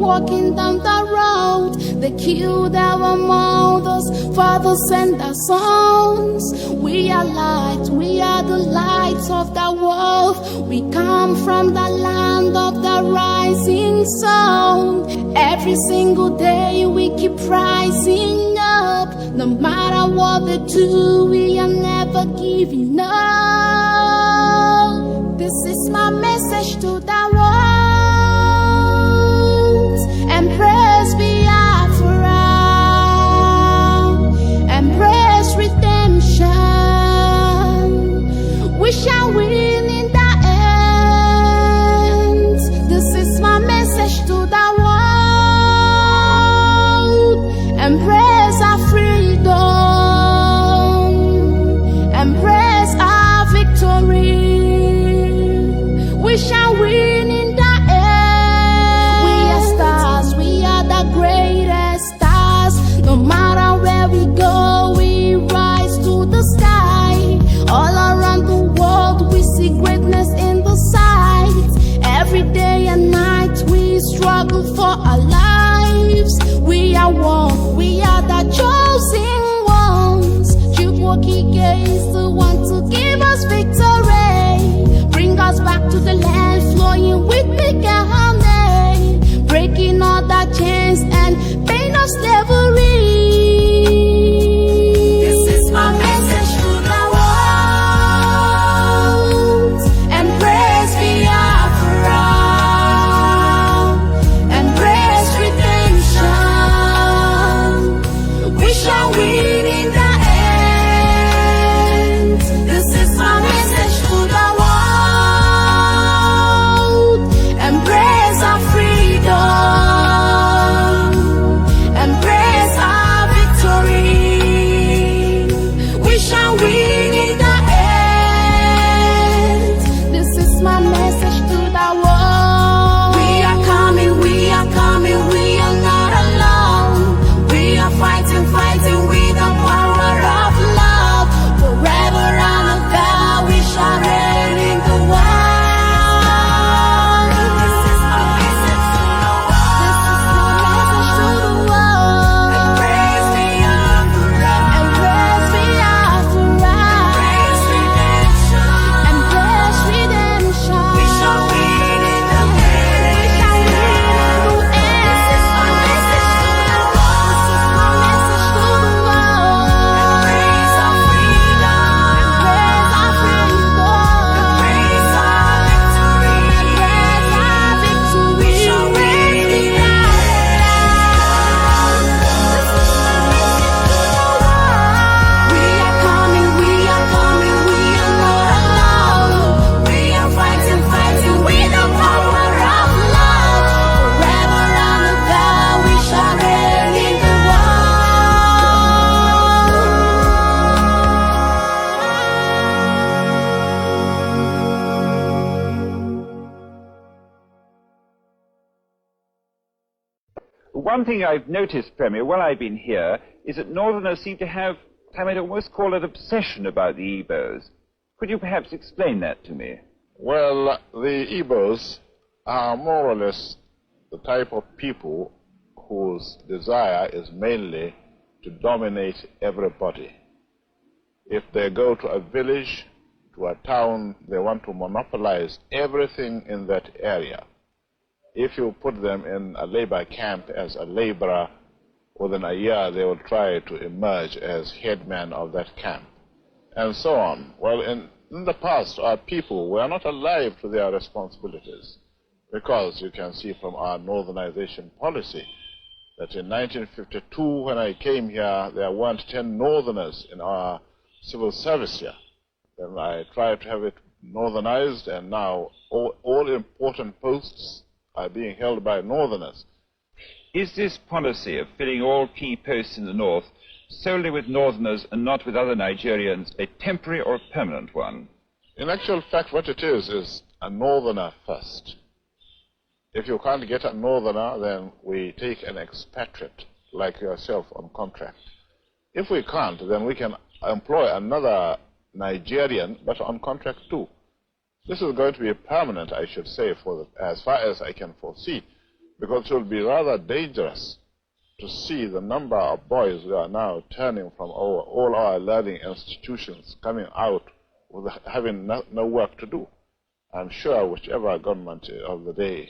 walking down the road. They killed our mothers, fathers and our sons. We are light, we are the lights of the world. We come from the land of the rising sun. Every single day we keep rising up. No matter what they do, we are never giving up. This is my message to the world. Embrace Biafra. Embrace redemption. We shall win in the end. This is my message to the world. Embrace our freedom. Embrace our victory. We shall win in the end. We are stars, we are the greatest stars. No matter where we go, we rise to the sky. All around the world, we see greatness in the sight. Every day and night, we struggle for our lives. We are one, we are the chosen ones. Chukwoki is the one to give us victory. Bring us back to the land flowing with milk and honey, breaking all the chains and pain of slavery. This is my message to the world. Embrace Biafra. Embrace redemption. We shall win in the end. This is my message to the world. Embrace our freedom. Embrace our victory. We shall win in the end. This is my message to the world. We are coming, we are coming, we are not alone. We are fighting, fighting with the power of love. Forever and ever we shall reign in the world. This is my message to the world. Embrace Biafra. Embrace Biafra. Embrace redemption. Embrace redemption. We shall win in the end. We shall win in the end. This is my message to the world. This is my message to the world. Embrace our freedom. Embrace our freedom. Embrace our victory. Embrace our victory. We shall win in the end. This is my message to the world. We are coming, we are coming, we are not alone. We are fighting, fighting with the power of love. Forever and ever we shall reign in the One thing I've noticed, Premier, while I've been here, is that Northerners seem to have, I might almost call it, obsession about the Igbos. Could you perhaps explain that to me? Well, the Igbos are more or less the type of people whose desire is mainly to dominate everybody. If they go to a village, to a town, they want to monopolize everything in that area. If you put them in a labor camp as a laborer, within a year they will try to emerge as headman of that camp, and so on. Well, in the past, our people were not alive to their responsibilities, because you can see from our northernization policy that in 1952, when I came here, there weren't 10 northerners in our civil service here. Then I tried to have it northernized, and now all important posts are being held by northerners. Is this policy of filling all key posts in the north solely with northerners and not with other Nigerians a temporary or permanent one? In actual fact, what it is a northerner first. If you can't get a northerner, then we take an expatriate like yourself on contract. If we can't, then we can employ another Nigerian, but on contract too. This is going to be permanent, I should say, as far as I can foresee, Because it will be rather dangerous to see the number of boys who are now turning from all our learning institutions coming out with having no work to do. I'm sure whichever government of the day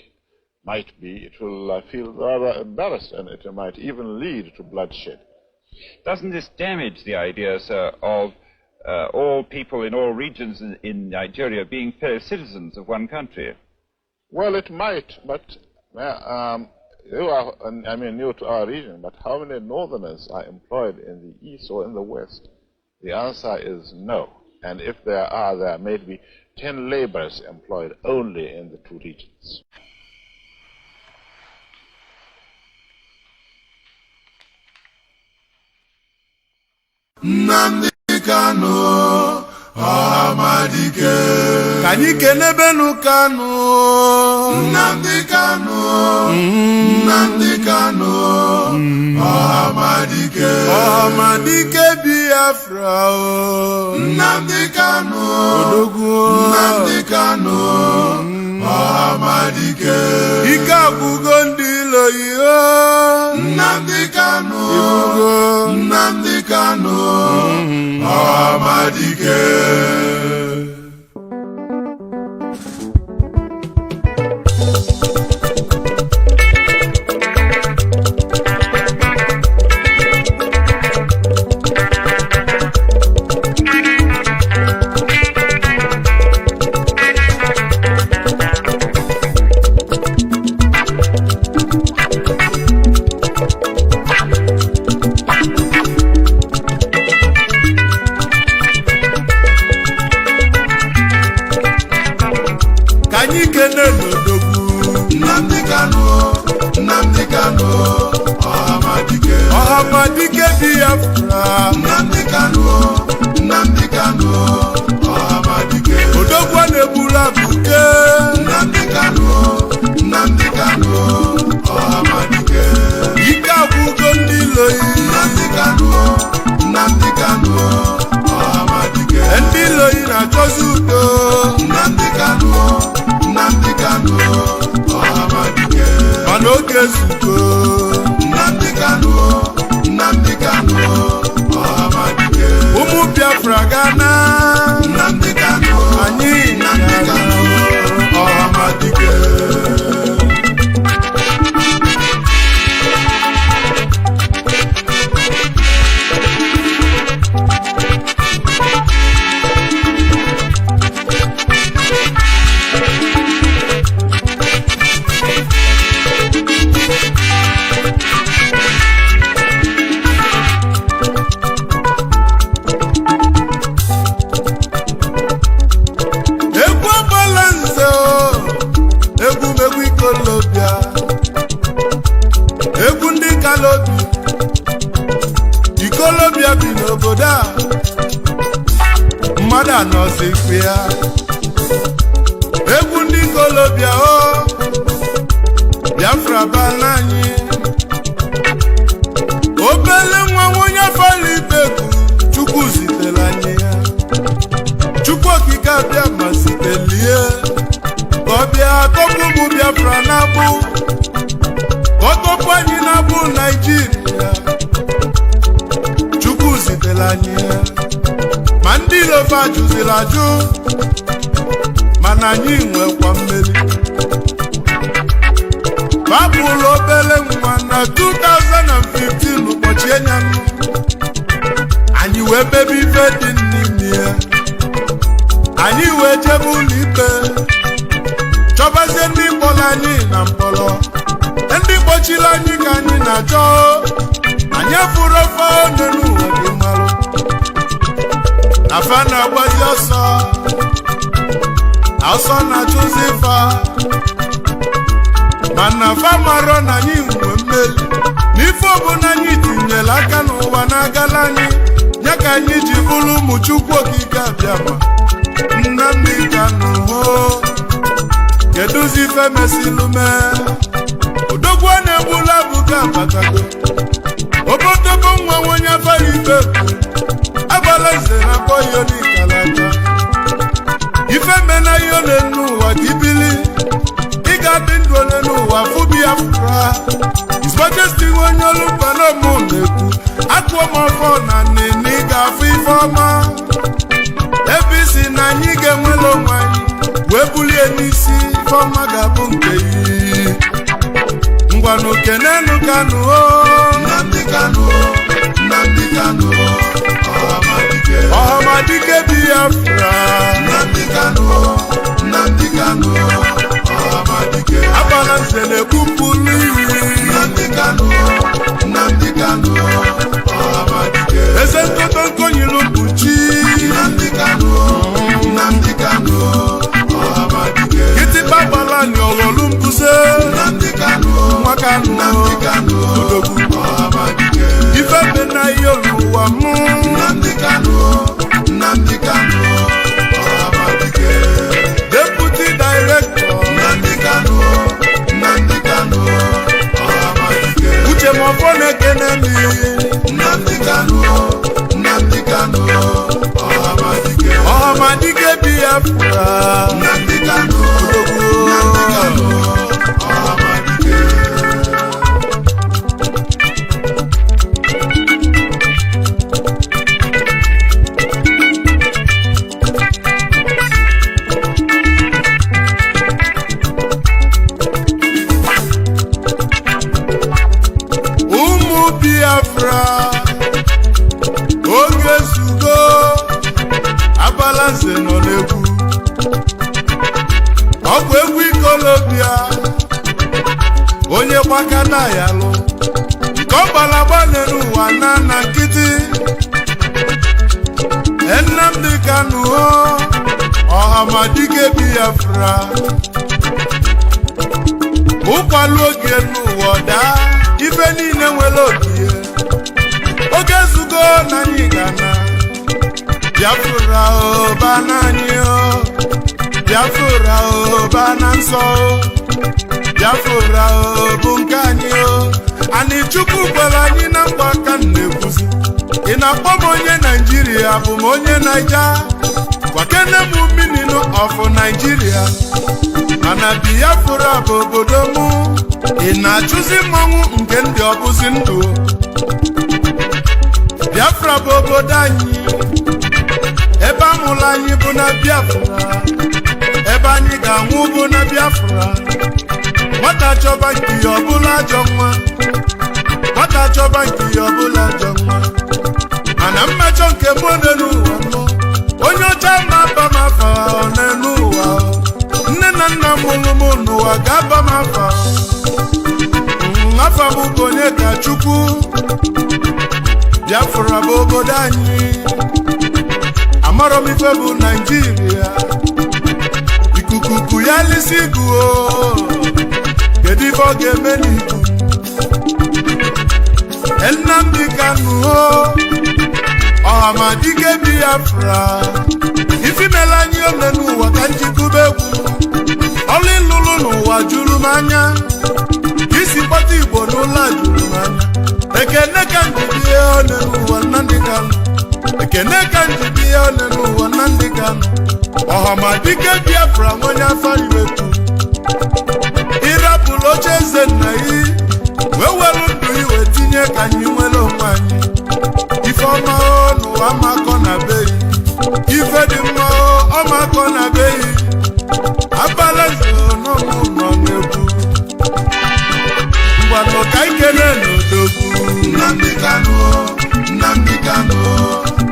might be, it will feel rather embarrassed, and it might even lead to bloodshed. Doesn't this damage the idea, sir, of all people in all regions in Nigeria being fellow citizens of one country? Well, it might, but you are, new to our region, but how many northerners are employed in the east or in the west? The answer is no. And if there are, there may be 10 laborers employed only in the two regions. Nnamdi Kanu Amadike Kanyi kenebenu Kanu Nnamdi Kanu Nnamdi Kanu Amadike Biafra Nnamdi Kanu Nnamdi Kanu Amadike Ikagugo ndilo iyo Nnamdi Kanu Nnamdi Kanu Amadike. Nnamdi Kanu Amadike Biafra Nnamdi Kanu Amadike Odogwa nebula buke Nnamdi Kanu Amadike Ika bugo ndiloyi Nnamdi Kanu Amadike Ndiloyi na chozudo Nnamdi Kanu Amadike Manoke zuko Nnamdi Kanu Amadike Umu Biafra Ghana Nnamdi Kanu Amadike Ikolobia bi n'obodo a mmadụ anọzi ikpe ya egwu ndị Ikolobia Biafra bala anyị obele nwa onye fọrọ ibeku Chukwu zitere anyị ya Chukwu okike abịa ma zitelie ka ọ bịa tọpụ ụmụ Biafra na-abụ ka ọ tọpụ anyị na-abụ Naịjirịa ma ndị Ilofa jụziri ajụ mana anyị nwekwa mmeri babụlụ obere nwa na 2015 ụbọchị enyanụ anyị wee bebe ife dị n'ime ya anyị wee jebe ụlọ ikpe chọbazie ndị mkpọrọ anyị na mkpọrọ ndị kpọchiri anyị ka anyị na-achọ anyị fụrụ ofe n'elu ụwa dị mmalụ afa na-agbazi ọsọ na-achụzi fa mana fa marọ na anyị nwe mmeli n'ife ọbụla anyị tinyere aka n'ụwa na-agala anyị ya ka anyị ji bụrụ ụmụ Chukwu okike abịama Nnamdi Kanu kedụzi ife mesilu mee odogwu na-egbula abụga abatago obodobo nwa onye afara ibe agbala nze na akpọghị n'ikalata ife mena ihe ole n'ụwa ka ibili ị ga-adị ndụ ole n'ụwa fụ Biafra afọ na nini ga-afụ ife ọma ebe isi na anyị ga-enwere onwe anyị wee bulie n'isi ife ọma ga-abụ nke yi ngwanụ kenenu Kanu Nnamdi Kanu Nnamdi Kanu Ọhamadike Biafra Nnamdi Kanu Nnamdi Kanu Ọhamadike Abalanze na-ekwupụlụ iri Nnamdi Kanu Nnamdi Kanu Ọhamadike eze nkọtọ nkọnyilu mkpuchi Nnamdi Kanu Nnamdi Kanu Ọhamadike kịtịkpa gbalani ọghọlụ mbuze Nnamdi Kanu nwa Kanu Nnamdi Kanu Ọhamadike ife mbe na ihe oluwa mụ Nnamdi Kanu Nnamdi Kanu Ọhamadike Deputy Director Nnamdi Kanu Nnamdi Kanu Ọhamadike Uche Mofo na-ekenemi Nnamdi Kanu Nnamdi Kanu Ọhamadike Ọhamadike Biafra Nnamdi Kanu Nnamdi Kanu Ọhamadike ụmụ Biafra oge zugo Abalanze nọ n'egwu ọ bụ egwu ikolobịa onye gbakana ya lụ ka ọ gbalagbalị n'ụwa na nkịtị Nnamdi Kanu Ọhamadike Biafra ụkwalụ oge n'ụwa daa ife niile nwere ogie oge zugo na anyị gana Biafra ụba n'anyị Biafra ụba na nsọ Biafra bụ nke anyị anyị Chukwu gwara anyị na mgba aka na-ekwuzi ị na-akpọ m onye Naijiria bụ m onye Naija gwakene m minino of Naijiria mana Biafra bụ obodo mụ ị na-achụzi mmanwụ nke ndị ọbụzi ndụ Biafra bụ obodo anyị ebe amụrụ anyị bụ na Biafra ebe anyị ga-anwụ bụ na Biafra nwata chọba nke ya ọbụla ajọ nwa nwata chọba nke ya ọbụla ajọ nwa mana mmejọ nke mụ n'ụwa mụ onye ọcha na-aba m afa n'ụwa nne na nna mụrụ m n'ụwa ga-aba m afa afa m bụ onye ka Chukwu Biafra bụ obodo anyị amarọ m ife bụ Naijiria ikuku ya lisi guo kedu ife ọ ga-eme n'iku Nnamdi Kanu Ọhamadike Biafra ifimela anyị ome n'ụwa ka njikube egwu ọlụ ịlụlụ n'ụwa juru m anya isi kpọta Igbo n'ụlọ juru m anya ekene ka njibi one n'ụwa Nnamdi Kanu ekene ka njibi one n'ụwa Nnamdi Kanu Ọhamadike Biafra nwonye afọ iwetu ịrapụrụ oche eze nna yi wee were ndụ iwe tinye ka anyị nwere onwe anyị ife ọma n'ụwa makọ na beyi ife dị mma ọmakọ na beyi Abalanze n'ọmụ nọ n'egwu ngwanụ ka ikene n'odogwu Nnamdi Kanu Nnamdi Kanu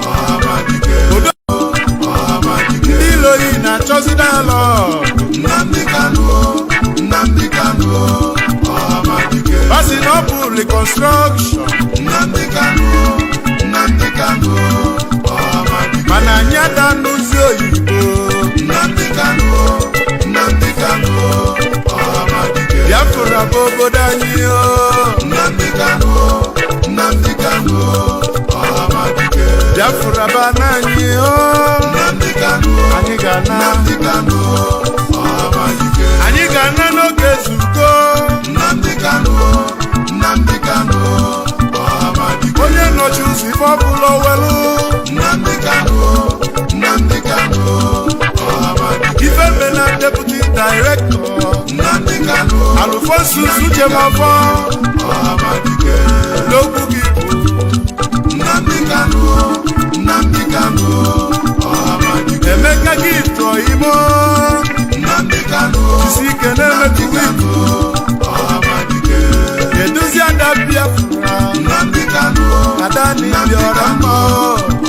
Ọhamadike Ọhamadike ndị iloyi na-achọzi dalọ Nnamdi Kanu Nnamdi Kanu Ọhamadike basi na ọ bụ reconstruction Nnamdi Kanu Nnamdi Kanu Ọhamadike mana anyị ada n'ụzi oyibo Nnamdi Kanu Nnamdi Kanu Ọhamadike Biafra bụ obodo anyị Nnamdi Kanu Nnamdi Kanu Ọhamadike Biafra bụ ana anyị Nnamdi Kanu anyị ga-ana Nnamdi Kanu Ọhamadike anyị ga-ana n'oge zugo Nnamdi Kanu Nnamdi Kanu Ọhamadike onye nọchi ụzọ ife ọbụla owelu Nnamdi Kanu Nnamdi Kanu Ọhamadike ife mena Deputy Director Nnamdi Kanu Alfonsus Uche Mofo Ọhamadike n'okwu gị bụ Nnamdi Kanu, Nnamdi Kanu, Ọhamadike. Emeka Gito Imo, Nnamdi Kanu, Chisike Nemetuwiku, Ọhamadike. Keduzi Ada Biafra, Nnamdi Kanu, Adani Biorama,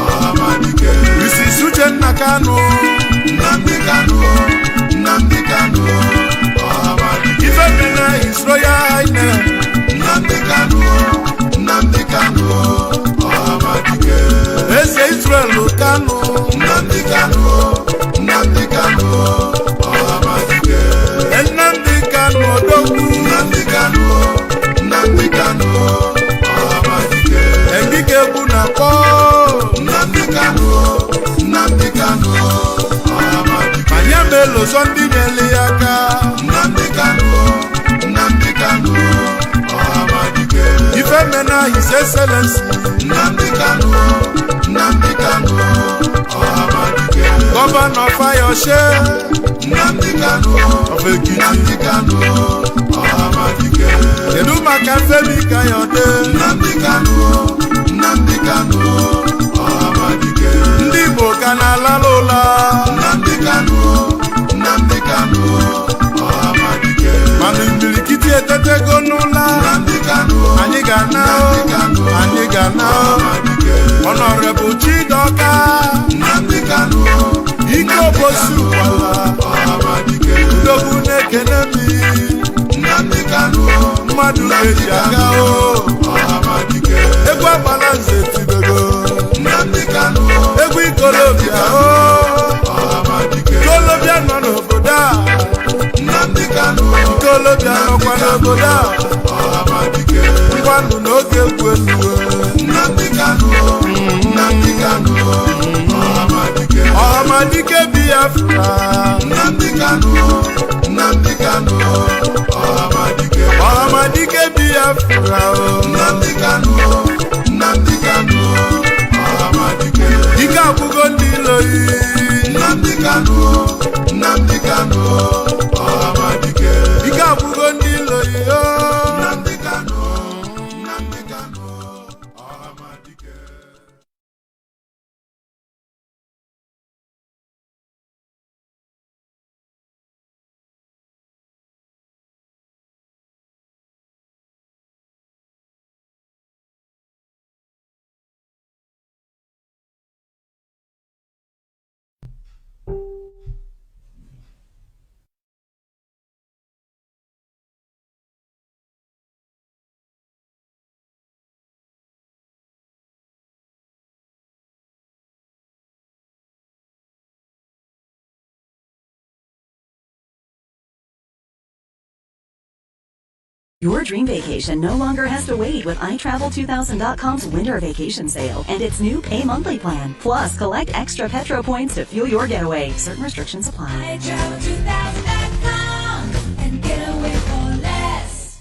Ọhamadike. Mrs. Uchenna Kanu, Nnamdi Kanu, Nnamdi Kanu, Ọhamadike. Ifemina His Royal Highness, Nnamdi Kanu, Nnamdi Kanu, Ọhamadike. Eze Israel Kanu, Nnamdi Kanu, Nnamdi Kanu, Ọhamadike. Nnamdi Kanu Odogwu, Nnamdi Kanu, Nnamdi Kanu, Ọhamadike. Engike Bunakpo, Nnamdi Kanu, Nnamdi Kanu, Ọhamadike. Anyamelo Sondi Nyeliaka, Nnamdi Kanu, Nnamdi Kanu, Ọhamadike. Ifemina His Excellency, Nnamdi Kanu, Nnamdi Kanu, Ọhamadike. Governor Fayose Nnamdi Kanu, of Ekiti, Nnamdi Kanu, Ọhamadike. Kedu maka Femi Kayode, Nnamdi Kanu, Nnamdi Kanu, Ọhamadike. ndị Igbo ka na-alala ụla, Nnamdi Kanu, Nnamdi Kanu, Ọhamadike. mana imirikiti etetego n'ụla, Nnamdi Kanu, anyị ga-ana, anyị ga-na. Ọhamadike. Honorable Chidoka, Nnamdi Kanu, ike obosi ụkwala, Ọhamadike. Udogwu na-ekene mi, Nnamdi Kanu, mmadụ ga-eji aga o, Ọhamadike. egwu agbala nze tibego, Nnamdi Kanu, egwu ikolobịa o, Ọhamadike. ikolobịa nọ n'obodo a, Nnamdi Kanu, ikolobịa nọkwa n'obodo a, Ọhamadike. ngwanụ n'oge egwu eluwe. Nnamdi Kanu, Nnamdi Kanu, Ọhamadike. Ọhamadike Biafra, Nnamdi Kanu, Nnamdi Kanu, Ọhamadike. Ọhamadike Biafra o, Nnamdi Kanu, Nnamdi Kanu, Ọhamadike. ike akwụgo ndị iloyi, Nnamdi Kanu, Nnamdi Kanu, Ọhamadike. ike akwụgo ndị iloyi o. Nnamdi Kanu, Nnamdi Kanu, Ọhamadike. Your dream vacation no longer has to wait with iTravel2000.com's winter vacation sale and its new pay monthly plan. Plus, collect extra Petro points to fuel your getaway. Certain restrictions apply. iTravel2000.com and get away for less.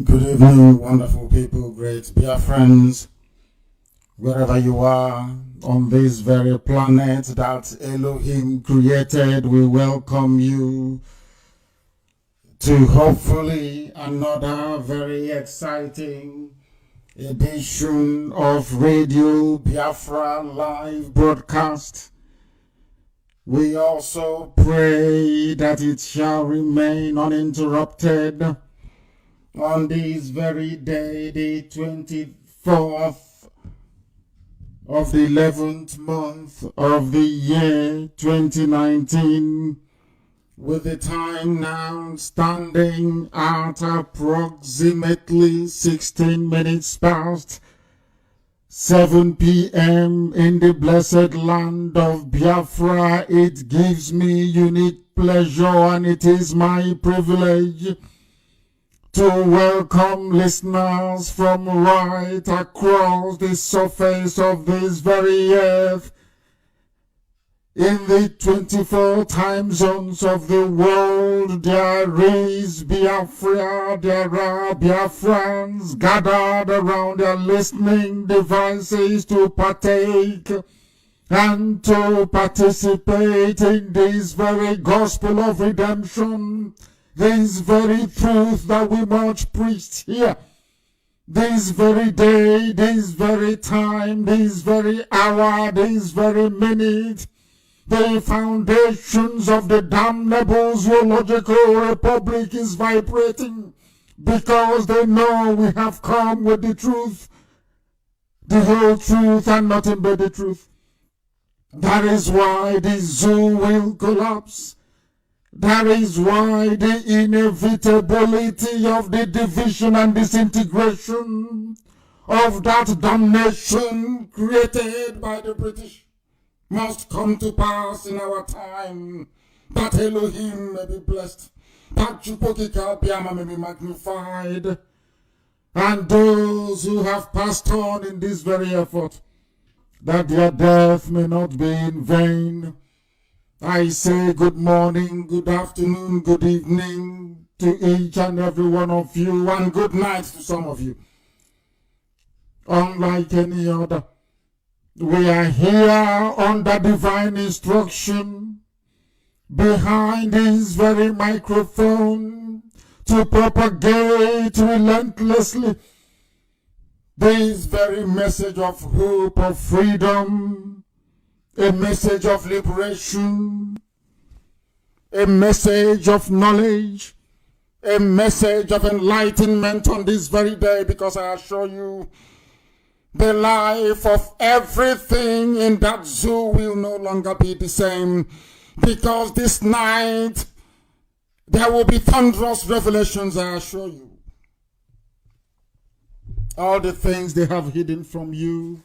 Good evening, wonderful people, great Biafrans, wherever you are on this very planet that Elohim created. We welcome you to hopefully another very exciting edition of Radio Biafra live broadcast. We also pray that it shall remain uninterrupted on this very day, the 24th of the 11th month of the year 2019, with the time now standing at approximately 16 minutes past 7 p.m. in the blessed land of Biafra. It gives me unique pleasure and it is my privilege to welcome listeners from right across the surface of this very earth in the 24 time zones of the world. There is Biafra, there are Biafrans gathered around their listening devices to partake and to participate in this very gospel of redemption, this very truth that we much preached here, this very day, this very time, this very hour, this very minute. The foundations of the damnable zoological republic is vibrating because they know we have come with the truth, the whole truth and nothing but the truth. That is why the zoo will collapse. That is why the inevitability of the division and disintegration of that damnation created by the British must come to pass in our time, that Elohim may be blessed, that Chukokika Biama may be magnified, and those who have passed on in this very effort, that their death may not be in vain. I say good morning, good afternoon, good evening to each and every one of you, and good night to some of you. Unlike any other, we are here under divine instruction, behind this very microphone, to propagate relentlessly this very message of hope, of freedom, a message of liberation, a message of knowledge, a message of enlightenment on this very day, because I assure you, the life of everything in that zoo will no longer be the same, because this night there will be thunderous revelations, I assure you. All the things they have hidden from you,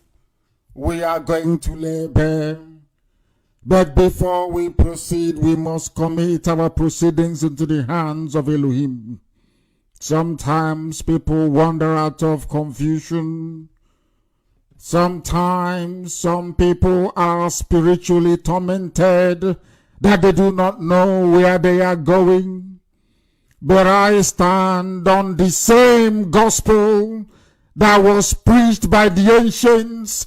we are going to lay bare. But before we proceed, we must commit our proceedings into the hands of Elohim. Sometimes people wander out of confusion. Sometimes some people are spiritually tormented that they do not know where they are going. But I stand on the same gospel that was preached by the ancients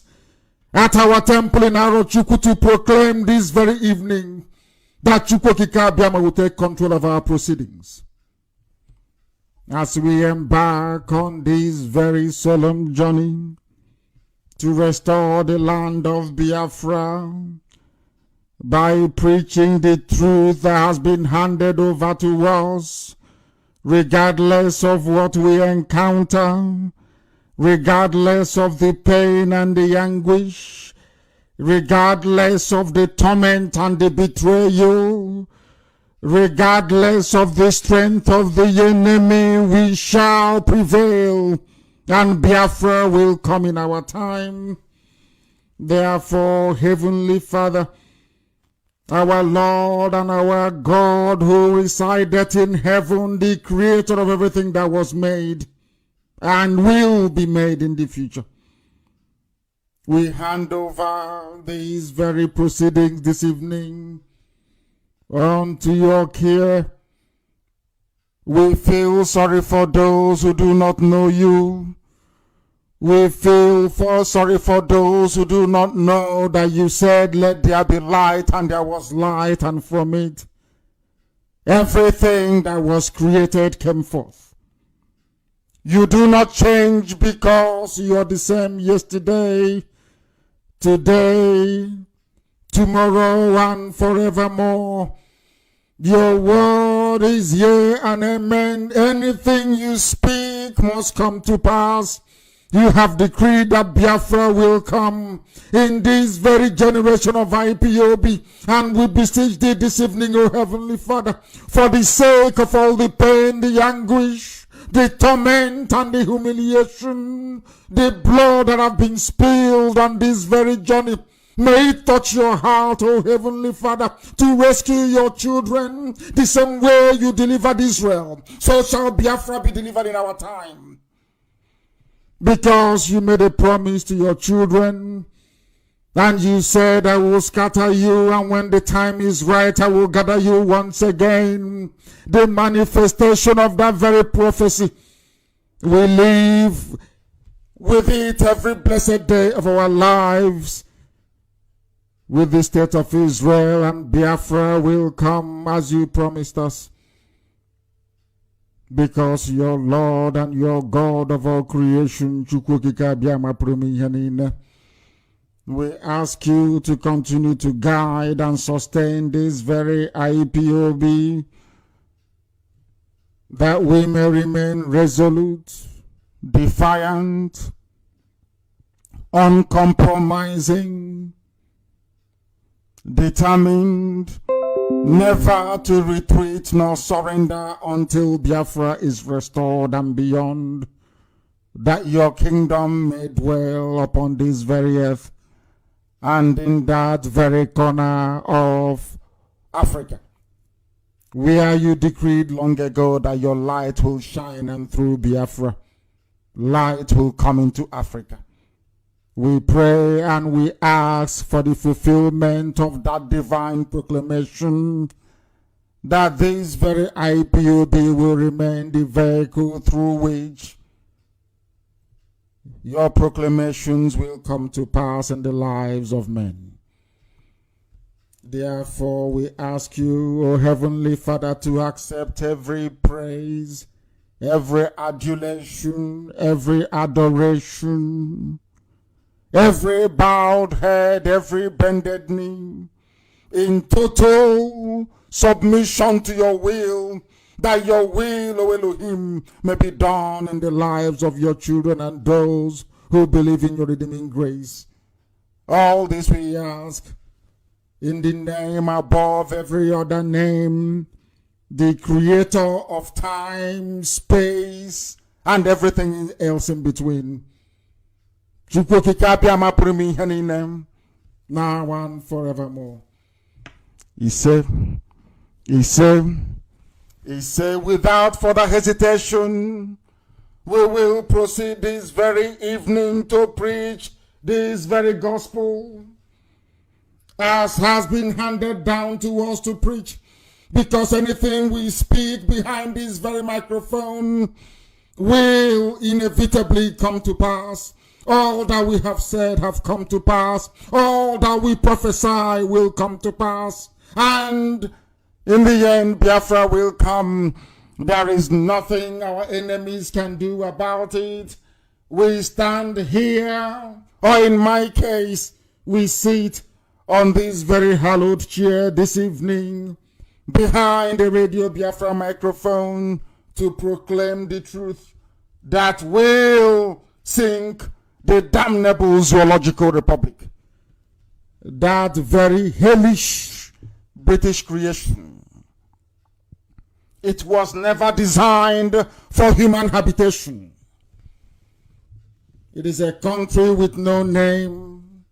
at our temple in Arochukwu to proclaim this very evening that Chukwokika Biama will take control of our proceedings. As we embark on this very solemn journey to restore the land of Biafra by preaching the truth that has been handed over to us, regardless of what we encounter, regardless of the pain and the anguish, regardless of the torment and the betrayal, regardless of the strength of the enemy, we shall prevail, and Biafra will come in our time. Therefore, Heavenly Father, our Lord and our God, who resideth in heaven, the creator of everything that was made and will be made in the future, we hand over these very proceedings this evening unto your care. We feel sorry for those who do not know you. We feel sorry for those who do not know that you said, let there be light, and there was light, and from it everything that was created came forth. You do not change, because you are the same yesterday, today, tomorrow and forevermore. Your word is yea and amen. Anything you speak must come to pass. You have decreed that Biafra will come in this very generation of Ipob, and we beseech thee this evening, O Heavenly Father, for the sake of all the pain, the anguish, the torment and the humiliation, the blood that have been spilled on this very journey. May it touch your heart, O Heavenly Father, to rescue your children. The same way you delivered Israel, so shall Biafra be delivered in our time. Because you made a promise to your children, and you said, I will scatter you, and when the time is right, I will gather you once again. The manifestation of that very prophecy, we live with it every blessed day of our lives. With the state of Israel, and Biafra will come as you promised us. Because your Lord and your God of all creation, we ask you to continue to guide and sustain this very Ipob, that we may remain resolute, defiant, uncompromising, determined, never to retreat nor surrender until Biafra is restored and beyond, that your kingdom may dwell upon this very earth and in that very corner of Africa, where you decreed long ago that your light will shine, and through Biafra, light will come into Africa. We pray and we ask for the fulfillment of that divine proclamation, that this very Ipob will remain the vehicle through which your proclamations will come to pass in the lives of men. Therefore, we ask you, O Heavenly Father, to accept every praise, every adulation, every adoration, every bowed head, every bended knee, in total submission to your will, that your will, O Elohim, may be done in the lives of your children and those who believe in your redeeming grace. All this we ask in the name above every other name, the creator of time, space, and everything else in between. Now and forevermore. He said, without further hesitation, we will proceed this very evening to preach this very gospel, as has been handed down to us to preach, because anything we speak behind this very microphone will inevitably come to pass. All that we have said have come to pass. All that we prophesy will come to pass. And in the end, Biafra will come. There is nothing our enemies can do about it. We stand here, or in my case, we sit on this very hallowed chair this evening, behind the Radio Biafra microphone, to proclaim the truth that will sink the damnable zoological republic, that very hellish British creation. It was never designed for human habitation. It is a country with no name,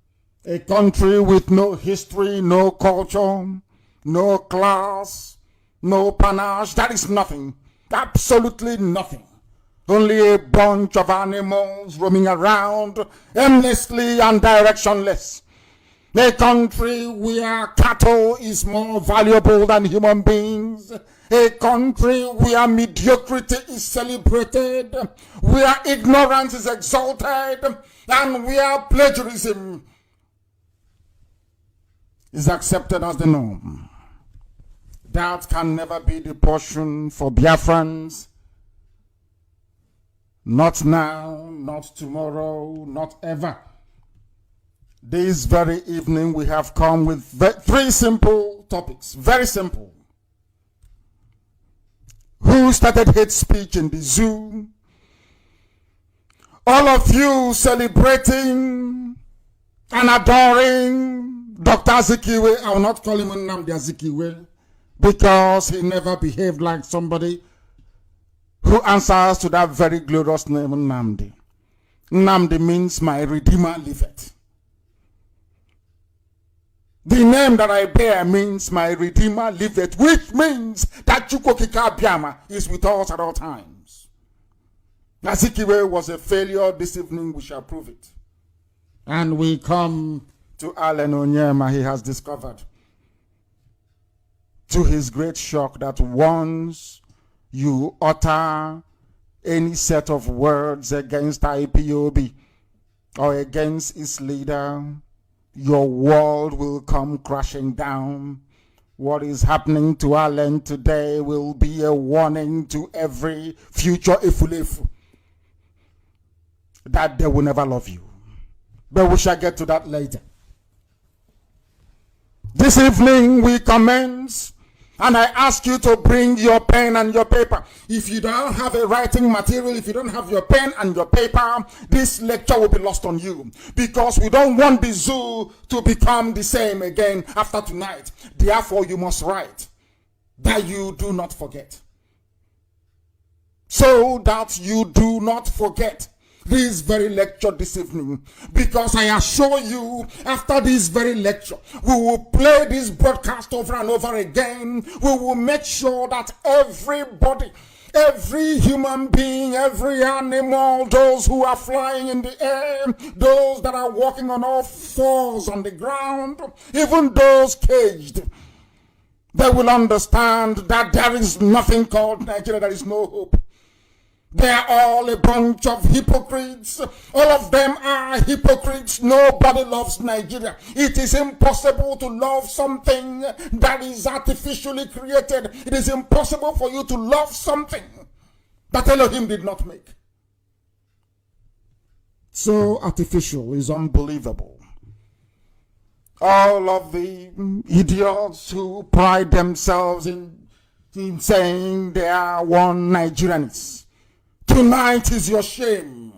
a country with no history, no culture, no class, no panache. That is nothing, absolutely nothing. Only a bunch of animals roaming around aimlessly and directionless. A country where cattle is more valuable than human beings. A country where mediocrity is celebrated, where ignorance is exalted, and where plagiarism is accepted as the norm. That can never be the portion for Biafrans. Not now, not tomorrow, not ever. This very evening we have come with three simple topics. Very simple. Who started hate speech in the zoo? All of you celebrating and adoring Dr. Azikiwe. I will not call him Nnamdi Azikiwe because he never behaved like somebody who answers to that very glorious name, Nnamdi. Nnamdi means my Redeemer liveth. The name that I bear means my Redeemer liveth, which means that Chukwokika Biama is with us at all times. Azikiwe was a failure. This evening we shall prove it. And we come to Allen Onyema. He has discovered, to his great shock, that once you utter any set of words against IPOB or against its leader, your world will come crashing down. What is happening to Allen today will be a warning to every future Ifulefu that they will never love you. But we shall get to that later. This evening we commence, and I ask you to bring your pen and your paper. If you don't have a writing material, if you don't have your pen and your paper, this lecture will be lost on you, because we don't want the zoo to become the same again after tonight. Therefore, you must write that you do not forget. So that you do not forget this very lecture this evening, because I assure you, after this very lecture, we will play this broadcast over and over again. We will make sure that everybody, every human being, every animal, those who are flying in the air, those that are walking on all fours on the ground, even those caged, they will understand that there is nothing called Nigeria. There is no hope. They are all a bunch of hypocrites. All of them are hypocrites. Nobody loves Nigeria. It is impossible to love something that is artificially created. It is impossible for you to love something that Elohim did not make. So artificial is unbelievable. All of the idiots who pride themselves in saying they are one Nigerians, tonight is your shame.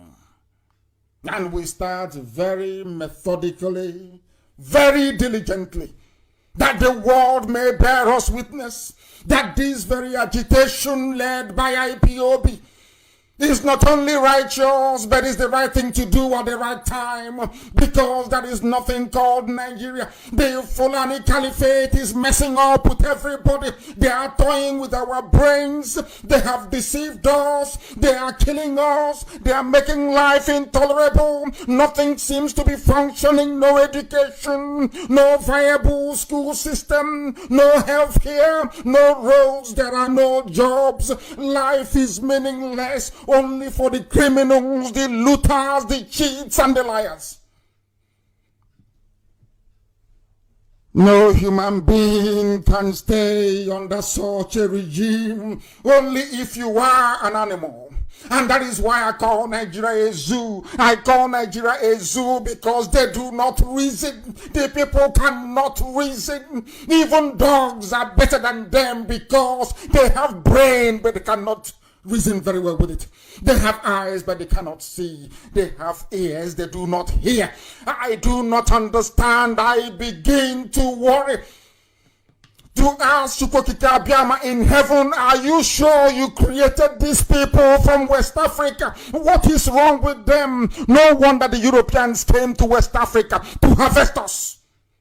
And we start very methodically, very diligently, that the world may bear us witness that this very agitation led by IPOB is not only righteous, but is the right thing to do at the right time, because there is nothing called Nigeria. The Fulani Caliphate is messing up with everybody. They are toying with our brains. They have deceived us. They are killing us. They are making life intolerable. Nothing seems to be functioning. No education, no viable school system, no health care, no roads. There are no jobs. Life is meaningless. Only for the criminals, the looters, the cheats, and the liars. No human being can stay under such a regime, only if you are an animal. And that is why I call Nigeria a zoo. I call Nigeria a zoo because they do not reason. The people cannot reason. Even dogs are better than them because they have brain, but they cannot reason very well with it. They have eyes, but they cannot see. They have ears, they do not hear. I do not understand. I begin to worry. To ask Chukwokika Biama in heaven, are you sure you created these people from West Africa? What is wrong with them? No wonder the Europeans came to West Africa to harvest us,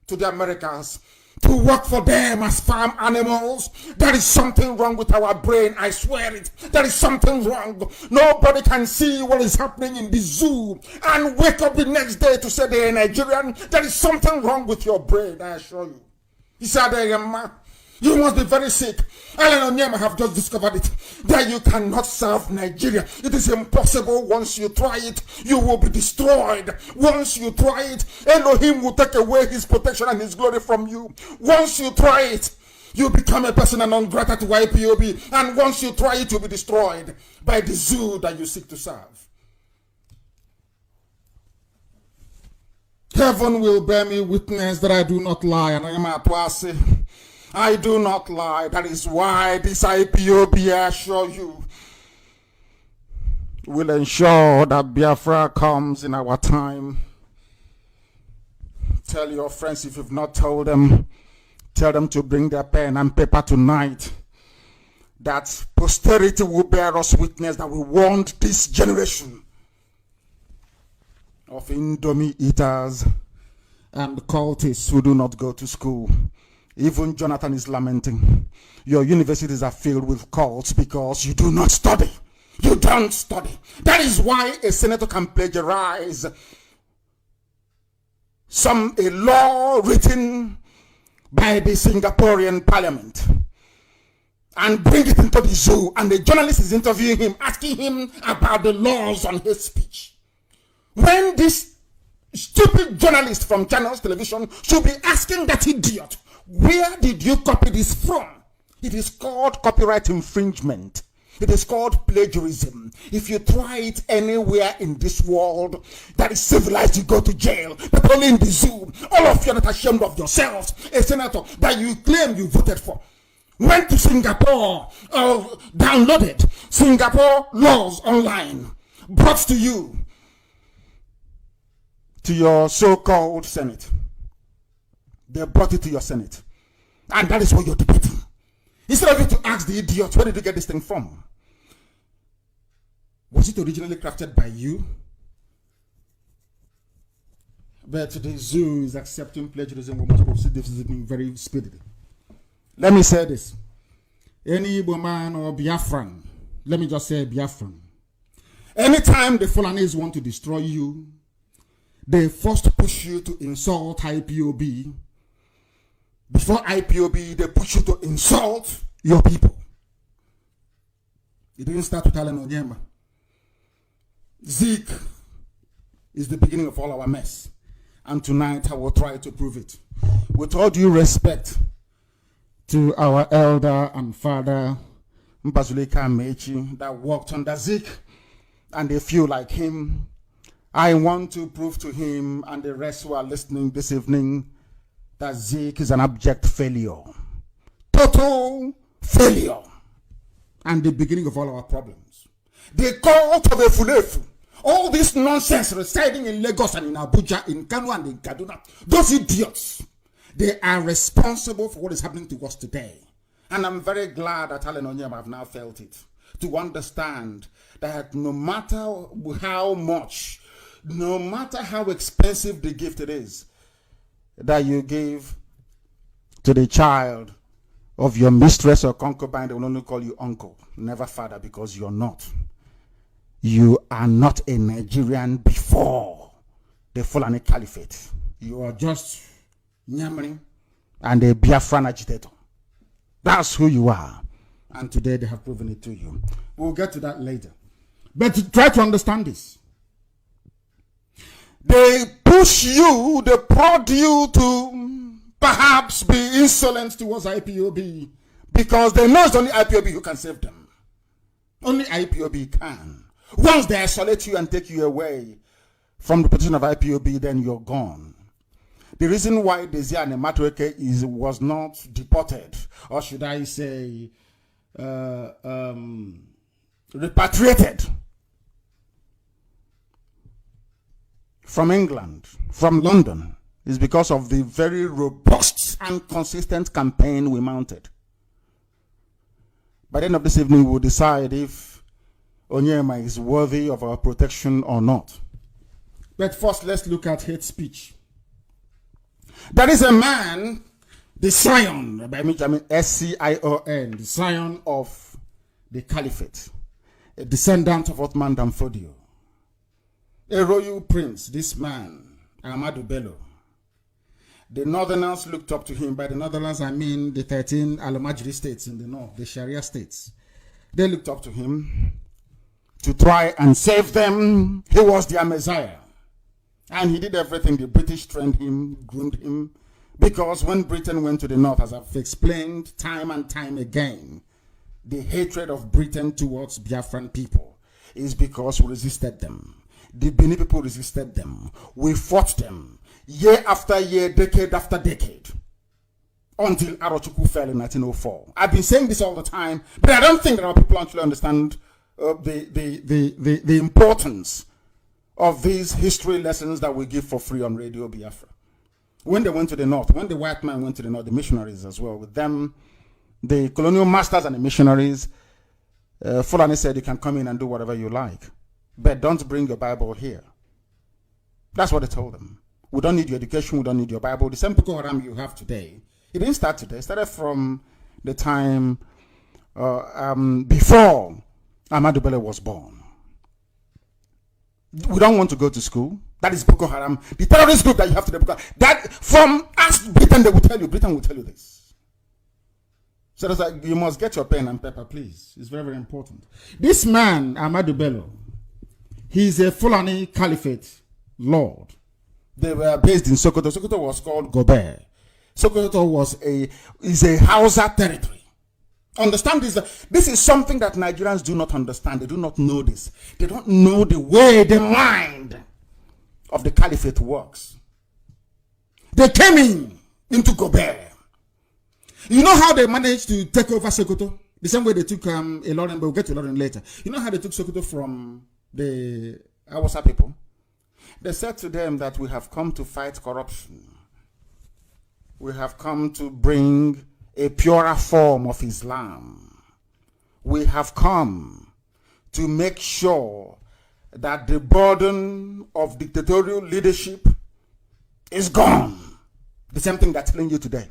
to the Americans, to work for them as farm animals. There is something wrong with our brain, I swear it. There is something wrong. Nobody can see what is happening in the zoo and wake up the next day to say they are Nigerian. There is something wrong with your brain, I assure you. He said, you must be very sick. Allen Onyema have just discovered it, that you cannot serve Nigeria. It is impossible. Once you try it, you will be destroyed. Once you try it, Elohim will take away his protection and his glory from you. Once you try it, you become a person non grata to IPOB. And once you try it, you'll be destroyed by the zoo that you seek to serve. Heaven will bear me witness that I do not lie, and I am at Wasi. I do not lie. That is why this IPOB, I assure you, will ensure that Biafra comes in our time. Tell your friends, if you've not told them, tell them to bring their pen and paper tonight. That posterity will bear us witness that we want this generation of Indomie eaters and cultists who do not go to school. Even Jonathan is lamenting. Your universities are filled with cults because you do not study. You don't study. That is why a senator can plagiarize a law written by the Singaporean parliament and bring it into the zoo, and the journalist is interviewing him, asking him about the laws on his speech. When this stupid journalist from Channels Television should be asking that idiot, where did you copy this from? It is called copyright infringement. It is called plagiarism. If you try it anywhere in this world that is civilized, you go to jail. But only in the zoo, all of you are not ashamed of yourselves. A senator that you claim you voted for went to Singapore, downloaded Singapore laws online, brought to you, to your so-called Senate. They brought it to your Senate. And that is what you're debating. Instead of you to ask the idiot, where did you get this thing from? Was it originally crafted by you? But the zoo is accepting plagiarism. We must proceed this very speedily. Let me say this. Any Igbo man or Biafran, let me just say Biafran. Anytime the Fulanis want to destroy you, they first push you to insult IPOB. Before IPOB, they push you to insult your people. It didn't start with Alan Onyema. Zeke is the beginning of all our mess. And tonight I will try to prove it. With all due respect to our elder and father, Mbazulika Mechi, that worked under Zeke, and they feel like him, I want to prove to him and the rest who are listening this evening that Zeke is an abject failure. Total failure. And the beginning of all our problems. They call to the Fulefu. All this nonsense residing in Lagos and in Abuja, in Kano and in Kaduna, those idiots, they are responsible for what is happening to us today. And I'm very glad that Alan Onyema have now felt it. To understand that no matter how much, no matter how expensive the gift it is that you give to the child of your mistress or concubine, they will only call you uncle, never father, because you're not. You are not a Nigerian before the Fulani Caliphate. You are just Nyamri and a Biafran agitator. That's who you are. And today they have proven it to you. We'll get to that later. But try to understand this. They push you, they prod you to perhaps be insolent towards IPOB because they know it's only IPOB who can save them. Only IPOB can. Once they isolate you and take you away from the position of IPOB, then you're gone. The reason why Desi and Matweke was not deported, or should I say repatriated from England, from London, is because of the very robust and consistent campaign we mounted. By the end of this evening, we'll decide if Onyema is worthy of our protection or not. But first, let's look at hate speech. There is a man, the scion, I mean S-C-I-O-N, the scion of the Caliphate, a descendant of Othman Danfodio, a royal prince, this man, Ahmadu Bello. The Northerners looked up to him. By the Northerners, I mean the 13 Al-Majri states in the north, the Sharia states. They looked up to him to try and save them. He was their Messiah. And he did everything. The British trained him, groomed him. Because when Britain went to the north, as I've explained time and time again, the hatred of Britain towards Biafran people is because we resisted them. The Benin people resisted them. We fought them. year after year, decade after decade, until Arochukwu fell in 1904. I've been saying this all the time, but I don't think that our people actually understand the importance of these history lessons that we give for free on Radio Biafra. When they went to the north, when the white man went to the north, the missionaries as well, with them, the colonial masters and the missionaries, Fulani said, you can come in and do whatever you like, but don't bring your Bible here. That's what they told them. We don't need your education, we don't need your Bible. The same Boko Haram you have today, it didn't start today. It started from the time before Ahmadu Bello was born. We don't want to go to school. That is Boko Haram. The terrorist group that you have today. That from us, Britain, they will tell you. Britain will tell you this. So that's like, you must get your pen and paper, please. It's very, very important. This man, Ahmadu Bello, he's a Fulani Caliphate lord. They were based in Sokoto. Sokoto was called Gobert. Sokoto is a Hausa territory. Understand this? This is something that Nigerians do not understand. They do not know this. They don't know the way the mind of the caliphate works. They came into Gobert. You know how they managed to take over Sokoto? The same way they took Ilorin, but we'll get to Ilorin later. You know how they took Sokoto from the Hausa people? They said to them that we have come to fight corruption. We have come to bring a purer form of Islam. We have come to make sure that the burden of dictatorial leadership is gone. The same thing they're telling you today.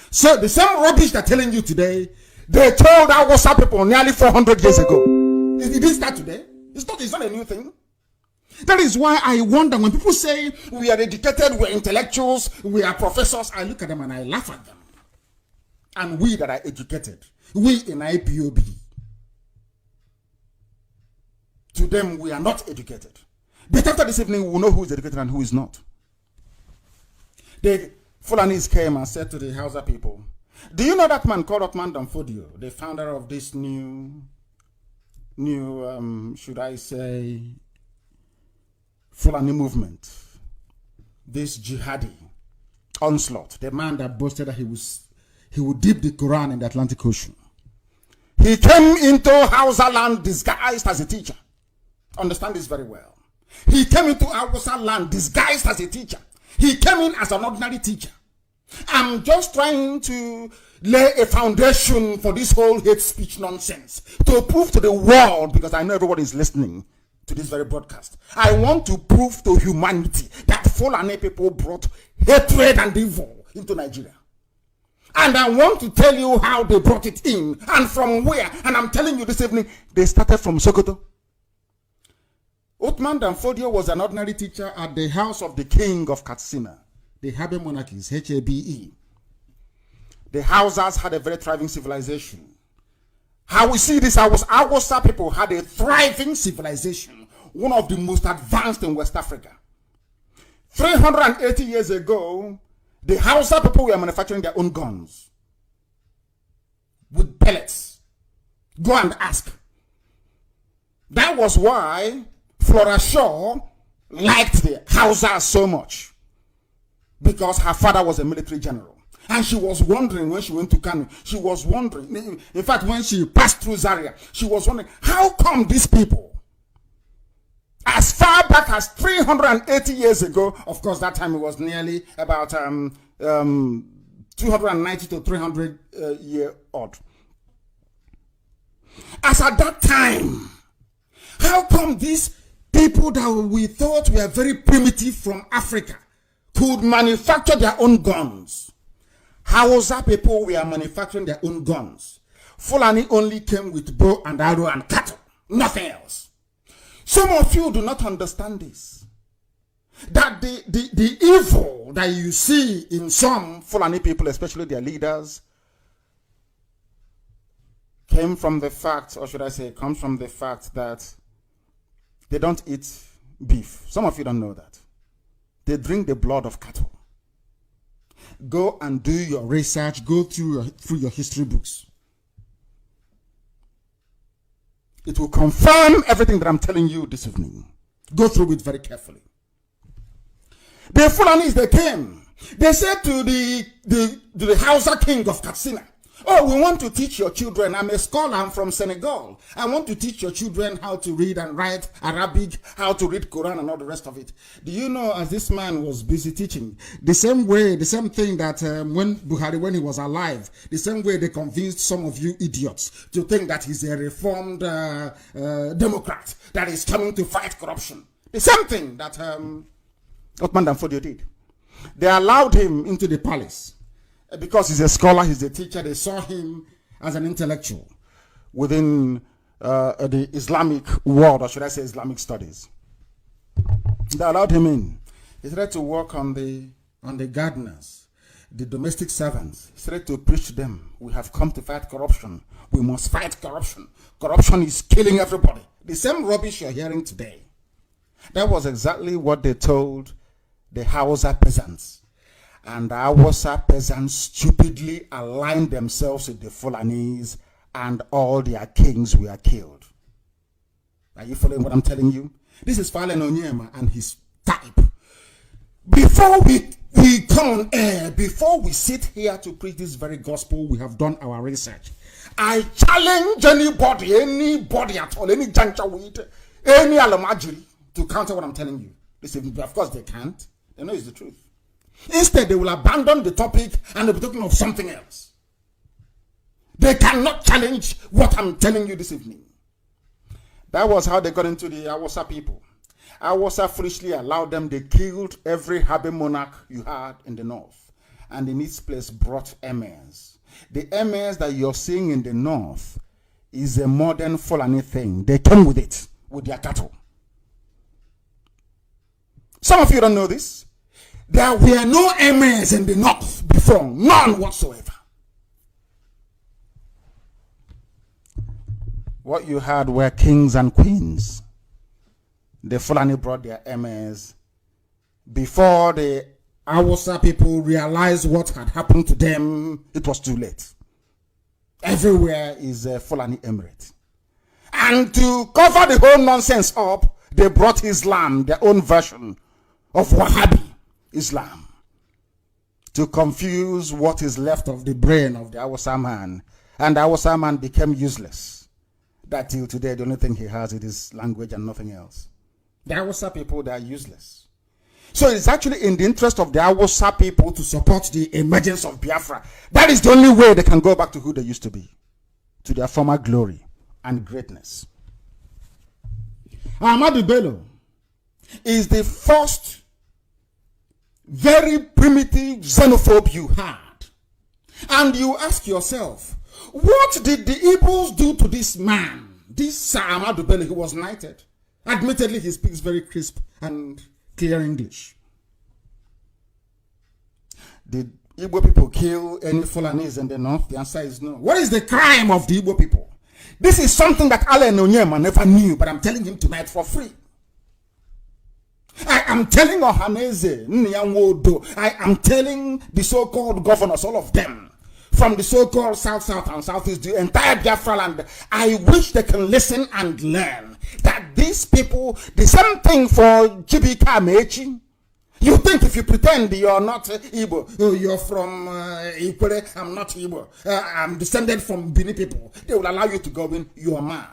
So the same rubbish they're telling you today, they told our WhatsApp people nearly 400 years ago. It didn't start today. It's not a new thing. That is why I wonder when people say we are educated, we're intellectuals, we are professors, I look at them and I laugh at them. And we that are educated, we in Ipob, to them we are not educated. But after this evening, we will know who is educated and who is not. The Fulanis came and said to the Hausa people, do you know that man called Otman Danfodio, the founder of this new, should I say, Fulani movement, this jihadi onslaught, the man that boasted that he would dip the Quran in the Atlantic Ocean. He came into Hausa land disguised as a teacher. Understand this very well. He came into Hausa land disguised as a teacher. He came in as an ordinary teacher. I'm just trying to lay a foundation for this whole hate speech nonsense to prove to the world, because I know everybody is listening to this very broadcast. I want to prove to humanity that Fulani people brought hatred and evil into Nigeria. And I want to tell you how they brought it in and from where. And I'm telling you this evening, they started from Sokoto. Otman Danfodio was an ordinary teacher at the house of the king of Katsina, the Habe monarchies, Habe. The Hausas had a very thriving civilization. How we see this, Hausa people had a thriving civilization, one of the most advanced in West Africa. 380 years ago, the Hausa people were manufacturing their own guns with pellets. Go and ask. That was why Flora Shaw liked the Hausa so much, because her father was a military general. And she was wondering when she went to Kano, she was wondering, in fact, when she passed through Zaria, she was wondering, how come these people, as far back as 380 years ago, of course, that time it was nearly about 290 to 300 year old. As at that time, how come these people that we thought were very primitive from Africa could manufacture their own guns? Hausa people were manufacturing their own guns. Fulani only came with bow and arrow and cattle, nothing else. Some of you do not understand this. That the evil that you see in some Fulani people, especially their leaders, came from the fact, or should I say, comes from the fact that they don't eat beef. Some of you don't know that. They drink the blood of cattle. Go and do your research. Go through your history books. It will confirm everything that I'm telling you this evening. Go through it very carefully. The Fulanis, they came. They said to the Hausa king of Katsina, oh, we want to teach your children. I'm a scholar. I'm from Senegal. I want to teach your children how to read and write Arabic, how to read Quran and all the rest of it. Do you know, as this man was busy teaching, the same thing that when Buhari, when he was alive, the same way they convinced some of you idiots to think that he's a reformed Democrat that is coming to fight corruption. The same thing that Othman Danfodio did. They allowed him into the palace. Because he's a scholar, he's a teacher, they saw him as an intellectual within the Islamic world, or should I say Islamic studies. They allowed him in. He started to work on the gardeners, the domestic servants. He started to preach to them, we have come to fight corruption. We must fight corruption. Corruption is killing everybody. The same rubbish you're hearing today. That was exactly what they told the Hausa peasants. And the Hausa peasants stupidly aligned themselves with the Fulanis, and all their kings were killed. Are you following what I'm telling you? This is Falen Onyema and his type. Before we come on air, before we sit here to preach this very gospel, we have done our research. I challenge anybody at all, any Janjaweed, any Alamajiri, to counter what I'm telling you. Listen, of course they can't. They know it's the truth. Instead, they will abandon the topic and they'll be talking of something else. They cannot challenge what I'm telling you this evening. That was how they got into the Hausa people. Hausa foolishly allowed them. They killed every Habe monarch you had in the north. And in its place brought emirs. The emirs that you're seeing in the north is a modern Fulani thing. They came with it, with their cattle. Some of you don't know this. There were no emirs in the north before, none whatsoever. What you had were kings and queens. The Fulani brought their emirs. Before the Hausa people realized what had happened to them, it was too late. Everywhere is a Fulani emirate. And to cover the whole nonsense up, they brought Islam, their own version of Wahhabi Islam, to confuse what is left of the brain of the Hausa man. And the Hausa man became useless. That till today, the only thing he has is his language and nothing else. The Hausa people, they are useless. So it's actually in the interest of the Hausa people to support the emergence of Biafra. That is the only way they can go back to who they used to be, to their former glory and greatness. Ahmadu Bello is the first very primitive xenophobe you had. And you ask yourself, what did the Igbos do to this man, this Sir Ahmadu Bello, who was knighted? Admittedly, he speaks very crisp and clear English. Did Igbo people kill any Fulanis in the north? The answer is no. What is the crime of the Igbo people? This is something that Allen Onyema never knew, but I'm telling him tonight for free. I am telling Ohaneze, Nyanwodo, I am telling the so-called governors, all of them, from the so-called South and Southeast, the entire Biafra land, I wish they can listen and learn that these people, the same thing for Chibika Mechi. You think if you pretend you're not Igbo, you're from Ikwere, I'm not Igbo, I'm descended from Bini people, they will allow you to go in, you are mad.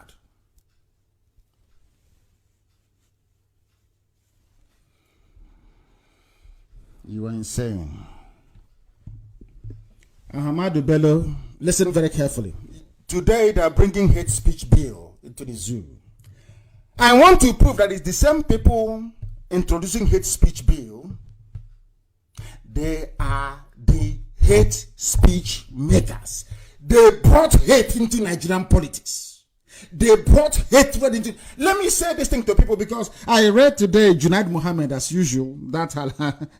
You are insane. Ahmadu Bello, listen very carefully. Today they are bringing hate speech bill into the zoo. I want to prove that it's the same people introducing hate speech bill. They are the hate speech makers. They brought hate into Nigerian politics. They brought hatred into... Let me say this thing to people because I read today Junaid Mohammed, as usual, that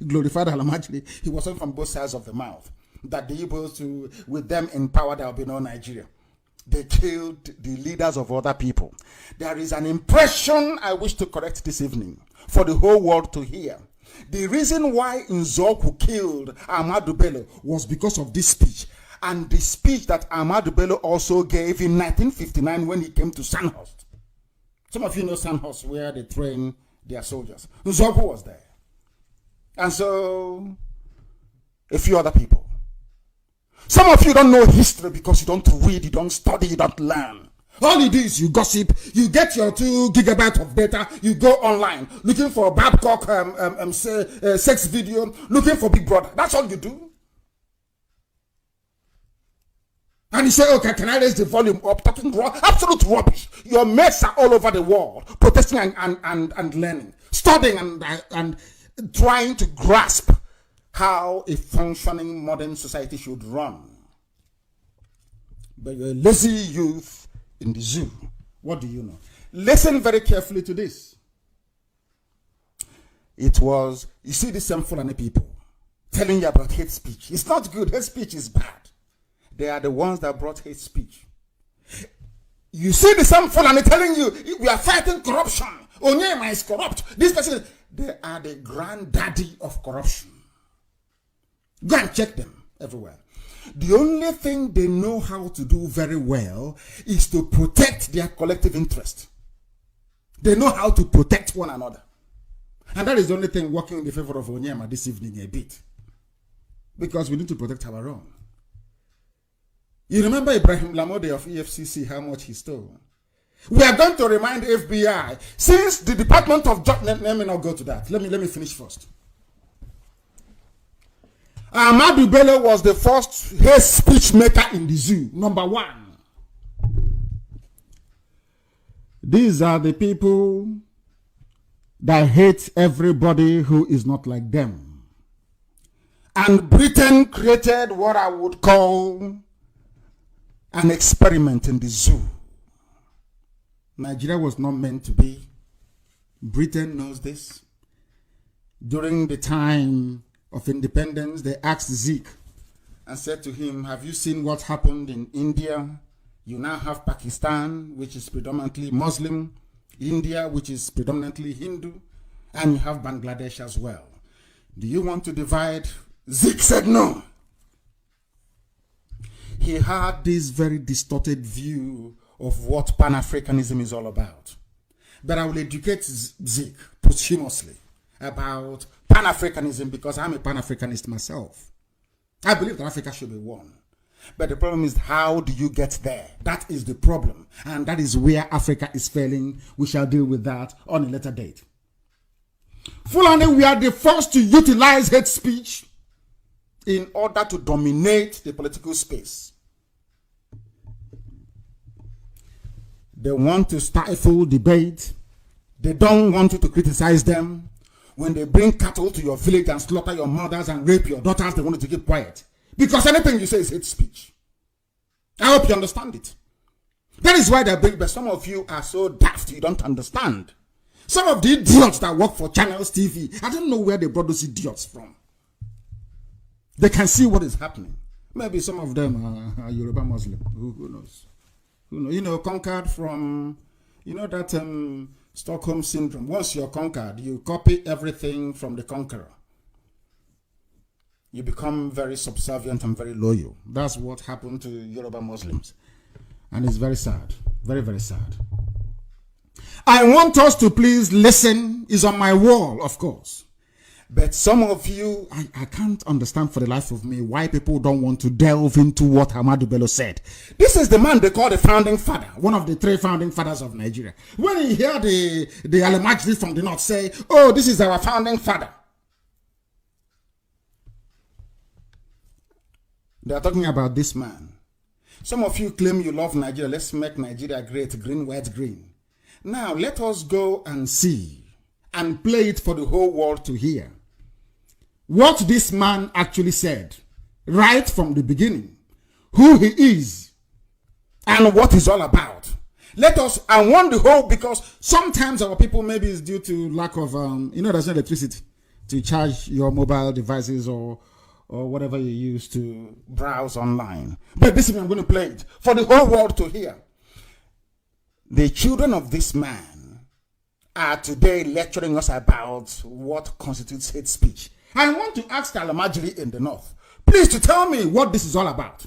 glorified Alamajri. He was on from both sides of the mouth. That the Igbos, with them in power, there will be no Nigeria. They killed the leaders of other people. There is an impression I wish to correct this evening for the whole world to hear. The reason why Nzoku killed Ahmadu Bello was because of this speech. And the speech that Ahmadu Bello also gave in 1959 when he came to Sandhurst. Some of you know Sandhurst, where they train their soldiers. Nzoku was there. And so, a few other people. Some of you don't know history because you don't read, you don't study, you don't learn. All you do is you gossip, you get your 2 gigabytes of data, you go online, looking for Babcock sex video, looking for Big Brother. That's all you do. And you say, okay, can I raise the volume up? Talking absolute rubbish. Your mates are all over the world, protesting and learning, studying and trying to grasp how a functioning modern society should run. But you're a lazy youth in the zoo. What do you know? Listen very carefully to this. It was, you see these same Fulani people telling you about hate speech. It's not good. Hate speech is bad. They are the ones that brought hate speech. You see the same Fulani telling you, we are fighting corruption. Onyema is corrupt. This person, they are the granddaddy of corruption. Go and check them everywhere. The only thing they know how to do very well is to protect their collective interest. They know how to protect one another. And that is the only thing working in the favor of Onyema this evening a bit. Because we need to protect our own. You remember Ibrahim Lamode of EFCC, how much he stole? We are going to remind FBI, since the Department of Justice, let me not go to that. Let me finish first. Ahmadu Bello was the first hate speech maker in the zoo, number 1. These are the people that hate everybody who is not like them. And Britain created what I would call an experiment in the zoo. Nigeria was not meant to be. Britain knows this. During the time of independence, they asked Zeke and said to him, have you seen what happened in India? You now have Pakistan, which is predominantly Muslim, India, which is predominantly Hindu, and you have Bangladesh as well. Do you want to divide? Zeke said no. He had this very distorted view of what Pan-Africanism is all about. But I will educate Zeke posthumously about Pan-Africanism because I'm a Pan-Africanist myself. I believe that Africa should be one. But the problem is, how do you get there? That is the problem. And that is where Africa is failing. We shall deal with that on a later date. Fulani, we are the first to utilize hate speech in order to dominate the political space. They want to stifle debate. They don't want you to criticize them. When they bring cattle to your village and slaughter your mothers and rape your daughters, they want you to keep quiet. Because anything you say is hate speech. I hope you understand it. That is why they bring, but some of you are so daft you don't understand. Some of the idiots that work for Channels TV, I don't know where they brought those idiots from. They can see what is happening. Maybe some of them are Yoruba Muslim. Who knows? You know, conquered from, you know, that Stockholm syndrome. Once you're conquered, you copy everything from the conqueror. You become very subservient and very loyal. That's what happened to Yoruba Muslims. And it's very sad. Very, very sad. I want us to please listen. It's on my wall, of course. But some of you, I can't understand for the life of me why people don't want to delve into what Ahmadu Bello said. This is the man they call the founding father, one of the 3 founding fathers of Nigeria. When you hear the Alemajdi from the north say, oh, this is our founding father, they are talking about this man. Some of you claim you love Nigeria. Let's make Nigeria great, green, white, green. Now, let us go and see and play it for the whole world to hear what this man actually said right from the beginning, who he is and what he's all about. Let us, I want the whole, because sometimes our people, maybe it's due to lack of, there's no electricity to charge your mobile devices or whatever you use to browse online. But this is, I'm going to play it for the whole world to hear. The children of this man are today lecturing us about what constitutes hate speech. I want to ask Alamajiri in the north, please, to tell me what this is all about.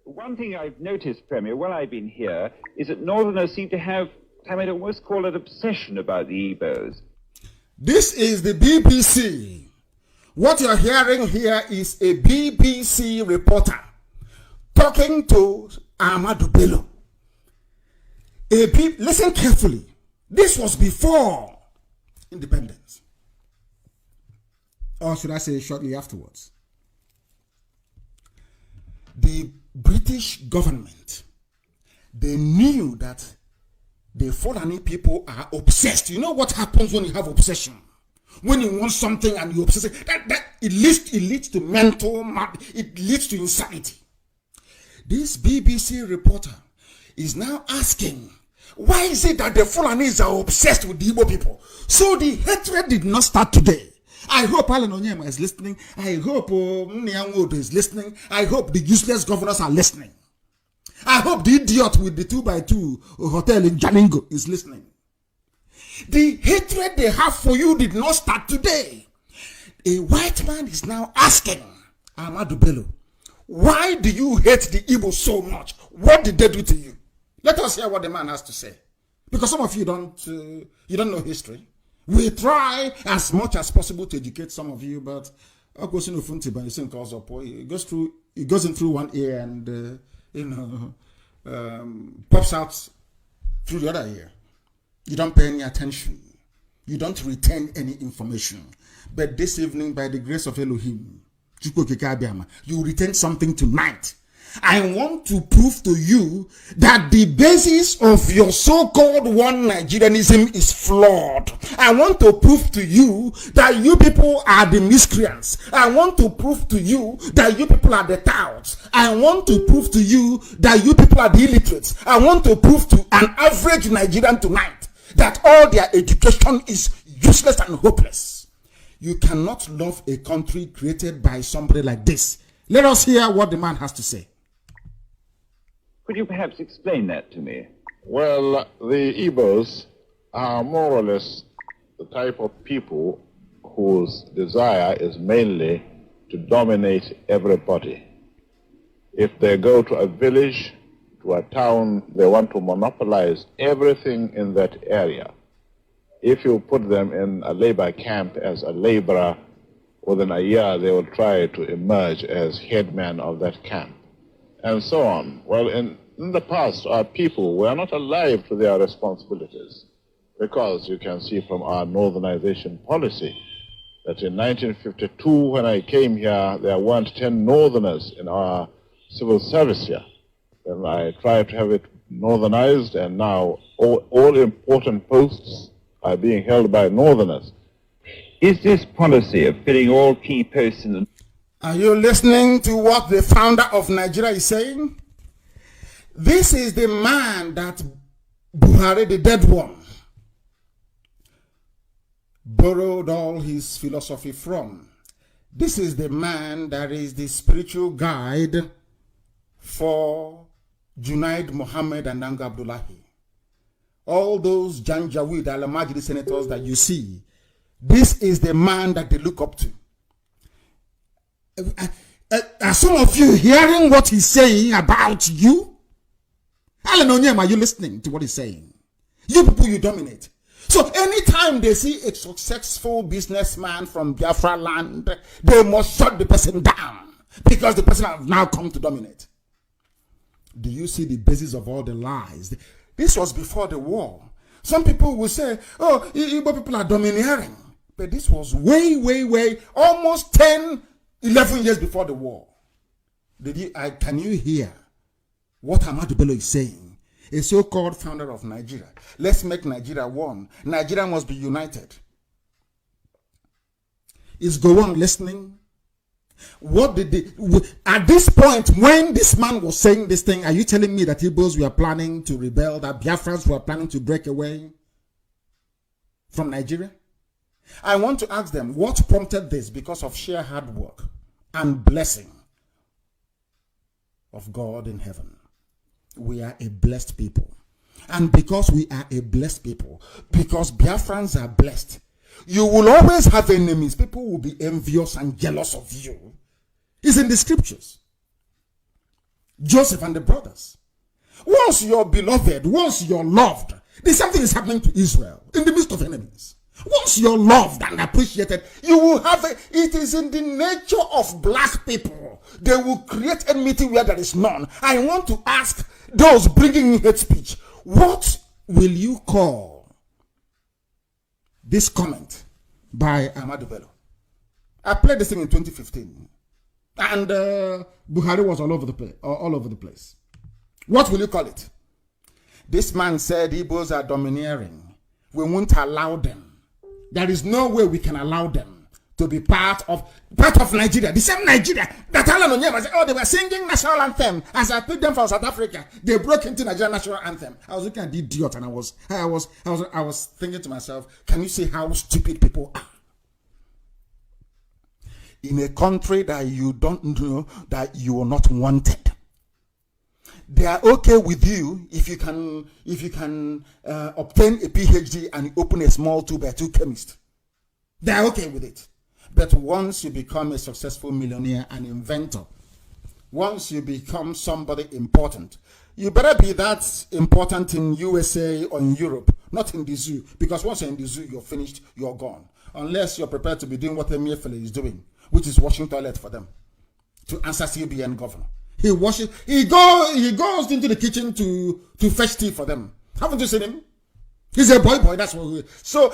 One thing I've noticed, Premier, while I've been here, is that Northerners seem to have, I might almost call it, obsession about the Igbos. This is the BBC. What you're hearing here is a BBC reporter talking to Ahmadu Bello. Listen carefully. This was before independence. Or should I say shortly afterwards? The British government, they knew that the Fulani people are obsessed. You know what happens when you have obsession? When you want something and you obsess it, it leads to mental, it leads to insanity. This BBC reporter is now asking, why is it that the Fulanis are obsessed with the Igbo people? So the hatred did not start today. I hope Alan Onyema is listening. I hope Nyangodo is listening. I hope the useless governors are listening. I hope the idiot with the 2x2 hotel in Jalingo is listening. The hatred they have for you did not start today. A white man is now asking Ahmadu Bello, why do you hate the Igbo so much? What did they do to you? Let us hear what the man has to say. Because some of you don't know history. We try as much as possible to educate some of you, but it goes in through one ear and pops out through the other ear. You don't pay any attention. You don't retain any information. But this evening, by the grace of Elohim, you retain something tonight. I want to prove to you that the basis of your so-called one Nigerianism is flawed. I want to prove to you that you people are the miscreants. I want to prove to you that you people are the touts. I want to prove to you that you people are the illiterates. I want to prove to an average Nigerian tonight that all their education is useless and hopeless. You cannot love a country created by somebody like this. Let us hear what the man has to say. Could you perhaps explain that to me? Well, the Igbos are more or less the type of people whose desire is mainly to dominate everybody. If they go to a village, to a town, they want to monopolize everything in that area. If you put them in a labor camp as a laborer, within a year they will try to emerge as headman of that camp, and so on. Well, in the past, our people were not alive to their responsibilities, because you can see from our northernization policy that in 1952, when I came here, there weren't 10 northerners in our civil service here. Then I tried to have it northernized, and now all important posts are being held by northerners. Is this policy of filling all key posts in the... Are you listening to what the founder of Nigeria is saying? This is the man that Buhari, the dead one, borrowed all his philosophy from. This is the man that is the spiritual guide for Junaid Mohammed and Nanga Abdullahi. All those Janjaweed, Al-Majidi senators that you see, this is the man that they look up to. Are some of you hearing what he's saying about you? Alan Onyema, are you listening to what he's saying? You people, you dominate. So anytime they see a successful businessman from Biafra land, they must shut the person down because the person has now come to dominate. Do you see the basis of all the lies? This was before the war. Some people will say, oh, Igbo people are domineering. But this was way, almost 10, 11 years before the war. Can you hear what Ahmadu Bello is saying? A so-called founder of Nigeria. Let's make Nigeria one. Nigeria must be united. Is Gowon listening? What did they... At this point, when this man was saying this thing, are you telling me that Igbos were planning to rebel, that Biafrans were planning to break away from Nigeria? I want to ask them, what prompted this? Because of sheer hard work and blessing of God in heaven. We are a blessed people. And because we are a blessed people, because Biafrans are blessed, you will always have enemies. People will be envious and jealous of you. It's in the scriptures. Joseph and the brothers. Once you're beloved, once you're loved, there's something is happening to Israel in the midst of enemies. Once you're loved and appreciated, you will have it is in the nature of black people. They will create enmity where there is none. I want to ask those bringing in hate speech, what will you call this comment by Ahmadu Bello? I played this thing in 2015, and Buhari was all over the place. What will you call it? This man said Igbos are domineering. We won't allow them. There is no way we can allow them to be part of Nigeria. The same Nigeria that Alan Onyema said, oh, they were singing national anthem. As I picked them from South Africa, they broke into Nigerian national anthem. I was looking at the idiot, and I was thinking to myself, can you see how stupid people are? In a country that you don't know that you are not wanted, they are okay with you if you can obtain a PhD and open a small 2x2 chemist. They are okay with it. But once you become a successful millionaire and inventor, once you become somebody important, you better be that important in USA or in Europe, not in the zoo. Because once you're in the zoo, you're finished, you're gone. Unless you're prepared to be doing what Emefiele is doing, which is washing toilet for them, to answer CBN governor. He washes. He goes into the kitchen to fetch tea for them. Haven't you seen him? He's a boy. That's what. So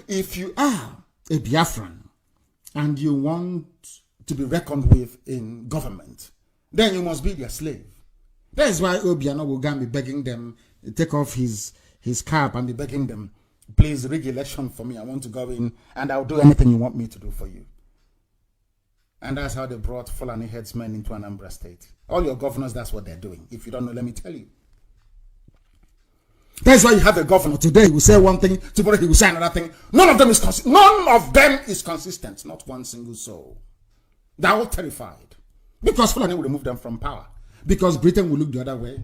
if you are a Biafran and you want to be reckoned with in government, then you must be their slave. That is why Obiano will be begging them, take off his cap and be begging them, please rig election for me. I want to go in and I'll do anything you want me to do for you. And that's how they brought Fulani headsmen into Anambra State. All your governors, that's what they're doing. If you don't know, let me tell you. That's why you have a governor today who will say one thing, tomorrow he will say another thing. None of them is consistent. Not one single soul. They're all terrified. Because Fulani will remove them from power. Because Britain will look the other way.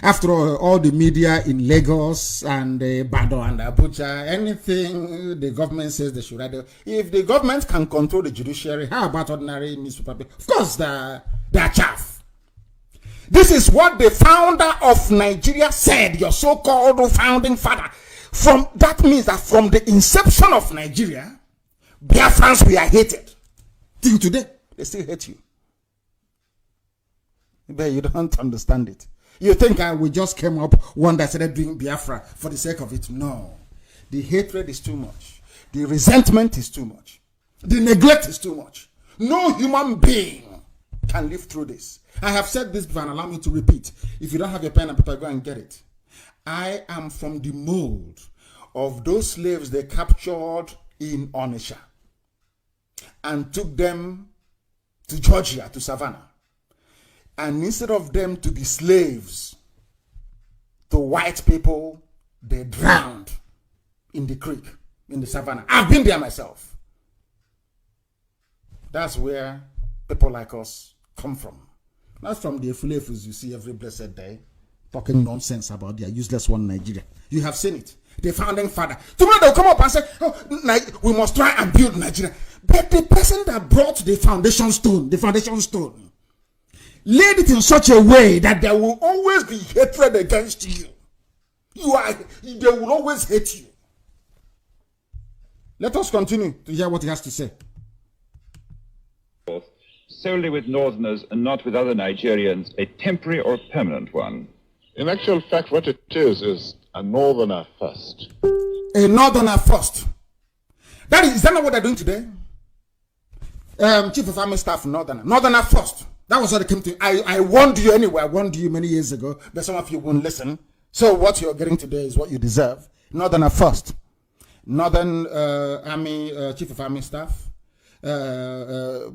After all the media in Lagos and Bado and Abuja, anything the government says they should write. If the government can control the judiciary, how about ordinary newspaper? Of course, they're chaff. This is what the founder of Nigeria said, your so-called founding father. That means that from the inception of Nigeria, Biafrans were hated. Till today, they still hate you. But you don't understand it. You think we just came up one that started doing Biafra for the sake of it? No. The hatred is too much. The resentment is too much. The neglect is too much. No human being can live through this. I have said this before and allow me to repeat. If you don't have your pen and paper, go and get it. I am from the mold of those slaves they captured in Onitsha and took them to Georgia, to Savannah. And instead of them to be slaves to white people, they drowned in the creek, in the savannah. I've been there myself. That's where people like us come from. Not from the Efulefus you see every blessed day, talking nonsense about their useless one Nigeria. You have seen it. The founding father. Tomorrow they'll come up and say, oh, we must try and build Nigeria. But the person that brought the foundation stone, laid it in such a way that there will always be hatred against you. They will always hate you. Let us continue to hear what he has to say. Solely with Northerners and not with other Nigerians, a temporary or permanent one? In actual fact, what it is a Northerner first. A Northerner first. Is that not what they're doing today? Chief of Army Staff, Northerner first. That was what it came to. I warned you anyway. I warned you many years ago, but some of you won't listen. So what you're getting today is what you deserve. Northerner first. Northern Army, Chief of Army Staff, Air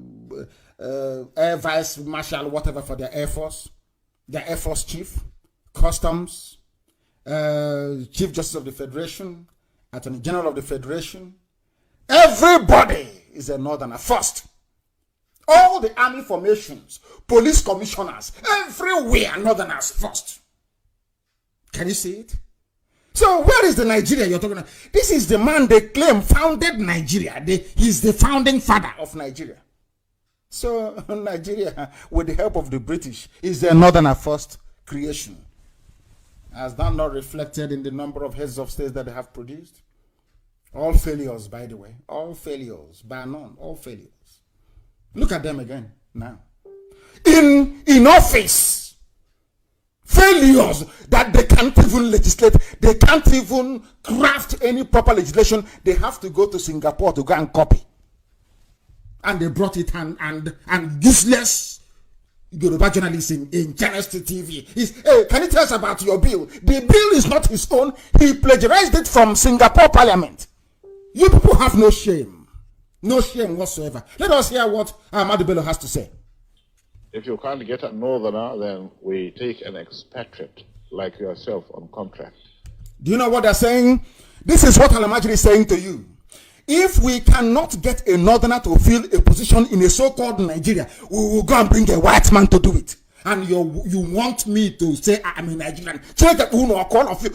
Vice Marshal, whatever for their Air Force Chief, Customs, Chief Justice of the Federation, Attorney General of the Federation. Everybody is a Northerner first. All the army formations, police commissioners, everywhere Northerners first. Can you see it? So where is the Nigeria you're talking about? This is the man they claim founded Nigeria. He's the founding father of Nigeria. So Nigeria, with the help of the British, is the Northerner first creation. Has that not reflected in the number of heads of states that they have produced? All failures, by the way. All failures, bar none. All failures. Look at them again now. In office, failures that they can't even legislate. They can't even craft any proper legislation. They have to go to Singapore to go and copy. And they brought it and useless Yoruba journalist in Channel TV. Hey, can you tell us about your bill? The bill is not his own. He plagiarized it from Singapore Parliament. You people have no shame. No shame whatsoever. Let us hear what Ahmadu Bello has to say. If you can't get a northerner, then we take an expatriate like yourself on contract. Do you know what they're saying? This is what Alamajiri is saying to you. If we cannot get a northerner to fill a position in a so-called Nigeria, we will go and bring a white man to do it. And you want me to say I'm a Nigerian? Check that all of you.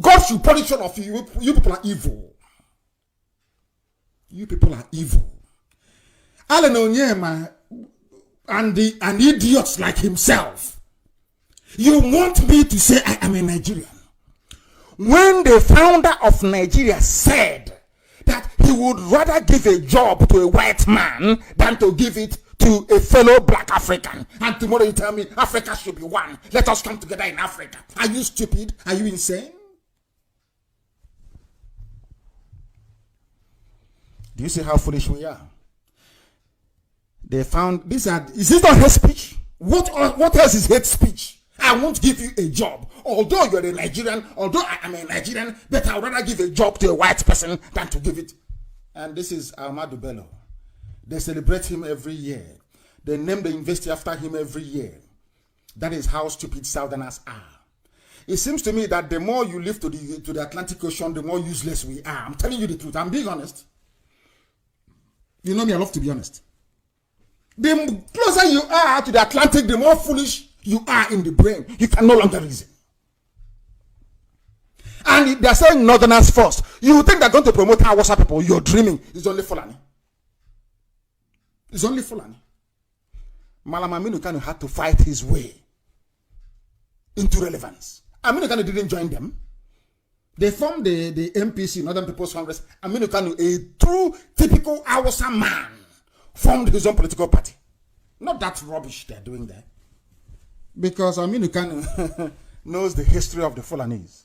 God should punish all of you. You people are evil. You people are evil. Alan Onyema and idiots like himself. You want me to say I am a Nigerian? When the founder of Nigeria said that he would rather give a job to a white man than to give it to a fellow black African. And tomorrow you tell me Africa should be one. Let us come together in Africa. Are you stupid? Are you insane? Do you see how foolish we are? They found is this not hate speech? What else is hate speech? I won't give you a job. Although you're a Nigerian, although I am a Nigerian, but I would rather give a job to a white person than to give it. And this is Ahmadu Bello. They celebrate him every year. They name the university after him every year. That is how stupid Southerners are. It seems to me that the more you live to the Atlantic Ocean, the more useless we are. I'm telling you the truth. I'm being honest. You know me, I love to be honest. The closer you are to the Atlantic, the more foolish you are in the brain. You can no longer reason. And they're saying Northerners first. You think they're going to promote Hausa people. You're dreaming. It's only Fulani. It's only Fulani. Malam Aminu Kanu had to fight his way into relevance. Aminu Kanu didn't join them. They formed the MPC, Northern People's Congress. Aminu Kanu, a true, typical Hausa man, formed his own political party. Not that rubbish they're doing there. Because Aminu Kanu knows the history of the Fulanese.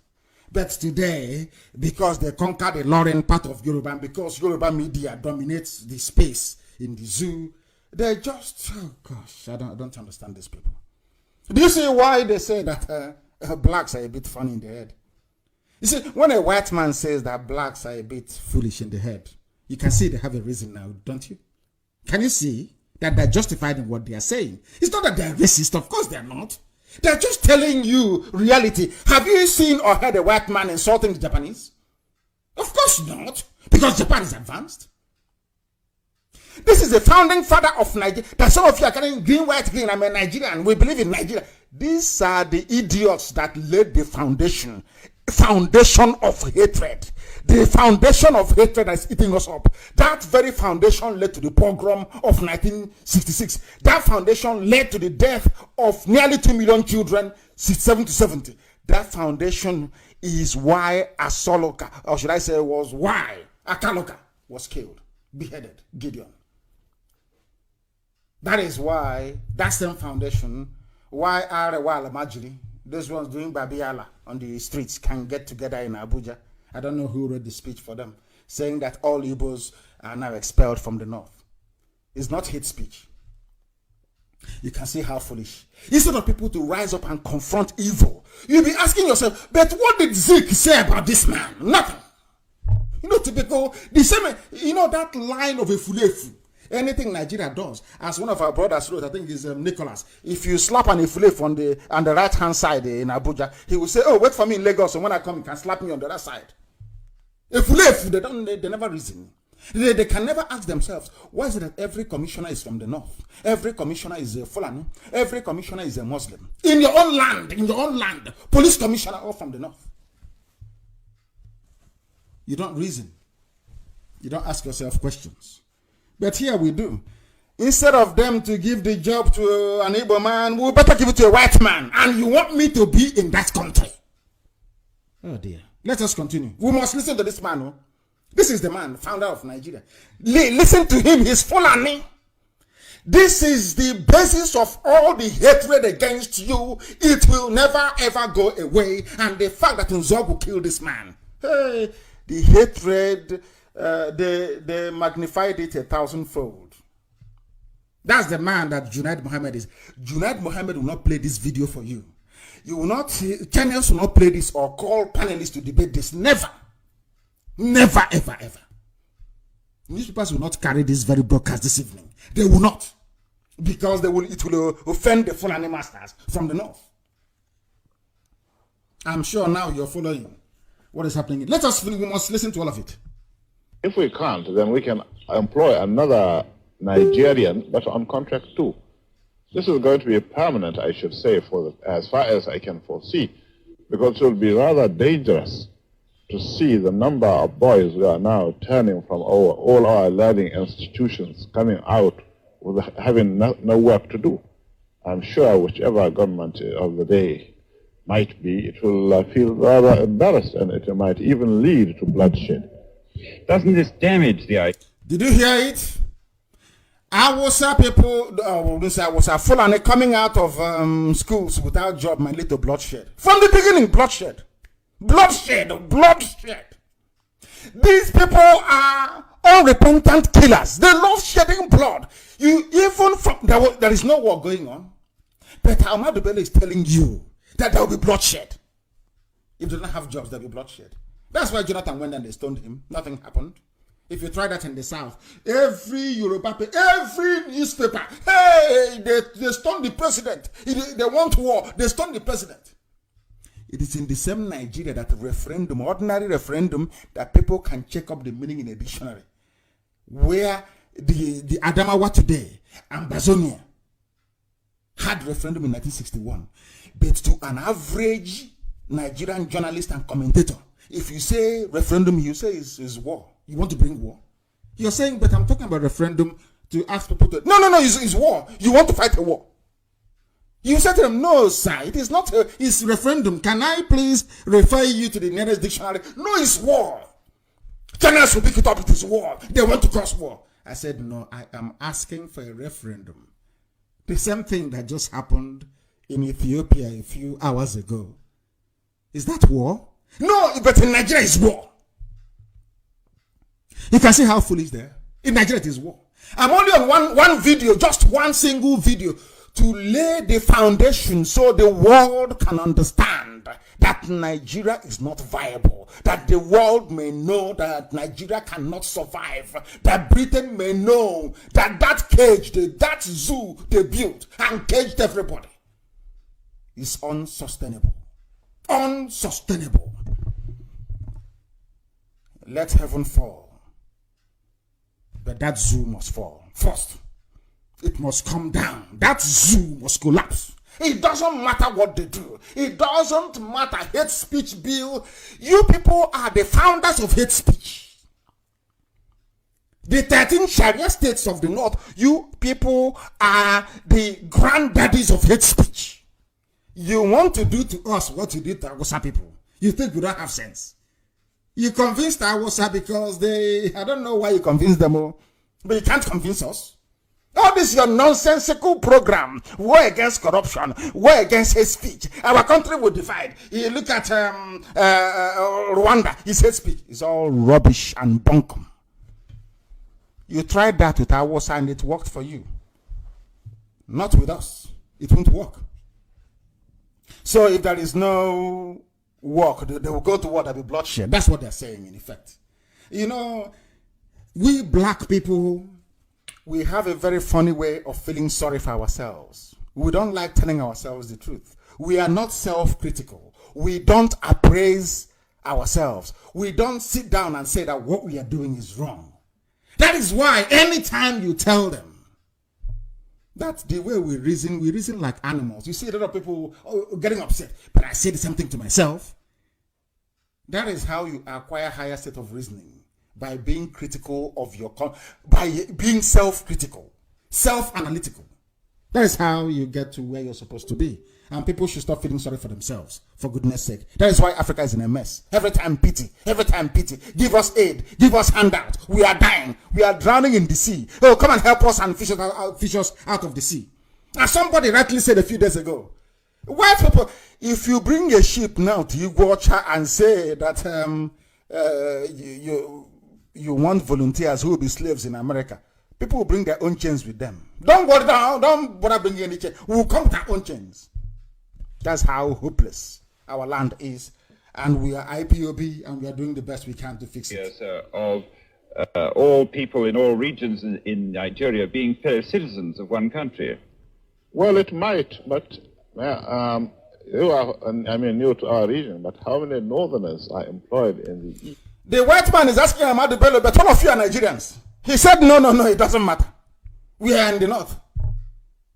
But today, because they conquered the Lauren part of Yoruba, and because Yoruba media dominates the space in the zoo, they're just, oh gosh, I don't understand these people. Do you see why they say that blacks are a bit funny in the head? You see, when a white man says that blacks are a bit foolish in the head, you can see they have a reason now, don't you? Can you see that they're justified in what they are saying? It's not that they're racist, of course they're not. They're just telling you reality. Have you seen or heard a white man insulting the Japanese? Of course not, because Japan is advanced. This is the founding father of Nigeria. That some of you are carrying green, white, green. I'm a Nigerian. We believe in Nigeria. These are the idiots that laid the foundation of hatred. The foundation of hatred that is eating us up. That very foundation led to the pogrom of 1966. That foundation led to the death of nearly 2 million children, 67 to 70. That foundation is why Asoloka, or should I say was why Akaloka was killed, beheaded, Gideon. That is why, that same foundation, why Arewa Alamajiri, those ones doing Babiala on the streets, can get together in Abuja. I don't know who read the speech for them, saying that all Igbos are now expelled from the north. It's not hate speech. You can see how foolish. Instead of people to rise up and confront evil, you'll be asking yourself, but what did Zeke say about this man? Nothing. You know, typical, the same, you know, that line of a fulefu. Anything Nigeria does, as one of our brothers wrote, I think is Nicholas, if you slap an ifulef on the right hand side in Abuja, he will say, oh, wait for me in Lagos, and when I come, you can slap me on the other side. Ifulef, they never reason. They can never ask themselves, why is it that every commissioner is from the north? Every commissioner is a Fulani. Every commissioner is a Muslim. In your own land, police commissioner all from the north. You don't reason. You don't ask yourself questions. But here we do. Instead of them to give the job to an Igbo man, we better give it to a white man. And you want me to be in that country. Oh dear. Let us continue. We must listen to this man. This is the man, founder of Nigeria. Listen to him, he's Fulani. This is the basis of all the hatred against you. It will never ever go away. And the fact that Nzogu killed this man, hey, the hatred, they magnified it 1,000-fold. That's the man that Junaid Mohammed is. Junaid Mohammed will not play this video for you. You will not, channels will not play this or call panelists to debate this. Never. Never, ever, ever. Newspapers will not carry this very broadcast this evening. They will not. Because it will offend the Fulani masters from the north. I'm sure now you're following what is happening. We must listen to all of it. If we can't, then we can employ another Nigerian, but on contract too. This is going to be permanent, I should say, as far as I can foresee, because it will be rather dangerous to see the number of boys who are now turning from all our learning institutions coming out with having no work to do. I'm sure whichever government of the day might be, it will feel rather embarrassed, and it might even lead to bloodshed. Doesn't this damage the idea? Did you hear it? Awusa people, Awusa Fulani coming out of schools without job might lead to bloodshed. From the beginning, bloodshed. Bloodshed. These people are unrepentant killers. They love shedding blood. There is no war going on. But Ahmadu Bello is telling you that there will be bloodshed. If they don't have jobs, there will be bloodshed. That's why Jonathan went and they stoned him. Nothing happened. If you try that in the South, every Yoruba paper, every newspaper, hey, they stone the president. They want war. They stone the president. It is in the same Nigeria that referendum, ordinary referendum, that people can check up the meaning in a dictionary. Where the Adamawa today and Bazonia had referendum in 1961. But to an average Nigerian journalist and commentator, if you say referendum, you say is war. You want to bring war? You're saying, but I'm talking about referendum to ask people to... No, it's war. You want to fight a war. You said to them, no, sir, it is not it's referendum. Can I please refer you to the nearest dictionary? No, it's war. Journalists will pick it up, it is war. They want to cause war. I said, no, I am asking for a referendum. The same thing that just happened in Ethiopia a few hours ago. Is that war? No, but in Nigeria it's war. You can see how foolish they are. In Nigeria it is war. I'm only on one video, just one single video, to lay the foundation so the world can understand that Nigeria is not viable, that the world may know that Nigeria cannot survive, that Britain may know that cage, that zoo they built and caged everybody is unsustainable. Unsustainable. Let heaven fall. But that zoo must fall first. It must come down. That zoo must collapse. It doesn't matter what they do. It doesn't matter. Hate speech bill. You people are the founders of hate speech. The 13 Sharia states of the North, you people are the granddaddies of hate speech. You want to do to us what you did to Awusa people. You think we don't have sense. You convinced Awusa because I don't know why you convinced them all, but you can't convince us. All this your nonsensical program, war against corruption, war against hate speech. Our country will divide. You look at Rwanda, it's hate speech. It's all rubbish and bunkum. You tried that with Awusa and it worked for you. Not with us. It won't work. So if there is no work, they will go to war, there will be bloodshed. That's what they're saying in effect. You know, we black people, we have a very funny way of feeling sorry for ourselves. We don't like telling ourselves the truth. We are not self-critical. We don't appraise ourselves. We don't sit down and say that what we are doing is wrong. That is why anytime you tell them, that's the way we reason like animals. You see a lot of people getting upset, but I say the same thing to myself. That is how you acquire higher state of reasoning, by being critical of by being self-critical, self-analytical. That is how you get to where you're supposed to be. And people should stop feeling sorry for themselves, for goodness sake. That is why Africa is in a mess. Every time pity, every time pity. Give us aid, give us handout. We are dying, we are drowning in the sea. Oh, come and help us and fish us out of the sea. And somebody rightly said a few days ago, white people, if you bring a ship now to Iguacha and say that you want volunteers who will be slaves in America, people will bring their own chains with them. Don't worry, don't bother bringing any chains. We will come with our own chains. That's how hopeless our land is. And we are IPOB, and we are doing the best we can to fix it. Yes, of all people in all regions in Nigeria being fellow citizens of one country. Well, it might, but you are, new to our region, but how many northerners are employed in the east? The white man is asking Ahmadu Bello, but all of you are Nigerians. He said, no, it doesn't matter. We are in the north.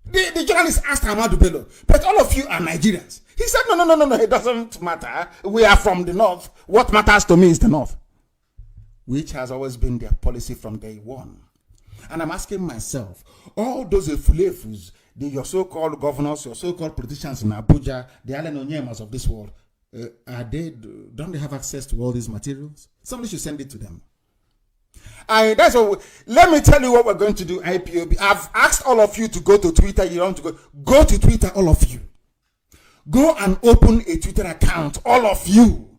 The journalist asked Ahmadu Bello, but all of you are Nigerians. He said, no, it doesn't matter. We are from the north. What matters to me is the north. Which has always been their policy from day one. And I'm asking myself, all those efulefus, your so-called governors, your so-called politicians in Abuja, the Allen Onyemas of this world, don't they have access to all these materials? Somebody should send it to them. That's what let me tell you what we're going to do, IPOB. I've asked all of you to go to Twitter. You don't want to go to Twitter, all of you. Go and open a Twitter account, all of you.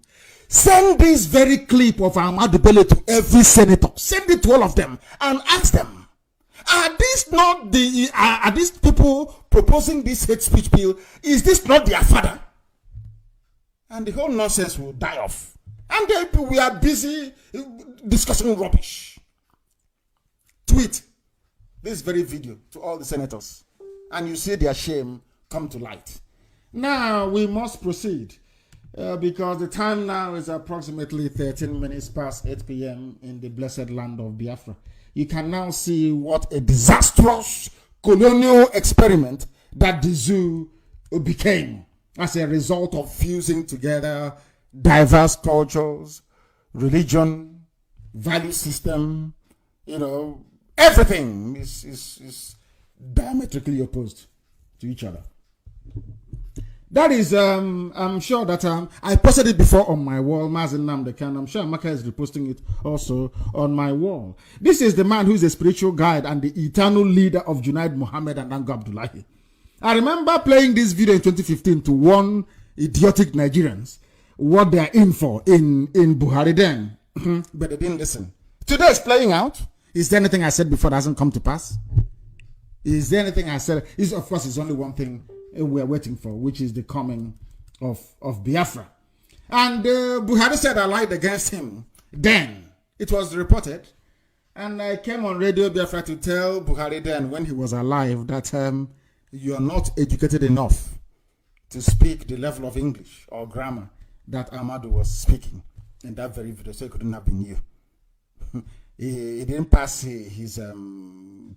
Send this very clip of Ahmadu Bello to every senator. Send it to all of them and ask them, are these people proposing this hate speech bill? Is this not their father? And the whole nonsense will die off. And we are busy discussing rubbish. Tweet this very video to all the senators, and you see their shame come to light. Now we must proceed because the time now is approximately 13 minutes past 8 p.m. in the blessed land of Biafra. You can now see what a disastrous colonial experiment that the zoo became as a result of fusing together diverse cultures, religion, value system, everything is diametrically opposed to each other. That is, I'm sure that I posted it before on my wall, Mazin Namdekan. I'm sure Amaka is reposting it also on my wall. This is the man who is a spiritual guide and the eternal leader of Junaid Mohammed and Ango Abdullahi. I remember playing this video in 2015 to warn idiotic Nigerians what they're in for in Buhari then. But they didn't listen. Today is playing out. Is there anything I said before that hasn't come to pass? Is there anything I said? Of course, it's only one thing we're waiting for, which is the coming of Biafra. And Buhari said I lied against him. Then it was reported. And I came on Radio Biafra to tell Buhari then, when he was alive, that you are not educated enough to speak the level of English or grammar that Ahmadu was speaking in that very video, so it couldn't have been you. He didn't pass his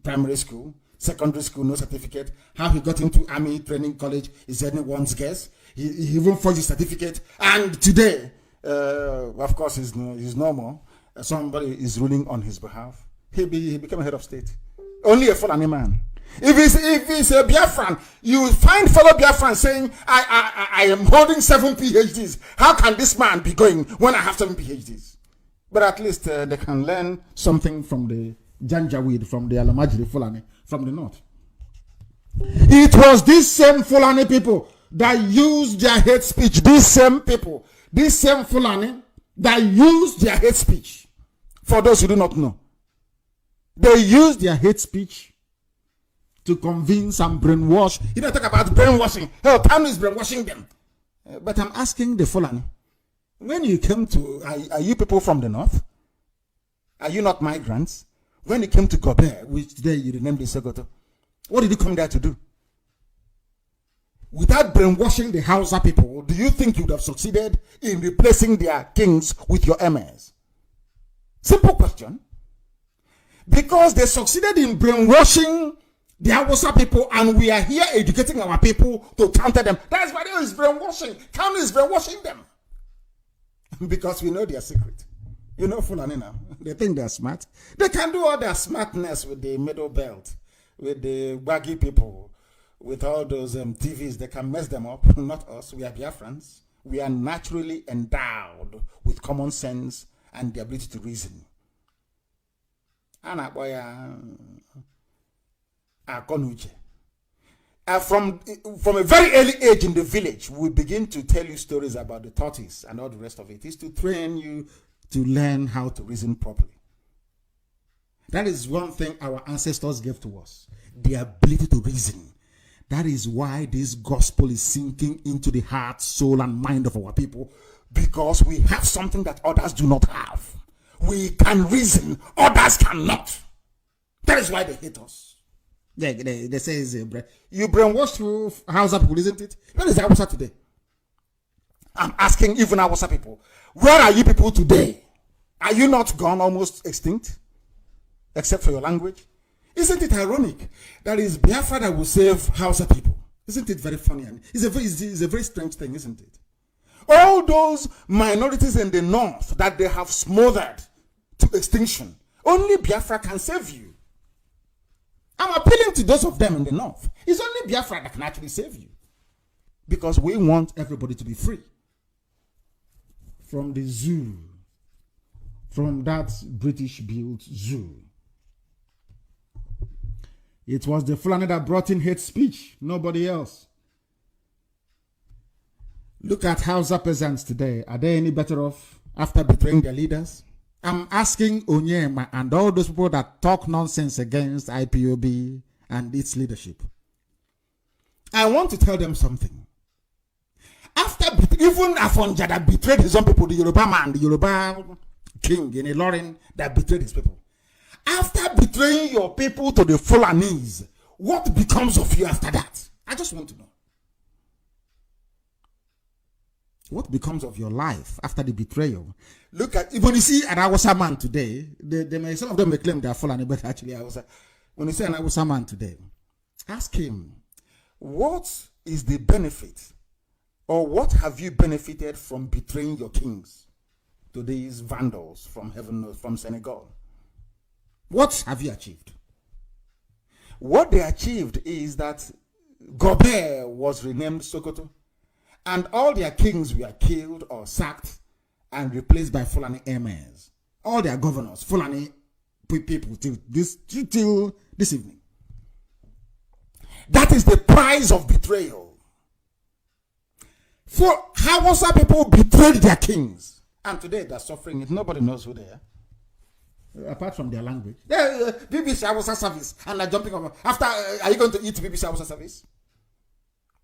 primary school, secondary school, no certificate. How he got into army training college is anyone's guess. He even forged his certificate. And today, of course, he's normal. Somebody is ruling on his behalf. He became a head of state. Only a Fulani man. If he's a Biafran, you find fellow Biafran saying, I am holding 7 PhDs. How can this man be going when I have 7 PhDs? But at least they can learn something from the Janjaweed, from the Alamajiri Fulani, from the north. It was these same Fulani people that used their hate speech. These same people, these same Fulani that used their hate speech. For those who do not know, they used their hate speech to convince and brainwash. You don't talk about brainwashing. Hell, Kanu is brainwashing them. But I'm asking the Fulani, when you came to, are you people from the north? Are you not migrants? When you came to Gobe, which today you renamed the Sokoto, what did you come there to do? Without brainwashing the Hausa people, do you think you would have succeeded in replacing their kings with your emirs? Simple question. Because they succeeded in brainwashing the Hausa people, and we are here educating our people to counter them. That's why there is brainwashing. Kanu is brainwashing them. Because we know their secret. You know Fulani now. They think they're smart. They can do all their smartness with the middle belt, with the waggy people, with all those TVs, they can mess them up. Not us. We are Biafrans. We are naturally endowed with common sense and the ability to reason. And from a very early age in the village, we begin to tell you stories about the tortoise and all the rest of it. It's to train you to learn how to reason properly. That is one thing our ancestors gave to us, the ability to reason. That is why this gospel is sinking into the heart, soul, and mind of our people, because we have something that others do not have. We can reason, others cannot. That is why they hate us. They say, you brainwashed Hausa people, isn't it? Where is Hausa today? I'm asking even Hausa people, where are you people today? Are you not gone, almost extinct? Except for your language? Isn't it ironic that it's Biafra that will save Hausa people? Isn't it very funny? It's a very strange thing, isn't it? All those minorities in the north that they have smothered to extinction, only Biafra can save you. I'm appealing to those of them in the north. It's only Biafra that can actually save you. Because we want everybody to be free. From the zoo. From that British-built zoo. It was the Fulani that brought in hate speech. Nobody else. Look at Hausa peasants today. Are they any better off after betraying their leaders? I'm asking Onyema and all those people that talk nonsense against IPOB and its leadership. I want to tell them something. After even Afonja that betrayed his own people, the Yoruba man, the Yoruba king in Ilorin that betrayed his people. After betraying your people to the Fulanis, what becomes of you after that? I just want to know. What becomes of your life after the betrayal? Look at, when you see an Hausa man today, some of them may claim they are Fulani, but actually Hausa. When you see an Hausa man today, ask him, what is the benefit, or what have you benefited from betraying your kings to these vandals from heaven knows, from Senegal? What have you achieved? What they achieved is that Gobert was renamed Sokoto, and all their kings were killed or sacked and replaced by Fulani emirs. All their governors, Fulani people, till this evening. That is the price of betrayal. For Hausa people betrayed their kings, and today they're suffering it. Nobody knows who they are. Apart from their language. BBC Hausa service, and they're jumping over. After, are you going to eat BBC Hausa service?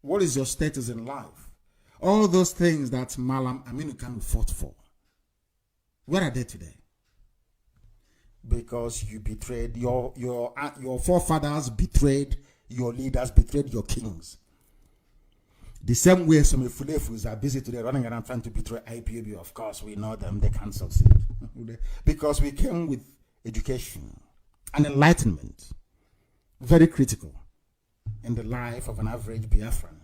What is your status in life? All those things that Malam Aminu Kanu fought for. Where are they today? Because you betrayed, your forefathers betrayed your leaders, betrayed your kings. The same way some Fulefus are busy today running around trying to betray IPOB. Of course, we know them, they can't succeed. Because we came with education and enlightenment, very critical in the life of an average Biafran.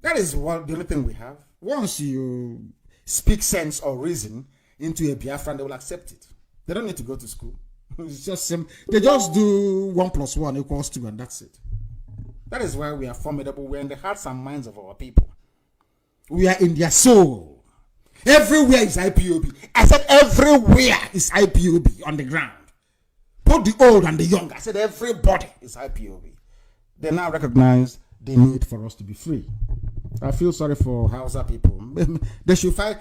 That is the only thing we have. Once you speak sense or reason into a Biafran, they will accept it. They don't need to go to school. It's just they just do 1 + 1 = 2, and that's it. That is why we are formidable. We are in the hearts and minds of our people. We are in their soul. Everywhere is IPOB. I said everywhere is IPOB on the ground. Both the old and the young. I said everybody is IPOB. They now recognize the need for us to be free. I feel sorry for Hausa people. They should form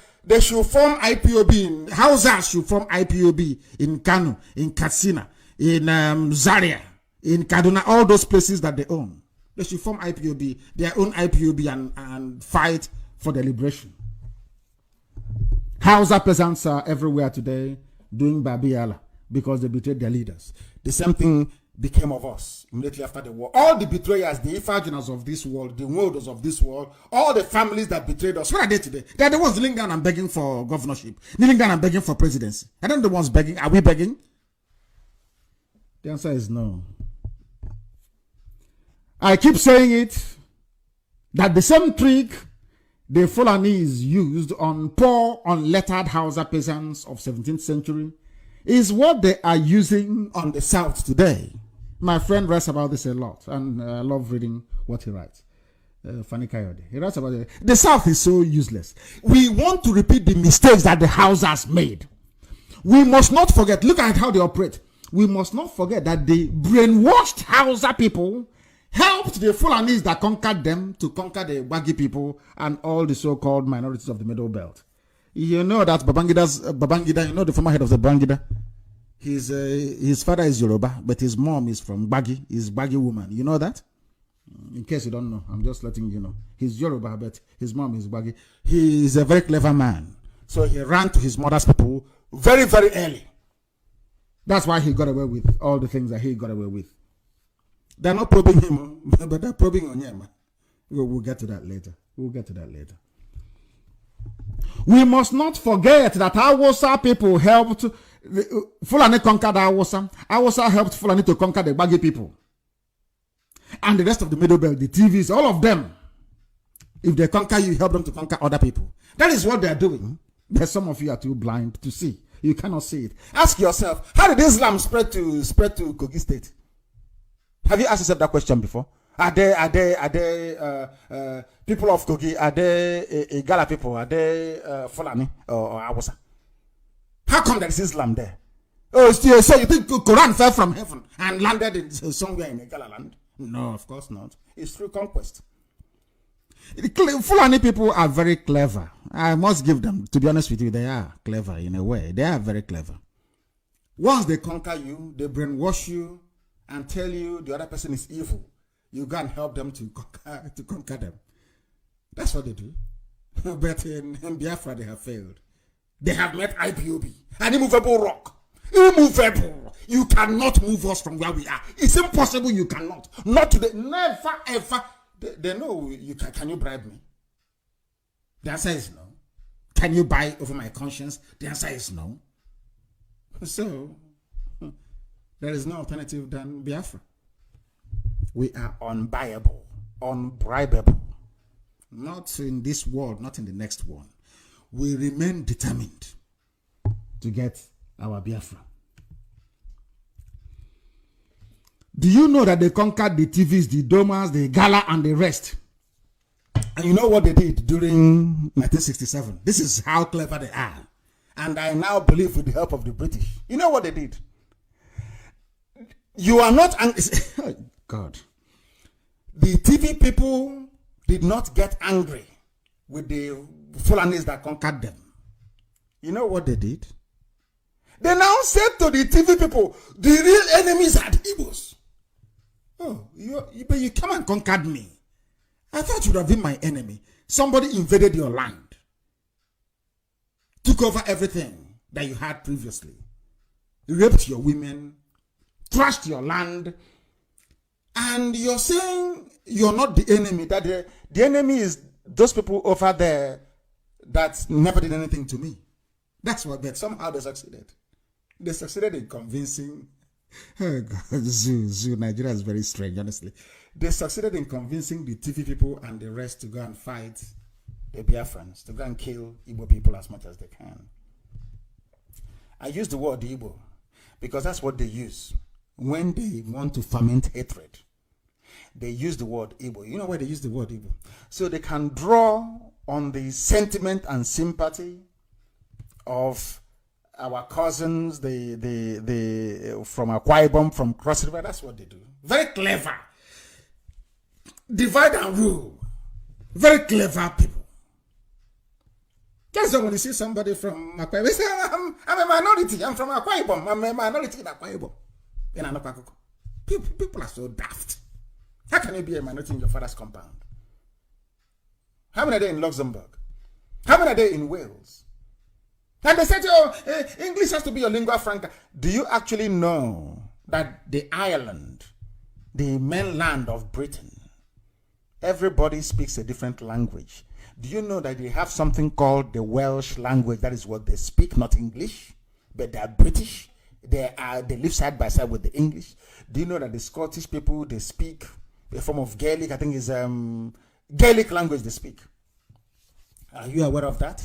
IPOB. Hausa should form IPOB in Kano, in Katsina, in Zaria, in Kaduna, all those places that they own. They should form IPOB, their own IPOB, and fight for their liberation. Hausa peasants are everywhere today doing Babiala because they betrayed their leaders. The same thing became of us immediately after the war. All the betrayers, the Ifaginas of this world, the Wodos of this world, all the families that betrayed us, where are they today? They are the ones kneeling down and begging for governorship, kneeling down and begging for presidency. Are they the ones begging? Are we begging? The answer is no. I keep saying it, that the same trick the Fulanese used on poor, unlettered Hausa peasants of 17th century is what they are using on the South today. My friend writes about this a lot, and I love reading what he writes. Fanny Kayode. He writes about the South is so useless. We want to repeat the mistakes that the Hausas made. We must not forget, look at how they operate. We must not forget that the brainwashed Hausa people helped the Fulanis that conquered them to conquer the Wagi people and all the so-called minorities of the Middle Belt. You know that Babangida, you know the former head of the Babangida? His father is Yoruba, but his mom is from Gbagi. He's Gbagi woman. You know that? In case you don't know, I'm just letting you know. He's Yoruba, but his mom is Gbagi. He is a very clever man. So he ran to his mother's people very, very early. That's why he got away with all the things that he got away with. They're not probing him, but they're probing on him. We'll get to that later. We must not forget that Hausa people helped Fulani conquer the Hausa. Hausa helped Fulani to conquer the Gbagi people. And the rest of the Middle Belt, the TVs, all of them. If they conquer you, help them to conquer other people. That is what they are doing. But some of you are too blind to see. You cannot see it. Ask yourself, how did Islam spread to Kogi State? Have you asked yourself that question before? Are they people of Kogi? Are they Igala people? Are they Fulani or Hausa? How come there is Islam there? Oh, so you think Quran fell from heaven and landed in somewhere in Igala land? No, of course not. It's through conquest. Fulani people are very clever. I must give them, to be honest with you, they are clever in a way. They are very clever. Once they conquer you, they brainwash you and tell you the other person is evil. You go and help them to conquer them. That's what they do. But in Biafra, they have failed. They have met Ipob, an immovable rock. Immovable. You cannot move us from where we are. It's impossible. You cannot. Not today. Never, ever. They know you can you bribe me? The answer is no. Can you buy over my conscience? The answer is no. So, there is no alternative than Biafra. We are unbuyable, unbribable. Not in this world, not in the next one. We remain determined to get our Biafra. Do you know that they conquered the TVs, the Domas, the Gala, and the rest? And you know what they did during 1967? This is how clever they are. And I now believe with the help of the British. You know what they did? You are not angry. Oh, God. The TV people did not get angry with the Fulanis that conquered them. You know what they did? They now said to the TV people, the real enemies are the Igbos. Oh, but you come and conquered me. I thought you would have been my enemy. Somebody invaded your land. Took over everything that you had previously. Raped your women. Trashed your land. And you're saying you're not the enemy. That the enemy is those people over there that never did anything to me. That's what, but somehow they succeeded. They succeeded in convincing. Oh God, Zoo, Nigeria is very strange, honestly. They succeeded in convincing the TV people and the rest to go and fight the Biafrans, to go and kill Igbo people as much as they can. I use the word Igbo because that's what they use when they want to foment hatred. They use the word Igbo. You know why they use the word Igbo? So they can draw on the sentiment and sympathy of our cousins, the from Akwa Ibom, from Cross River. That's what they do. Very clever. Divide and rule. Very clever people. Just when you see somebody from Akwa Ibom, they say, I'm a minority. I'm from Akwa Ibom. I'm a minority in Akwa Ibom. In Anokakoko. People are so daft. How can you be a minority in your father's compound? How many are there in Luxembourg? How many are there in Wales? And they said, English has to be your lingua franca. Do you actually know that the island, the mainland of Britain, everybody speaks a different language? Do you know that they have something called the Welsh language? That is what they speak, not English, but they are British. They live side by side with the English. Do you know that the Scottish people, they speak a form of Gaelic? I think is Gaelic language they speak. Are you aware of that?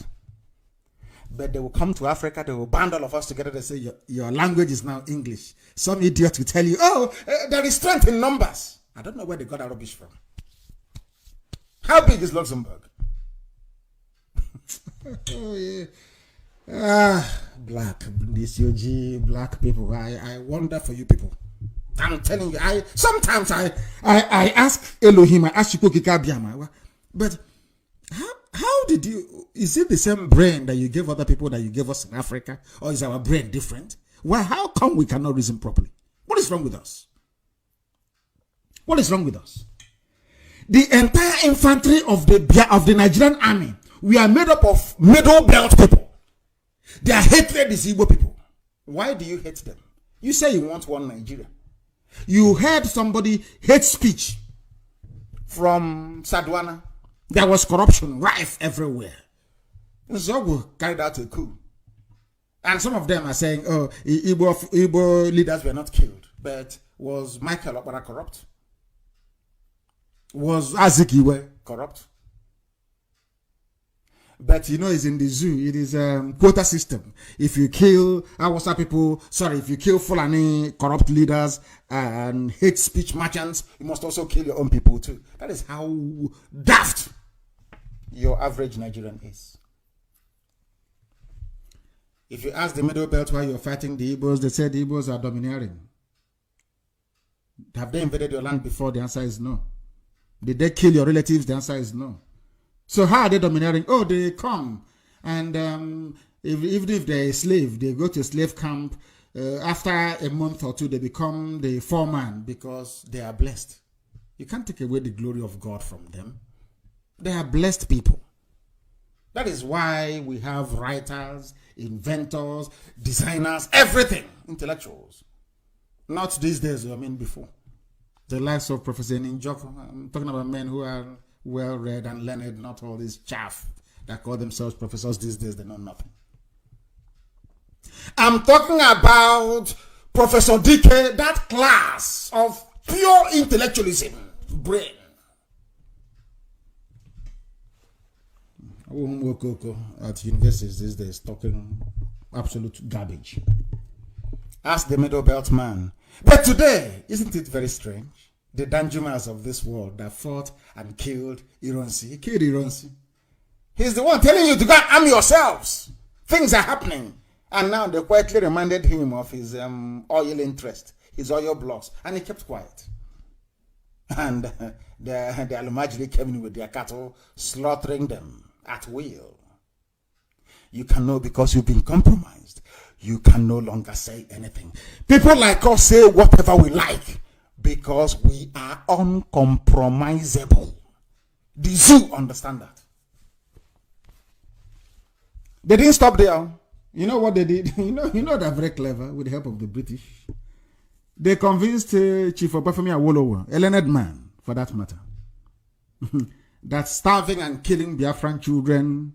But they will come to Africa, they will band all of us together, they say, your language is now English. Some idiot will tell you, there is strength in numbers. I don't know where they got that rubbish from. How big is Luxembourg? Oh, yeah. Black, DCOG, black people. I wonder for you people. I'm telling you, sometimes I ask Elohim, I ask Chukwu Biama, but how did you, is it the same brain that you gave other people that you gave us in Africa? Or is our brain different? Why, how come we cannot reason properly? What is wrong with us? What is wrong with us? The entire infantry of the Nigerian army, we are made up of middle belt people. Their hatred is Igbo people. Why do you hate them? You say you want one Nigeria. You heard somebody hate speech from Sadwana. There was corruption rife everywhere. Zogo carried out a coup. And some of them are saying, oh, Igbo leaders were not killed. But was Michael Okpara corrupt? Was Azikiwe corrupt? But you know, it's in the zoo. It is a quota system. If you kill Awasa people, if you kill Fulani corrupt leaders and hate speech merchants, you must also kill your own people too. That is how daft your average Nigerian is. If you ask the Middle Belt why you're fighting the Igbos, they say the Igbos are domineering. Have they invaded your land before? The answer is no. Did they kill your relatives? The answer is no. So how are they domineering? Oh, they come and even if they're a slave, they go to a slave camp. After a month or two, they become the foreman because they are blessed. You can't take away the glory of God from them. They are blessed people. That is why we have writers, inventors, designers, everything, intellectuals. Not these days, I mean before. The likes of Professor Ninjoko. I'm talking about men who are well-read and learned, not all this chaff that call themselves professors these days. They know nothing. I'm talking about Professor DK, that class of pure intellectualism, brain. At universities these days talking absolute garbage. Ask the Middle Belt man. But today, isn't it very strange? The Danjumas of this world that fought and killed Ironsi. He killed Ironsi. He's the one telling you to go and arm yourselves. Things are happening. And now they quietly reminded him of his oil interest, his oil blocks. And he kept quiet. And the Alumajiri came in with their cattle, slaughtering them at will. You can know because you've been compromised. You can no longer say anything. People like us say whatever we like because we are uncompromisable. The zoo understand that. They didn't stop there. You know what they did? You know they're very clever with the help of the British. They convinced Chief Obafemi Awolowo, a learned man for that matter, that starving and killing Biafran children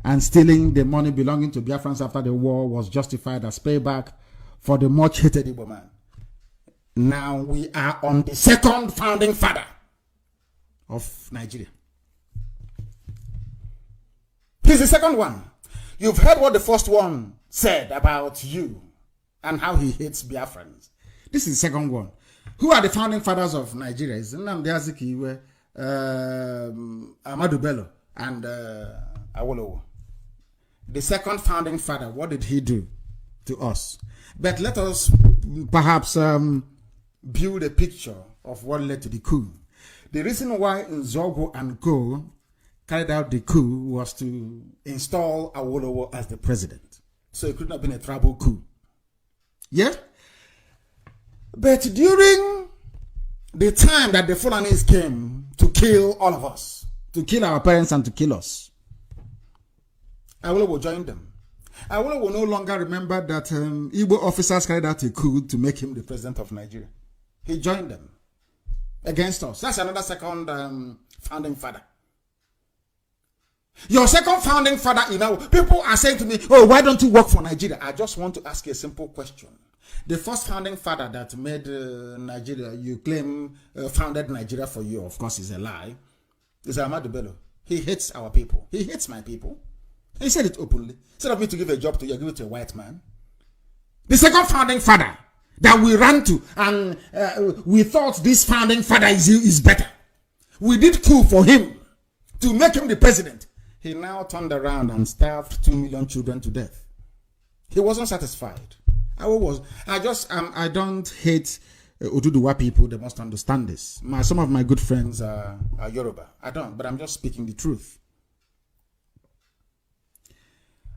and stealing the money belonging to Biafrans after the war was justified as payback for the much hated Igbo man. Now we are on the second founding father of Nigeria. He's the second one. You've heard what the first one said about you and how he hates Biafrans. This is the second one. Who are the founding fathers of Nigeria? It's Nnamdi Azikiwe, Ahmadu Bello, and Awolowo. The second founding father, what did he do to us? But let us perhaps build a picture of what led to the coup. The reason why Nzogo and Co carried out the coup was to install Awolowo as the president. So it could not have been a tribal coup. Yeah? But during the time that the Fulanis came to kill all of us, to kill our parents and to kill us, Awolowo joined them. Awolowo no longer remembered that Igbo officers carried out a coup to make him the president of Nigeria. He joined them against us. That's another second founding father. Your second founding father, you know, people are saying to me, oh, why don't you work for Nigeria? I just want to ask you a simple question. The first founding father that made Nigeria, you claim founded Nigeria for you, of course is a lie, is Ahmadu Bello. He hates our people. He hates my people. He said it openly. Instead of me to give a job to you, I give it to a white man. The second founding father that we ran to and we thought this founding father is better. We did coup for him to make him the president. He now turned around and starved 2 million children to death. He wasn't satisfied. I don't hate Oduduwa people. They must understand this. Some of my good friends are Yoruba. I don't, but I'm just speaking the truth.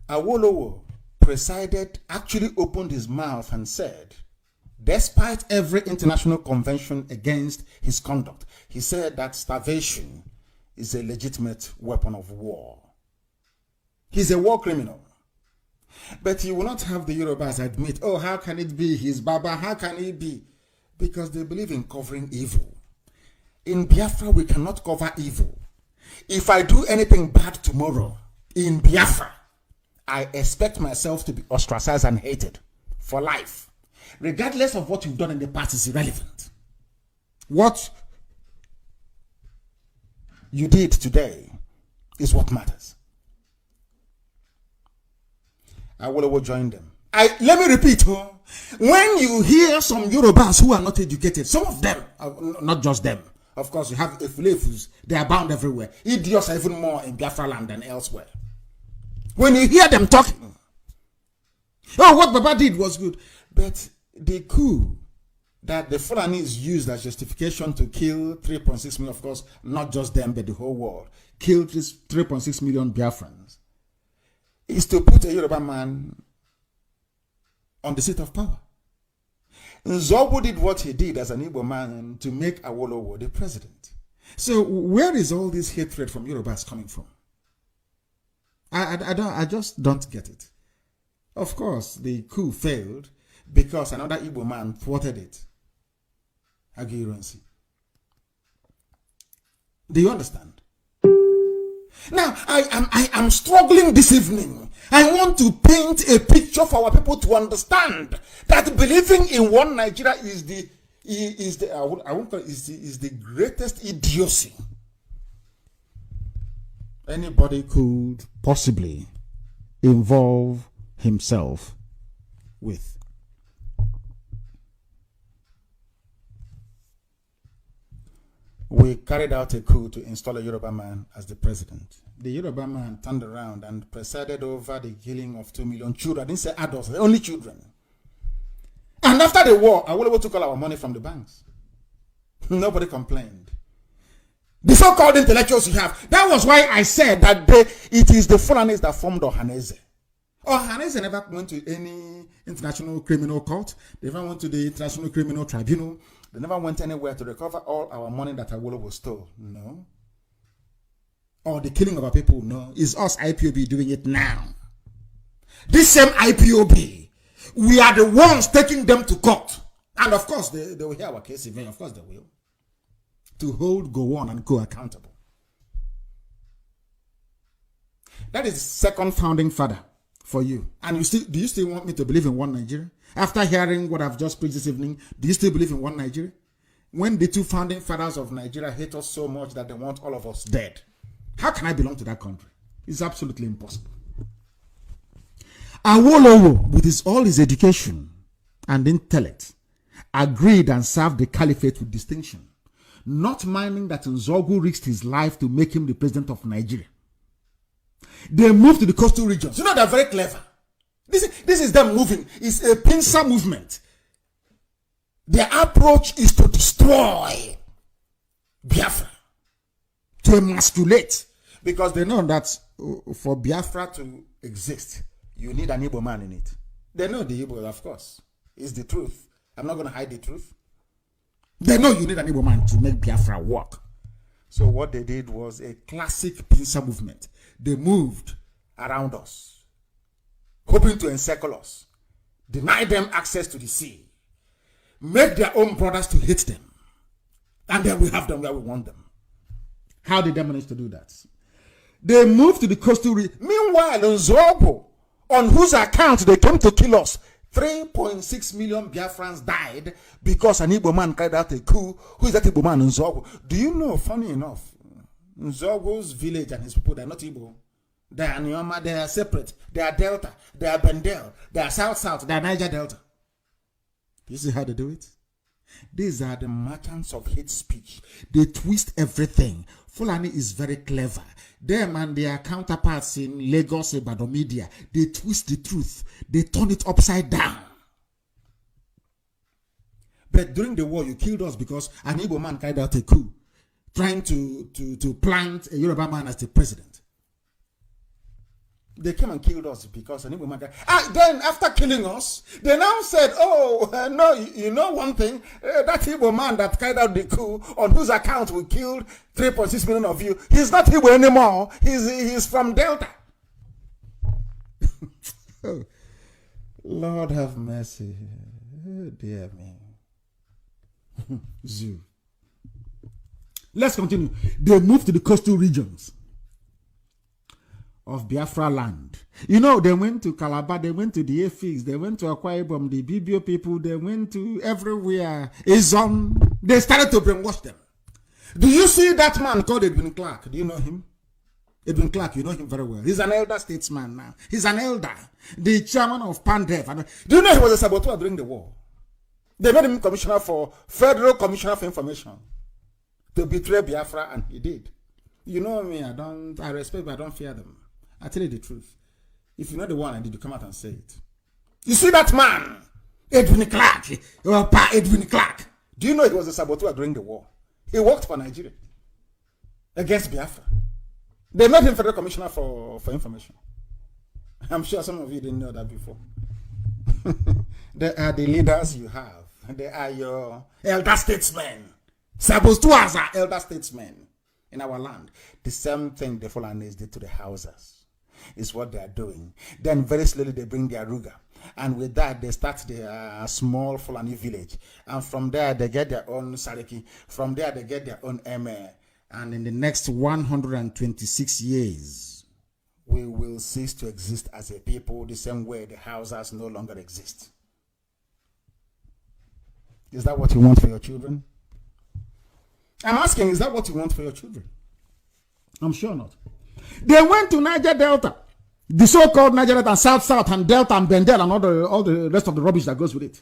Awolowo actually opened his mouth and said, despite every international convention against his conduct, he said that starvation is a legitimate weapon of war. He's a war criminal. But he will not have the Yorubas admit, oh, how can it be? He's Baba. How can he be? Because they believe in covering evil. In Biafra, we cannot cover evil. If I do anything bad tomorrow in Biafra, I expect myself to be ostracized and hated for life. Regardless of what you've done in the past is irrelevant. What you did today is what matters. I will join them. Let me repeat. When you hear some Yorubas who are not educated, some of them, not just them, of course, you have Efulefus, they are bound everywhere. Idiots are even more in Biafra land than elsewhere. When you hear them talking, oh, what Baba did was good. But the coup that the Fulanis used as justification to kill 3.6 million, of course, not just them, but the whole world, killed 3.6 million Biafrans, is to put a Yoruba man on the seat of power. Nzobo did what he did as an Igbo man to make Awolowo the president. So where is all this hatred from Yorubas coming from? I just don't get it. Of course, the coup failed because another Igbo man thwarted it. Agirancy. Do you understand? Now, I am struggling this evening. I want to paint a picture for our people to understand that believing in one Nigeria is the greatest idiocy anybody could possibly involve himself with. We carried out a coup to install a Yoruba man as the president. The Yoruba man turned around and presided over the killing of 2 million children. I didn't say adults, only children. And after the war, Awolowo took all our money from the banks. Nobody complained. The so-called intellectuals you have, that was why I said that it is the Fulanis that formed Ohaneze. Ohaneze never went to any international criminal court. They never went to the International Criminal Tribunal. They never went anywhere to recover all our money that Awolowo stole. No. Or the killing of our people. No. It's us, IPOB, doing it now. This same IPOB, we are the ones taking them to court. And of course, they will hear our case event. Of course they will. To hold Gowon and go accountable. That is the second founding father for you. And do you still want me to believe in one Nigeria? After hearing what I've just preached this evening, do you still believe in one Nigeria? When the two founding fathers of Nigeria hate us so much that they want all of us dead, how can I belong to that country? It's absolutely impossible. Awolowo, with all his education and intellect, agreed and served the caliphate with distinction, not minding that Nzogu risked his life to make him the president of Nigeria. They moved to the coastal regions. You know, they're very clever. This is them moving. It's a pincer movement. Their approach is to destroy Biafra, to emasculate, because they know that for Biafra to exist, you need an Igbo man in it. They know the Igbo, of course. It's the truth. I'm not going to hide the truth. They know you need an Igbo man to make Biafra work. So what they did was a classic pincer movement. They moved around us, hoping to encircle us, deny them access to the sea, make their own brothers to hate them, and then we have them where we want them. How did they manage to do that? They moved to the coastal region. Meanwhile, Nzobo, on whose account they came to kill us, 3.6 million Biafrans died because an Igbo man carried out a coup. Who is that Igbo man, Nzobo? Do you know, funny enough, Nzobo's village and his people, they're not Igbo. They are Nyoma, they are separate. They are Delta, they are Bendel, they are South, they are Niger Delta. You see how they do it? These are the merchants of hate speech. They twist everything Fulani is very clever. Them and their counterparts in Lagos, Ibadan media, they twist the truth. They turn it upside down. But during the war, you killed us because an Igbo man carried out a coup, trying to plant a Yoruba man as the president. They came and killed us because an Igbo man carried. Then after killing us, they now said, no, you know one thing, that Igbo man that carried out the coup, on whose account we killed 3.6 million of you, he's not Igbo anymore. He's from Delta. Oh, Lord have mercy. Oh, dear me. Zoo. Let's continue. They moved to the coastal regions of Biafra land. You know, they went to Calabar, they went to the Efik, they went to Akwa Ibom, the BBO people, they went to everywhere. They started to brainwash them. Do you see that man called Edwin Clark? Do you know him? Edwin Clark, you know him very well. He's an elder statesman now. He's an elder. The chairman of PANDEF. Do you know he was a saboteur during the war? They made him Federal Commissioner for Information to betray Biafra, and he did. You know me, I respect, but I don't fear them. I tell you the truth. If you know the one I did, you come out and say it. You see that man, Edwin Clark, Edwin Clark. Do you know he was a saboteur during the war? He worked for Nigeria against Biafra. They made him Federal Commissioner for Information. I'm sure some of you didn't know that before. They are the leaders you have. They are your elder statesmen. Saboteurs are elder statesmen in our land. The same thing the Fulanis did to the Hausas is what they are doing. Then very slowly they bring their Ruga. And with that, they start their small Fulani village. And from there, they get their own Sariki. From there, they get their own Emir. And in the next 126 years, we will cease to exist as a people the same way the Hausas no longer exist. Is that what you want for your children? I'm asking, is that what you want for your children? I'm sure not. They went to Niger Delta, the so-called Niger Delta, and South, and Delta, and Bendel, and all the rest of the rubbish that goes with it.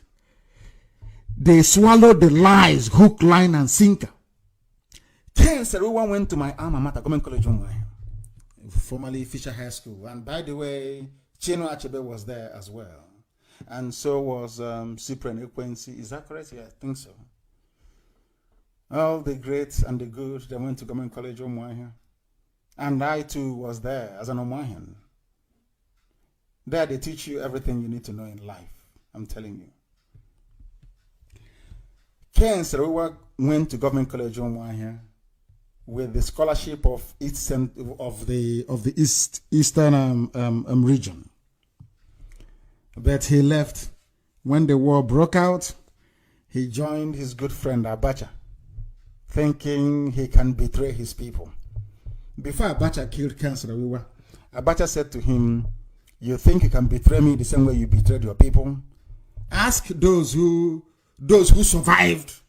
They swallowed the lies, hook, line, and sinker. Ken Seruwa went to my alma mater, Government College, formerly Fisher High School. And by the way, Chino Achebe was there as well. And so was Cyprian Ekwensi. Is that correct? Yeah, I think so. All the greats and the good, they went to Government College, Omwahia. And I too was there as an Omwahian. There they teach you everything you need to know in life. I'm telling you. Ken Seruwa went to Government College, Omwahia with the scholarship of the Eastern region. But he left when the war broke out. He joined his good friend Abacha, thinking he can betray his people. Before Abacha killed Ken Saro-Wiwa, Abacha said to him, "You think you can betray me the same way you betrayed your people? Ask those who survived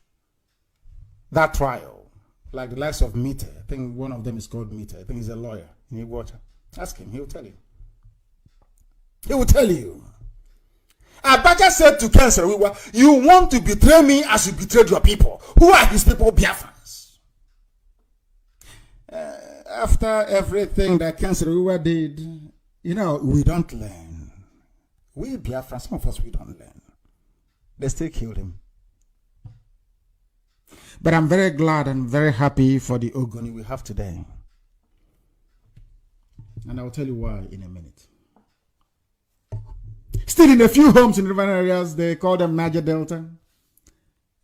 that trial, like the likes of Mite. I think one of them is called Mite. I think he's a lawyer in Iguacha. Ask him, he'll tell you. He will tell you." Abacha said to Ken Saro-Wiwa, "You want to betray me as you betrayed your people." Who are his people? Biafrans. After everything that Ken Saro-Wiwa did, you know, we don't learn. We Biafrans, some of us, we don't learn. They still killed him. But I'm very glad and very happy for the Ogoni we have today. And I'll tell you why in a minute. Still in a few homes in river areas, they call them Niger Delta.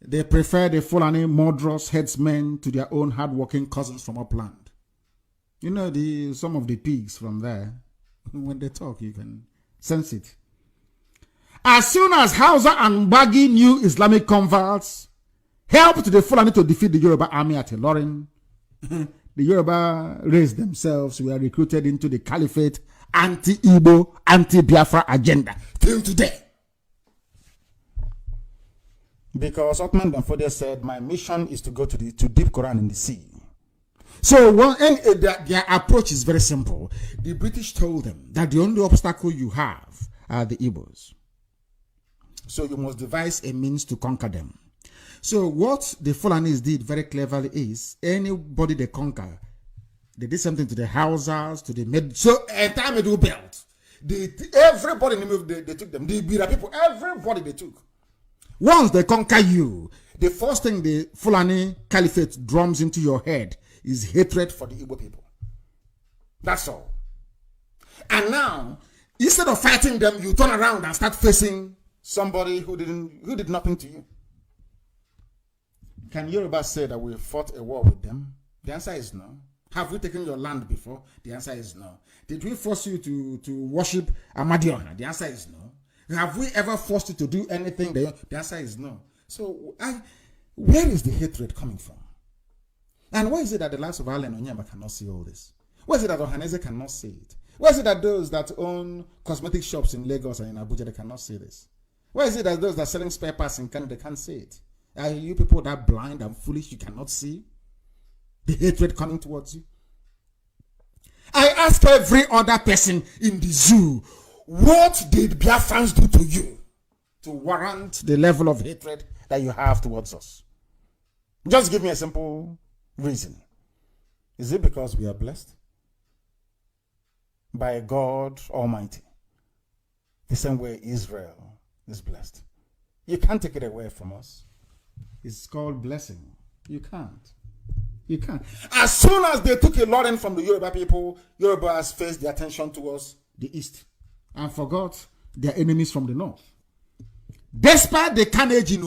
They prefer the Fulani murderous headsmen to their own hard-working cousins from upland. You know, some of the pigs from there, when they talk, you can sense it. As soon as Hausa and Bagi new Islamic converts helped the Fulani to defeat the Yoruba army at Ilorin, the Yoruba raised themselves, were recruited into the Caliphate anti-Igbo, anti-Biafra agenda till today. Because Otman Danfodia said, "My mission is to go to deep Quran in the sea." So their approach is very simple. The British told them that the only obstacle you have are the Igbos. So you must devise a means to conquer them. So what the Fulanis did very cleverly is anybody they conquer, they did something to the houses, to the entire middle belt. Everybody in the middle, they took them. The Bira people, everybody they took. Once they conquer you, the first thing the Fulani Caliphate drums into your head is hatred for the Igbo people. That's all. And now, instead of fighting them, you turn around and start facing somebody who did nothing to you. Can Yoruba say that we fought a war with them? The answer is no. Have we taken your land before? The answer is no. Did we force you to worship Amadioha? The answer is no. Have we ever forced you to do anything? The answer is no. So, where is the hatred coming from? And why is it that the likes of Allen Onyema cannot see all this? Why is it that Ohaneze cannot see it? Why is it that those that own cosmetic shops in Lagos and in Abuja, they cannot see this? Why is it that those that are selling spare parts in Canada, they can't see it? Are you people that blind and foolish you cannot see the hatred coming towards you? I ask every other person in the zoo, what did Biafrans do to you to warrant the level of hatred that you have towards us? Just give me a simple reason. Is it because we are blessed by God Almighty, the same way Israel is blessed? You can't take it away from us. It's called blessing. You can't. You can't. As soon as they took a lot from the Yoruba people, Yoruba has faced their attention towards the east and forgot their enemies from the north. Despite the carnage in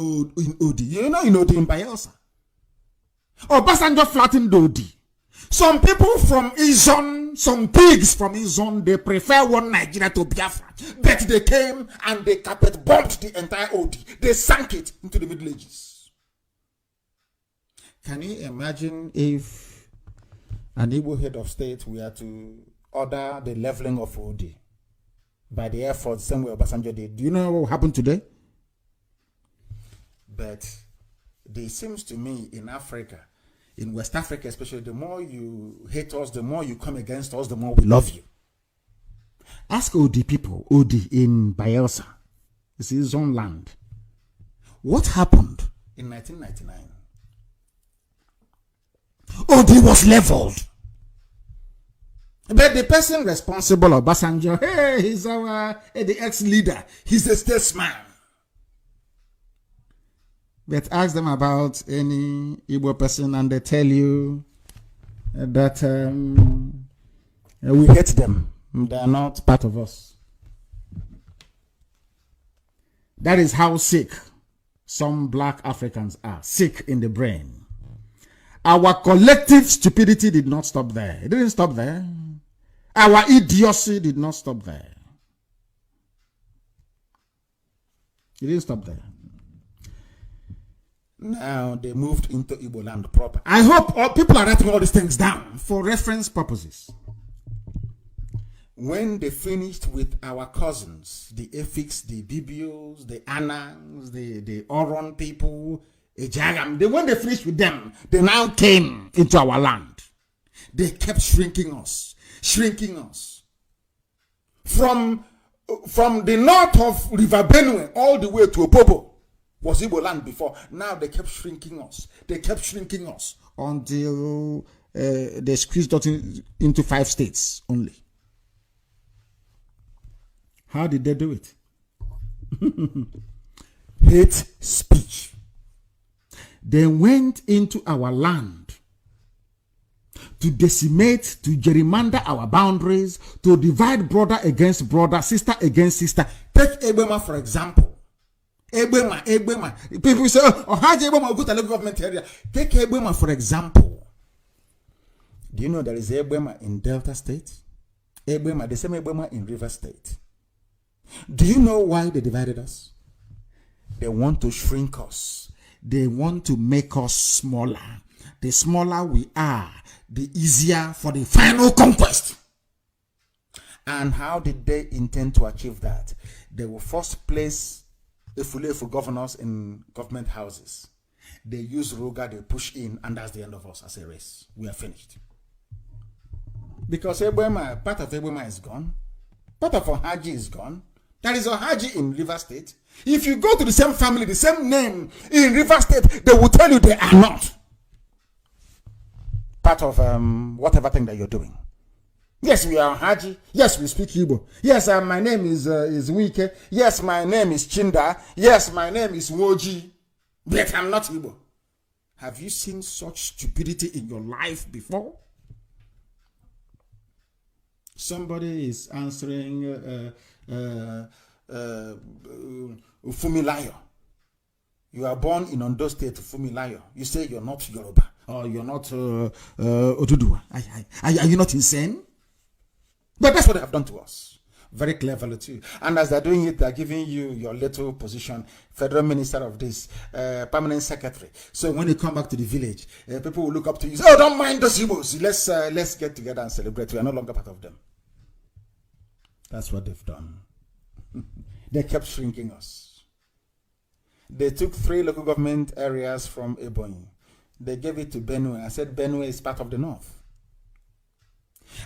Odi, you know, in Odi, in Bayelsa, Obasanjo flattened Odi. Some people from Izon, some pigs from Izon, they prefer one Nigeria to Biafra. But they came and they carpet bombed the entire Odi. They sank it into the Middle Ages. Can you imagine if an Igbo head of state were to order the leveling of Odi by the Air Force, same way Obasanjo did? Do you know what will happen today? But it seems to me in Africa, in West Africa especially, the more you hate us, the more you come against us, the more we love you. Ask Odi people, Odi in Bayelsa, it's his own land. What happened in 1999? Odi was leveled. But the person responsible, Obasanjo, hey, he's the ex-leader. He's a statesman. But ask them about any Igbo person and they tell you that we hate them. They are not part of us. That is how sick some black Africans are. Sick in the brain. Our collective stupidity did not stop there. It didn't stop there. Our idiocy did not stop there. It didn't stop there. Now they moved into Igbo land proper. I hope all people are writing all these things down for reference purposes. When they finished with our cousins, the Efiks, the Bibios, the Anangs, the Oron people, when they finished with them, they now came into our land. They kept shrinking us. From the north of River Benue all the way to Opobo was Igbo land before. Now they kept shrinking us. Until they squeezed us into 5 states only. How did they do it? Hate speech. They went into our land to decimate, to gerrymander our boundaries, to divide brother against brother, sister against sister. Take Ebema for example. Ebema. People say, oh, how do Ebema go to the government area? Take Ebema for example. Do you know there is Ebema in Delta State? Ebema, the same Ebema in River State. Do you know why they divided us? They want to shrink us. They want to make us smaller. The smaller we are, the easier for the final conquest. And how did they intend to achieve that? They will first place Efulefu governors in government houses. They use Ruga, they push in, and that's the end of us as a race. We are finished. Because Ebema, part of Ebema is gone. Part of Ohaji is gone. That is Ohaji in River State. If you go to the same family, the same name in River State, they will tell you they are not part of whatever thing that you're doing. Yes, we are Haji. Yes, we speak Igbo. Yes, my name is Wike. Yes, my name is Chinda. Yes, my name is Woji. But I'm not Igbo. Have you seen such stupidity in your life before? Somebody is answering Fumilayo. You are born in Ondo State, Fumilayo. You say you're not Yoruba or you're not Oduduwa. Are you not insane? But that's what they have done to us. Very cleverly too. And as they're doing it, they're giving you your little position, federal minister of this, permanent secretary. So when you come back to the village, people will look up to you and say, oh, don't mind those Igbos. Let's get together and celebrate. We are no longer part of them. That's what they've done. They kept shrinking us. They took 3 local government areas from Ebonyi. They gave it to Benue. I said Benue is part of the north.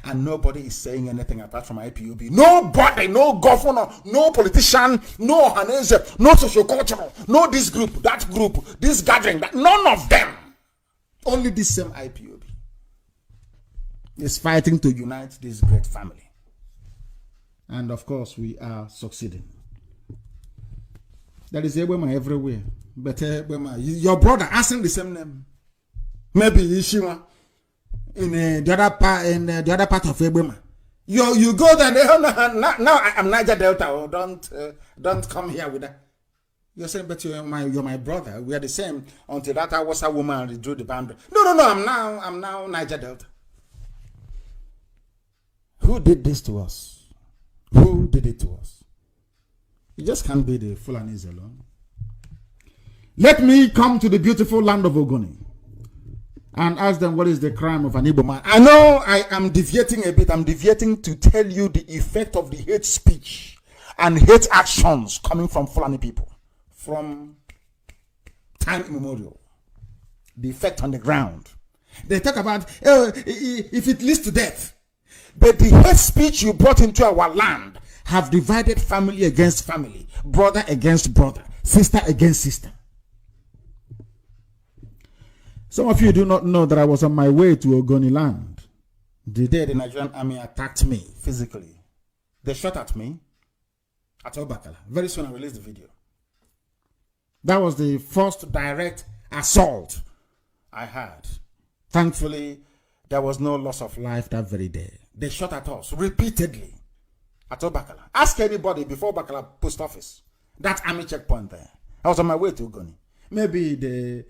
And nobody is saying anything apart from IPOB. Nobody, no governor, no politician, no Hanese, no sociocultural, no this group, that group, this gathering, that, none of them. Only this same IPOB is fighting to unite this great family. And of course, we are succeeding. There is Ebema everywhere. But Ebema, your brother asking the same name. Maybe Ishiwa. In the other part of Ebema, you go there. Now I'm Niger Delta. Oh, don't come here with that. You're saying, but you're my brother. We are the same until that Hausa woman drew the boundary. No. I'm now Niger Delta. Who did this to us? Who did it to us? You just can't be the Fulanis alone. Let me come to the beautiful land of Ogoni and ask them what is the crime of an Igbo man. I know I am deviating a bit. I'm deviating to tell you the effect of the hate speech and hate actions coming from Fulani people from time immemorial. The effect on the ground. They talk about if it leads to death. But the hate speech you brought into our land have divided family against family, brother against brother, sister against sister. Some of you do not know that I was on my way to Ogoni land the day the Nigerian army attacked me physically. They shot at me at Obakala. Very soon I released the video. That was the first direct assault I had. Thankfully, there was no loss of life that very day. They shot at us repeatedly at Obakala. Ask anybody before Obakala post office. That army checkpoint there. I was on my way to Ogoni. Maybe they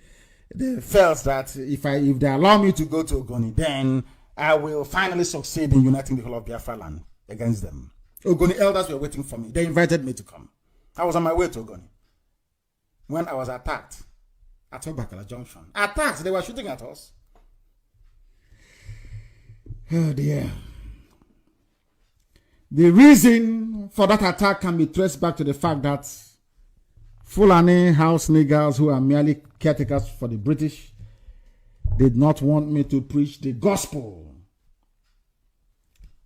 felt that if they allow me to go to Ogoni, then I will finally succeed in uniting the whole of Biafra land against them. Ogoni elders were waiting for me. They invited me to come. I was on my way to Ogoni when I was attacked at Obakala Junction. Attacked, they were shooting at us. Oh dear. The reason for that attack can be traced back to the fact that Fulani house niggers who are merely caretakers for the British did not want me to preach the gospel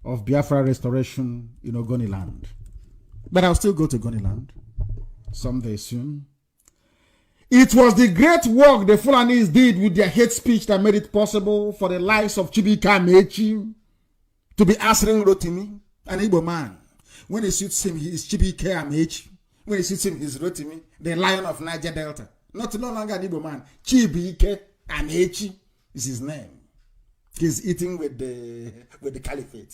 of Biafra restoration in Ogoni land. But I'll still go to Ogoni land someday soon. It was the great work the Fulanis did with their hate speech that made it possible for the likes of Chibika Mechi to be answering Rotimi, an Igbo man. When he suits him, he is Chibika Mechi. When he suits him, he's Rotimi, the lion of Niger Delta. No longer an Igbo man. Chibika Amechi is his name. He's eating with the caliphate.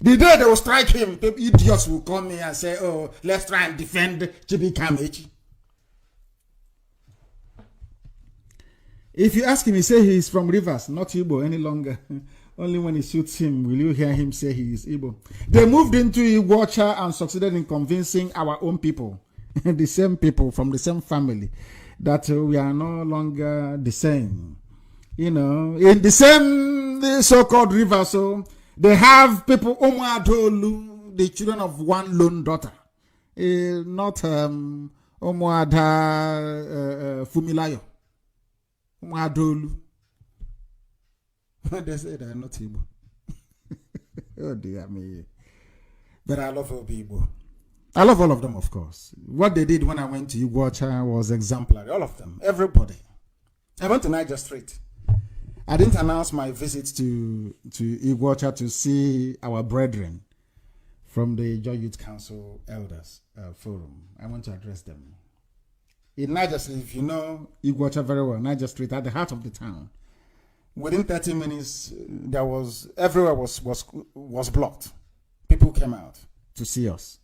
The day they will strike him, idiots will come here and say, oh, let's try and defend Chibika Amechi. If you ask him, he say he is from Rivers, not Igbo any longer. Only when he shoots him will you hear him say he is Igbo. They moved into Iwacha and succeeded in convincing our own people, the same people from the same family, that we are no longer the same. You know, in the same so-called river, so they have people, Omuadolu, the children of one lone daughter. Not Omuada Fumilayo. Omuadolu. They say they are not Igbo. Oh dear me. But I love Obibo. I love all of them, of course. What they did when I went to Iguacha was exemplary. All of them. Everybody. I went to Niger Street. I didn't announce my visit to Iguacha to see our brethren from the Joy Youth Council Elders Forum. I want to address them. In Niger Street, if you know Iguacha very well, Niger Street, at the heart of the town, within 30 minutes, everywhere was blocked. People came out to see us.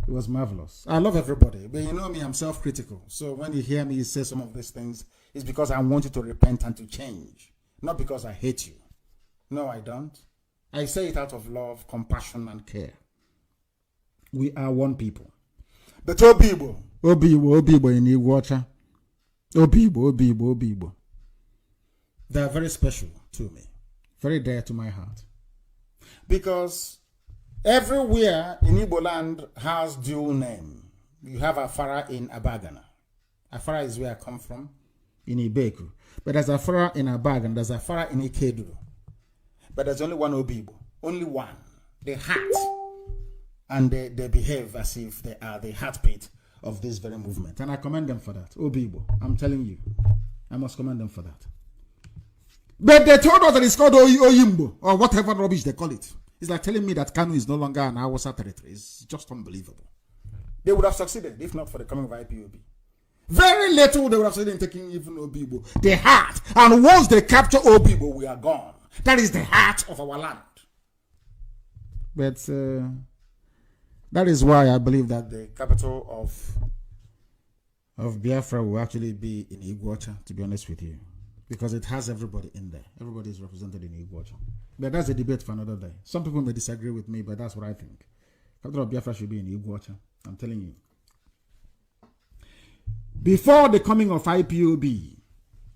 It was marvelous. I love everybody, but you know me, I'm self-critical. So when you hear me say some of these things, it's because I want you to repent and to change, not because I hate you. No, I don't. I say it out of love, compassion, and care. We are one people. But Obibo in Iguacha. Obibo. They are very special to me, very dear to my heart. Because everywhere in Igbo land has dual name. You have Afara in Abagana. Afara is where I come from, in Ibeku. But there's Afara in Abagana, there's Afara in Ikedu. But there's only one Obibo, only one. The heart. And they behave as if they are the heartbeat of this very movement. And I commend them for that. Obibo, I'm telling you. I must commend them for that. But they told us that it's called Oyimbo, or whatever rubbish they call it. It's like telling me that Kanu is no longer an Hausa territory. It's just unbelievable. They would have succeeded if not for the coming of IPOB. Very little they would have succeeded in taking even Obibo. The heart. And once they capture Obibo, we are gone. That is the heart of our land. But that is why I believe that the capital of Biafra will actually be in Iguacha, to be honest with you. Because it has everybody in there. Everybody is represented in Iguacha. But that's a debate for another day. Some people may disagree with me, but that's what I think. Capital of Biafra should be in Iguacha. I'm telling you. Before the coming of IPOB,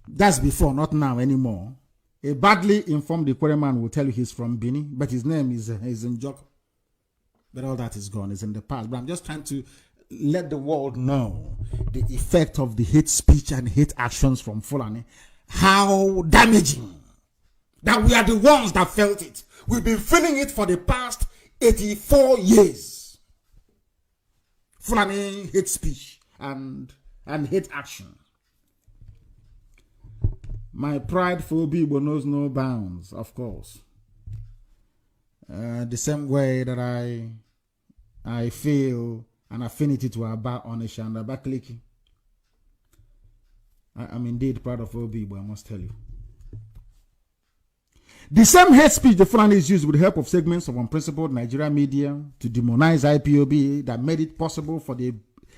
that's before, not now anymore, a badly informed Ikwere man will tell you he's from Bini, but his name is Njoko. But all that is gone. It's in the past. But I'm just trying to let the world know the effect of the hate speech and hate actions from Fulani. How damaging. That we are the ones that felt it. We've been feeling it for the past 84 years. Fulani hate speech and hate action. My pride for Obibo knows no bounds, of course. The same way that I feel an affinity to Aba Onisha and Abakaliki. I'm indeed proud of Obibo, I must tell you. The same hate speech the Fulanis used with the help of segments of unprincipled Nigerian media to demonize IPOB that made it possible for the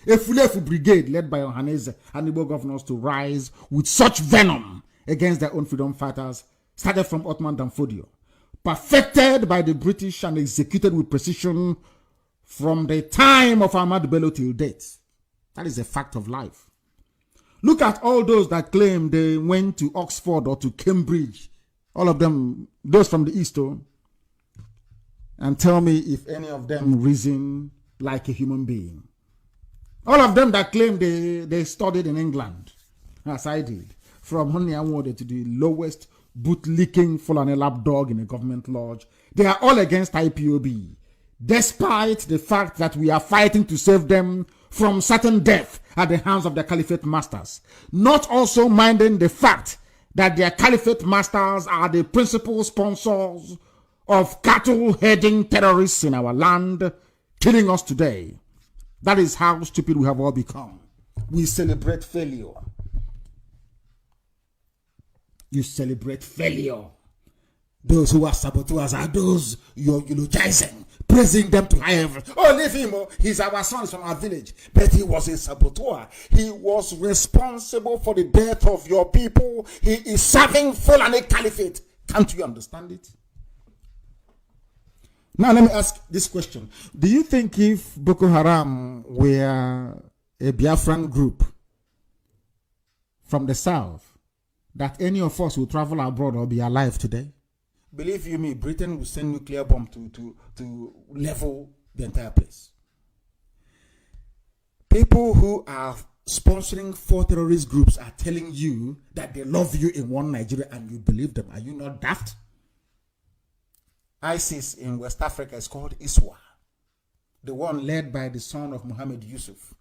Efulefu Brigade led by Ohaneze and Igbo governors to rise with such venom against their own freedom fighters started from Ottoman Danfodio, perfected by the British and executed with precision from the time of Ahmad Bello till date. That is a fact of life. Look at all those that claim they went to Oxford or to Cambridge, all of them, those from the East, and tell me if any of them reason like a human being. All of them that claim they studied in England, as I did, from Honeyamode to the lowest boot-licking Fulani lapdog in a government lodge, they are all against IPOB, despite the fact that we are fighting to save them from certain death at the hands of their caliphate masters, not also minding the fact that their caliphate masters are the principal sponsors of cattle-herding terrorists in our land, killing us today. That is how stupid we have all become. We celebrate failure. You celebrate failure. Those who are saboteurs are those you're eulogizing, praising them to high heaven. Oh, leave him. Oh, he's our son, he's from our village. But he was a saboteur. He was responsible for the death of your people. He is serving Fulani Caliphate. Can't you understand it? Now let me ask this question. Do you think if Boko Haram were a Biafran group from the south, that any of us will travel abroad or be alive today? Believe you me, Britain will send nuclear bomb to level the entire place. People who are sponsoring 4 terrorist groups are telling you that they love you in one Nigeria and you believe them. Are you not daft? ISIS in West Africa is called ISWA. the one led by the son of Muhammad Yusuf,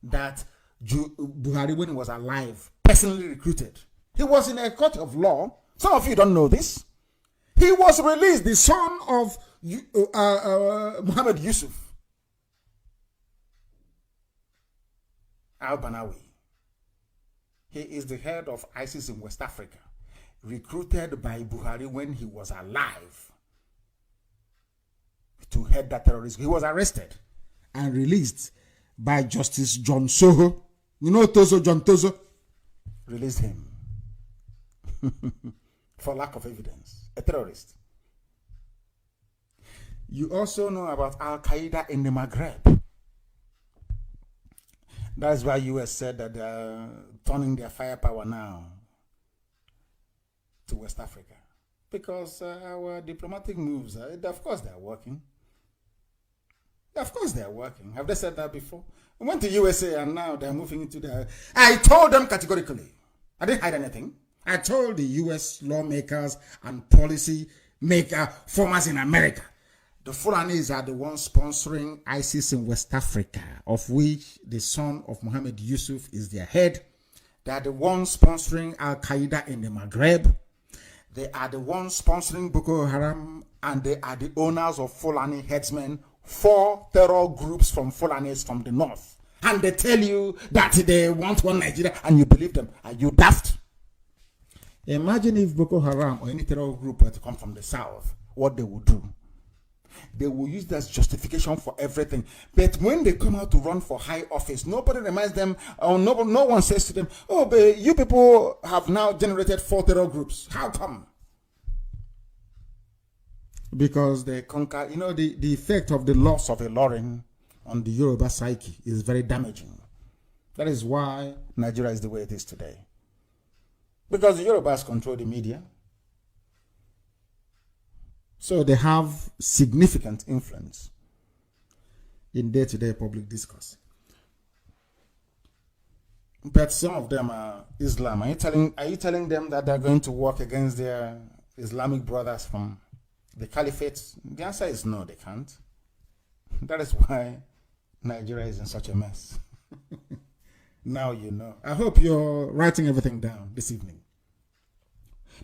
that Buhari, when he was alive, personally recruited. He was in a court of law. Some of you don't know this. He was released, the son of Muhammad Yusuf, al-Banawi. He is the head of ISIS in West Africa, recruited by Buhari when he was alive to head that terrorism. He was arrested and released by Justice John Soho. You know Tozo, John Tozo? Released him for lack of evidence. A terrorist. You also know about Al-Qaeda in the Maghreb. That's why US said that they're turning their firepower now to West Africa. Because our diplomatic moves, of course they're working. Of course they're working. Have they said that before? We went to USA and now they're moving into the... I told them categorically. I didn't hide anything. I told the US lawmakers and policy maker formers in America, the Fulanis are the ones sponsoring ISIS in West Africa, of which the son of Muhammad Yusuf is their head. They are the ones sponsoring Al-Qaeda in the Maghreb. They are the ones sponsoring Boko Haram, and they are the owners of Fulani headsmen, 4 terror groups from Fulanis from the north. And they tell you that they want one Nigeria, and you believe them. Are you daft? Imagine if Boko Haram or any terror group were to come from the south, what they would do. They will use that as justification for everything. But when they come out to run for high office, nobody reminds them, or no one says to them, oh, but you people have now generated 4 terror groups. How come? Because they conquer, you know, the effect of the loss of a Lauren on the Yoruba psyche is very damaging. That is why Nigeria is the way it is today. Because the Yorubas control the media. So they have significant influence in day-to-day public discourse. But some of them are Islam. Are you telling them that they're going to work against their Islamic brothers from the caliphate? The answer is no, they can't. That is why Nigeria is in such a mess. Now you know. I hope you're writing everything down this evening.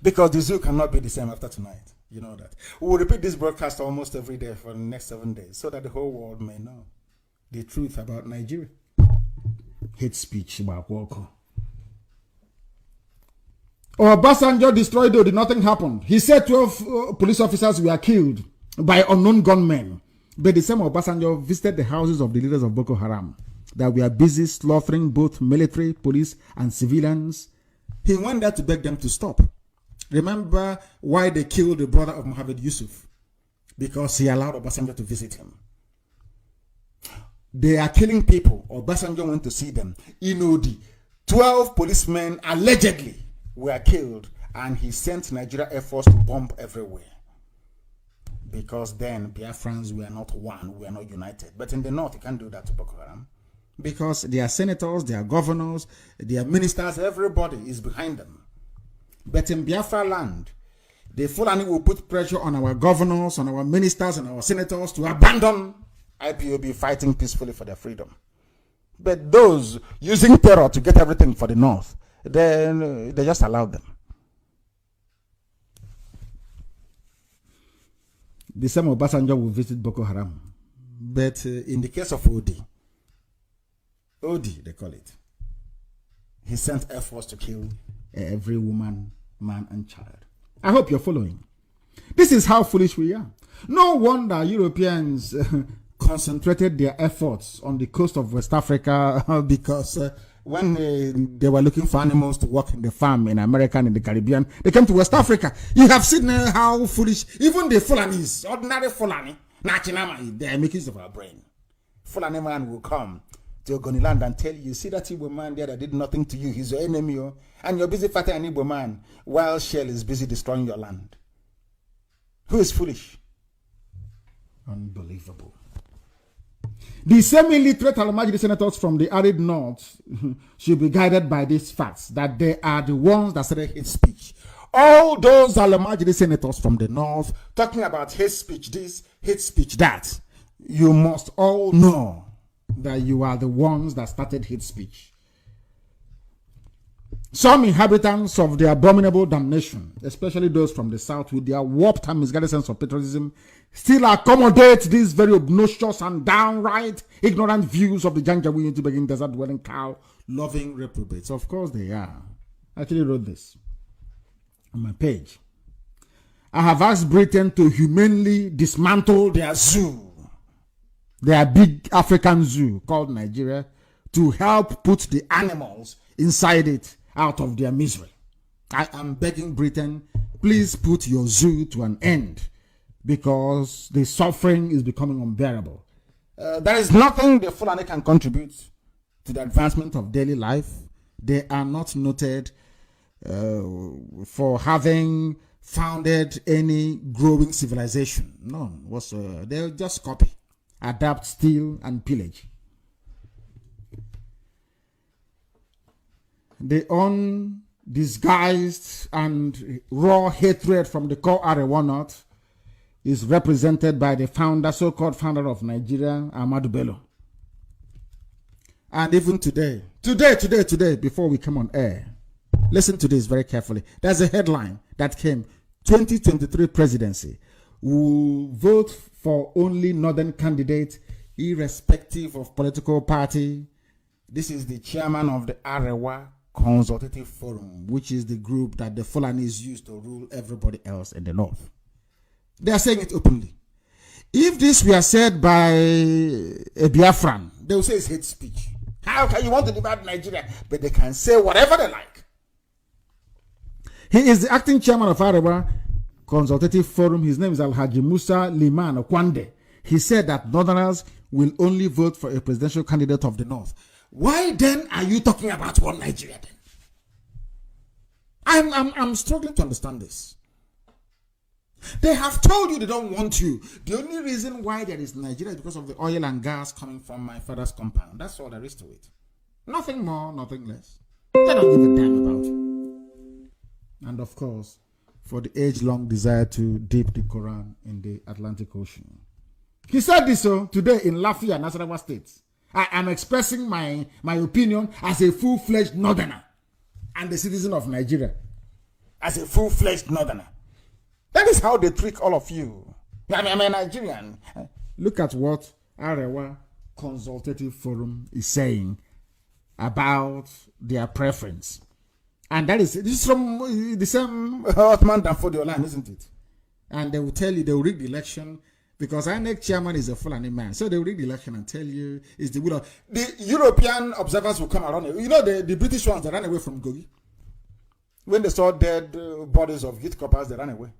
Because the zoo cannot be the same after tonight. You know that. We will repeat this broadcast almost every day for the next 7 days so that the whole world may know the truth about Nigeria. Hate speech about Walker. Obasanjo destroyed though, did nothing happen. He said 12 police officers were killed by unknown gunmen. But the same Obasanjo visited the houses of the leaders of Boko Haram that were busy slaughtering both military, police, and civilians. He went there to beg them to stop. Remember why they killed the brother of Muhammad Yusuf? Because he allowed Obasanjo to visit him. They are killing people. Obasanjo went to see them. Inodi, 12 policemen allegedly were killed, and he sent Nigeria Air Force to bomb everywhere. Because then Biafrans were not one, we are not united. But in the north, you can't do that to Boko Haram. Because their senators, their governors, their ministers, everybody is behind them. But in Biafra land, the Fulani will put pressure on our governors, on our ministers, and our senators to abandon IPOB fighting peacefully for their freedom. But those using terror to get everything for the north, they just allowed them. The same Obasanjo will visit Boko Haram. But in the case of Odi, they call it, he sent Air Force to kill every woman, man, and child. I hope you're following. This is how foolish we are. No wonder Europeans concentrated their efforts on the coast of West Africa because when they were looking for animals to work in the farm in America and in the Caribbean, they came to West Africa. You have seen how foolish, even the Fulanis, ordinary Fulani, they are making use of our brain. Fulani man will come to Ogoniland and tell you, see that Igbo man there that did nothing to you, he's your enemy, and you're busy fighting an Igbo man while Shell is busy destroying your land. Who is foolish? Unbelievable. The same illiterate Almajiri senators from the arid north should be guided by these facts, that they are the ones that started hate speech. All those Almajiri senators from the north talking about hate speech this, hate speech that, you must all know that you are the ones that started hate speech. Some inhabitants of the abominable damnation, especially those from the south with their warped and misguided sense of patriotism, still accommodate these very obnoxious and downright ignorant views of the Janjaweed to begin desert-dwelling cow-loving reprobates. Of course they are. I actually wrote this on my page. I have asked Britain to humanely dismantle their zoo, their big African zoo called Nigeria, to help put the animals inside it out of their misery. I am begging Britain, please put your zoo to an end, because the suffering is becoming unbearable. There is nothing the Fulani can contribute to the advancement of daily life. They are not noted for having founded any growing civilization. None whatsoever. They'll just copy, adapt, steal, and pillage. The undisguised and raw hatred from the core Arewa North is represented by the founder, so-called founder of Nigeria, Ahmadu Bello. And even today, before we come on air, listen to this very carefully. There's a headline that came, 2023 presidency will vote for only northern candidate, irrespective of political party. This is the chairman of the Arewa Consultative Forum, which is the group that the Fulanis use to rule everybody else in the north. They are saying it openly. If this were said by a Biafran, they will say it's hate speech. How can you want to divide Nigeria? But they can say whatever they like. He is the acting chairman of Arewa Consultative Forum. His name is Alhaji Musa Liman Okwande. He said that Northerners will only vote for a presidential candidate of the North. Why then are you talking about one Nigeria then? I'm struggling to understand this. They have told you they don't want you. The only reason why there is Nigeria is because of the oil and gas coming from my father's compound. That's all there is to it. Nothing more, nothing less. They don't give a damn about you. And of course, for the age-long desire to dip the Quran in the Atlantic Ocean. He said this today in Lafia, Nasarawa State. I am expressing my opinion as a full-fledged northerner and a citizen of Nigeria. As a full-fledged northerner. That is how they trick all of you. I'm a Nigerian. Look at what Arewa Consultative Forum is saying about their preference. And this is from the same Othman Danfodiolan, isn't it? And they will tell you, they will rig the election, because INEC chairman is a Fulani man. So they will rig the election and tell you it's the will of... The European observers will come around. You know the British ones that ran away from Gogi? When they saw dead bodies of Git coppers, they ran away.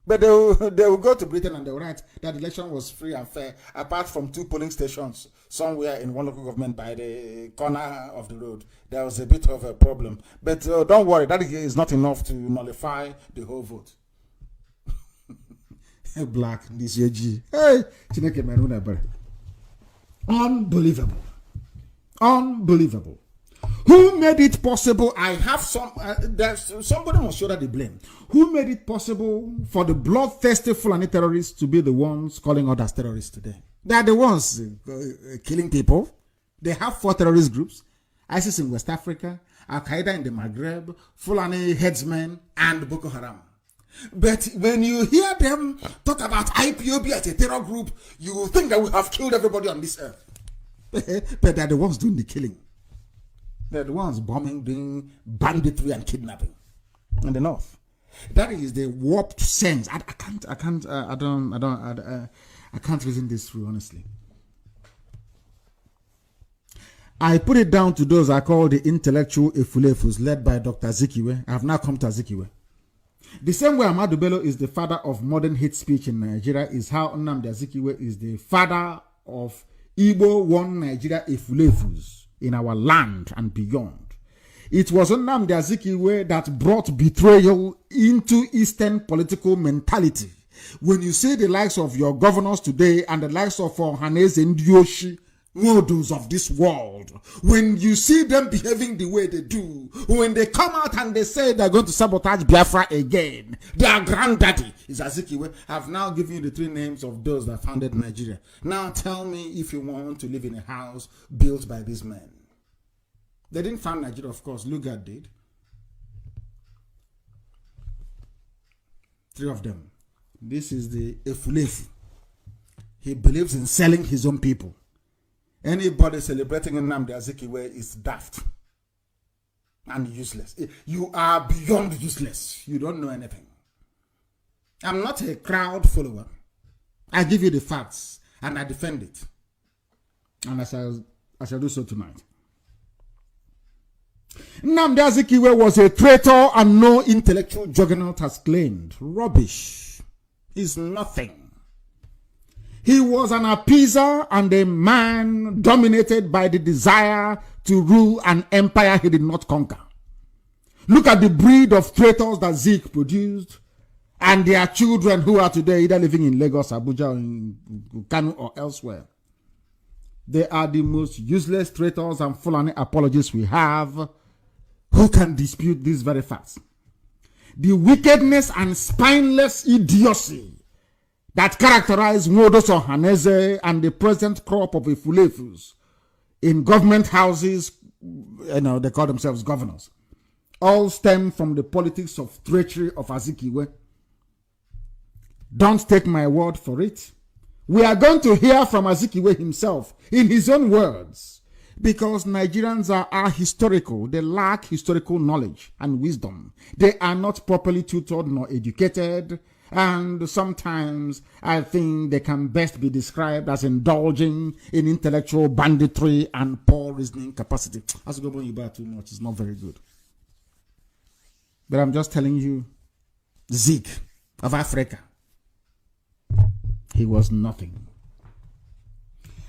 But they will go to Britain and they will write that the election was free and fair, apart from 2 polling stations somewhere in one local government by the corner of the road. There was a bit of a problem. But don't worry, that is not enough to nullify the whole vote. Black, this UG. Hey, unbelievable. Unbelievable. Who made it possible? I have somebody must shoulder the blame. Who made it possible for the bloodthirsty Fulani terrorists to be the ones calling others terrorists today? They are the ones killing people. They have 4 terrorist groups: ISIS in West Africa, Al Qaeda in the Maghreb, Fulani headsmen, and Boko Haram. But when you hear them talk about IPOB as a terror group, you will think that we have killed everybody on this earth. But they're the ones doing the killing. They're the ones bombing, doing banditry and kidnapping in the north. That is the warped sense. I can't reason this through, honestly. I put it down to those I call the intellectual Efulefus, led by Dr. Azikiwe. I have now come to Azikiwe. The same way Ahmadu Bello is the father of modern hate speech in Nigeria is how Nnamdi Azikiwe is the father of Igbo One Nigeria Efulefus in our land and beyond. It was Nnamdi Azikiwe that brought betrayal into Eastern political mentality. When you see the likes of your governors today and the likes of Ohaneze Ndioshi models of this world, when you see them behaving the way they do, when they come out and they say they're going to sabotage Biafra again, their granddaddy is Azikiwe. I've now given you the 3 names of those that founded Nigeria. Now tell me if you want to live in a house built by these men. They didn't found Nigeria, of course. Lugard did. 3 of them. This is the Efulefu. He believes in selling his own people. Anybody celebrating Nnamdi Azikiwe is daft and useless. You are beyond useless. You don't know anything. I'm not a crowd follower. I give you the facts and I defend it. And I shall do so tonight. Nnamdi Azikiwe was a traitor and no intellectual juggernaut has claimed. Rubbish. He's nothing. He was an appeaser and a man dominated by the desire to rule an empire he did not conquer. Look at the breed of traitors that Zeke produced and their children who are today either living in Lagos, Abuja, or in Kano or elsewhere. They are the most useless traitors and Fulani apologists we have. Who can dispute these very facts? The wickedness and spineless idiocy that characterize Modos Ohaneze and the present crop of Efulefus in government houses, they call themselves governors, all stem from the politics of treachery of Azikiwe. Don't take my word for it. We are going to hear from Azikiwe himself in his own words, because Nigerians are ahistorical. They lack historical knowledge and wisdom. They are not properly tutored nor educated. And sometimes I think they can best be described as indulging in intellectual banditry and poor reasoning capacity. As you go when you buy too much, it's not very good. But I'm just telling you, Zeke of Africa, he was nothing.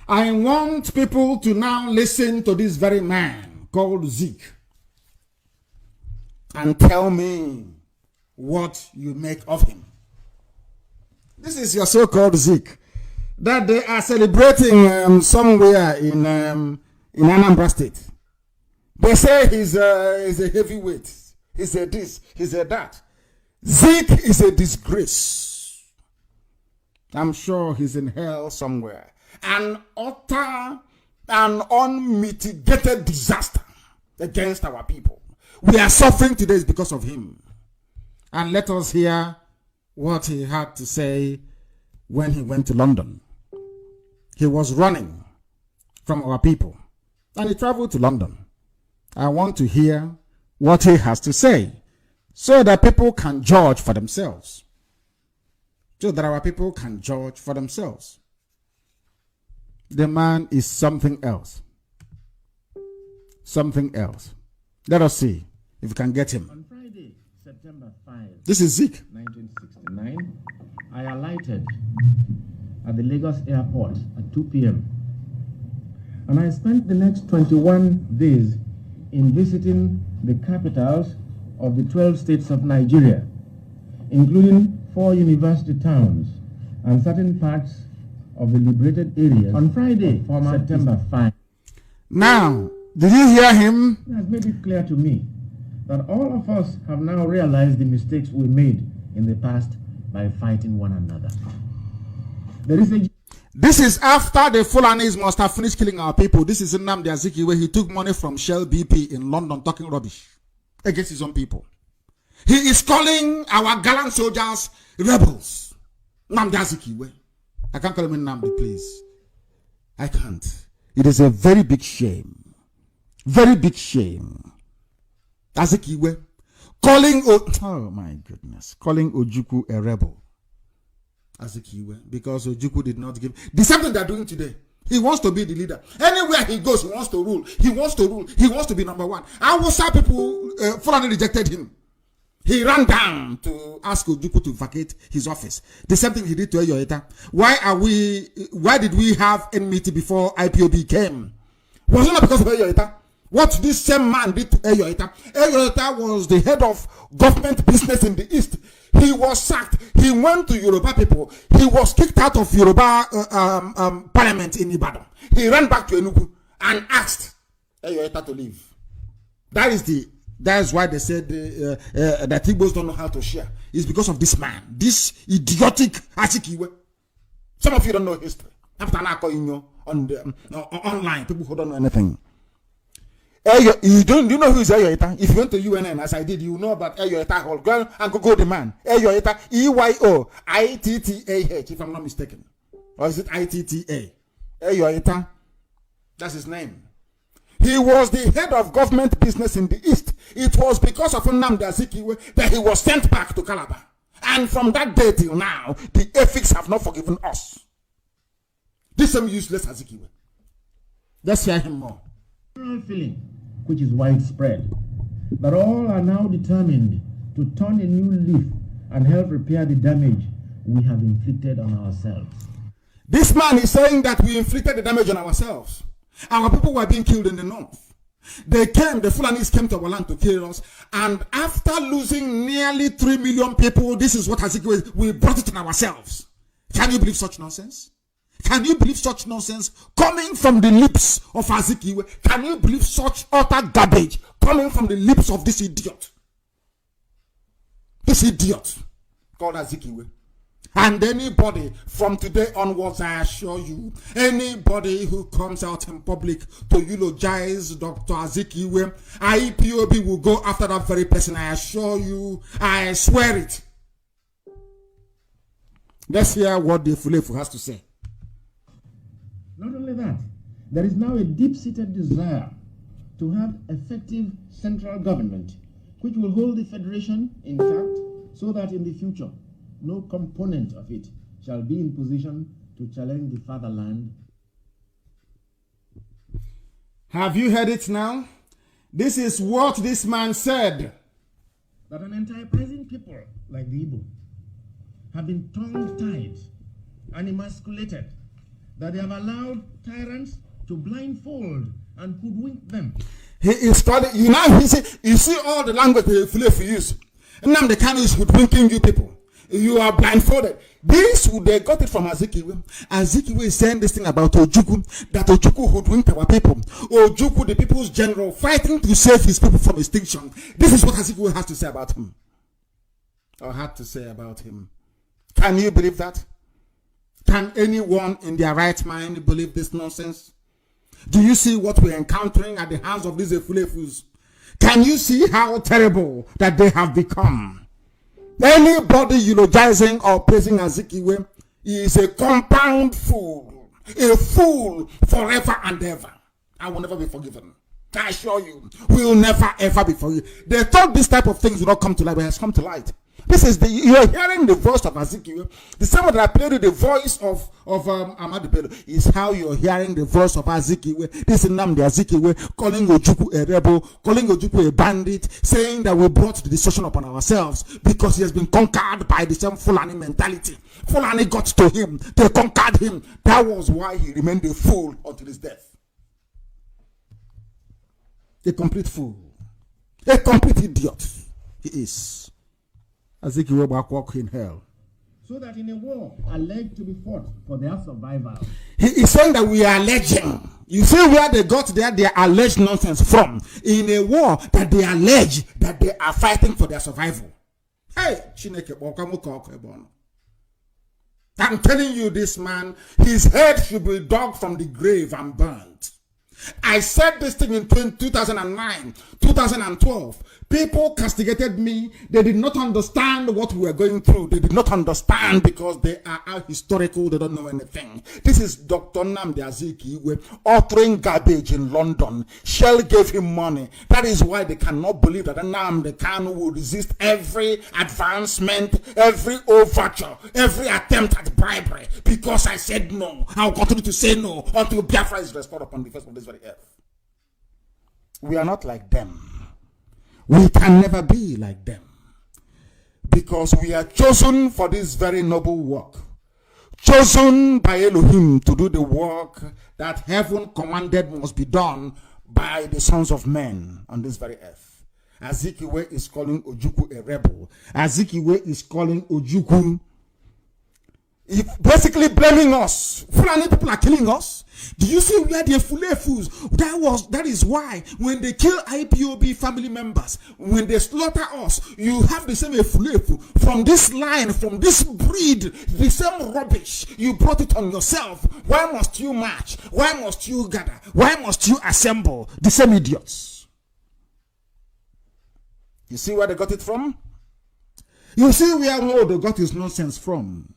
I want people to now listen to this very man called Zeke and tell me what you make of him. This is your so-called Zeke that they are celebrating somewhere in Anambra State. They say he's a heavyweight. He's a this, he's a that. Zeke is a disgrace. I'm sure he's in hell somewhere. An utter and unmitigated disaster against our people. We are suffering today because of him. And let us hear what he had to say when he went to London. He was running from our people and he traveled to London. I want to hear what he has to say so that people can judge for themselves. So that our people can judge for themselves. The man is something else. Something else. Let us see if we can get him. On Friday, September 5, this is Zeke. 1969, I alighted at the Lagos airport at 2 p.m. and I spent the next 21 days in visiting the capitals of the 12 states of Nigeria, including 4 university towns and certain parts of the liberated areas. On Friday, September 5. Now, did you hear him? It has made it clear to me that all of us have now realized the mistakes we made in the past by fighting one another. This is after the Fulanis must have finished killing our people. This is Nnamdi Azikiwe where he took money from Shell BP in London talking rubbish against his own people. He is calling our gallant soldiers rebels. Nnamdi Azikiwe. I can't call him Nnamdi, please. I can't. It is a very big shame. Very big shame. Azikiwe calling oh my goodness, calling Ojukwu a rebel. Azikiwe, because Ojukwu did not give the same thing they're doing today. He wants to be the leader. Anywhere he goes, he wants to rule. He wants to rule. He wants to be number one. Hausa people fully rejected him. He ran down to ask Ojukwu to vacate his office. The same thing he did to Eyoeta. Why did we have enmity before IPOB came? Was it not because of Eyoeta? What this same man did to Eyoeta? Eyoeta was the head of government business in the East. He was sacked. He went to Yoruba people. He was kicked out of Yoruba parliament in Ibadan. he ran back to Enugu and asked Eyoita to leave. That's why they said that Igbos don't know how to share. It's because of this man, this idiotic Azikiwe. Some of you don't know history. After now calling you on the online, people who don't know anything. Do you know who is Eyoita? If you went to UNN, as I did, you know about Eyoita. Go and Google the man. Eyoita, Eyoittah, if I'm not mistaken. Or is it Itta? Eyoita. That's his name. He was the head of government business in the East. It was because of Nnamdi Azikiwe that he was sent back to Calabar. And from that day till now, the Effiks have not forgiven us. This same useless Azikiwe. Let's hear him more. Feeling, which is widespread, that all are now determined to turn a new leaf and help repair the damage we have inflicted on ourselves. This man is saying that we inflicted the damage on ourselves. Our people were being killed in the north. The Fulanis came to our land to kill us, and after losing nearly 3 million people, this is what Azikiwe, we brought it on ourselves. Can you believe such nonsense? Can you believe such nonsense coming from the lips of Azikiwe? Can you believe such utter garbage coming from the lips of this idiot? This idiot called Azikiwe. And anybody from today onwards, I assure you, anybody who comes out in public to eulogize Dr. Azikiwe, Ipob will go after that very person. I assure you, I swear it. Let's hear what the Fulefu has to say. Not only that, there is now a deep-seated desire to have effective central government, which will hold the federation intact, so that in the future, no component of it shall be in position to challenge the fatherland. Have you heard it now? This is what this man said. That an enterprising people like the Igbo have been tongue-tied and emasculated, that they have allowed tyrants to blindfold and hoodwink them. He is calling, you see all the language the Fulefu use. Nnamdi Kanu is hoodwinking you people. You are blindfolded. They got it from Azikiwe. Azikiwe is saying this thing about Ojukwu, that Ojukwu hoodwinked our people. Ojukwu, the people's general, fighting to save his people from extinction. This is what Azikiwe has to say about him. Or had to say about him. Can you believe that? Can anyone in their right mind believe this nonsense? Do you see what we're encountering at the hands of these Efulefus? Can you see how terrible that they have become? Anybody eulogizing or praising Azikiwe is a compound fool. A fool forever and ever. I will never be forgiven. I assure you, we will never ever be forgiven. They thought this type of things would not come to light, but it has come to light. This is you are hearing the voice of Azikiwe. The same way that I played with the voice of Ahmadu Bello is how you're hearing the voice of Azikiwe. This is Nnamdi Azikiwe calling Ojukwu a rebel, calling Ojukwu a bandit, saying that we brought the destruction upon ourselves because he has been conquered by the same Fulani mentality. Fulani got to him, they conquered him. That was why he remained a fool until his death. A complete fool. A complete idiot. He is. Azikiwe walk in hell. So that in a war alleged to be fought for their survival. He is saying that we are alleging. You see where they got their alleged nonsense from. In a war that they allege that they are fighting for their survival. Hey, I'm telling you, this man, his head should be dug from the grave and burnt. I said this thing in 2009, 2012. People castigated me. They did not understand what we were going through. They did not understand because they are ahistorical. They don't know anything. This is Dr. Nnamdi Azikiwe uttering garbage in London. Shell gave him money. That is why they cannot believe that Nnamdi Kanu will resist every advancement, every overture, every attempt at bribery. Because I said no. I will continue to say no until Biafra is restored upon the face of this very earth. We are not like them. We can never be like them. Because we are chosen for this very noble work. Chosen by Elohim to do the work that heaven commanded must be done by the sons of men on this very earth. Azikiwe is calling Ojukwu a rebel. Azikiwe is calling Ojukwu basically blaming us. Fulani people are killing us. Do you see where the Fulefus? That is why when they kill IPOB family members, when they slaughter us, you have the same Fulefu from this line, from this breed, the same rubbish. You brought it on yourself. Why must you march? Why must you gather? Why must you assemble? The same idiots. You see where they got it from? You see where they got his nonsense from.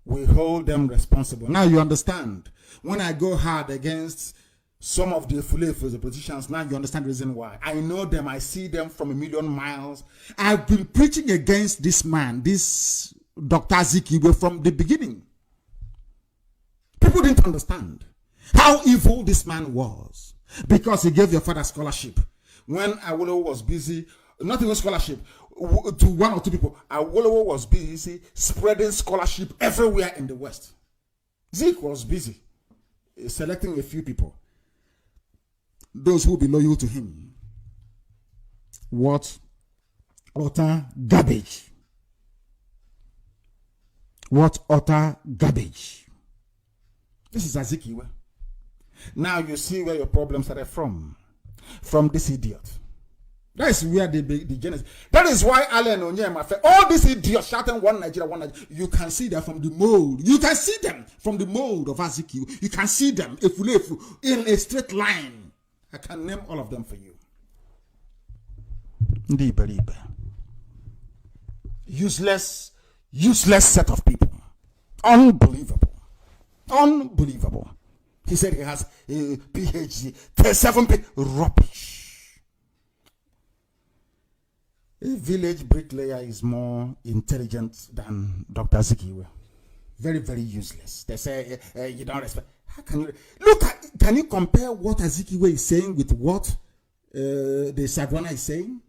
We hold them responsible. Now you understand. When I go hard against some of the Fulefus, the politicians, now you understand the reason why. I know them. I see them from a million miles. I've been preaching against this man, this Dr. Azikiwe, from the beginning. People didn't understand how evil this man was because he gave your father scholarship. When Awolowo was busy, not even scholarship, to one or two people, Awolowo was busy spreading scholarship everywhere in the West. Zeke was busy selecting a few people, those who will be loyal to him. What utter garbage. What utter garbage. This is Azikiwe. Now you see where your problems started from this idiot. That is where the genesis. That is why Allen Onyema, all these idiots shouting one Nigeria, you can see them from the mold. You can see them from the mold of Azikiwe. You can see them in a straight line. I can name all of them for you. Useless set of people. Unbelievable. Unbelievable. He said he has a PhD. 37 rubbish. A village bricklayer is more intelligent than Dr. Azikiwe. Very, very useless. They say you don't respect. How can you look at? Can you compare what Azikiwe is saying with what the Sagwana is saying?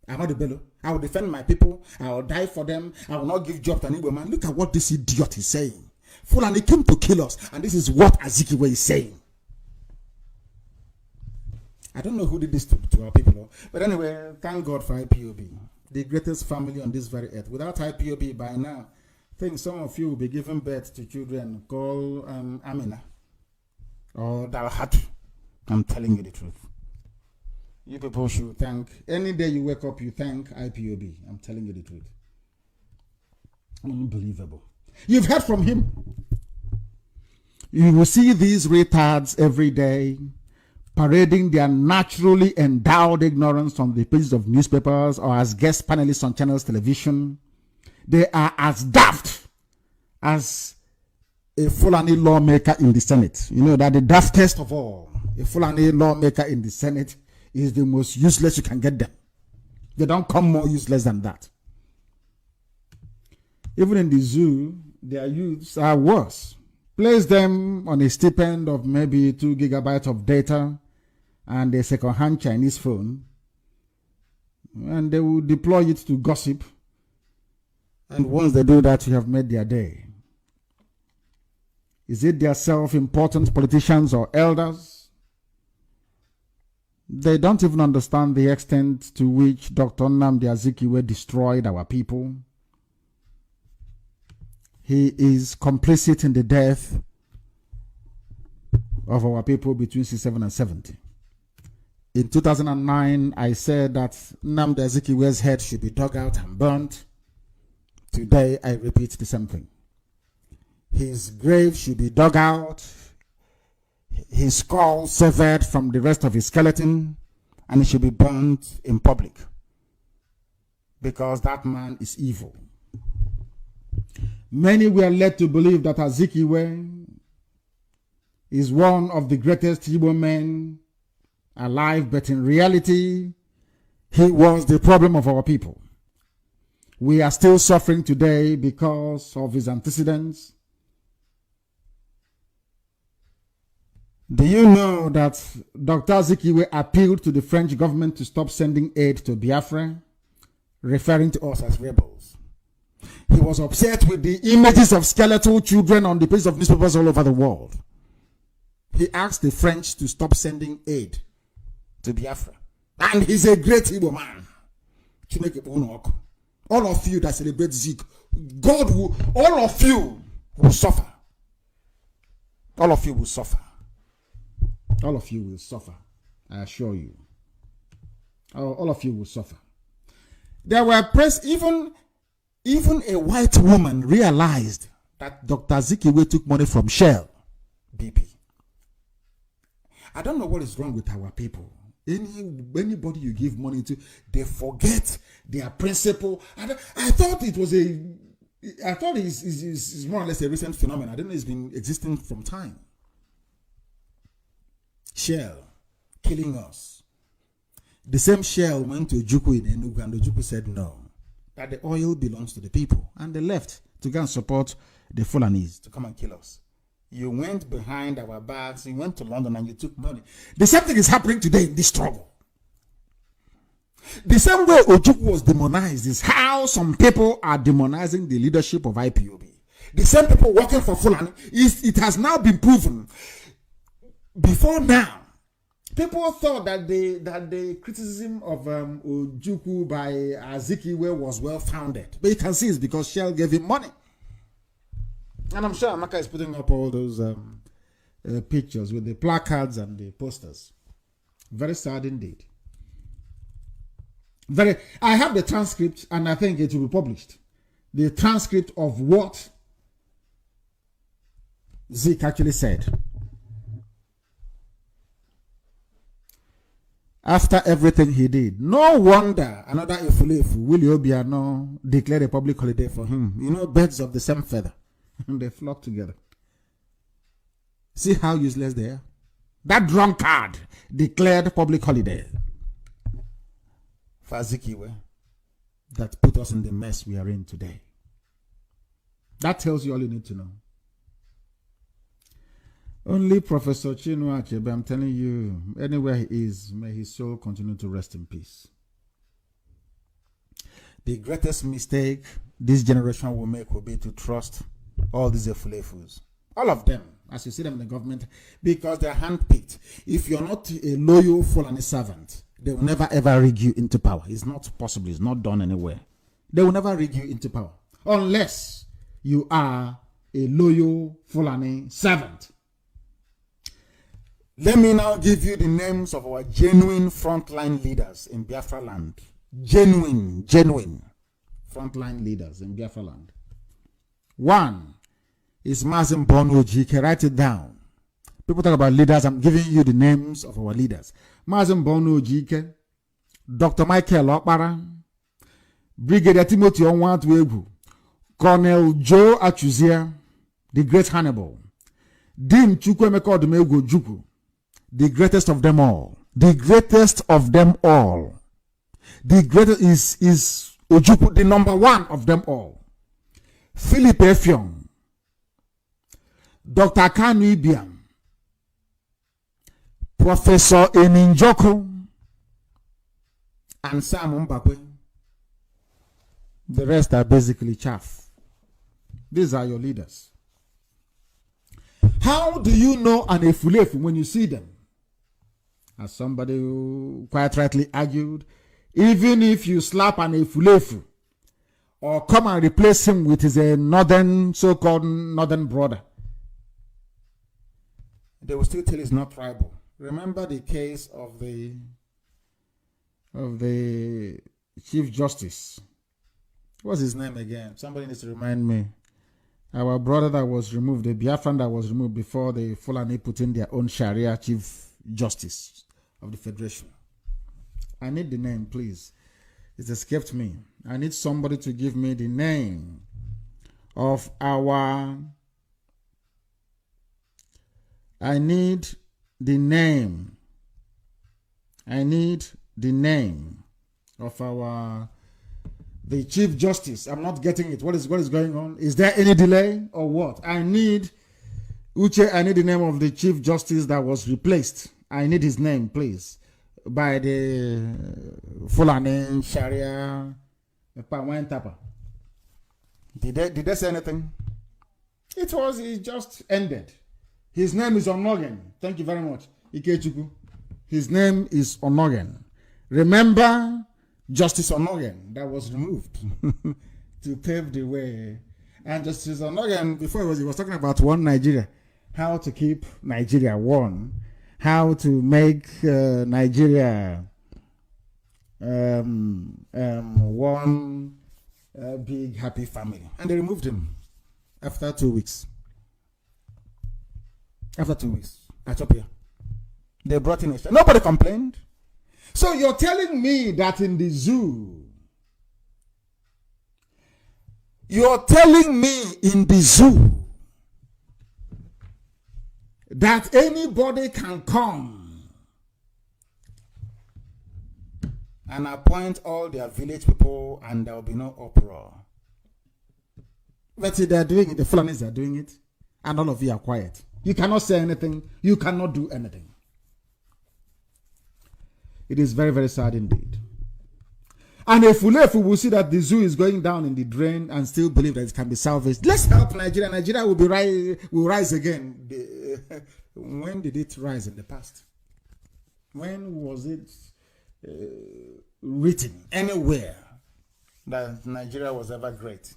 Amadu Bello, I will defend my people. I will die for them. I will not give job to any woman. Look at what this idiot is saying. Fulani came to kill us, and this is what Azikiwe is saying. I don't know who did this to our people, but anyway, thank God for IPOB, the greatest family on this very earth. Without IPOB, by now, I think some of you will be giving birth to children called Amina or Dalhatu. I'm telling you the truth. You people should thank, any day you wake up, you thank IPOB. I'm telling you the truth. Unbelievable. You've heard from him. You will see these retards every day parading their naturally endowed ignorance on the pages of newspapers or as guest panelists on channels television. They are as daft as a Fulani lawmaker in the Senate. You know that the daftest of all, a Fulani lawmaker in the Senate, is the most useless you can get them. They don't come more useless than that. Even in the zoo, their youths are worse. Place them on a stipend of maybe 2 gigabytes of data and a second-hand Chinese phone, and they will deploy it to gossip. And once they do that, you have made their day. Is it their self-important politicians or elders? They don't even understand the extent to which Dr. Nnamdi Azikiwe destroyed our people. He is complicit in the death of our people between 67 and 70. In 2009, I said that Nnamdi Azikiwe's head should be dug out and burnt. Today, I repeat the same thing. His grave should be dug out, his skull severed from the rest of his skeleton, and it should be burnt in public. Because that man is evil. Many were led to believe that Azikiwe is one of the greatest Igbo men alive, but in reality, he was the problem of our people. We are still suffering today because of his antecedents. Do you know that Dr. Azikiwe appealed to the French government to stop sending aid to Biafra, referring to us as rebels? He was upset with the images of skeletal children on the pages of newspapers all over the world. He asked the French to stop sending aid to Biafra. And he's a great Igbo man. All of you that celebrate Zeke, God will, all of you will suffer. All of you will suffer. All of you will suffer. I assure you. All of you will suffer. There were press, even a white woman realized that Dr. Zikiwe took money from Shell BP. I don't know what is wrong with our people. Anybody you give money to, they forget their principle. I thought it's more or less a recent phenomenon. I don't know, it's been existing from time. Shell killing us. The same Shell went to Ojukwu in Enugu, and Ojukwu said no, that the oil belongs to the people, and they left to go and support the Fulanis to come and kill us. You went behind our backs, you went to London and you took money. The same thing is happening today in this struggle. The same way Ojukwu was demonized is how some people are demonizing the leadership of IPOB. The same people working for Fulani, it has now been proven. Before now, people thought that the criticism of Ojukwu by Azikiwe was well founded. But you can see it's because Shell gave him money. And I'm sure Amaka is putting up all those pictures with the placards and the posters. Very sad indeed. I have the transcript, and I think it will be published. The transcript of what Zeke actually said. After everything he did. No wonder another Ifulefu, Willie Obiano, declared a public holiday for him. You know, birds of the same feather. And they flock together. See how useless they are? That drunkard declared public holiday for Azikiwe that put us in the mess we are in today. That tells you all you need to know. Only Professor Chinua Achebe, I'm telling you, anywhere he is, may his soul continue to rest in peace. The greatest mistake this generation will make will be to trust all these Efulefus. All of them, as you see them in the government, because they're handpicked. If you're not a loyal Fulani servant, they will never ever rig you into power. It's not possible. It's not done anywhere. They will never rig you into power. Unless you are a loyal Fulani servant. Let me now give you the names of our genuine frontline leaders in Biafra land. Genuine frontline leaders in Biafra land. One is Mazin Bono Ojike. Write it down. People talk about leaders. I'm giving you the names of our leaders. Mazin Bono Ojike, Dr. Michael Okpara, Brigadier Timothy Onwatuegu, Colonel Joe Achuzia, the Great Hannibal, Dim Chukwemeka Odumegwu Ojukwu, the greatest of them all. The greatest of them all. The greatest is Ojukwu, the number one of them all. Philip Effiong, Dr. Kanu Ibiam, Professor Eminjoko, and Sam Mbakwe. The rest are basically chaff. These are your leaders. How do you know an Efulefu when you see them? As somebody who quite rightly argued, even if you slap an Efulefu or come and replace him with his so-called northern brother, they will still tell he's not tribal. Remember the case of the Chief Justice. What's his name again? Somebody needs to remind me. Our brother that was removed, the Biafran that was removed before the Fulani put in their own Sharia Chief Justice of the Federation. I need the name, please. It escaped me. I need somebody to give me the name of our... I need the name of our... the Chief Justice. I'm not getting it. What is going on? Is there any delay or what? I need Uche. I need the name of the Chief Justice that was replaced. I need his name, please. By the Fulani Sharia Tapa. Did they say anything? It just ended. His name is Onogen. Thank you very much. Ikechukwu. His name is Onogen. Remember Justice Onogen that was removed to pave the way. And Justice Onogen, before he was talking about one Nigeria, how to keep Nigeria one, how to make Nigeria one big happy family. And they removed him after 2 weeks. After 2 weeks, Ethiopia. They brought in a... Nobody complained. So you're telling me that in the zoo, that anybody can come and appoint all their village people and there will be no uproar. But see, they're doing it, the Fulanis are doing it, and all of you are quiet. You cannot say anything, you cannot do anything. It is very, very sad indeed. And if we will see that the zoo is going down in the drain and still believe that it can be salvaged, let's help Nigeria. Nigeria will rise again. When did it rise in the past? When was it written anywhere that Nigeria was ever great?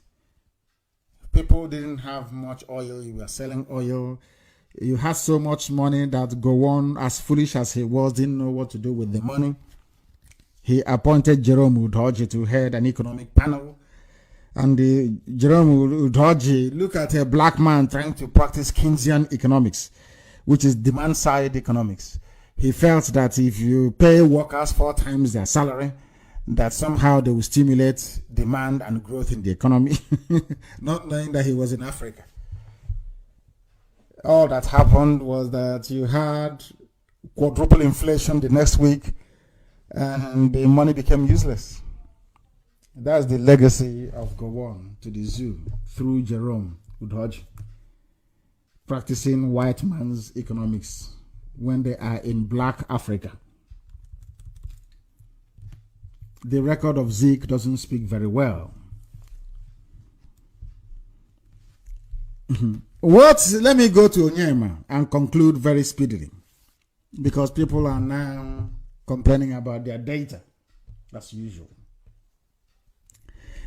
People didn't have much oil. You were selling oil. You had so much money that Gowon, as foolish as he was, didn't know what to do with the money. He appointed Jerome Udoji to head an economic panel. And Jerome Udoji, look at a black man trying to practice Keynesian economics, which is demand-side economics. He felt that if you pay workers 4 times their salary, that somehow they will stimulate demand and growth in the economy, not knowing that he was in Africa. All that happened was that you had quadruple inflation the next week and the money became useless. That's the legacy of Gowon to the zoo through Jerome Udoji, practicing white man's economics when they are in black Africa. The record of Zeke doesn't speak very well. Let me go to Onyema and conclude very speedily, because people are now complaining about their data, as usual.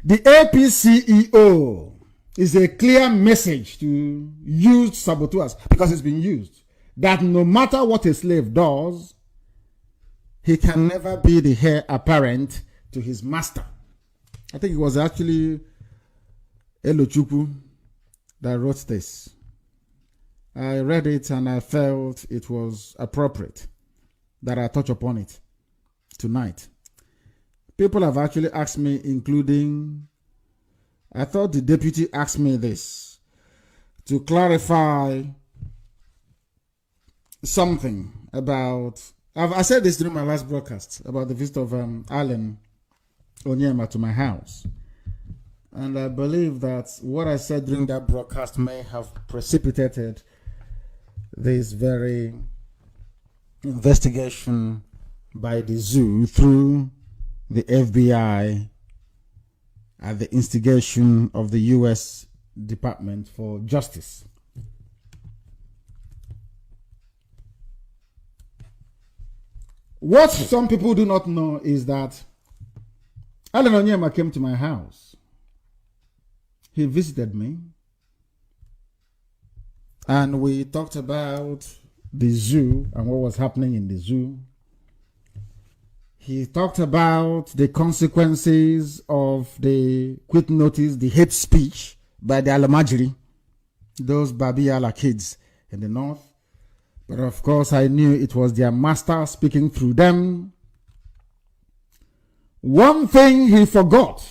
The AP CEO is a clear message to used saboteurs, because it's been used, that no matter what a slave does, he can never be the heir apparent to his master. I think it was actually Elochukwu that wrote this. I read it and I felt it was appropriate that I touch upon it tonight. People have actually asked me, including, I thought the deputy asked me this, to clarify something about, I said this during my last broadcast about the visit of Alan Onyema to my house. And I believe that what I said during that broadcast may have precipitated this very investigation by the zoo through the FBI at the instigation of the U.S. Department for Justice. What some people do not know is that Alan Onyema came to my house. He visited me, and we talked about the zoo and what was happening in the zoo. He talked about the consequences of the quit notice, the hate speech by the Alamajiri, those Babiala kids in the north. But of course, I knew it was their master speaking through them. One thing he forgot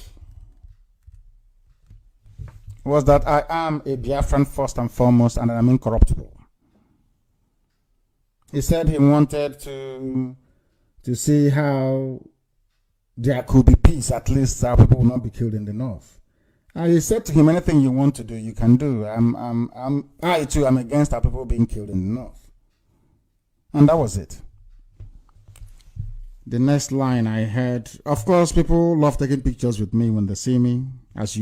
was that I am a Biafran first and foremost, and I'm incorruptible. He said he wanted to see how there could be peace, at least our people will not be killed in the north. And he said to him, anything you want to do, you can do. I too am against our people being killed in the north. And that was it. The next line I heard, of course, people love taking pictures with me when they see me, as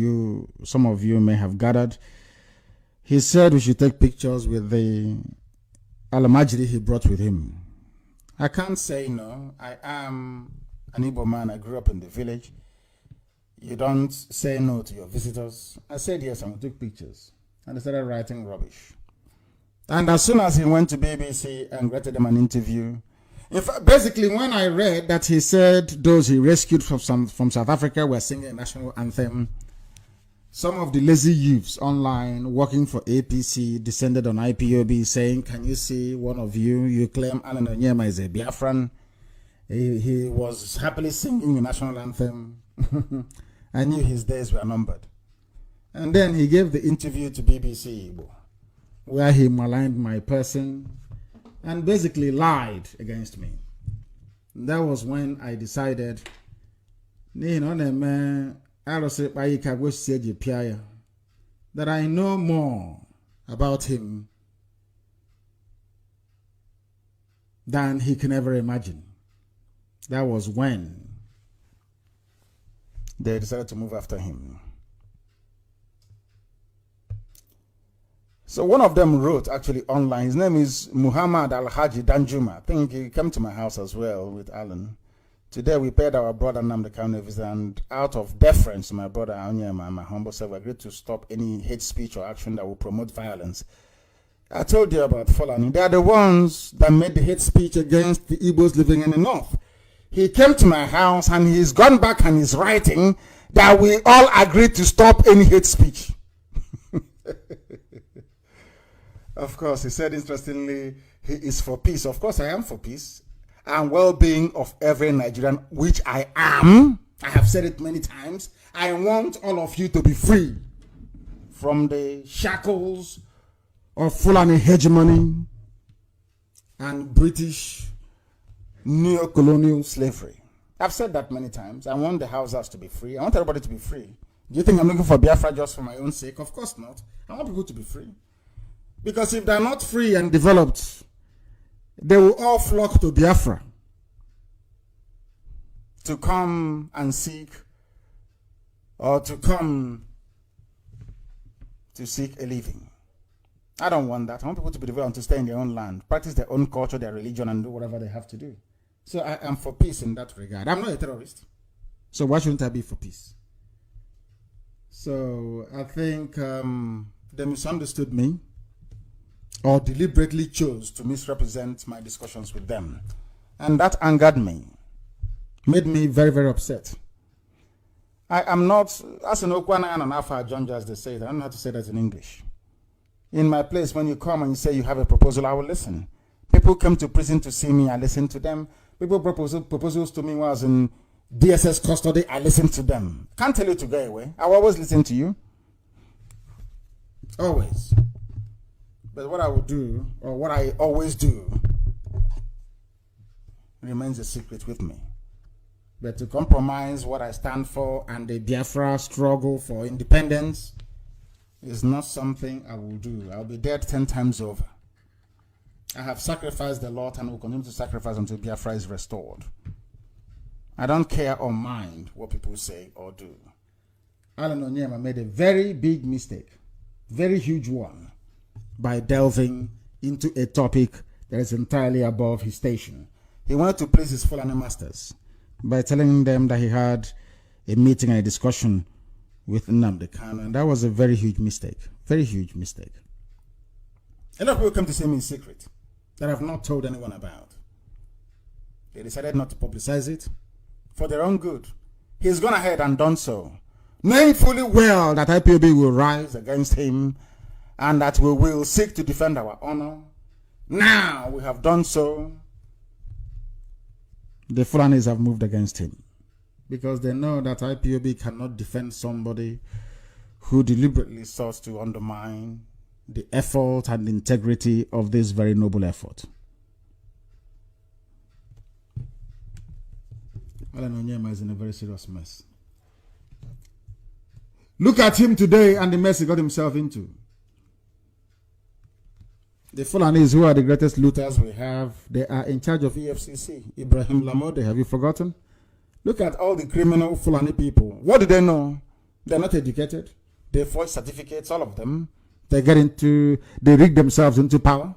some of you may have gathered. He said we should take pictures with the Alamajiri he brought with him. I can't say no. I am an Igbo man. I grew up in the village. You don't say no to your visitors. I said yes, and we took pictures. And they started writing rubbish. And as soon as he went to BBC and granted them an interview, in fact, basically, when I read that he said those he rescued from South Africa were singing a national anthem, some of the lazy youths online working for APC descended on IPOB saying, "Can you see one of you claim Alan Onyema is a Biafran? He was happily singing the national anthem." I knew his days were numbered. And then he gave the interview to BBC Igbo, where he maligned my person and basically lied against me. That was when I decided, that I know more about him than he can ever imagine. That was when they decided to move after him. So one of them wrote actually online. His name is Muhammad Al-Haji Danjuma. I think he came to my house as well with Alan. Today we paid our brother Nnamdi Kanu a visit, and out of deference to my brother Onyema and my humble self, we agreed to stop any hate speech or action that will promote violence. I told you about Fulani. They are the ones that made the hate speech against the Igbos living in the north. He came to my house and he's gone back and he's writing that we all agreed to stop any hate speech. Of course, he said interestingly, he is for peace. Of course, I am for peace and well-being of every Nigerian, which I am. I have said it many times. I want all of you to be free from the shackles of Fulani hegemony and British neo-colonial slavery. I've said that many times. I want the Hausas to be free. I want everybody to be free. Do you think I'm looking for Biafra just for my own sake? Of course not. I want people to be free. Because if they're not free and developed, they will all flock to Biafra to come and seek, or to come to seek a living. I don't want that. I want people to be developed, to stay in their own land, practice their own culture, their religion, and do whatever they have to do. So I am for peace in that regard. I'm not a terrorist. So why shouldn't I be for peace? So I think they misunderstood me, or deliberately chose to misrepresent my discussions with them. And that angered me, made me very, very upset. I am not, as an Okwana and an Alpha John, as they say, I don't know how to say that in English. In my place, when you come and you say you have a proposal, I will listen. People come to prison to see me, I listen to them. People propose proposals to me when I was in DSS custody, I listen to them. Can't tell you to go away. I will always listen to you. Always. But what I will do, or what I always do, remains a secret with me. But to compromise what I stand for and the Biafra struggle for independence is not something I will do. I'll be dead 10 times over. I have sacrificed a lot and will continue to sacrifice until Biafra is restored. I don't care or mind what people say or do. Alan Onyema made a very big mistake, very huge one, by delving into a topic that is entirely above his station. He wanted to please his Fulani masters by telling them that he had a meeting and a discussion with Nnamdi Kanu, and that was a very huge mistake. Very huge mistake. A lot of people come to see me in secret that I've not told anyone about. They decided not to publicize it for their own good. He's gone ahead and done so, knowing fully well that IPOB will rise against him and that we will seek to defend our honor. Now we have done so. The Fulanis have moved against him because they know that IPOB cannot defend somebody who deliberately sought to undermine the effort and integrity of this very noble effort. Alan Onyema is in a very serious mess. Look at him today and the mess he got himself into. The Fulanis, who are the greatest looters we have, they are in charge of EFCC. Ibrahim Lamode, have you forgotten? Look at all the criminal Fulani people. What do they know? They're not educated. They forge certificates, all of them. They rig themselves into power,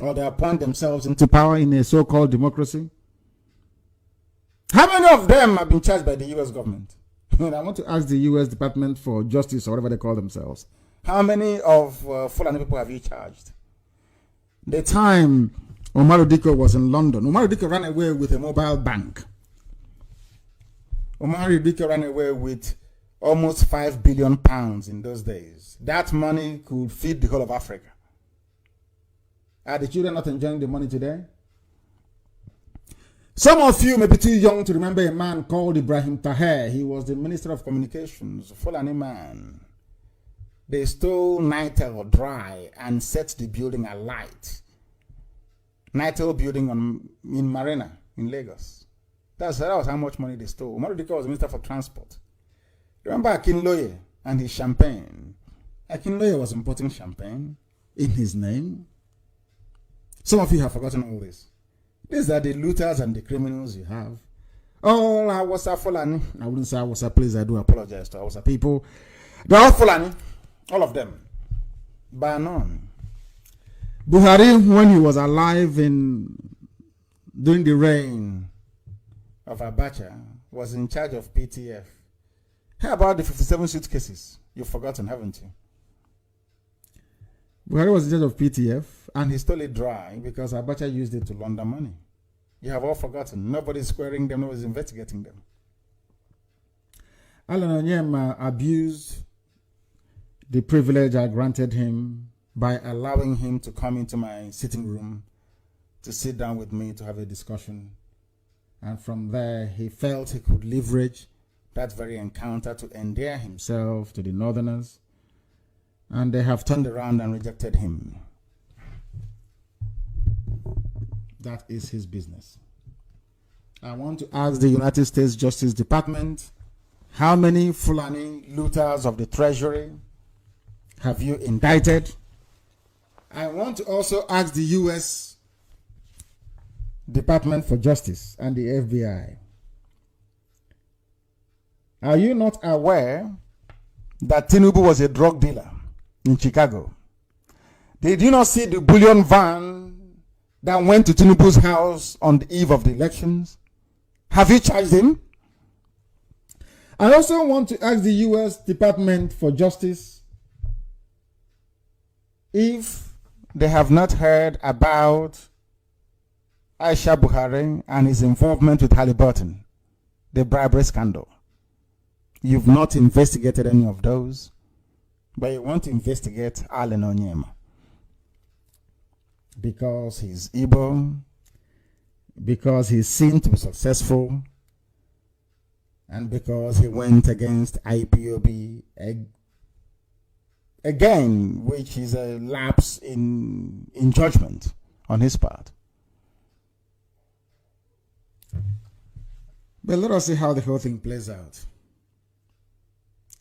or they appoint themselves into power in a so-called democracy. How many of them have been charged by the U.S. government? I want to ask the U.S. Department for Justice, or whatever they call themselves. How many of Fulani people have you charged? The time Umaru Diko was in London, Umaru Diko ran away with a mobile bank. Umaru Diko ran away with almost £5 billion in those days. That money could feed the whole of Africa. Are the children not enjoying the money today? Some of you may be too young to remember a man called Ibrahim Taher. He was the Minister of Communications, a Fulani man. They stole Nitel dry and set the building alight. Nitel building in Marina, in Lagos. That was how much money they stole. Umaru Diko was Minister for Transport. Remember Akinloye and his champagne? Akinloye was importing champagne in his name. Some of you have forgotten all this. These are the looters and the criminals you have. Oh, Hausa Fulani. I wouldn't say Hausa, please. I do apologize to Hausa people. They're all Fulani. All of them. By none. Buhari, when he was alive during the reign of Abacha, was in charge of PTF. How about the 57 suitcases? You've forgotten, haven't you? Buhari was in charge of PTF, and he stole it dry because Abacha used it to launder money. You have all forgotten. Nobody's squaring them, nobody's investigating them. Alan Onyema abused the privilege I granted him by allowing him to come into my sitting room to sit down with me to have a discussion. And from there, he felt he could leverage that very encounter to endear himself to the Northerners. And they have turned around and rejected him. That is his business. I want to ask the United States Justice Department, how many Fulani looters of the Treasury have you indicted? I want to also ask the U.S. Department for Justice and the FBI, are you not aware that Tinubu was a drug dealer in Chicago? Did you not see the bullion van that went to Tinubu's house on the eve of the elections? Have you charged him? I also want to ask the U.S. Department for Justice if they have not heard about Aisha Buhari and his involvement with Halliburton, the bribery scandal. You've not investigated any of those, but you want to investigate Alan Onyema because he's Igbo, because he's seen to be successful, and because he went against Ipob again, which is a lapse in judgment on his part. But let us see how the whole thing plays out.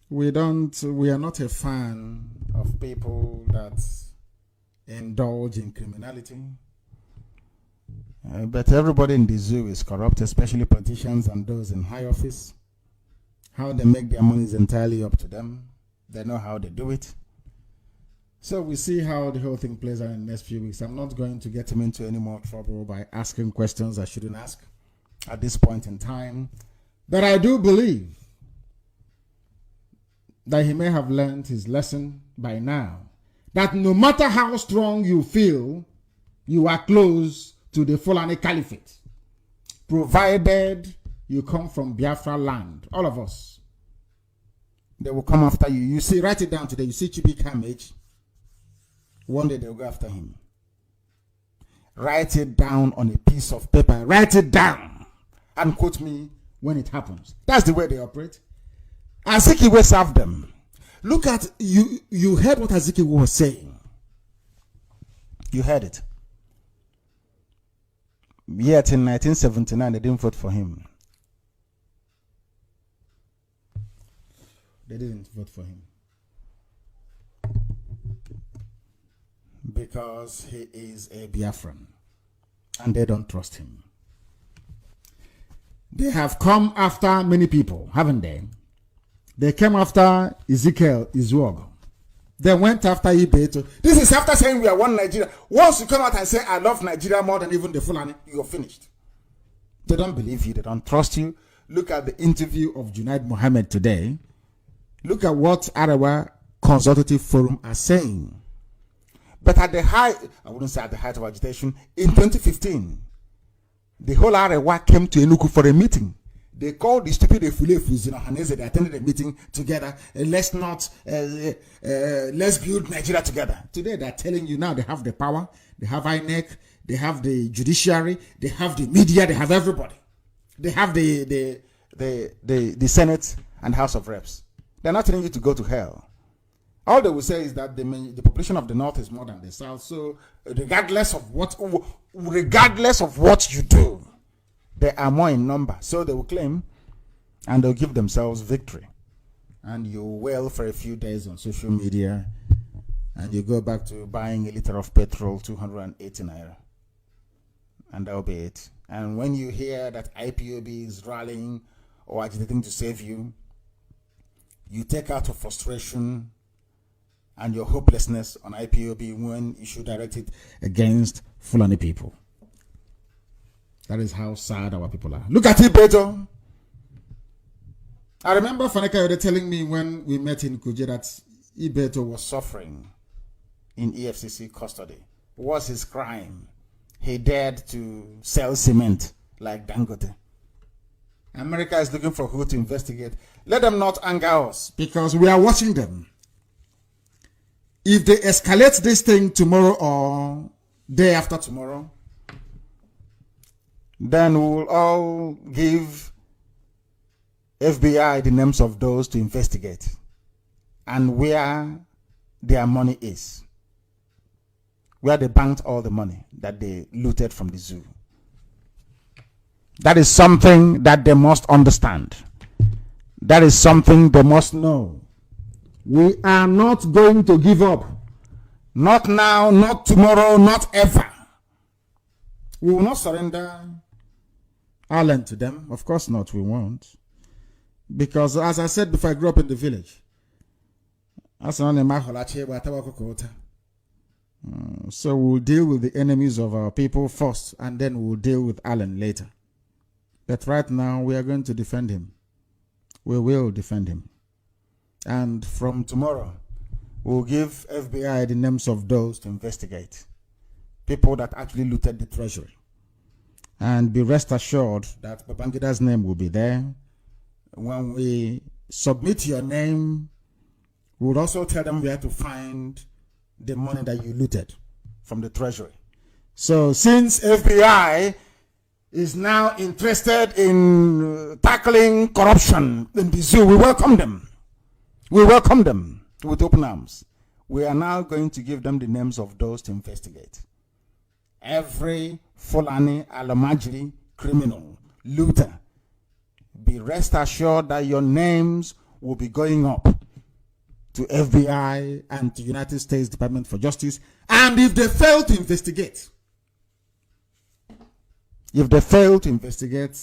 We are not a fan of people that indulge in criminality. But everybody in the zoo is corrupt, especially politicians and those in high office. How they make their money is entirely up to them. They know how they do it. So we see how the whole thing plays out in the next few weeks. I'm not going to get him into any more trouble by asking questions I shouldn't ask at this point in time. But I do believe that he may have learned his lesson by now. That no matter how strong you feel, you are close to the Fulani Caliphate. Provided you come from Biafra land, all of us. They will come after you. You see, write it down today. You see Chibi Kamage. One day they'll go after him. Write it down on a piece of paper. Write it down and quote me when it happens. That's the way they operate. Azikiwe served them. Look at, you heard what Azikiwe was saying. You heard it. Yet in 1979, they didn't vote for him. They didn't vote for him. Because he is a Biafran. And they don't trust him. They have come after many people, haven't they? They came after Ezekiel Izuog. They went after Ibeto. This is after saying we are one Nigeria. Once you come out and say, I love Nigeria more than even the Fulani, you're finished. They don't believe you. They don't trust you. Look at the interview of Junaid Mohammed today. Look at what Arewa Consultative Forum are saying. But at the height, I wouldn't say at the height of agitation, in 2015, the whole Arewa came to Enugu for a meeting. They called the stupid Efulefus in Ohanese. They attended a meeting together. Let's build Nigeria together. Today they're telling you now they have the power. They have INEC. They have the judiciary. They have the media. They have everybody. They have the Senate and House of Reps. They're not telling you to go to hell. All they will say is that the population of the North is more than the South. So regardless of what you do, they are more in number. So they will claim and they'll give themselves victory. And you wail for a few days on social media and you go back to buying a liter of petrol, 280 naira. And that'll be it. And when you hear that IPOB is rallying or agitating to save you, you take out your frustration and your hopelessness on IPOB when you should direct it against Fulani people. That is how sad our people are. Look at Ibeto. I remember Faneka telling me when we met in Kuje that Ibeto was suffering in EFCC custody. What was his crime? He dared to sell cement like Dangote. America is looking for who to investigate. Let them not anger us because we are watching them. If they escalate this thing tomorrow or day after tomorrow, then we'll all give FBI the names of those to investigate and where their money is, where they banked all the money that they looted from the zoo. That is something that they must understand. That is something they must know. We are not going to give up. Not now, not tomorrow, not ever. We will not surrender Ireland to them. Of course not, we won't. Because as I said before, I grew up in the village. So we'll deal with the enemies of our people first, and then we'll deal with Ireland later. But right now, we are going to defend him. We will defend him. And from tomorrow, we'll give FBI the names of those to investigate. People that actually looted the treasury. And be rest assured that Babangida's name will be there. When we submit your name, we'll also tell them where to find the money that you looted from the treasury. So since FBI is now interested in tackling corruption in the zoo, we welcome them. We welcome them with open arms. We are now going to give them the names of those to investigate. Every Fulani, Alamajiri, criminal, looter, be rest assured that your names will be going up to FBI and to United States Department for Justice. And if they fail to investigate,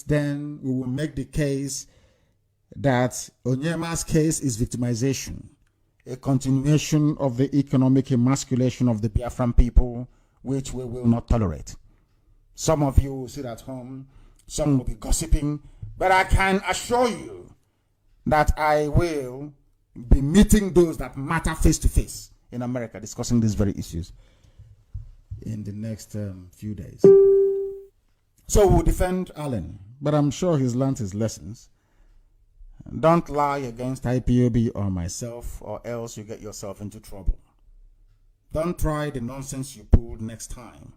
then we will make the case that Onyema's case is victimization, a continuation of the economic emasculation of the Biafran people, which we will not tolerate. Some of you will sit at home, some will be gossiping, but I can assure you that I will be meeting those that matter face to face in America, discussing these very issues in the next few days. So we'll defend Allen, but I'm sure he's learned his lessons. Don't lie against IPOB or myself, or else you get yourself into trouble. Don't try the nonsense you pulled next time.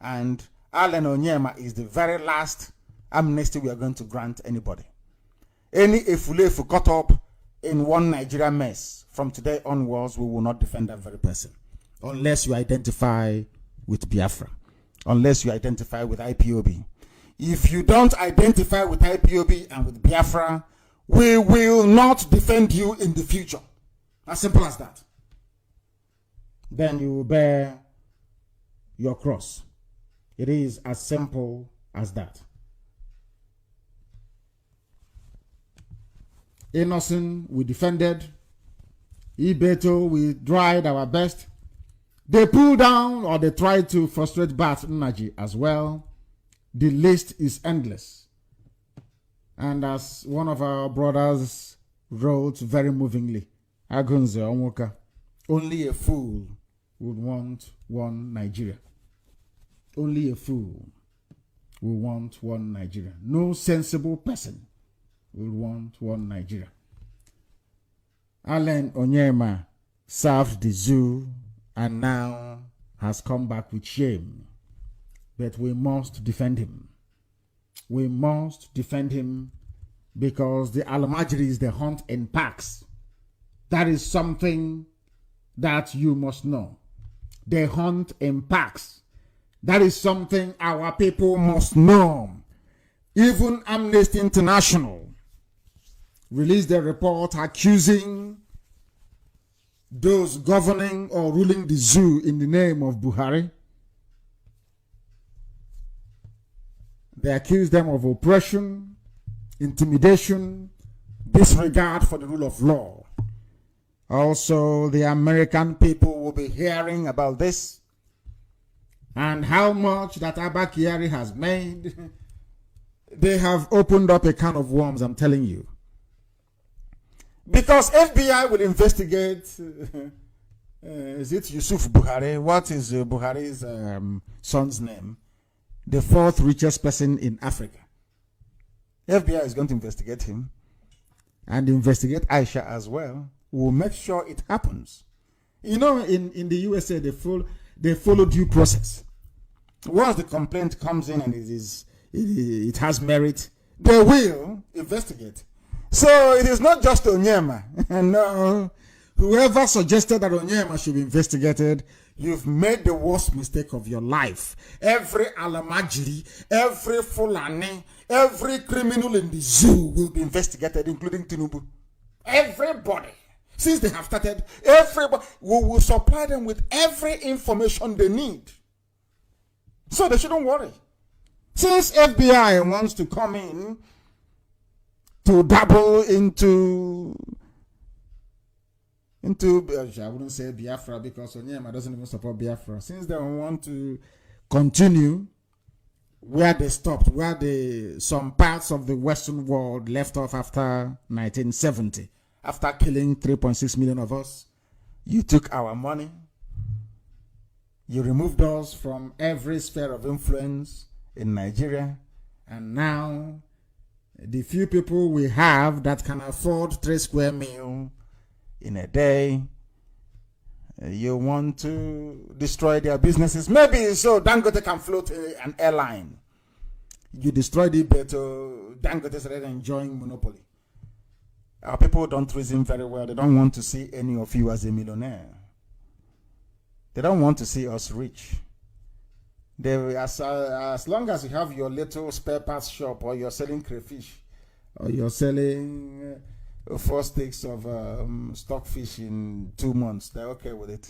And Allen Onyema is the very last amnesty we are going to grant anybody. Any Efulefu caught up in one Nigeria mess, from today onwards, we will not defend that very person. Unless you identify with Biafra. Unless you identify with IPOB. If you don't identify with IPOB and with Biafra, we will not defend you in the future. As simple as that. Then you will bear your cross. It is as simple as that. Innocent, we defended. Ibeto, we tried our best. They pulled down or they tried to frustrate Bat Naji as well. the list is endless. And as one of our brothers wrote very movingly, Agunze Onwoka, only a fool would want one Nigeria. Only a fool will want one Nigeria. No sensible person will want one Nigeria. Allen Onyema served the zoo and now has come back with shame. But we must defend him. We must defend him because the Almajiris, they hunt in packs. That is something that you must know. They hunt in packs. That is something our people must know. Even Amnesty International released a report accusing those governing or ruling the zoo in the name of Buhari. They accuse them of oppression, intimidation, disregard for the rule of law. Also, the American people will be hearing about this and how much that Abba Kyari has made. They have opened up a can of worms, I'm telling you. Because FBI will investigate, is it Yusuf Buhari? What is Buhari's son's name? The fourth richest person in Africa. FBI is going to investigate him and investigate Aisha as well. We'll make sure it happens. You know, in the USA, they follow due process. Once the complaint comes in and it has merit, they will investigate. So it is not just Onyema. No, whoever suggested that Onyema should be investigated, you've made the worst mistake of your life. Every Alamajiri, every Fulani, every criminal in the zoo will be investigated, including Tinubu. Everybody. Since they have started, everybody, we will supply them with every information they need. So they shouldn't worry. Since FBI wants to come in to dabble into I wouldn't say Biafra because Onyema doesn't even support Biafra. Since they want to continue where they stopped, where some parts of the Western world left off after 1970, after killing 3.6 million of us, you took our money, you removed us from every sphere of influence in Nigeria, and now the few people we have that can afford 3 square meals in a day, you want to destroy their businesses. Maybe so Dangote can float an airline. You destroyed it, but Dangote is already enjoying monopoly. Our people don't reason very well. They don't want to see any of you as a millionaire. They don't want to see us rich. As long as you have your little spare parts shop, or you're selling crayfish, or you're selling 4 sticks of stockfish in 2 months, they're okay with it.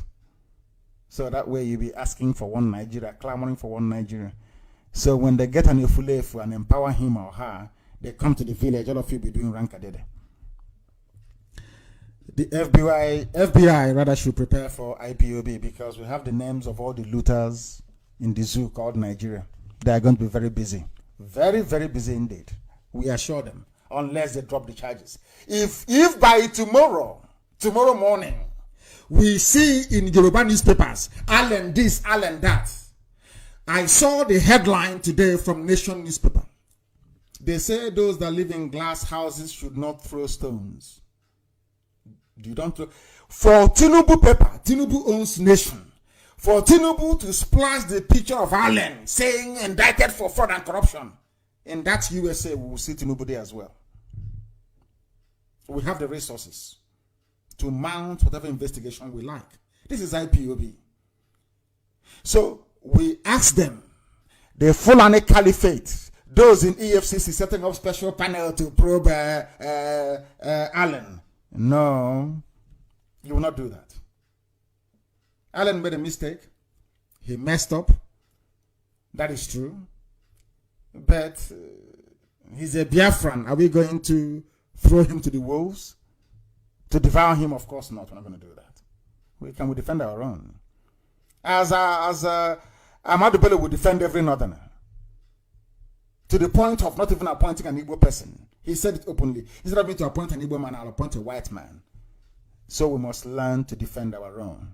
So that way you'll be asking for one Nigeria, clamoring for one Nigeria. So when they get an Ifulefu and empower him or her, they come to the village, all of you be doing rankadede. The FBI rather should prepare for IPOB because we have the names of all the looters in the zoo called Nigeria. They are going to be very busy. Very, very busy indeed. We assure them, unless they drop the charges. If by tomorrow morning, we see in Yoruba newspapers, Allen this, Allen that. I saw the headline today from Nation newspaper. They say those that live in glass houses should not throw stones. You don't throw. For Tinubu paper, Tinubu owns Nation. For Tinubu to splash the picture of Allen saying indicted for fraud and corruption, in that USA, we will see Tinubu there as well. We have the resources to mount whatever investigation we like. This is IPOB. So we ask them, the Fulani Caliphate, those in EFCC setting up special panel to probe Allen. No, you will not do that. Allen made a mistake. He messed up. That is true. But he's a Biafran. Are we going to throw him to the wolves? To devour him? Of course not. We're not going to do that. We defend our own. As Ahmadu Bello would defend every northerner. to the point of not even appointing an Igbo person. He said it openly. Instead of me to appoint an Igbo man, I'll appoint a white man. So we must learn to defend our own.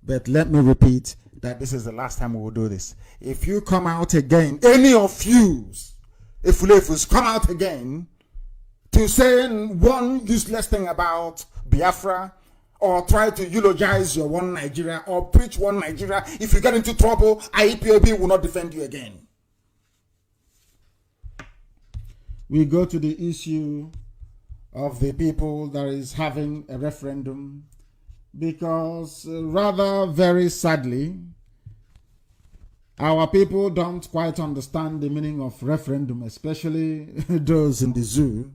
But let me repeat that this is the last time we will do this. If you come out again, any of you, if you come out again to say one useless thing about Biafra, or try to eulogize your one Nigeria, or preach one Nigeria, if you get into trouble, Ipob will not defend you again. We go to the issue of the people that is having a referendum, because rather very sadly, our people don't quite understand the meaning of referendum, especially those in the zoo.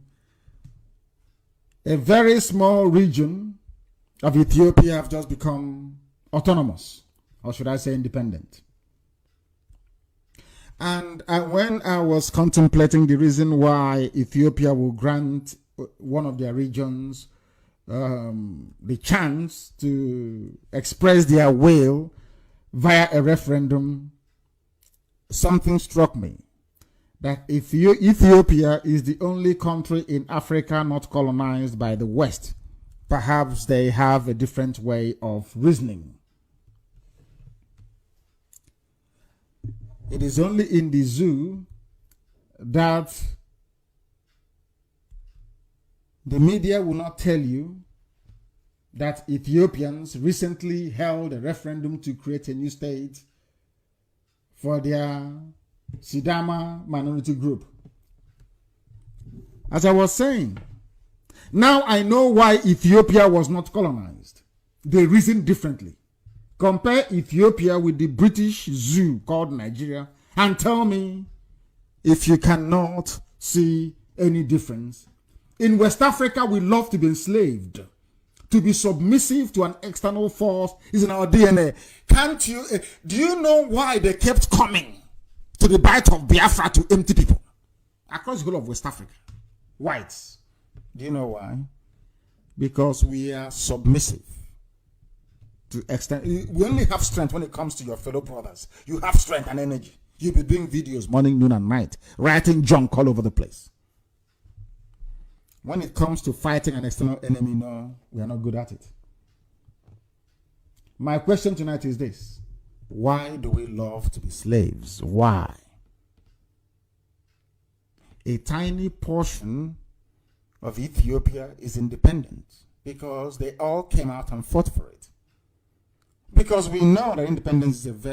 A very small region of Ethiopia have just become autonomous, or should I say independent. And when I was contemplating the reason why Ethiopia will grant one of their regions the chance to express their will via a referendum, something struck me. That Ethiopia is the only country in Africa not colonized by the West. Perhaps they have a different way of reasoning. It is only in the zoo that the media will not tell you that Ethiopians recently held a referendum to create a new state for their Sidama minority group. As I was saying, now I know why Ethiopia was not colonized. They reasoned differently. Compare Ethiopia with the British zoo called Nigeria and tell me if you cannot see any difference. In West Africa, we love to be enslaved. To be submissive to an external force is in our DNA. Can't you? Do you know why they kept coming to the Bight of Biafra to empty people across the whole of West Africa? Whites. Do you know why? Because we are submissive to extend. We only have strength when it comes to your fellow brothers. You have strength and energy. You'll be doing videos morning, noon, and night, writing junk all over the place. When it comes to fighting an external enemy, no, we are not good at it. My question tonight is this: why do we love to be slaves? Why? A tiny portion of Ethiopia is independent because they all came out and fought for it. Because we know that independence is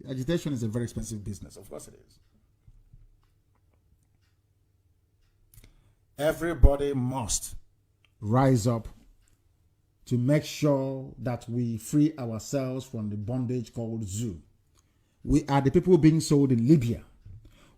agitation is a very expensive business. Of course it is. Everybody must rise up to make sure that we free ourselves from the bondage called zoo. We are the people being sold in Libya.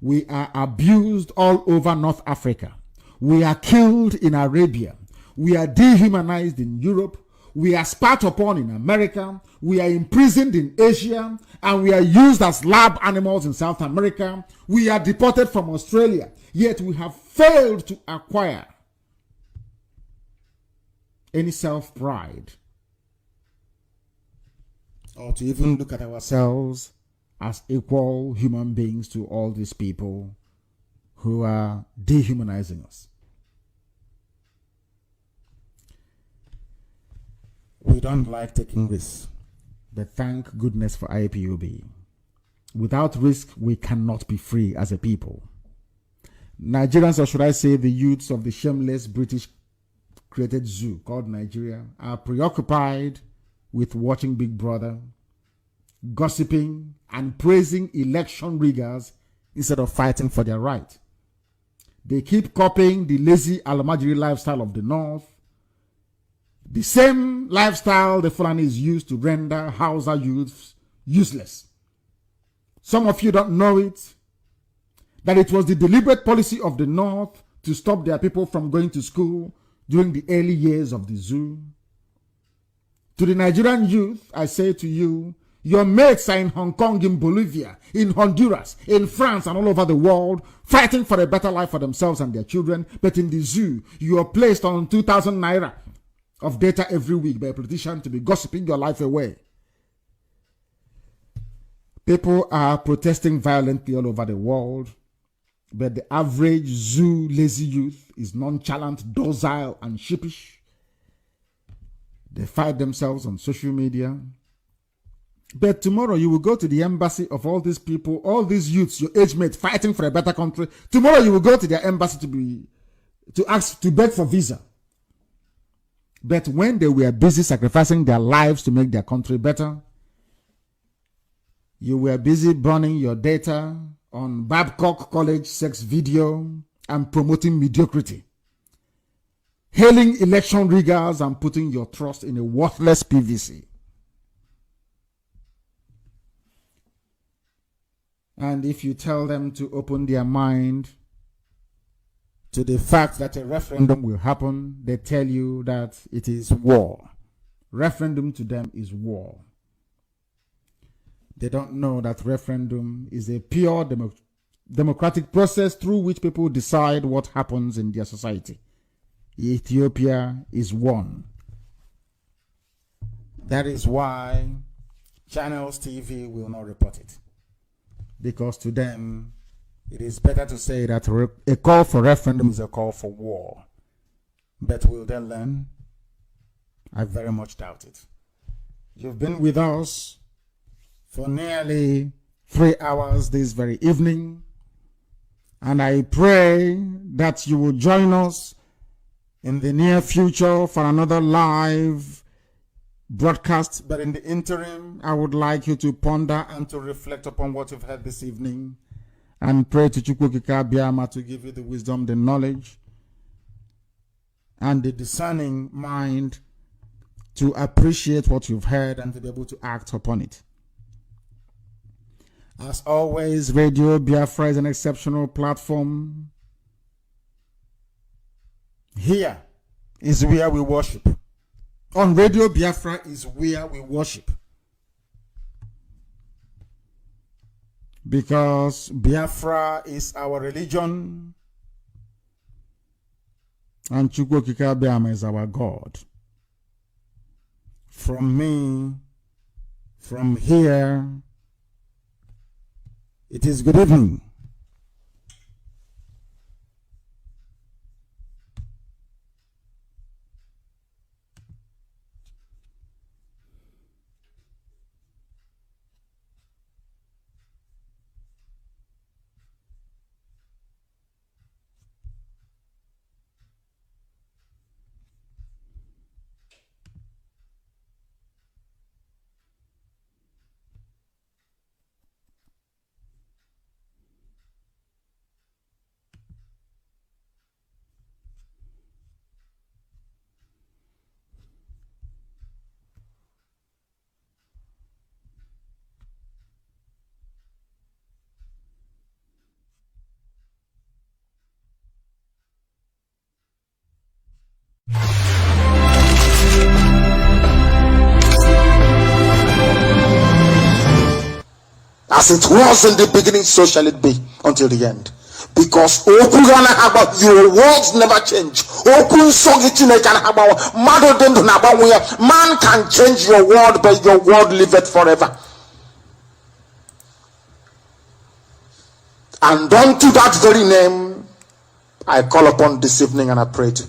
We are abused all over North Africa. We are killed in Arabia. We are dehumanized in Europe. We are spat upon in America. We are imprisoned in Asia. And we are used as lab animals in South America. We are deported from Australia. Yet we have failed to acquire any self-pride or to even look at ourselves as equal human beings to all these people who are dehumanizing us. We don't like taking risks, but thank goodness for IPOB. Without risk, we cannot be free as a people. Nigerians, or should I say the youths of the shameless British created zoo called Nigeria, are preoccupied with watching Big Brother, gossiping, and praising election riggers instead of fighting for their right. They keep copying the lazy Almajiri lifestyle of the North, the same lifestyle the Fulanis used to render Hausa youths useless. Some of you don't know it, that it was the deliberate policy of the North to stop their people from going to school during the early years of the zoo. To the Nigerian youth, I say to you, your mates are in Hong Kong, in Bolivia, in Honduras, in France, and all over the world, fighting for a better life for themselves and their children. But in the zoo, you are placed on 2,000 naira of data every week by a politician to be gossiping your life away. People are protesting violently all over the world. But the average zoo lazy youth is nonchalant, docile, and sheepish. They fight themselves on social media. But tomorrow you will go to the embassy of all these people, all these youths, your age mate, fighting for a better country. Tomorrow you will go to their embassy to beg for visa. But when they were busy sacrificing their lives to make their country better, you were busy burning your data on Babcock College sex video and promoting mediocrity, hailing election riggers and putting your trust in a worthless PVC. And if you tell them to open their mind to the fact that a referendum will happen, they tell you that it is war. Referendum to them is war. They don't know that referendum is a pure democratic process through which people decide what happens in their society. Ethiopia is one. That is why Channels TV will not report it. Because to them, it is better to say that a call for referendum is a call for war. But will they learn? I very much doubt it. You've been with us for nearly 3 hours this very evening, and I pray that you will join us in the near future for another live broadcast. But in the interim, I would like you to ponder and to reflect upon what you've heard this evening, and pray to Chukwukika Biama to give you the wisdom, the knowledge, and the discerning mind to appreciate what you've heard and to be able to act upon it. As always, Radio Biafra is an exceptional platform. Here is where we worship. On Radio Biafra is where we worship. Because Biafra is our religion and Chukwukika Biama is our God. From me, from here, it is good evening. As it was in the beginning, so shall it be until the end. Because your words never change. Man can change your word, but your word liveth forever. And unto that very name I call upon this evening, and I pray to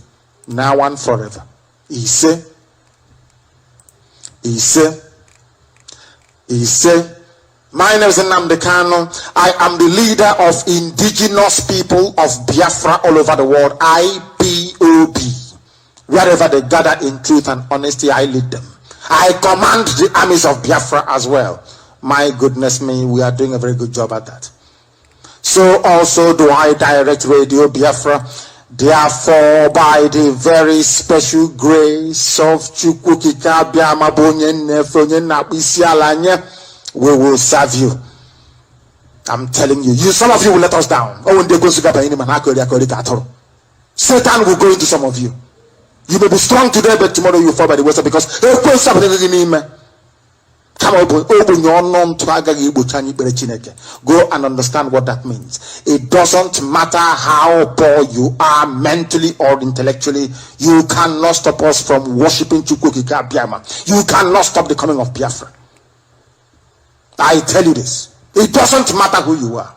now and forever. He said, my name is Nnamdi Kanu. I am the leader of indigenous people of Biafra all over the world. Ipob. Wherever they gather in truth and honesty, I lead them. I command the armies of Biafra as well. My goodness me, we are doing a very good job at that. So also do I direct Radio Biafra. Therefore, by the very special grace of Chukwukika Biama we will serve you. I'm telling you. Some of you will let us down. Satan will go into some of you. You may be strong today, but tomorrow you fall by the wayside because go and understand what that means. It doesn't matter how poor you are mentally or intellectually, you cannot stop us from worshiping Chukwukika Biama. You cannot stop the coming of Biafra. I tell you this. It doesn't matter who you are.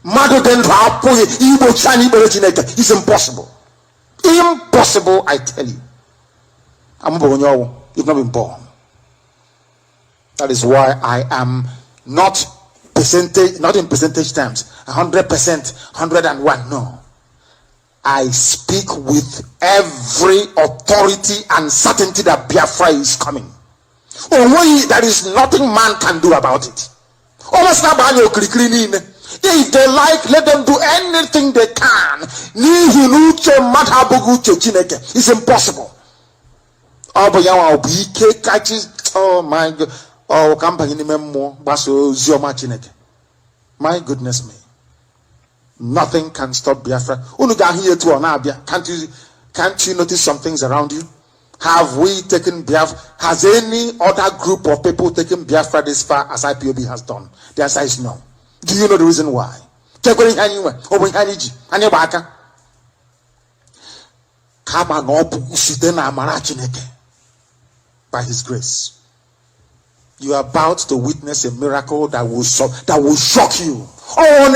It's impossible. Impossible, I tell you. You've not been born. That is why I am not in percentage terms, 100%, 101. No. I speak with every authority and certainty that Biafra is coming. There is nothing man can do about it. If they like, let them do anything they can. It's impossible. Oh my God. My goodness me. Nothing can stop Biafra. Can't you notice some things around you? Have we taken Biafra? Has any other group of people taken Biafra this far as Ipob has done? The answer is no. Do you know the reason why? By his grace. You are about to witness a miracle that will shock you. Oh,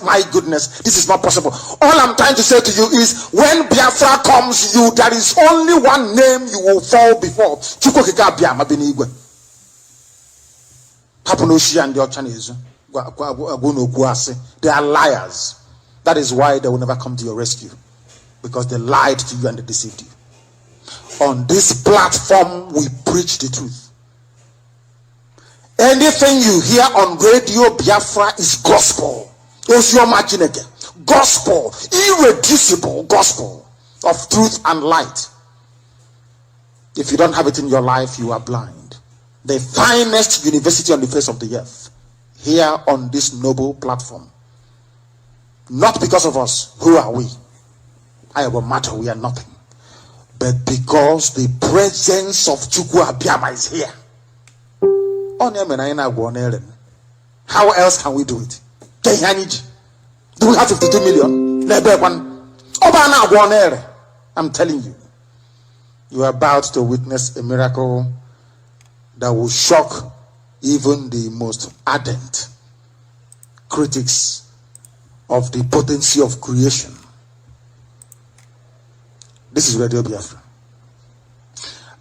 my goodness, this is not possible. All I'm trying to say to you is, when Biafra comes, there is only one name you will fall before. They are liars. That is why they will never come to your rescue, because they lied to you and they deceived you. On this platform, we preach the truth. Anything you hear on Radio Biafra is gospel. Gospel, irreducible gospel of truth and light. If you don't have it in your life, you are blind. The finest university on the face of the earth, here on this noble platform. Not because of us. Who are we? I will matter, we are nothing. But because the presence of Chukwu Abiyama is here. How else can we do it? Do we have 52 million? I'm telling you, you are about to witness a miracle that will shock even the most ardent critics of the potency of creation. This is Radio Biafra.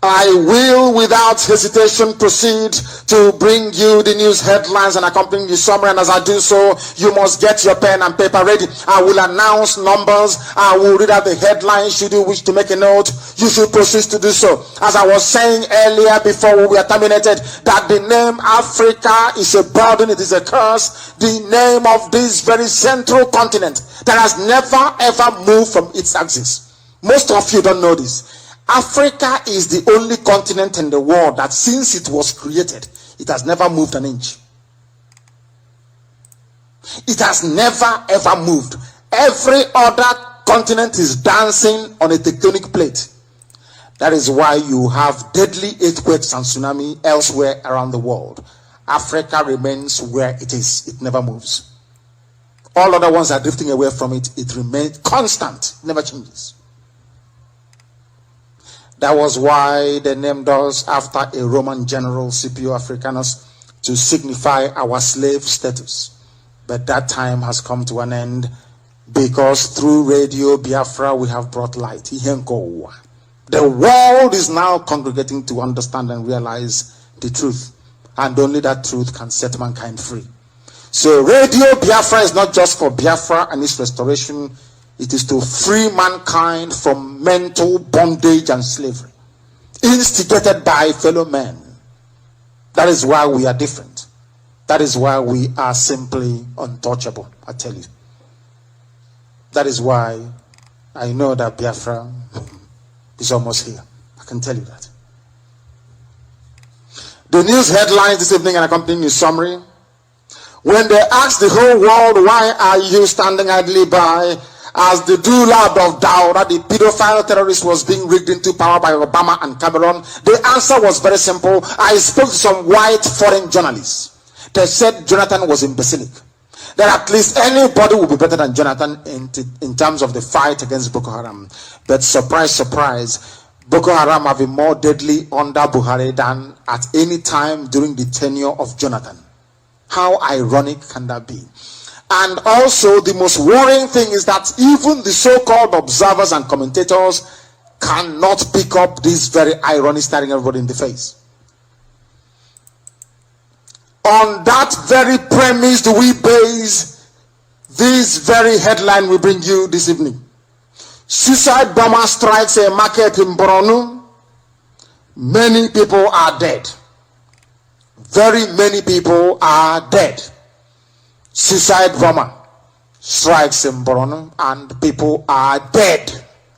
I will without hesitation proceed to bring you the news headlines and accompanying the summary, and as I do so, you must get your pen and paper ready. I will announce numbers. I will read out the headlines. Should you wish to make a note, you should proceed to do so. As I was saying earlier before we were terminated, that the name Africa is a burden, it is a curse. The name of this very central continent that has never ever moved from its axis. Most of you don't know this. Africa is the only continent in the world that since it was created, it has never moved an inch. It has never ever moved. Every other continent is dancing on a tectonic plate. That is why you have deadly earthquakes and tsunami elsewhere around the world. Africa remains where it is. It never moves. All other ones are drifting away from it. It remains constant, never changes. That was why they named us after a Roman general, Scipio Africanus, to signify our slave status. But that time has come to an end, because through Radio Biafra we have brought light. The world is now congregating to understand and realize the truth, and only that truth can set mankind free. So Radio Biafra is not just for Biafra and its restoration. It is to free mankind from mental bondage and slavery, instigated by fellow men. That is why we are different. That is why we are simply untouchable, I tell you. That is why I know that Biafra is almost here. I can tell you that. The news headlines this evening and accompanying the summary. When they asked the whole world, why are you standing idly by as the doulab of Daura, the pedophile terrorist, was being rigged into power by Obama and Cameron? The answer was very simple. I spoke to some white foreign journalists. They said Jonathan was imbecilic. That at least anybody would be better than Jonathan in terms of the fight against Boko Haram. But surprise, surprise, Boko Haram have been more deadly under Buhari than at any time during the tenure of Jonathan. How ironic can that be? And also, the most worrying thing is that even the so-called observers and commentators cannot pick up this very irony staring everybody in the face. On that very premise do we base this very headline we bring you this evening. Suicide bomber strikes a market in Borno. Many people are dead. Very many people are dead. Suicide bomber strikes in Borno and people are dead.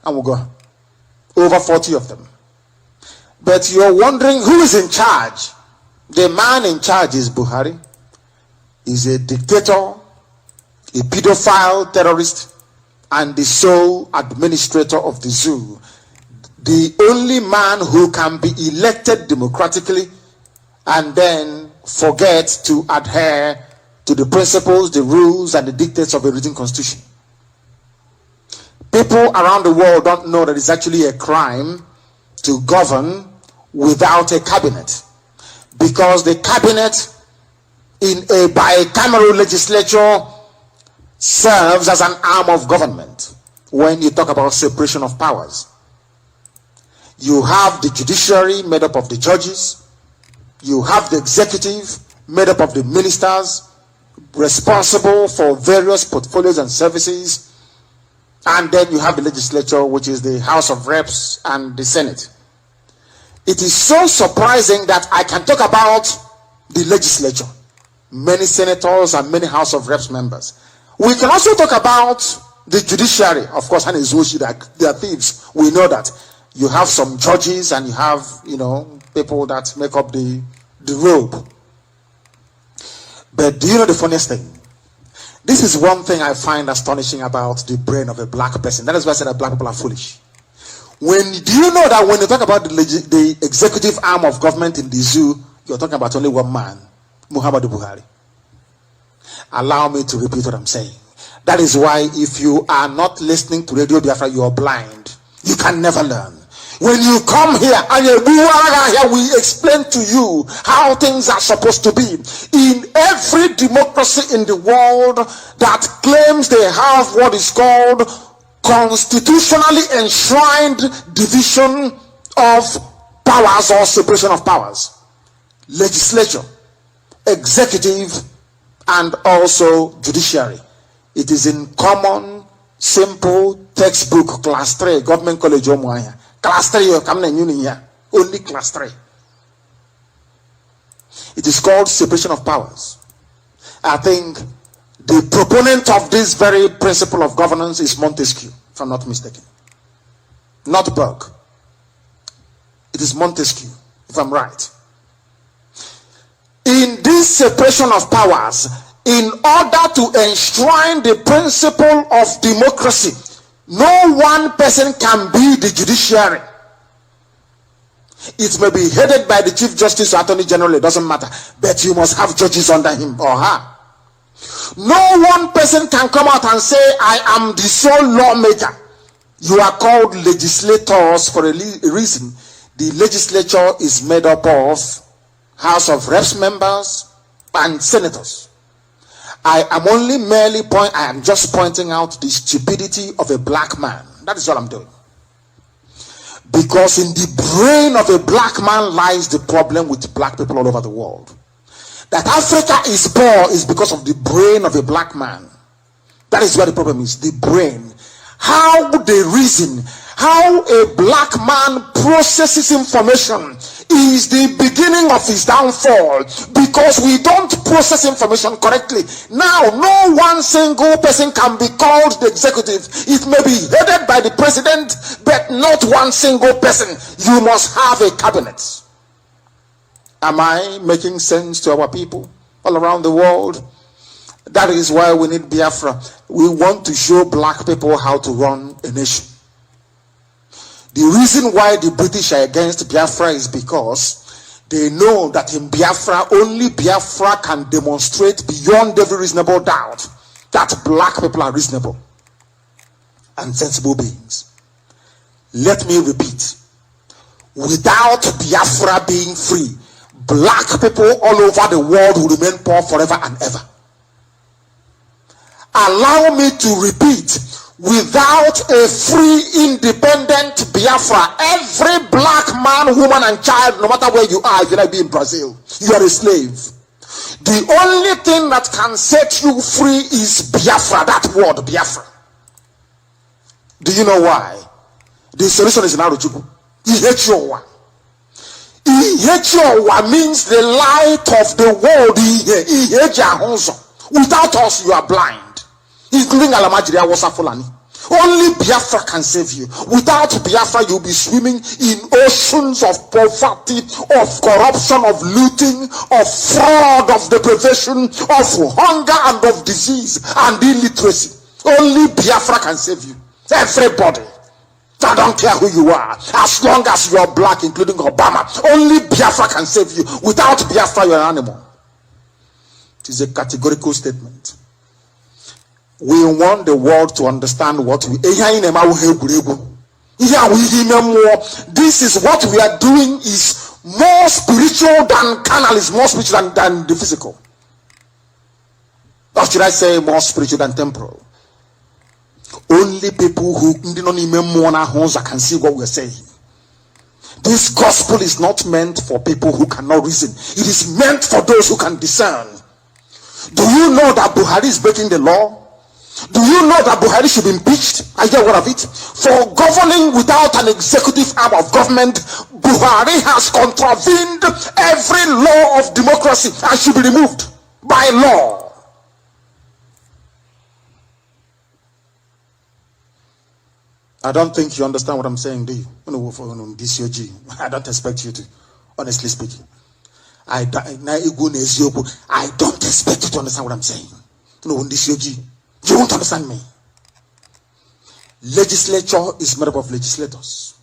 And we'll go over 40 of them. But you're wondering who is in charge. The man in charge is Buhari. He's a dictator, a pedophile terrorist, and the sole administrator of the zoo. The only man who can be elected democratically and then forget to adhere to the principles, the rules, and the dictates of a written constitution. People around the world don't know that it's actually a crime to govern without a cabinet, because the cabinet in a bicameral legislature serves as an arm of government. When you talk about separation of powers, you have the judiciary made up of the judges, you have the executive made up of the ministers responsible for various portfolios and services, and then you have the legislature, which is the House of Reps and the Senate. It is so surprising that I can talk about the legislature, many senators and many House of Reps members. We can also talk about the judiciary. Of course, they are thieves. We know that. You have some judges and you have, people that make up the robe. But do you know the funniest thing? This is one thing I find astonishing about the brain of a black person. That is why I said that black people are foolish. Do you know that when you talk about the executive arm of government in the zoo, you're talking about only one man, Muhammadu Buhari? Allow me to repeat what I'm saying. That is why if you are not listening to Radio Biafra, you are blind. You can never learn. When you come here and we explain to you how things are supposed to be. In every democracy in the world that claims they have what is called constitutionally enshrined division of powers or separation of powers, legislature, executive, and also judiciary, it is in common, simple textbook class 3, government college Omuaya. Class 3, you're coming in here. Only class 3. It is called separation of powers. I think the proponent of this very principle of governance is Montesquieu, if I'm not mistaken. Not Burke. It is Montesquieu, if I'm right. In this separation of powers, in order to enshrine the principle of democracy, no one person can be the judiciary. It may be headed by the Chief Justice or Attorney General, it doesn't matter. But you must have judges under him or her. No one person can come out and say, I am the sole lawmaker. You are called legislators for a reason. The legislature is made up of House of Reps members and senators. I am just pointing out the stupidity of a black man. That is what I'm doing. Because in the brain of a black man lies the problem with black people all over the world. That Africa is poor is because of the brain of a black man. That is where the problem is, the brain. How they reason, how a black man processes information is the beginning of his downfall, because we don't process information correctly. Now, no one single person can be called the executive. It may be headed by the president, but not one single person. You must have a cabinet. Am I making sense to our people all around the world? That is why we need Biafra. We want to show black people how to run a nation. The reason why the British are against Biafra is because they know that in Biafra, only Biafra can demonstrate beyond every reasonable doubt that black people are reasonable and sensible beings. Let me repeat. Without Biafra being free, black people all over the world will remain poor forever and ever. allow me to repeat, without a free, independent Biafra, every black man, woman, and child, no matter where you are, if you like be in Brazil, you are a slave. The only thing that can set you free is Biafra, that word, Biafra. Do you know why? The solution is in Aruchuku. Ihechiwa. Ihechiwa means the light of the world. Without us, you are blind. Including Alamajiri Awasa Fulani. Only Biafra can save you. Without Biafra, you'll be swimming in oceans of poverty, of corruption, of looting, of fraud, of deprivation, of hunger, and of disease and illiteracy. Only Biafra can save you. Everybody. I don't care who you are. As long as you're black, including Obama, only Biafra can save you. Without Biafra, you're an animal. It is a categorical statement. We want the world to understand what we. This is what we are doing is more spiritual than carnal, is more spiritual than the physical. Or should I say more spiritual than temporal? Only people who can see what we're saying. This gospel is not meant for people who cannot reason. It is meant for those who can discern. Do you know that Buhari is breaking the law? Do you know that Buhari should be impeached? Are you aware of it? For governing without an executive arm of government, Buhari has contravened every law of democracy and should be removed by law. I don't think you understand what I'm saying, do you? I don't expect you to, honestly speaking. I don't expect you to understand what I'm saying. You won't understand me. Legislature is made up of legislators.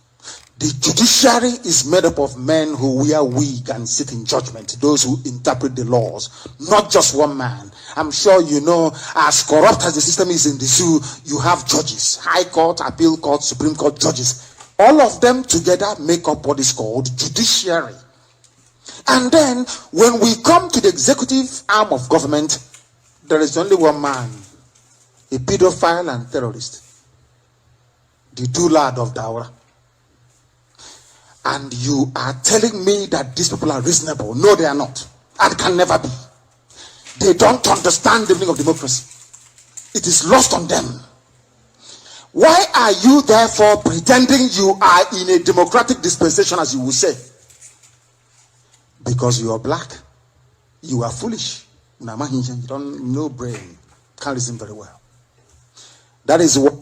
The judiciary is made up of men who wear wig and sit in judgment, those who interpret the laws, not just one man. I'm sure you know, as corrupt as the system is in the zoo, you have judges, High Court, Appeal Court, Supreme Court judges. All of them together make up what is called judiciary. And then, when we come to the executive arm of government, there is only one man, a pedophile and terrorist, the Dulad of Daura. And you are telling me that these people are reasonable? No, they are not, and can never be. They don't understand the meaning of democracy. It is lost on them. Why are you therefore pretending you are in a democratic dispensation, as you will say? Because you are black. You are foolish. You don't know brain. Can't reason very well. That is what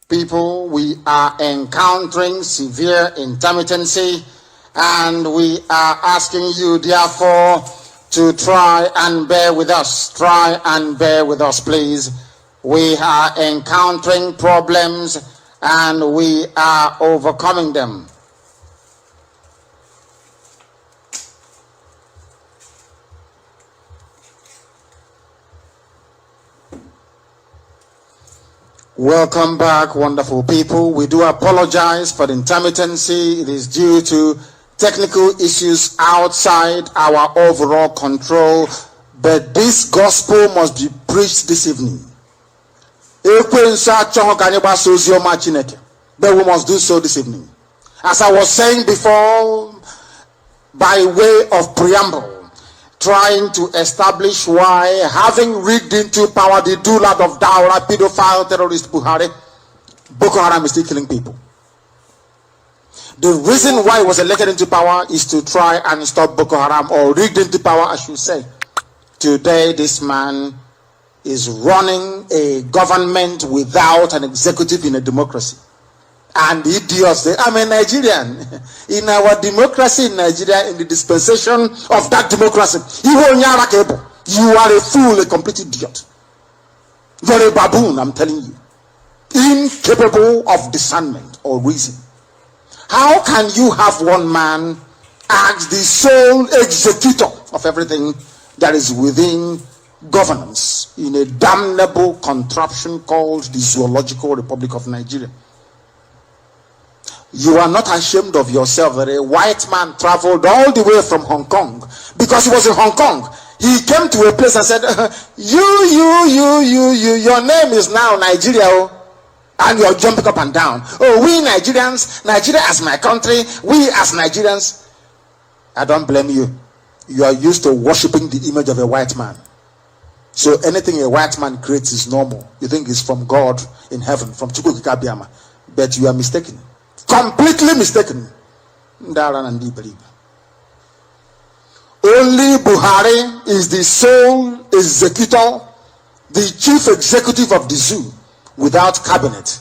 people, we are encountering severe intermittency, and we are asking you therefore to try and bear with us. Try and bear with us, please. We are encountering problems and we are overcoming them. Welcome back, wonderful people. We do apologize for the intermittency. It is due to technical issues outside our overall control, but this gospel must be preached this evening. But we must do so this evening. As I was saying before, by way of preamble, trying to establish why, having rigged into power the Dulad of Daura, pedophile terrorist Buhari, Boko Haram is still killing people. The reason why he was elected into power is to try and stop Boko Haram, or rigged into power, I should say. Today, this man is running a government without an executive in a democracy. And idiots say, I'm a Nigerian. In our democracy in Nigeria, in the dispensation of that democracy, you are a fool, a complete idiot. You're a baboon, I'm telling you. Incapable of discernment or reason. How can you have one man as the sole executor of everything that is within governance in a damnable contraption called the Zoological Republic of Nigeria? You are not ashamed of yourself that a white man traveled all the way from Hong Kong, because he was in Hong Kong. He came to a place and said, your name is now Nigeria, and you're jumping up and down. Oh, we Nigerians, Nigeria as my country, we as Nigerians. I don't blame you. You are used to worshiping the image of a white man. So anything a white man creates is normal. You think it's from God in heaven, from Chukwuka Biama. But you are mistaken. Completely mistaken. Only Buhari is the sole executor, the chief executive of the zoo without cabinet.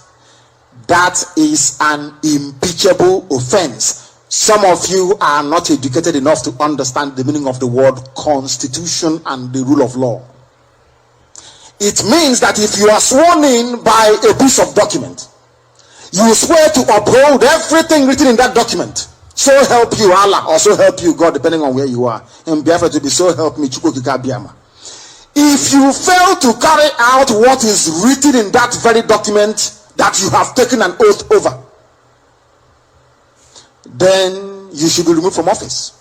That is an impeachable offense. Some of you are not educated enough to understand the meaning of the word constitution and the rule of law. It means that if you are sworn in by a piece of document, you swear to uphold everything written in that document. So help you Allah, or so help you God, depending on where you are. In Biafra to be so help me Chukwuka Biama. If you fail to carry out what is written in that very document that you have taken an oath over, then you should be removed from office.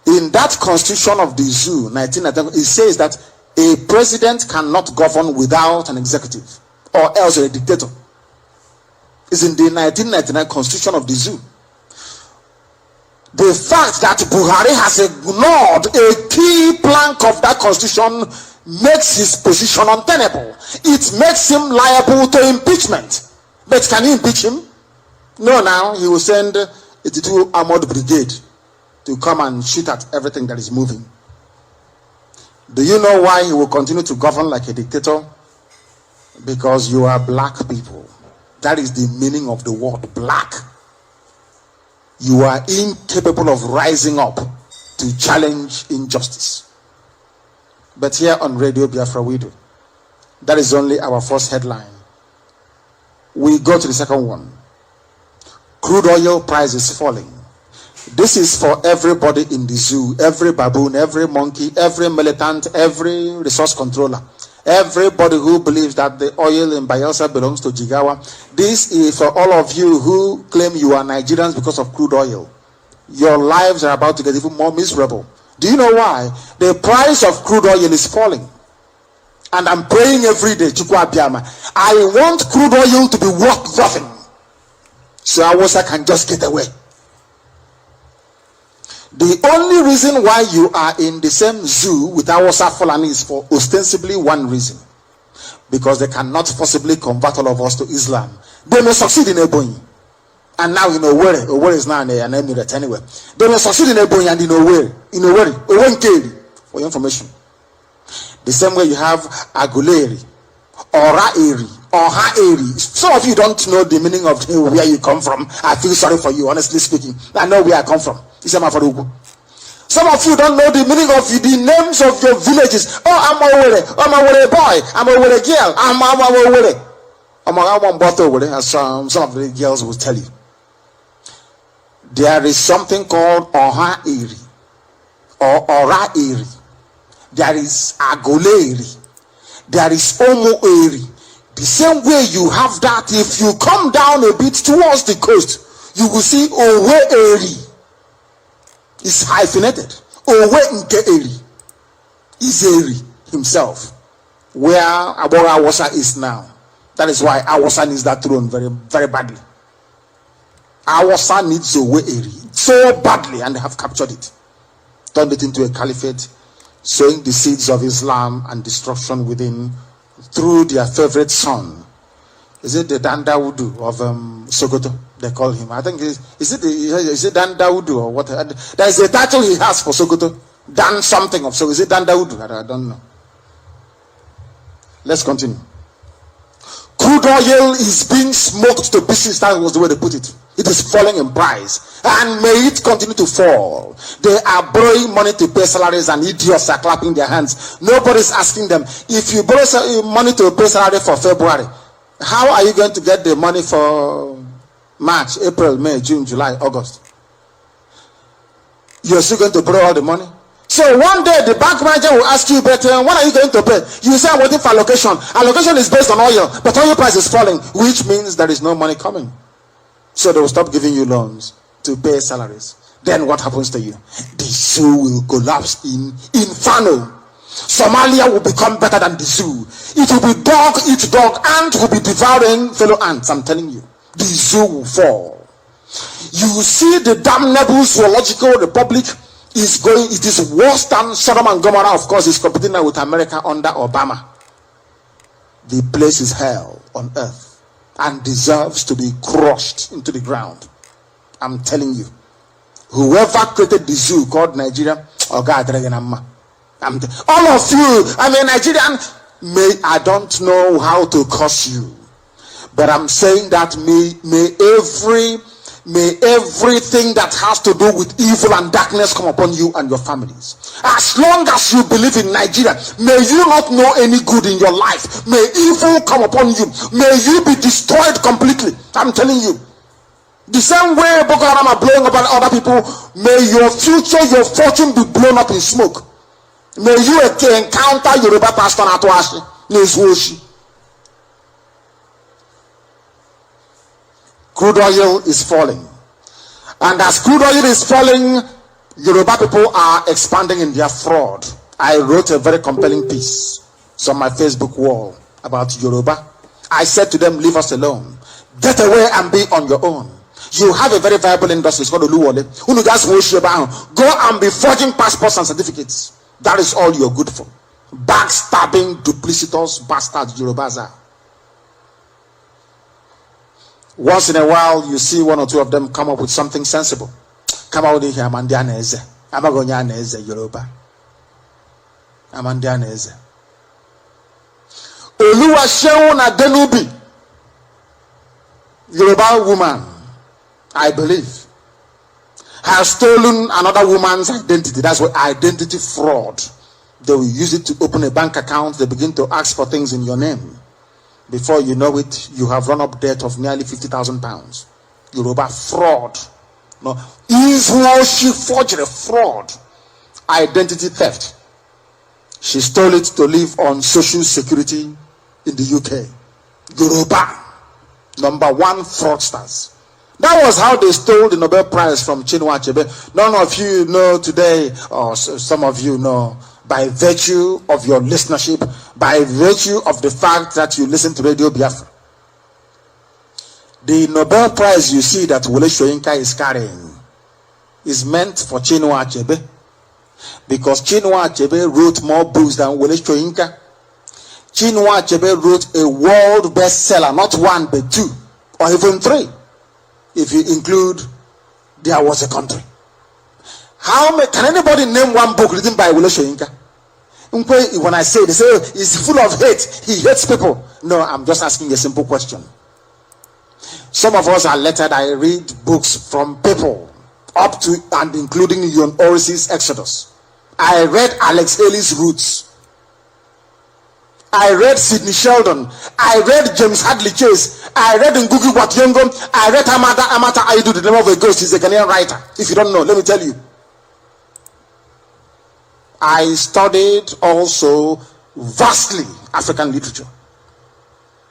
In that constitution of the zoo, 1991, it says that a president cannot govern without an executive, or else a dictator. It's in the 1999 constitution of the zoo. The fact that Buhari has ignored a key plank of that constitution makes his position untenable. It makes him liable to impeachment. But can you impeach him? No, now he will send a 82 armored brigade to come and shoot at everything that is moving. Do you know why he will continue to govern like a dictator? Because you are black people. That is the meaning of the word black. You are incapable of rising up to challenge injustice. But here on Radio Biafra we do. That is only our first headline. We go to the second one. Crude oil price is falling. This is for everybody in the zoo, every baboon, every monkey, every militant, every resource controller, everybody who believes that the oil in Bayelsa belongs to Jigawa. This is for all of you who claim you are Nigerians because of crude oil. Your lives are about to get even more miserable. Do you know why? The price of crude oil is falling. And I'm praying every day, Chukwu Abiyama, I want crude oil to be worth nothing, so I can just get away. The only reason why you are in the same zoo with Awasa Fulani is for ostensibly one reason. Because they cannot possibly convert all of us to Islam. They may succeed in Ebonyi. And now in Owerri is now an emirate anyway. They may succeed in Ebonyi and in Owerri, for your information. The same way you have Aguleri, Ora-eri, Oha-eri. Some of you don't know the meaning of where you come from. I feel sorry for you, honestly speaking. I know where I come from. Some of you don't know the meaning of the names of your villages. Oh, I'm a boy, I'm a girl, I'm a as some of the girls will tell you. There is something called Oha-eri or Ora-eri. There is Agoleri. There is Omo-eri. The same way you have that, if you come down a bit towards the coast, you will see Owe-eri. It's hyphenated. Owe-nke-eri is Eri himself, where Abora Awasa is now. That is why Awasa needs that throne very, very badly. Awasa needs Owe-eri so badly, and they have captured it, turned it into a caliphate, sowing the seeds of Islam and destruction within through their favorite son. Is it the Dan Dawudu of Sokoto? They call him. I think is it Dan Dawudu or what? There is a title he has for Sokoto. Dan something of so. Is it Dan Dawudu? I don't know. Let's continue. Crude oil is being smoked to pieces. That was the way they put it. It is falling in price, and may it continue to fall. They are borrowing money to pay salaries, and idiots are clapping their hands. Nobody's asking them, if you borrow money to pay salary for February, how are you going to get the money for March, April, May, June, July, August? You're still going to borrow all the money. So one day the bank manager will ask you, but when are you going to pay? You say, I'm waiting for allocation. Allocation is based on oil, but oil price is falling, which means there is no money coming. So they will stop giving you loans to pay salaries. Then what happens to you? The zoo will collapse in inferno. Somalia will become better than the zoo. It will be dog eat dog. Ant will be devouring fellow ants. I'm telling you. The zoo will fall. You will see the damnable zoological republic is going. It is worse than Sodom and Gomorrah. Of course, it's competing now with America under Obama. The place is hell on earth and deserves to be crushed into the ground. I'm telling you. Whoever created the zoo called Nigeria, oh God, all of you, I mean Nigerian, I don't know how to curse you, but I'm saying that may everything that has to do with evil and darkness come upon you and your families. As long as you believe in Nigeria, may you not know any good in your life. May evil come upon you. May you be destroyed completely. I'm telling you. The same way Boko Haram are blowing up at other people, may your future, your fortune be blown up in smoke. May you encounter Yoruba pastor Natuashi, Nezwoshi. Crude oil is falling. And as crude oil is falling, Yoruba people are expanding in their fraud. I wrote a very compelling piece on my Facebook wall about Yoruba. I said to them, leave us alone. Get away and be on your own. You have a very viable industry. It's called Oluwole. Go and be forging passports and certificates. That is all you're good for. Backstabbing, duplicitous bastards Yorubas are. Once in a while, you see one or two of them come up with something sensible. Come out here, Amandiana Eze. Amagonyana Eze, Yoruba. Amandiana Eze. Oluwa Sheona Denubi. Yoruba woman, I believe, has stolen another woman's identity. That's what identity fraud. They will use it to open a bank account. They begin to ask for things in your name. Before you know it, you have run up debt of nearly 50,000 pounds. Yoruba fraud. No, she forged a fraud. Identity theft. She stole it to live on social security in the UK. Yoruba, #1 fraudsters. That was how they stole the Nobel Prize from Chinua Achebe. None of you know today, or some of you know, by virtue of your listenership, by virtue of the fact that you listen to Radio Biafra. The Nobel Prize you see that Wole Soyinka is carrying is meant for Chinua Achebe, because Chinua Achebe wrote more books than Wole Soyinka. Chinua Achebe wrote a world bestseller, not 1 but 2 or even 3. If you include There Was a Country. Can anybody name one book written by Wole Soyinka? When I say, they say it's full of hate. He hates people. No, I'm just asking a simple question. Some of us are lettered. I read books from people up to and including Yon Orisi's Exodus. I read Alex Haley's Roots. I read Sidney Sheldon. I read James Hadley Chase. I read Ngugi wa Thiong'o. I read Amata Aidu, The Name of a Ghost. He's a Ghanaian writer. If you don't know, let me tell you. I studied also vastly African literature.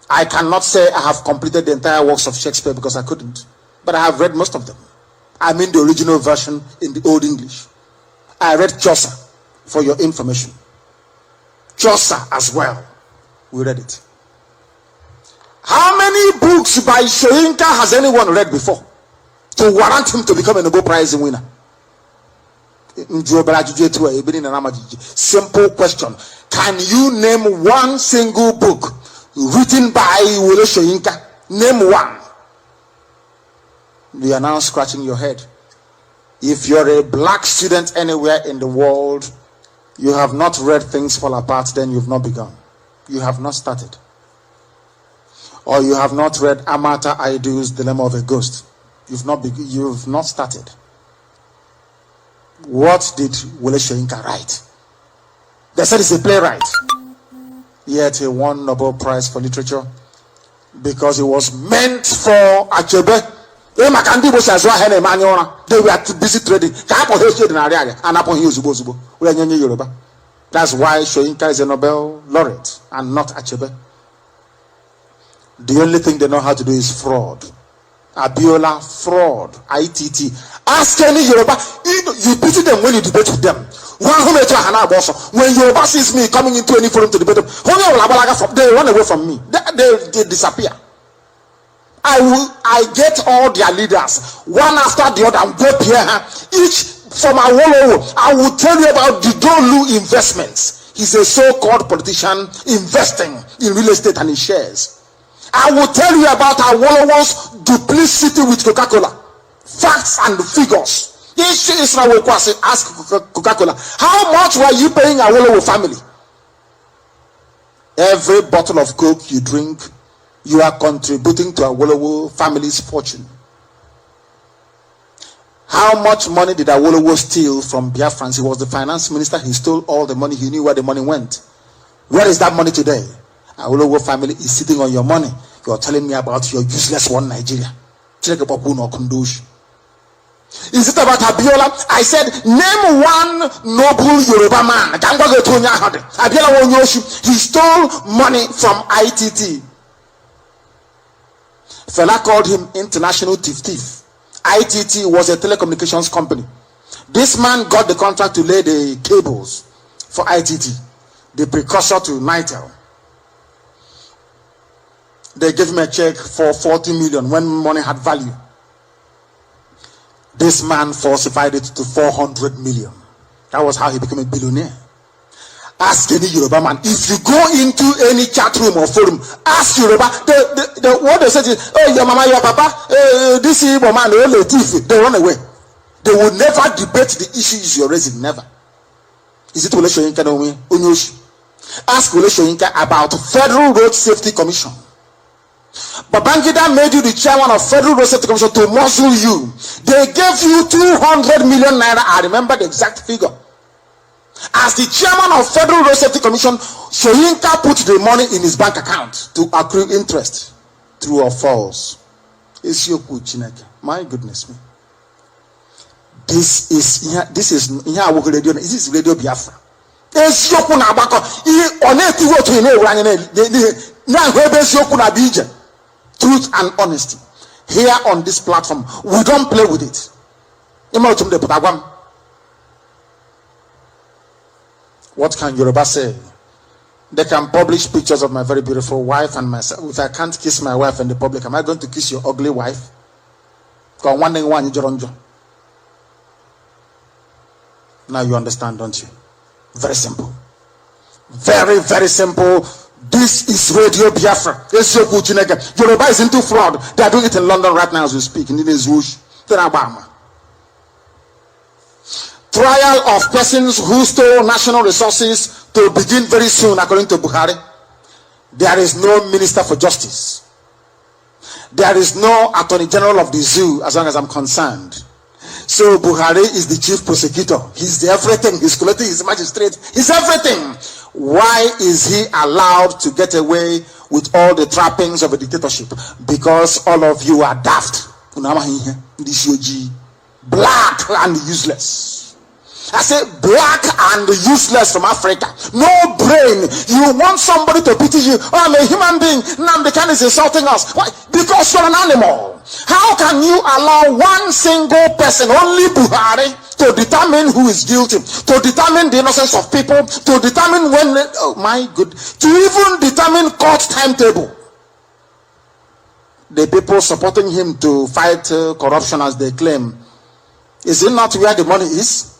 I cannot say I have completed the entire works of Shakespeare because I couldn't, but I have read most of them. I mean the original version in the Old English. I read Chaucer, for your information. Chaucer as well. We read it. How many books by Soyinka has anyone read before to warrant him to become a Nobel Prize winner? Simple question. Can you name one single book written by Wole Soyinka? Name one. You are now scratching your head. If you're a black student anywhere in the world, you have not read Things Fall Apart, then you've not begun. You have not started. Or you have not read Amata Aidu's Dilemma of a Ghost. You've not started. What did Wole Soyinka write? They said he's a playwright. Yet he won Nobel Prize for Literature because it was meant for Achebe. They were too busy trading. That's why Soyinka is a Nobel laureate and not Achebe. The only thing they know how to do is fraud. Abiola, fraud, ITT. Ask any Yoruba. You pity them when you debate with them. When Yoruba sees me coming into any forum to debate them, they run away from me. They disappear. I get all their leaders, one after the other, and go here, each from Awolowo. I will tell you about the Dolu investments. He's a so-called politician investing in real estate and in shares. I will tell you about Awolowo's duplicity with Coca-Cola. Facts and figures. Israel will ask Coca-Cola, how much were you paying Awolowo family? Every bottle of Coke you drink, you are contributing to Awolowo family's fortune. How much money did Awolowo steal from Biafrans? He was the finance minister. He stole all the money. He knew where the money went. Where is that money today? Awolowo family is sitting on your money. You're telling me about your useless one Nigeria. Is it about Abiola? I said, name one noble Yoruba man. Abiola, he stole money from ITT. Fela called him international thief. ITT was a telecommunications company. This man got the contract to lay the cables for ITT, the precursor to Nitel. They gave him a check for 40 million when money had value. This man falsified it to 400 million. That was how he became a billionaire. Ask any Yoruba man. If you go into any chat room or forum, ask Yoruba. What they say is, oh, your mama, your papa, this Igbo man, they run away. They will never debate the issues you're raising. Never. Is it Wole Soyinka Onyoshi? Ask Wole Soyinka about Federal Road Safety Commission. Babangida made you the chairman of Federal Road Safety Commission to muzzle you. They gave you 200 million naira. I remember the exact figure. As the chairman of Federal Road Safety Commission, Soyinka put the money in his bank account to accrue interest. True or false? My goodness me. This is Radio Biafra. Truth and honesty. Here on this platform, we don't play with it. What can Yoruba say? They can publish pictures of my very beautiful wife and myself. If I can't kiss my wife in the public, am I going to kiss your ugly wife? Now you understand, don't you? Very simple. Very, very simple. This is Radio Biafra. Yoruba is into fraud. They are doing it in London right now as we speak. In this trial of persons who stole national resources to begin very soon, according to Buhari. There is no minister for justice. There is no attorney general of the zoo, as long as I'm concerned. So Buhari is the chief prosecutor. He's the everything. He's collecting his magistrate. He's everything. Why is he allowed to get away with all the trappings of a dictatorship? Because all of you are daft. Black and useless. I say black and useless from Africa. No brain. You want somebody to pity you. Oh, I'm a human being. Nnamdi Kanu is insulting us. Why? Because you're an animal. How can you allow one single person, only Buhari, to determine who is guilty, to determine the innocence of people, to determine when, oh my God, to even determine court timetable? The people supporting him to fight corruption, as they claim, is it not where the money is?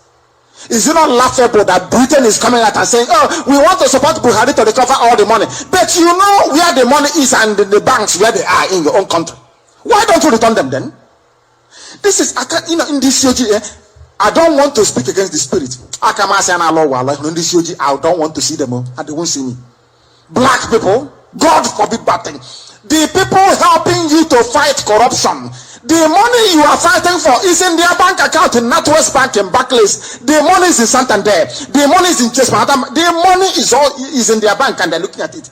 Is it not laughable that Britain is coming out and saying, oh, we want to support Buhari to recover all the money? But you know where the money is and the banks where they are in your own country. Why don't you return them then? This is, in this COG, I don't want to speak against the spirit. I don't want to see them. And they won't see me. Black people, God forbid bad thing. The people helping you to fight corruption, the money you are fighting for is in their bank account in NatWest Bank and Barclays. The money is in Santander. The money is in Chase Manhattan. The money is in their bank and they're looking at it.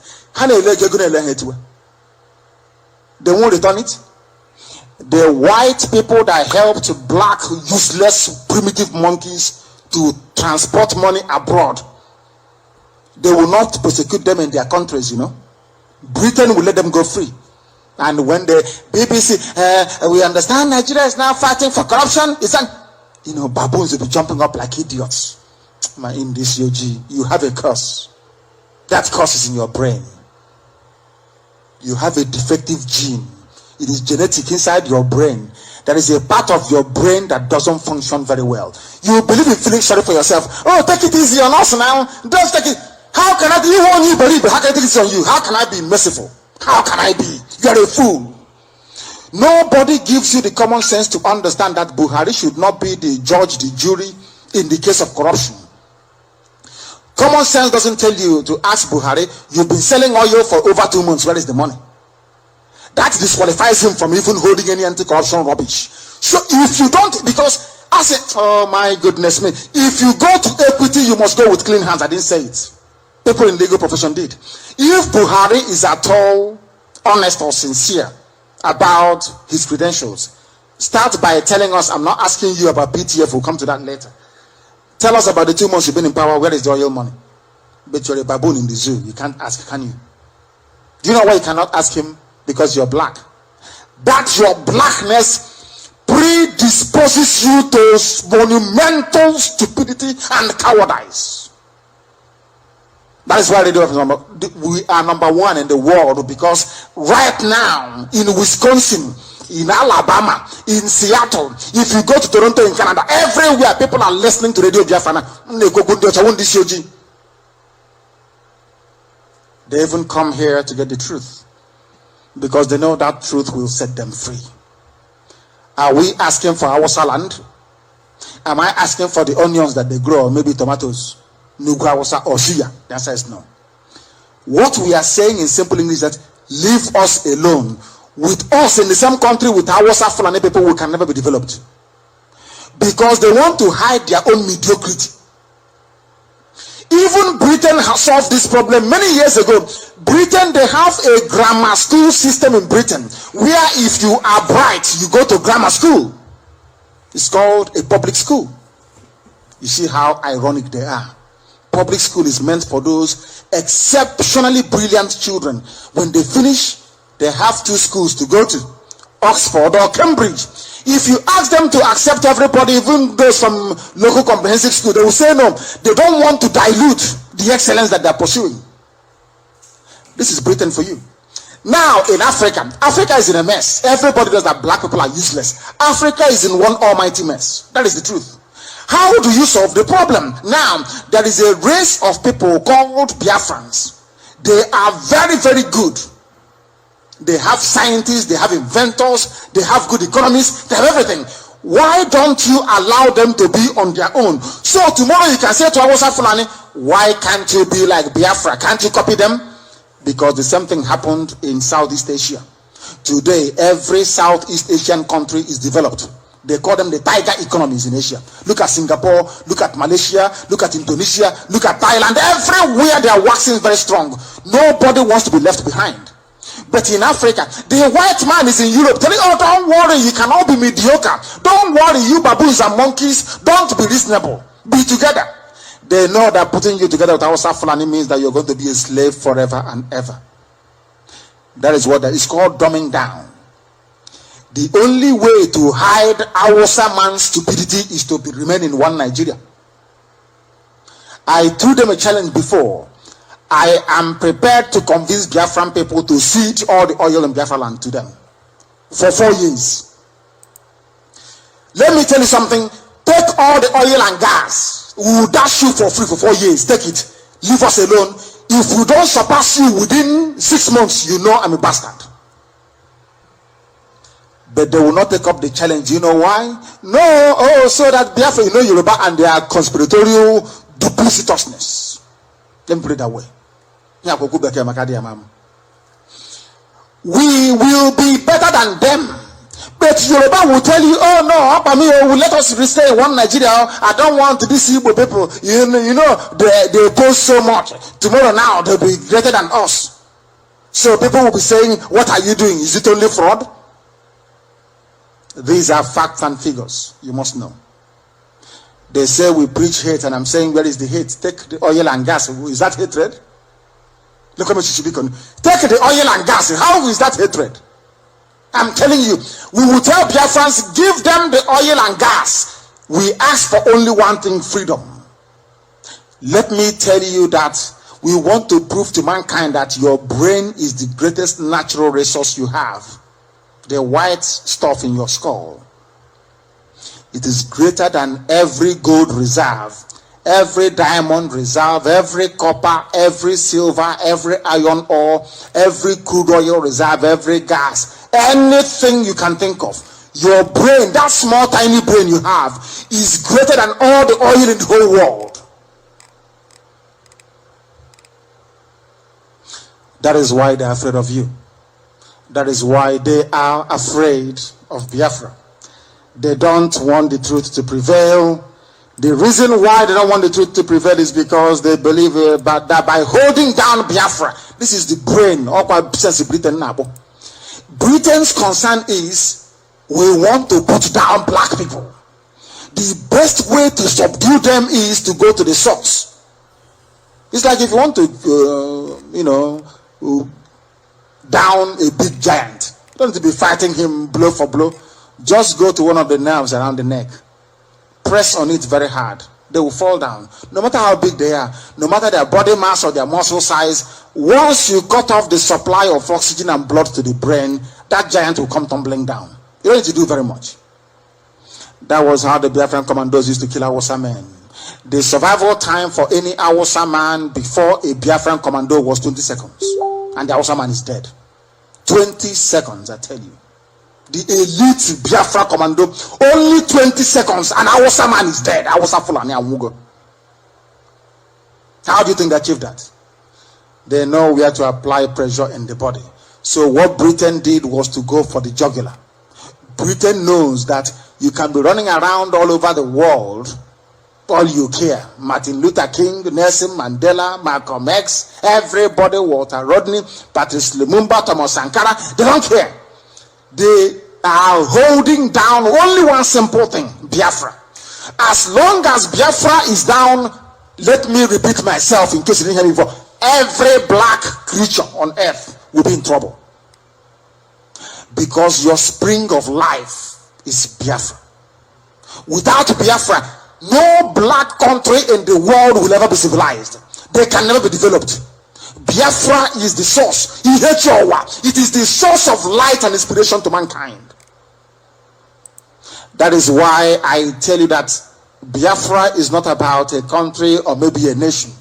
They won't return it. The white people that helped black, useless, primitive monkeys to transport money abroad, they will not prosecute them in their countries, Britain will let them go free. And when the BBC, we understand Nigeria is now fighting for corruption, it's an, baboons will be jumping up like idiots. In this UG, you have a curse. That curse is in your brain. You have a defective gene. It is genetic inside your brain. There is a part of your brain that doesn't function very well. You believe in feeling sorry for yourself. Oh, take it easy on us now. Don't take it. How can I be one you believe? How can I take it on you? How can I be merciful? How can I be? You are a fool. Nobody gives you the common sense to understand that Buhari should not be the judge, the jury in the case of corruption. Common sense doesn't tell you to ask Buhari, you've been selling oil for over 2 months, where is the money? That disqualifies him from even holding any anti-corruption rubbish. So if you don't, because I said, oh my goodness me, if you go to equity, you must go with clean hands. I didn't say it. People in the legal profession did. If Buhari is at all honest or sincere about his credentials, start by telling us, I'm not asking you about PTF, we'll come to that later. Tell us about the 2 months you've been in power, where is the oil money? But you're a baboon in the zoo, you can't ask, can you? Do you know why you cannot ask him? Because you're black. That your blackness predisposes you to monumental stupidity and cowardice. That is why we are number one in the world, because right now in Wisconsin, in Alabama, in Seattle, if you go to Toronto in Canada, everywhere people are listening to Radio Biafra. They even come here to get the truth, because they know that truth will set them free. Are we asking for our land? Am I asking for the onions that they grow, or maybe tomatoes, nugu or suya? The answer is no. What we are saying in simple English is that leave us alone. With us in the same country with our Fulani people, we can never be developed, because they want to hide their own mediocrity. Even Britain has solved this problem many years ago. Britain, they have a grammar school system in Britain, where if you are bright, you go to grammar school. It's called a public school. You see how ironic they are. Public school is meant for those exceptionally brilliant children. When they finish, they have 2 schools to go to, Oxford or Cambridge. If you ask them to accept everybody, even those from local comprehensive school, they will say no. They don't want to dilute the excellence that they're pursuing. This is Britain for you. Now in Africa, Africa is in a mess. Everybody knows that black people are useless. Africa is in one almighty mess. That is the truth. How do you solve the problem? Now, there is a race of people called Biafrans. They are very, very good. They have scientists, they have inventors, they have good economists, they have everything. Why don't you allow them to be on their own? So tomorrow you can say to Hausa Fulani, why can't you be like Biafra? Can't you copy them? Because the same thing happened in Southeast Asia. Today, every Southeast Asian country is developed. They call them the tiger economies in Asia. Look at Singapore, look at Malaysia, look at Indonesia, look at Thailand. Everywhere they are waxing very strong. Nobody wants to be left behind. But in Africa, the white man is in Europe telling, oh, don't worry, you can all be mediocre. Don't worry, you baboons and monkeys, don't be reasonable. Be together. They know that putting you together with Hausa Fulani means that you're going to be a slave forever and ever. That is what that is called dumbing down. The only way to hide Hausa man's stupidity is to remain in one Nigeria. I threw them a challenge before. I am prepared to convince Biafran people to cede all the oil in Biafra land to them for 4 years. Let me tell you something. Take all the oil and gas. We will dash you for free for 4 years. Take it. Leave us alone. If we don't surpass you within 6 months, you know I'm a bastard. But they will not take up the challenge. You know why? No. Oh, so that Biafra, you know Yoruba and their conspiratorial duplicitousness. Let me put it that way. We will be better than them. But Yoruba will tell you, oh no, will let us stay in one Nigeria. I don't want to be Igbo people. You know, they post so much. Tomorrow now, they'll be greater than us. So people will be saying, what are you doing? Is it only fraud? These are facts and figures. You must know. They say we preach hate, and I'm saying, where is the hate? Take the oil and gas. Is that hatred? Look how much you should be. Take the oil and gas. How is that hatred? I'm telling you, we will tell Biafrans, give them the oil and gas. We ask for only one thing, freedom. Let me tell you that we want to prove to mankind that your brain is the greatest natural resource you have. The white stuff in your skull. It is greater than every gold reserve, every diamond reserve, every copper, every silver, every iron ore, every crude oil reserve, every gas, anything you can think of. Your brain, that small tiny brain you have, is greater than all the oil in the whole world. That is why they are afraid of you. That is why they are afraid of Biafra. They don't want the truth to prevail. The reason why they don't want the truth to prevail is because they believe that by holding down Biafra, this is the brain. Britain's concern is, we want to put down black people. The best way to subdue them is to go to the source. It's like if you want to, down a big giant. You don't need to be fighting him blow for blow. Just go to one of the nerves around the neck. Press on it very hard. They will fall down. No matter how big they are, no matter their body mass or their muscle size, once you cut off the supply of oxygen and blood to the brain, that giant will come tumbling down. You don't need to do very much. That was how the Biafran commandos used to kill Hausa men. The survival time for any Hausa man before a Biafran commando was 20 seconds. And the Hausa man is dead. 20 seconds, I tell you. The elite Biafra commando, only 20 seconds, and Hausa man is dead. Hausa Fulani Amugo. How do you think they achieved that? They know where to apply pressure in the body. So what Britain did was to go for the jugular. Britain knows that you can be running around all over the world, all you care. Martin Luther King, Nelson Mandela, Malcolm X, everybody, Walter Rodney, Patrice Lumumba, Thomas Sankara, they don't care. They are holding down only one simple thing, Biafra. As long as Biafra is down, let me repeat myself in case you didn't hear me before, every black creature on earth will be in trouble. Because your spring of life is Biafra. Without Biafra, no black country in the world will ever be civilized. They can never be developed. Biafra is the source. It is the source of light and inspiration to mankind. That is why I tell you that Biafra is not about a country or maybe a nation.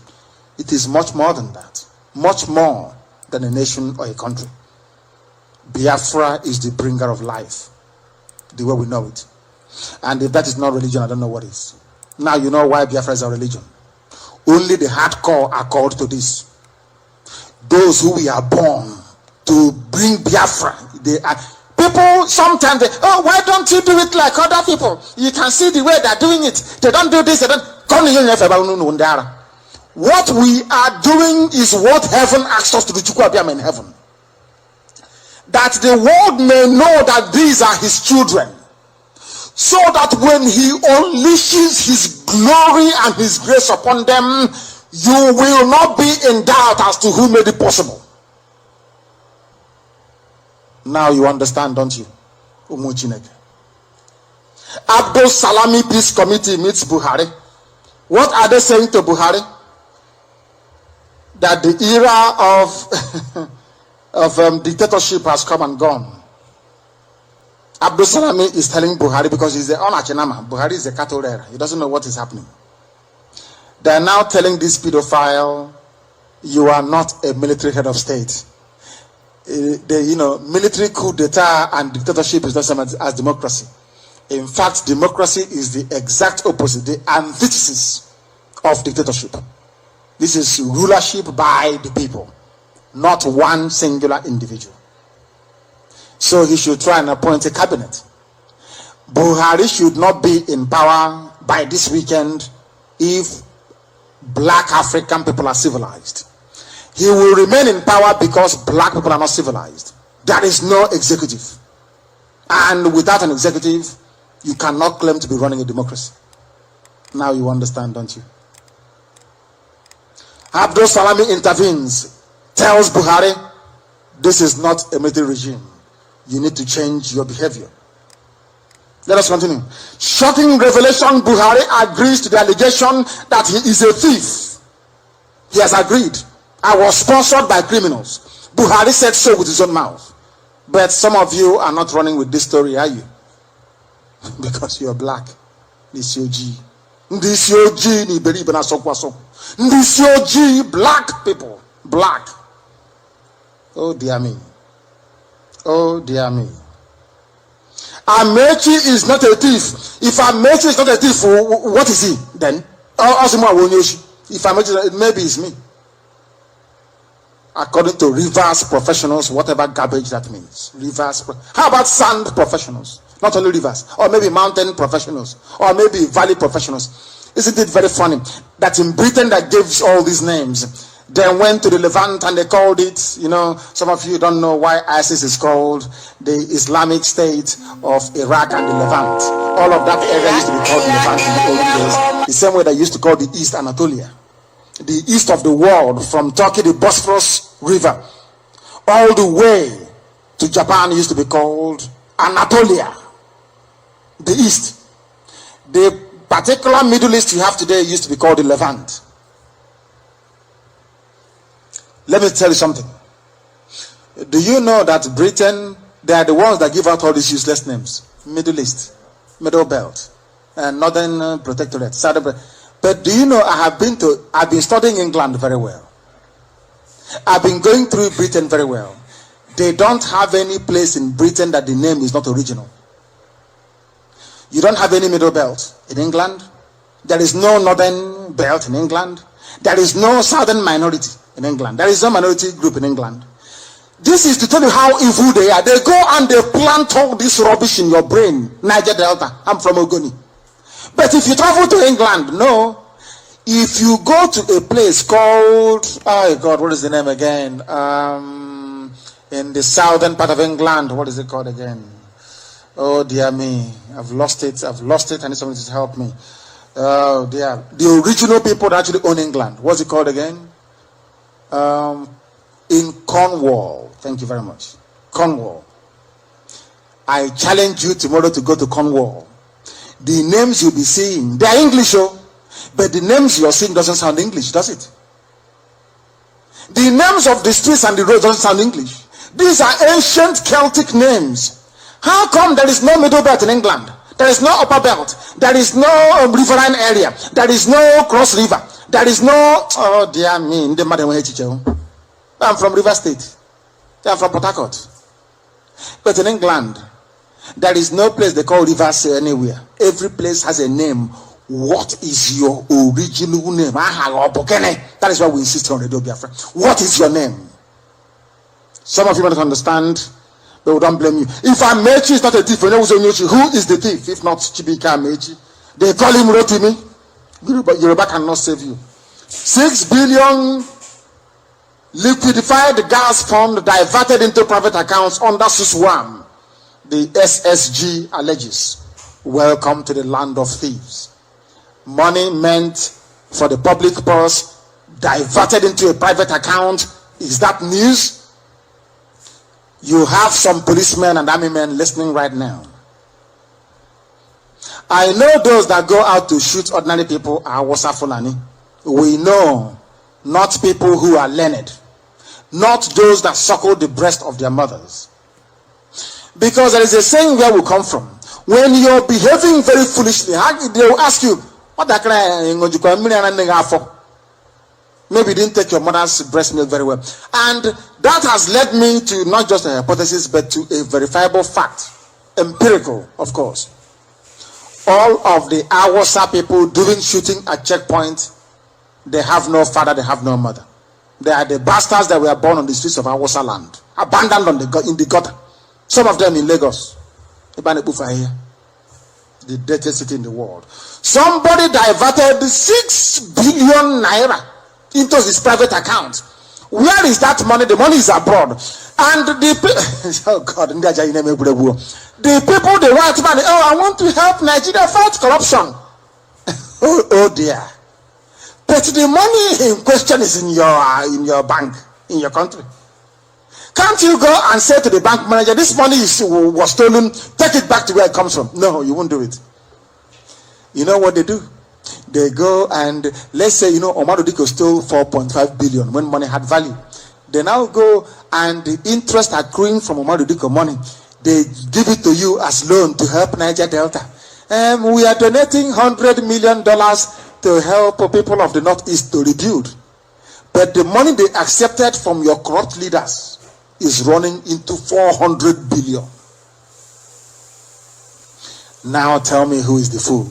It is much more than that. Much more than a nation or a country. Biafra is the bringer of life, the way we know it. And if that is not religion, I don't know what is. Now you know why Biafra is a religion. Only the hardcore are called to this. Those who we are born to bring Biafra, they are people. Sometimes they, why don't you do it like other people? You can see the way they're doing it. They don't do this, they don't. What we are doing is what heaven asks us to do. In heaven, that the world may know that these are his children, so that when he unleashes his glory and his grace upon them, you will not be in doubt as to who made it possible. Now you understand, don't you? Abdul Salami Peace Committee meets Buhari. What are they saying to Buhari? That the era of dictatorship has come and gone. Abdul Salami is telling Buhari, because he's the Onachinama. Buhari is the cattle rearer. He doesn't know what is happening. They are now telling this pedophile, you are not a military head of state. Military coup d'etat and dictatorship is not the same as democracy. In fact, democracy is the exact opposite, the antithesis of dictatorship. This is rulership by the people, not one singular individual. So he should try and appoint a cabinet. Buhari should not be in power by this weekend if black African people are civilized. He will remain in power because black people are not civilized. There is no executive. And without an executive, you cannot claim to be running a democracy. Now you understand, don't you? Abdul Salami intervenes, tells Buhari, this is not a military regime. you need to change your behavior. Let us continue. Shocking revelation, Buhari agrees to the allegation that he is a thief. He has agreed. I was sponsored by criminals. Buhari said so with his own mouth. But some of you are not running with this story, are you? Because you are black. This OG. Black people. Black. Oh dear me. Oh dear me. Amechi is not a thief. If Amechi is not a thief, what is he then? If Amechi, maybe it's me. According to rivers professionals, whatever garbage that means. How about sand professionals? Not only rivers, or maybe mountain professionals, or maybe valley professionals. Isn't it very funny that in Britain that gives all these names, then went to the Levant and they called it, some of you don't know why ISIS is called the Islamic State of Iraq and the Levant. All of that area used to be called the Levant in the old days. The same way they used to call the East Anatolia. The east of the world, from Turkey, the Bosphorus River, all the way to Japan used to be called Anatolia. The East. The particular Middle East you have today used to be called the Levant. Let me tell you something. Do you know that Britain, they are the ones that give out all these useless names? Middle East, Middle Belt, Northern Protectorate, Southern. But do you know I've been studying England very well. I've been going through Britain very well. They don't have any place in Britain that the name is not original. You don't have any Middle Belt in England. There is no Northern Belt in England. There is no Southern minority in England. There is no minority group in England. This is to tell you how evil they are. They go and they plant all this rubbish in your brain. Niger Delta. I'm from Ogoni. But if you travel to England, no. If you go to a place called, oh God, what is the name again? In the southern part of England, what is it called again? Oh dear me, I've lost it. I need somebody to help me. Oh dear. The original people that actually own England. What's it called again? In Cornwall. Thank you very much. Cornwall. I challenge you tomorrow to go to Cornwall. The names you'll be seeing, they are English, but the names you're seeing doesn't sound English, does it? The names of the streets and the roads doesn't sound English. These are ancient Celtic names. How come there is no Middle Belt in England? There is no Upper Belt. There is no riverine area. There is no Cross River. There is no, oh dear me, I'm from River State. I'm from Port Harcourt. But in England, there is no place they call rivers anywhere. Every place has a name. What is your original name? That is why we insist on Radio Biafra. What is your name? Some of you don't understand, but we don't blame you. If Amechi is not a thief, who is the thief? If not Chibika Amechi. They call him Rotimi. Yoruba cannot save you. 6 billion liquidified gas fund diverted into private accounts under SUSWAM. The SSG alleges. Welcome to the land of thieves. Money meant for the public purse diverted into a private account. Is that news? You have some policemen and army men listening right now. I know those that go out to shoot ordinary people are Wasa Fulani. We know not people who are learned, not those that suckle the breast of their mothers. Because there is a saying where we come from. When you're behaving very foolishly, they will ask you, what that maybe you didn't take your mother's breast milk very well. And that has led me to not just a hypothesis, but to a verifiable fact. Empirical, of course. All of the Awasa people doing shooting at checkpoint, they have no father, they have no mother. They are the bastards that were born on the streets of Awasa land, abandoned in the gutter. Some of them in Lagos. The dirtiest city in the world. Somebody diverted 6 billion naira into his private account. Where is that money? The money is abroad. And the oh God, the people, the white man, oh, I want to help Nigeria fight corruption. Oh dear. But the money in question is in your bank, in your country. Can't you go and say to the bank manager, this money was stolen, take it back to where it comes from? No, you won't do it. You know what they do? They go and, let's say, Omar Diko stole 4.5 billion when money had value. They now go and the interest accruing from Omar Diko money, they give it to you as loan to help Niger Delta. We are donating $100 million to help people of the Northeast to rebuild. But the money they accepted from your corrupt leaders is running into 400 billion. Now tell me who is the fool.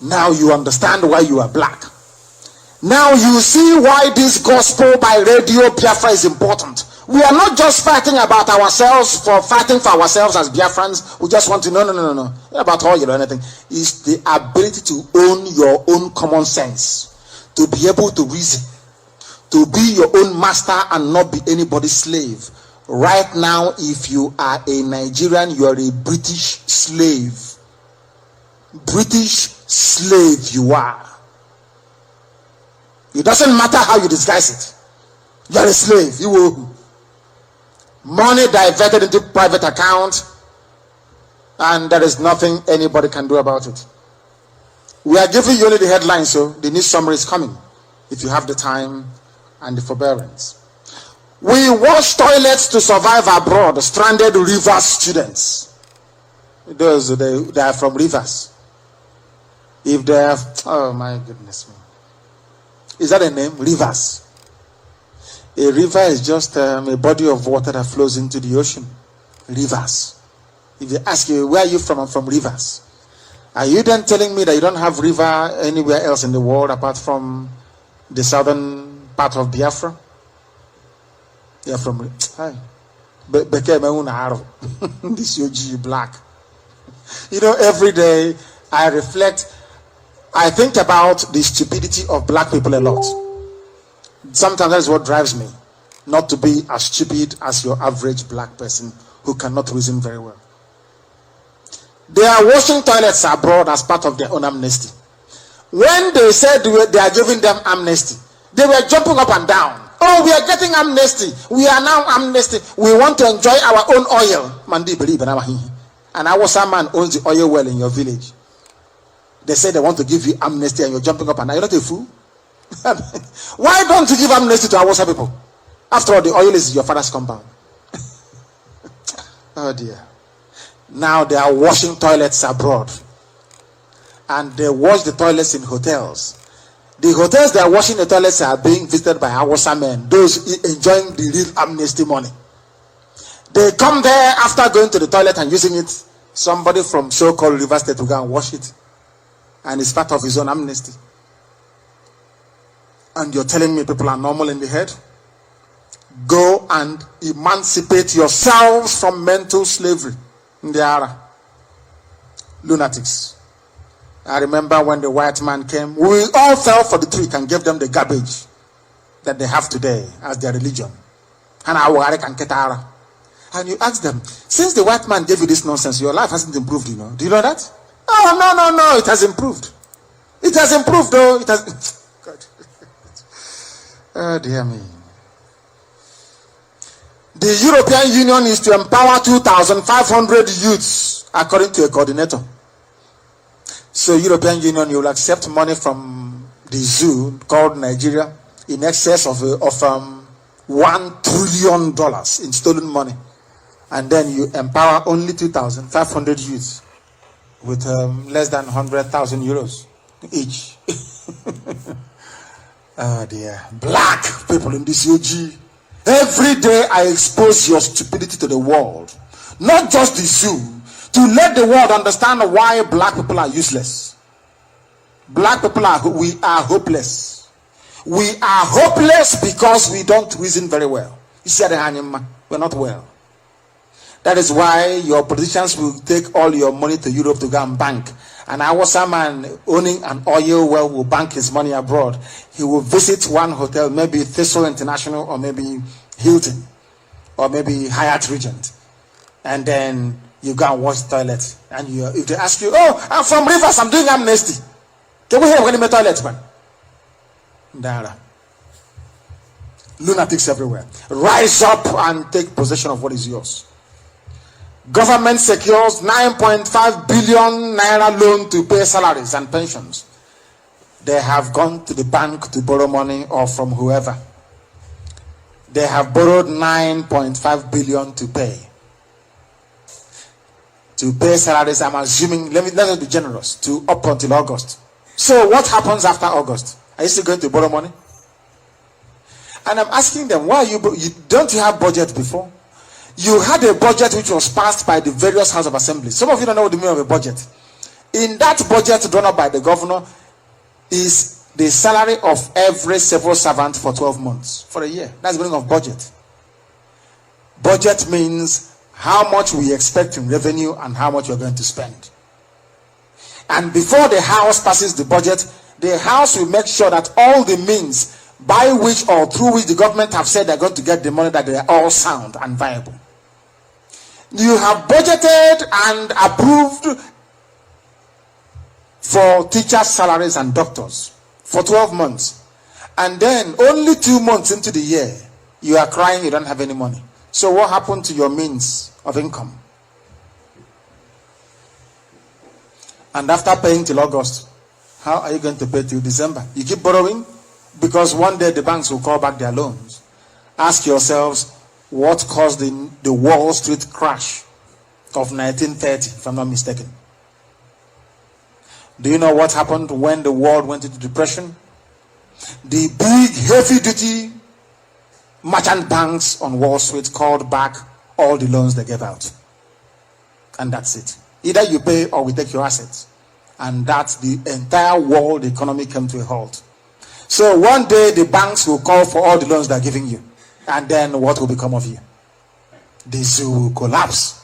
Now you understand why you are black. Now you see why this gospel by Radio Biafra is important. We are not just fighting about ourselves for fighting for ourselves as Biafrans. We just want to no. Not about oil or anything. It's the ability to own your own common sense, to be able to reason, to be your own master and not be anybody's slave. Right now, if you are a Nigerian, you are a British slave. British slave you are. It doesn't matter how you disguise it. You are a slave. You will. Money diverted into private account, and there is nothing anybody can do about it. We are giving you only the headlines, so the news summary is coming if you have the time and the forbearance. We wash toilets to survive abroad. Stranded Rivers students. Those they are from Rivers. If they have, oh my goodness me, is that a name? Rivers. A river is just a body of water that flows into the ocean. Rivers. If they ask you, where are you from? I'm from Rivers. Are you then telling me that you don't have river anywhere else in the world apart from the southern part of Biafra? You're from, hi. This UG black. Every day I reflect, I think about the stupidity of black people a lot. Sometimes that's what drives me, not to be as stupid as your average black person who cannot reason very well. They are washing toilets abroad as part of their own amnesty. When they said they are giving them amnesty, they were jumping up and down. Oh, we are getting amnesty. We are now amnesty. We want to enjoy our own oil. Mandi believe and our man owns the oil well in your village. They say they want to give you amnesty and you're jumping up and down. You're not a fool. Why don't you give amnesty to our people? After all, the oil is your father's compound. Oh dear. Now they are washing toilets abroad. And they wash the toilets in hotels. The hotels they are washing the toilets are being visited by Hausa men, those enjoying the real amnesty money. They come there after going to the toilet and using it. Somebody from so-called River State will go and wash it. And it's part of his own amnesty. And you're telling me people are normal in the head? Go and emancipate yourselves from mental slavery. They are lunatics. I remember when the white man came, we all fell for the trick and gave them the garbage that they have today as their religion. And you ask them, since the white man gave you this nonsense, your life hasn't improved, Do you know that? Oh, no, it has improved. It has improved, though. It has. God. Oh, dear me. The European Union is to empower 2,500 youths, according to a coordinator. So, European Union, you will accept money from the zoo called Nigeria in excess of $1 trillion in stolen money. And then you empower only 2,500 youths with less than 100,000 euros each. Oh dear. Black people in this UG. Every day I expose your stupidity to the world. Not just the zoo. To let the world understand why black people are useless. Black people we are hopeless. We are hopeless because we don't reason very well. You see, we're not well. That is why your politicians will take all your money to Europe to go and bank. And our man owning an oil well will bank his money abroad. He will visit one hotel, maybe Thistle International or maybe Hilton or maybe Hyatt Regent. And then you go and wash the toilet. And if they ask you, oh, I'm from Rivers, I'm doing amnesty. Can we have any toilet, man? Dara. Lunatics everywhere. Rise up and take possession of what is yours. Government secures 9.5 billion naira loan to pay salaries and pensions. They have gone to the bank to borrow money or from whoever. They have borrowed 9.5 billion to pay. To pay salaries, I'm assuming, let me be generous, to up until August. So what happens after August? Are you still going to borrow money? And I'm asking them, why don't you have budget before? You had a budget which was passed by the various House of Assembly. Some of you don't know what the meaning of a budget. In that budget drawn up by the governor is the salary of every civil servant for 12 months, for a year. That's the meaning of budget. Budget means how much we expect in revenue and how much we're going to spend. And before the House passes the budget, the House will make sure that all the means by which or through which the government have said they're going to get the money, that they are all sound and viable. You have budgeted and approved for teachers' salaries and doctors for 12 months. And then only 2 months into the year, you are crying you don't have any money. So what happened to your means of income? And after paying till August, how are you going to pay till December? You keep borrowing because one day the banks will call back their loans. Ask yourselves, what caused the Wall Street crash of 1930, if I'm not mistaken? Do you know what happened when the world went into depression? The big, heavy-duty merchant banks on Wall Street called back all the loans they gave out. And that's it. Either you pay or we take your assets. And that's the entire world economy came to a halt. So one day the banks will call for all the loans they're giving you. And then what will become of you? The zoo will collapse.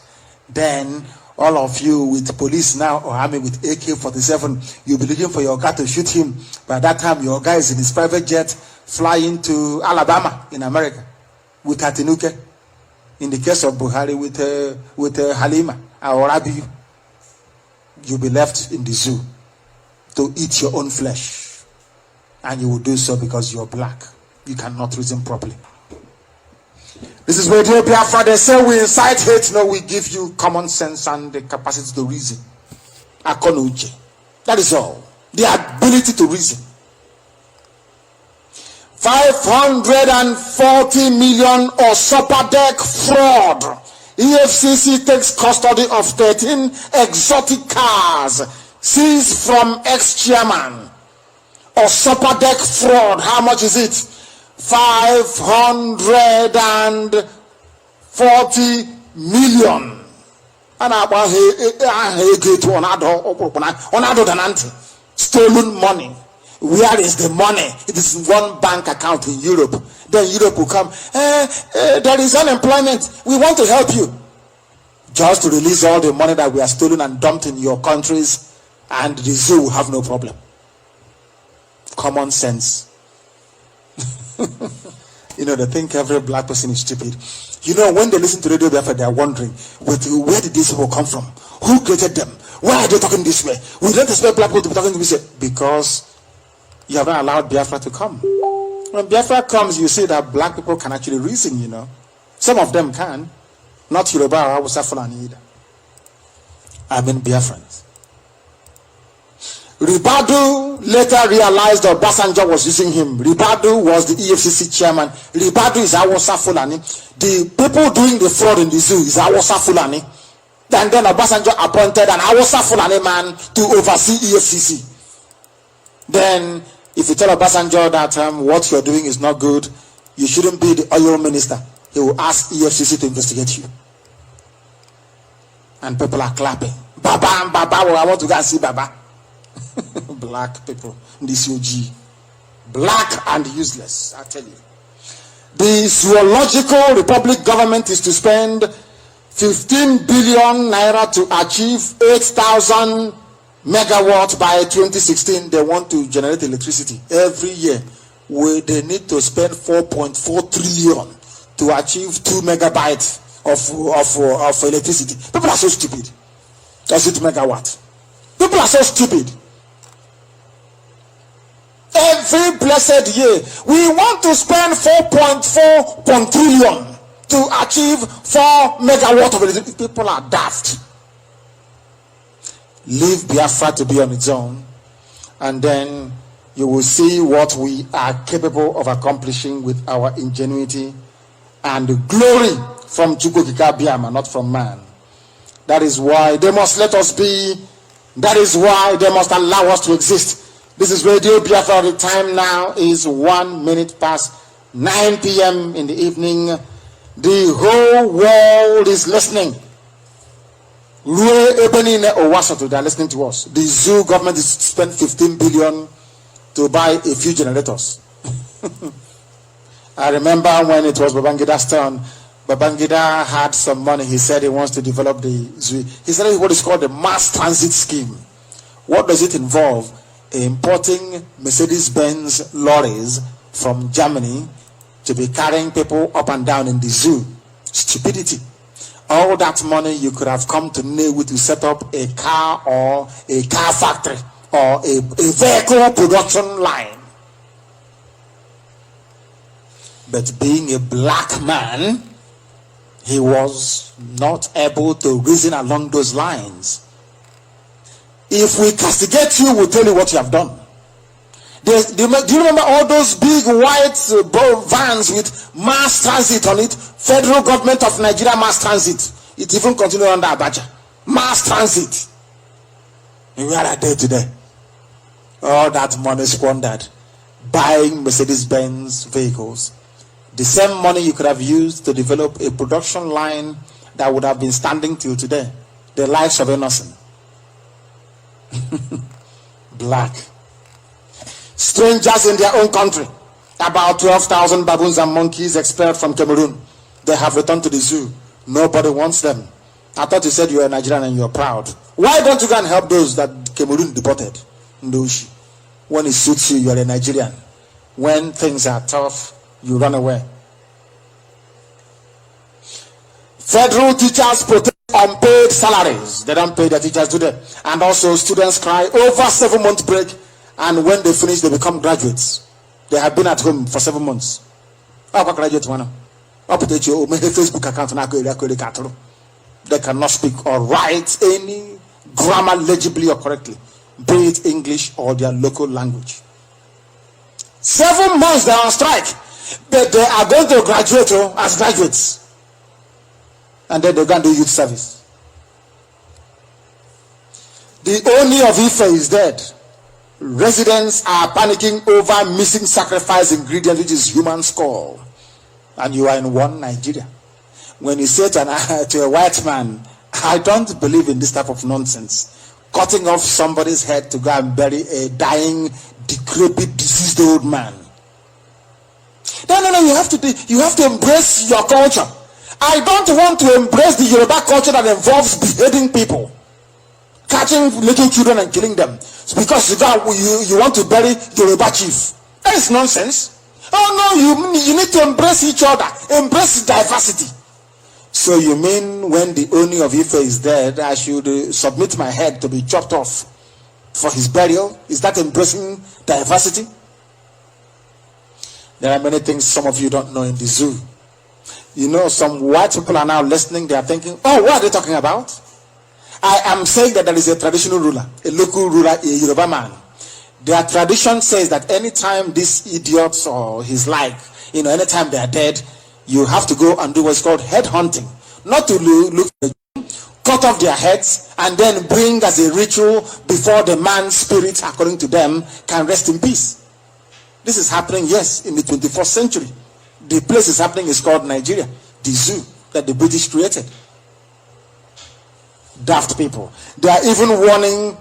Then all of you with police now or army with AK-47, you'll be looking for your guy to shoot him. By that time, your guy is in his private jet flying to Alabama in America with Atinuke. In the case of Buhari with Halima or Rabiu, you'll be left in the zoo to eat your own flesh. And you will do so because you're black. You cannot reason properly. This is where Biafra, they say we incite hate. No, we give you common sense and the capacity to reason. Akonuche. That is all. The ability to reason. 540 million or supper deck fraud. EFCC takes custody of 13 exotic cars seized from ex-chairman. Or supper deck fraud. How much is it? 540 million. Stolen money. Where is the money? It is in one bank account in Europe. Then Europe will come. There is unemployment. We want to help you. Just to release all the money that we are stolen and dumped in your countries, and the zoo will have no problem. Common sense. You know, they think every black person is stupid. You know, when they listen to Radio Biafra, they are wondering, where did these people come from? Who created them? Why are they talking this way? We don't expect black people to be talking this way. Because you have not allowed Biafra to come. When Biafra comes, you see that black people can actually reason, you know. Some of them can. Not Yoruba or Hausa Fulani either. I mean Biafrans. Ribadu later realized that Obasanjo was using him. Ribadu was the EFCC chairman. Ribadu is Hausa Fulani. The people doing the fraud in the zoo is Hausa Fulani. And then Obasanjo appointed an Hausa Fulani man to oversee EFCC. Then, if you tell Obasanjo that what you're doing is not good, you shouldn't be the oil minister, he will ask EFCC to investigate you. And people are clapping. Baba, I want to go and see Baba. Black people, this UG. Black and useless, I tell you. The zoological republic government is to spend 15 billion naira to achieve 8,000 megawatts by 2016. They want to generate electricity every year. They need to spend 4.4 trillion to achieve 2 megabytes of electricity. People are so stupid. That's 8 megawatts. People are so stupid. every blessed year. We want to spend 4.4 quadrillion to achieve 4 megawatt of electricity. People are daft. Leave Biafra to be on its own, and then you will see what we are capable of accomplishing with our ingenuity and glory from Chukwukika Biama, not from man. That is why they must let us be. That is why they must allow us to exist. This is Radio Biafra. The time now is 1 minute past 9 p.m. in the evening. The whole world is listening. They are listening to us. The zoo government is spent 15 billion to buy a few generators. I remember when it was Babangida's turn. Babangida had some money. He said he wants to develop the zoo. He said what is called the mass transit scheme. What does it involve? Importing Mercedes-Benz lorries from Germany to be carrying people up and down in the zoo. Stupidity. All that money you could have come to Needful to set up a car or a car factory or a vehicle production line. But being a black man, he was not able to reason along those lines. If we castigate you, we'll tell you what you have done. Do you remember all those big white vans with mass transit on it? Federal government of Nigeria mass transit. It even continued under Abacha. Mass transit. And where are they today? All that money squandered buying Mercedes-Benz vehicles. The same money you could have used to develop a production line that would have been standing till today. The lives of innocent. Black. Strangers in their own country. About 12,000 baboons and monkeys expelled from Cameroon. They have returned to the zoo. Nobody wants them. I thought you said you were Nigerian and you're proud. Why don't you go and help those that Cameroon deported? Ndoshi. When it suits you, you're a Nigerian. When things are tough, you run away. Federal teachers protest unpaid salaries. They don't pay their teachers today. And also students cry over 7-month break. And when they finish, they become graduates. They have been at home for 7 months. Facebook account. They cannot speak or write any grammar legibly or correctly, be it English or their local language. 7 months they are on strike, but they are going to graduate as graduates, and then they're going to do youth service. The Oni of Ife is dead. Residents are panicking over missing sacrifice ingredient, which is human skull. And you are in one Nigeria. When you say to a white man, I don't believe in this type of nonsense. Cutting off somebody's head to go and bury a dying, decrepit, diseased old man. No, you have to embrace your culture. I don't want to embrace the Yoruba culture that involves beheading people, catching little children and killing them. It's because you want to bury Yoruba chief. That is nonsense. Oh no, you need to embrace each other, embrace diversity. So you mean when the Oni of Ife is dead, I should submit my head to be chopped off for his burial? Is that embracing diversity? There are many things some of you don't know in the zoo. You know, some white people are now listening. They are thinking, oh, what are they talking about? I am saying that there is a traditional ruler, a local ruler, a Yoruba man. Their tradition says that anytime these idiots or his like, anytime they are dead, you have to go and do what's called head hunting. Not to look, cut off their heads and then bring as a ritual before the man's spirit, according to them, can rest in peace. This is happening, yes, in the 21st century. The place is happening is called Nigeria, the zoo that the British created. Daft people. They are even warning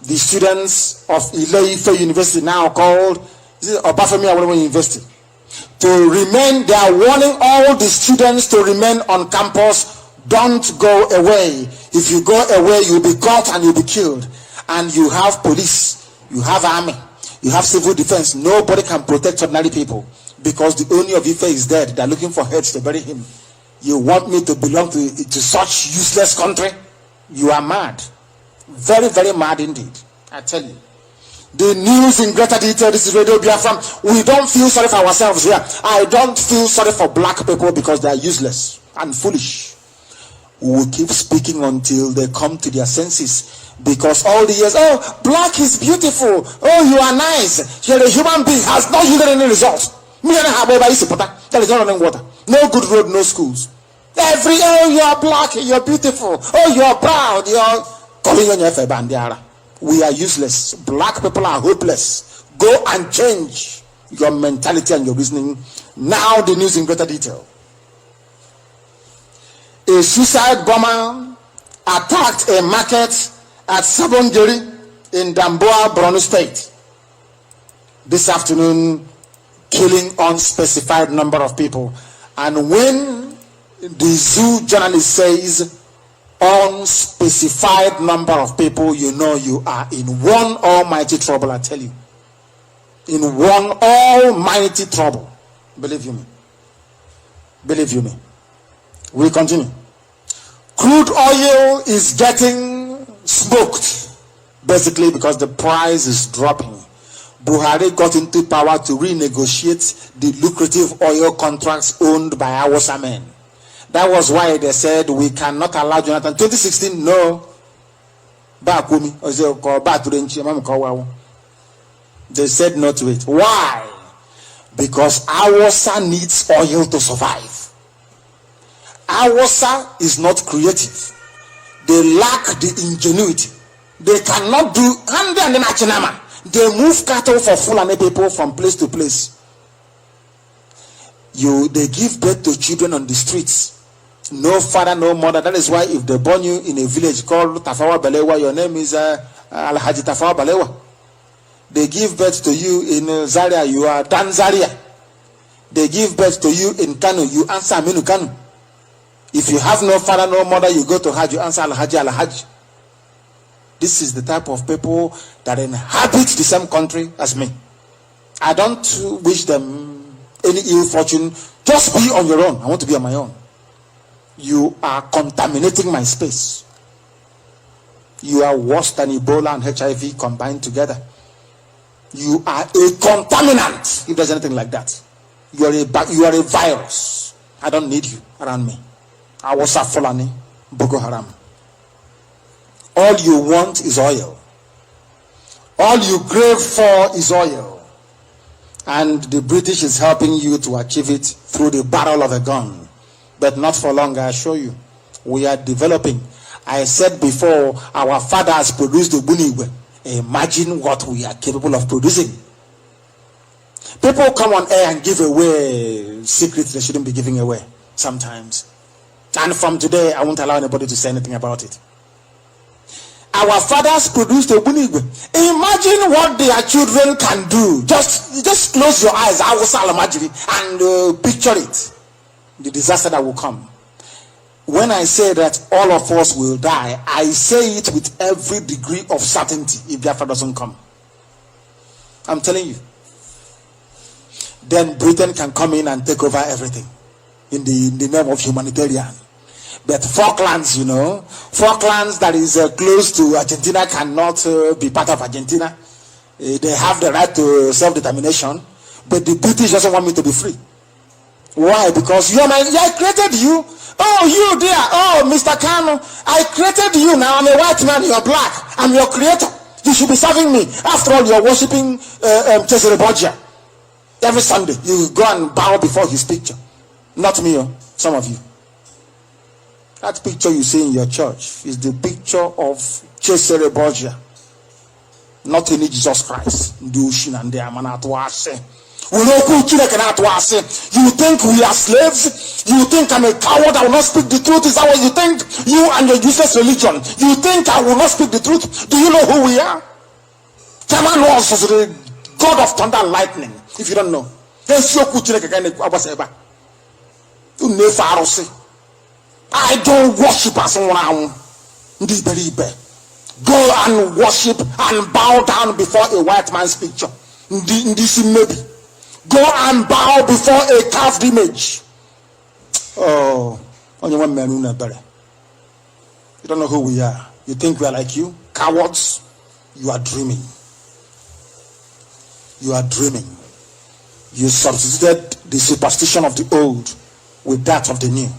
the students of Ile-Ife University, now called Obafemi Awolowo University, to remain. They are warning all the students to remain on campus. Don't go away. If you go away, you'll be caught and you'll be killed. And you have police, you have army, you have civil defense. Nobody can protect ordinary people because the Oni of Ife is dead. They're looking for heads to bury him. You want me to belong to such useless country? You are mad. Very, very mad indeed, I tell you. The news in greater detail. This is Radio Biafra. We don't feel sorry for ourselves here. I don't feel sorry for black people because they are useless and foolish. We will keep speaking until they come to their senses. Because all the years, oh, black is beautiful. Oh, you are nice. You're a human being. Has not yielded any result. That is not running water. No good road, no schools. Oh, you are black. You're beautiful. Oh, you are proud. You're calling on your bandiara. We are useless. Black people are hopeless. Go and change your mentality and your reasoning. Now the news in greater detail. A suicide bomber attacked a market at Sabongeri in Damboa, Borno State this afternoon, killing unspecified number of people. And when the zoo journalist says unspecified number of people, you know you are in one almighty trouble. I tell you, in one almighty trouble. Believe you me. Believe you me. We continue. Crude oil is getting smoked, basically because the price is dropping. Buhari got into power to renegotiate the lucrative oil contracts owned by Hausa men. That was why they said we cannot allow Jonathan. 2016, no. They said no to it. Why? Because Hausa needs oil to survive. Hausa is not creative. They lack the ingenuity. They cannot do. They move cattle for Fulani people from place to place. They give birth to children on the streets. No father, no mother. That is why if they born you in a village called Tafawa Balewa, your name is Alhaji Tafawa Balewa. They give birth to you in Zaria, you are Dan Zaria. They give birth to you in Kanu, you answer Aminu Kanu. If you have no father, no mother, you go to Hajj, you answer Alhaji Alhaji. This is the type of people that inhabit the same country as me. I don't wish them any ill fortune. Just be on your own. I want to be on my own. You are contaminating my space. You are worse than Ebola and HIV combined together. You are a contaminant, if there's anything like that. You are a virus. I don't need you around me. I was a Fulani, Boko Haram. All you want is oil. All you crave for is oil. And the British is helping you to achieve it through the barrel of a gun. But not for long, I assure you. We are developing. I said before, our fathers produced the Bunigwe. Imagine what we are capable of producing. People come on air and give away secrets they shouldn't be giving away sometimes. And from today, I won't allow anybody to say anything about it. Our fathers produced a Bunigwe. Imagine what their children can do. Just close your eyes, and picture it. The disaster that will come. When I say that all of us will die, I say it with every degree of certainty if Biafra doesn't come. I'm telling you. Then Britain can come in and take over everything in the name of humanitarian. But Falklands, Falklands that is close to Argentina cannot be part of Argentina. They have the right to self-determination, but the British doesn't want me to be free. Why? Because I created you. Oh, you there. Oh, Mr. Kano, I created you. Now I'm a white man, you're black. I'm your creator. You should be serving me. After all, you're worshipping Cesare Borgia. Every Sunday, you go and bow before his picture. Not me, some of you. That picture you see in your church is the picture of Cesare Borgia. Not any Jesus Christ. You think we are slaves? You think I'm a coward? I will not speak the truth? Is that what you think? You and your useless religion. You think I will not speak the truth? Do you know who we are? Chairman was the God of thunder and lightning. If you don't know. I don't worship as someone. Go and worship and bow down before a white man's picture. Maybe. Go and bow before a carved image. Oh, only one man who better. You don't know who we are. You think we are like you? Cowards. You are dreaming. You are dreaming. You substituted the superstition of the old with that of the new.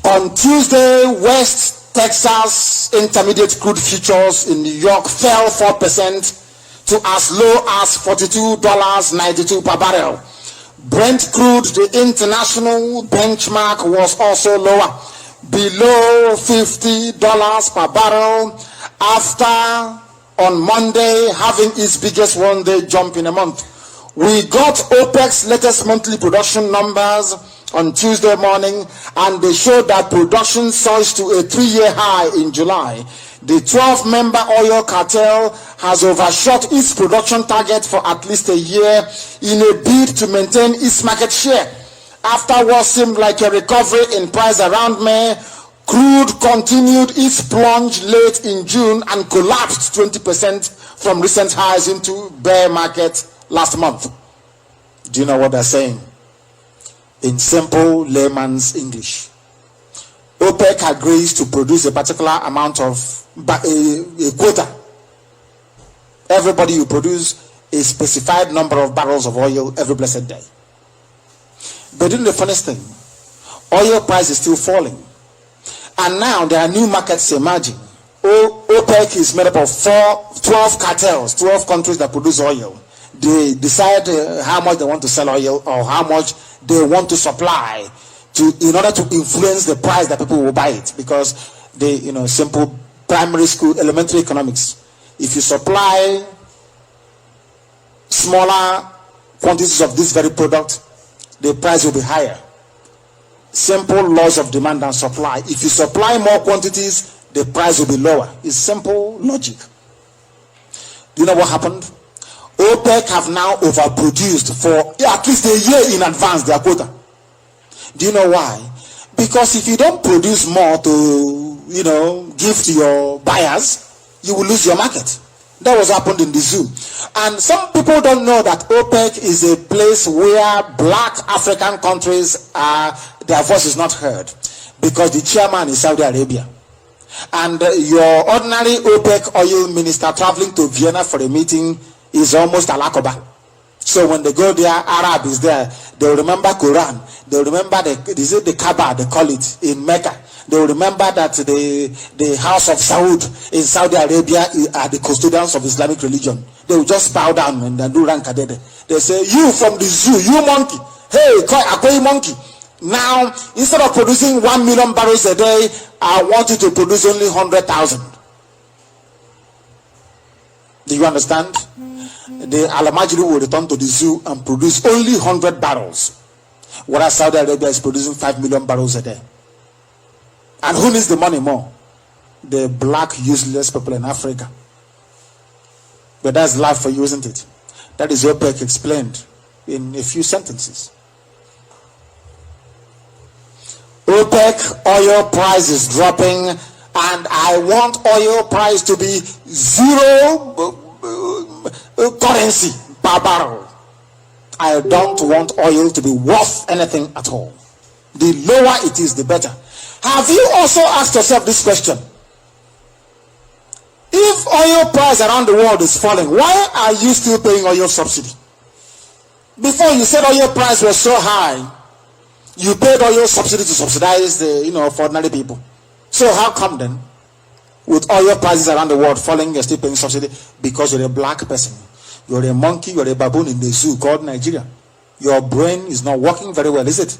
On Tuesday, West Texas Intermediate crude futures in New York fell 4% to as low as $42.92 per barrel. Brent crude, the international benchmark, was also lower, below $50 per barrel, after on Monday having its biggest one-day jump in a month. We got OPEC's latest monthly production numbers on Tuesday morning, and they showed that production surged to a 3-year high in July. The 12-member oil cartel has overshot its production target for at least a year in a bid to maintain its market share. After what seemed like a recovery in price around May, crude continued its plunge late in June and collapsed 20% from recent highs into bear market last month. Do you know what they're saying? In simple layman's English, OPEC agrees to produce a particular amount of a quota. Everybody will produce a specified number of barrels of oil every blessed day. But in the funniest thing, oil price is still falling. And now there are new markets emerging. OPEC is made up of 12 cartels, 12 countries that produce oil. They decide how much they want to sell oil or how much they want to supply in order to influence the price that people will buy it. Because they, simple primary school, elementary economics. If you supply smaller quantities of this very product, the price will be higher. Simple laws of demand and supply. If you supply more quantities, the price will be lower. It's simple logic. Do you know what happened? OPEC have now overproduced for at least a year in advance their quota. Do you know why? Because if you don't produce more to, give to your buyers, you will lose your market. That was happened in the zoo. And some people don't know that OPEC is a place where black African countries their voice is not heard, because the chairman is Saudi Arabia. And your ordinary OPEC oil minister traveling to Vienna for a meeting is almost Alakoba. So when they go there, Arab is there. They'll remember Quran. They'll remember the Kaaba, they call it, in Mecca. They'll remember that the house of Saud in Saudi Arabia are the custodians of Islamic religion. They will just bow down and do rankadede. They say, you from the zoo, you monkey. Hey, Akoi monkey. Now, instead of producing 1 million barrels a day, I want you to produce only 100,000. Do you understand? The Alamajiri will return to the zoo and produce only 100 barrels, whereas Saudi Arabia is producing 5 million barrels a day. And who needs the money more? The black useless people in Africa. But that's life for you, isn't it? That is OPEC explained in a few sentences. OPEC oil price is dropping, and I want oil price to be zero currency per barrel. I don't want oil to be worth anything at all. The lower it is, the better. Have you also asked yourself this question? If oil price around the world is falling, why are you still paying oil subsidy? Before, you said oil price was so high, you paid oil subsidy to subsidize the, for ordinary people. So how come then, with oil prices around the world falling, you're still paying subsidy? Because you're a black person. You're a monkey, you're a baboon in the zoo called Nigeria. Your brain is not working very well, is it?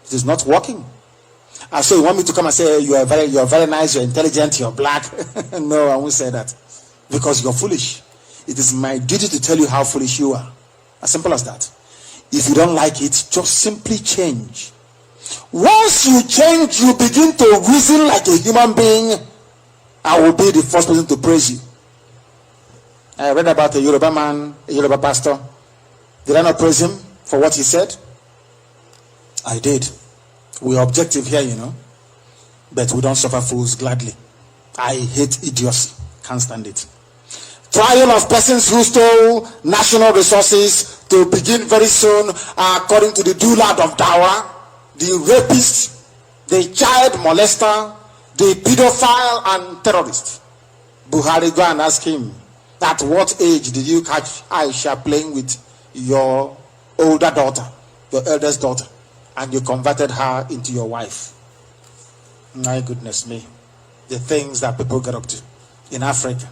It is not working. And so you want me to come and say you're very nice, you're intelligent, you're black? No, I won't say that. Because you're foolish. It is my duty to tell you how foolish you are. As simple as that. If you don't like it, just simply change. Once you change, you begin to reason like a human being. I will be the first person to praise you. I read about a Yoruba man, a Yoruba pastor. Did I not praise him for what he said? I did. We are objective here, but we don't suffer fools gladly. I hate idiocy. Can't stand it. Trial of persons who stole national resources to begin very soon, according to the Dulad of Dawa, the rapist, the child molester, the pedophile and terrorist. Buhari, go and ask him At what age did you catch Aisha playing with your older daughter, your eldest daughter, and you converted her into your wife? My goodness me. The things that people get up to in Africa.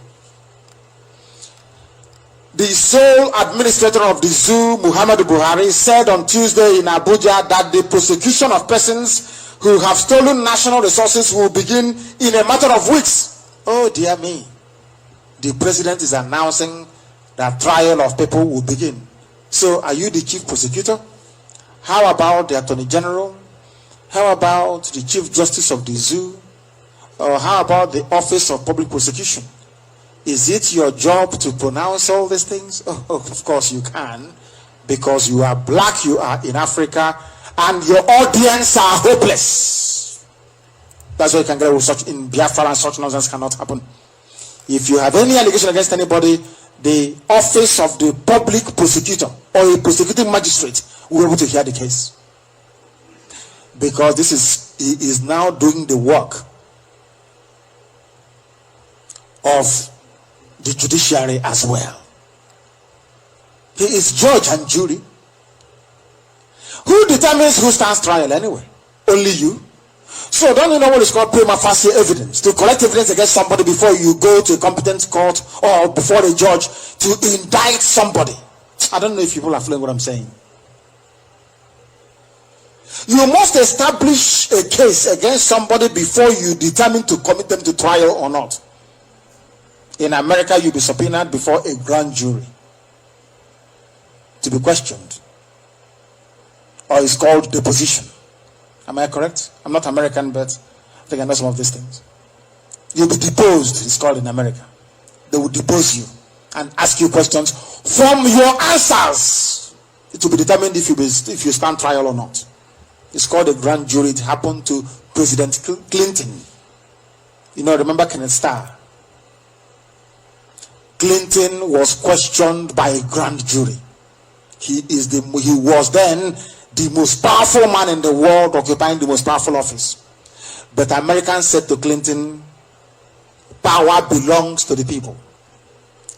The sole administrator of the zoo, Muhammadu Buhari, said on Tuesday in Abuja that the prosecution of persons who have stolen national resources will begin in a matter of weeks. Oh dear me. The president is announcing that trial of people will begin. So are you the chief prosecutor? How about the attorney general? How about the chief justice of the zoo? Or how about the office of public prosecution? Is it your job to pronounce all these things? Oh, of course you can, because you are black, you are in Africa, and your audience are hopeless. That's why you can get with such in Biafra, and such nonsense cannot happen. If you have any allegation against anybody, the office of the public prosecutor or a prosecuting magistrate will be able to hear the case. Because he is now doing the work of the judiciary as well. He is judge and jury. Who determines who stands trial anyway? Only you. So don't you know what is called prima facie evidence? To collect evidence against somebody before you go to a competent court or before a judge to indict somebody. I don't know if people are following what I'm saying. You must establish a case against somebody before you determine to commit them to trial or not. In America, you'll be subpoenaed before a grand jury to be questioned. Or it's called deposition. Am I correct? I'm not American, but I think I know some of these things. You'll be deposed, it's called in America. They will depose you and ask you questions. From your answers, it will be determined if you stand trial or not. It's called a grand jury. It happened to President Clinton. You know, remember Kenneth Starr? Clinton was questioned by a grand jury. He was then the most powerful man in the world, occupying the most powerful office. But Americans said to Clinton, power belongs to the people.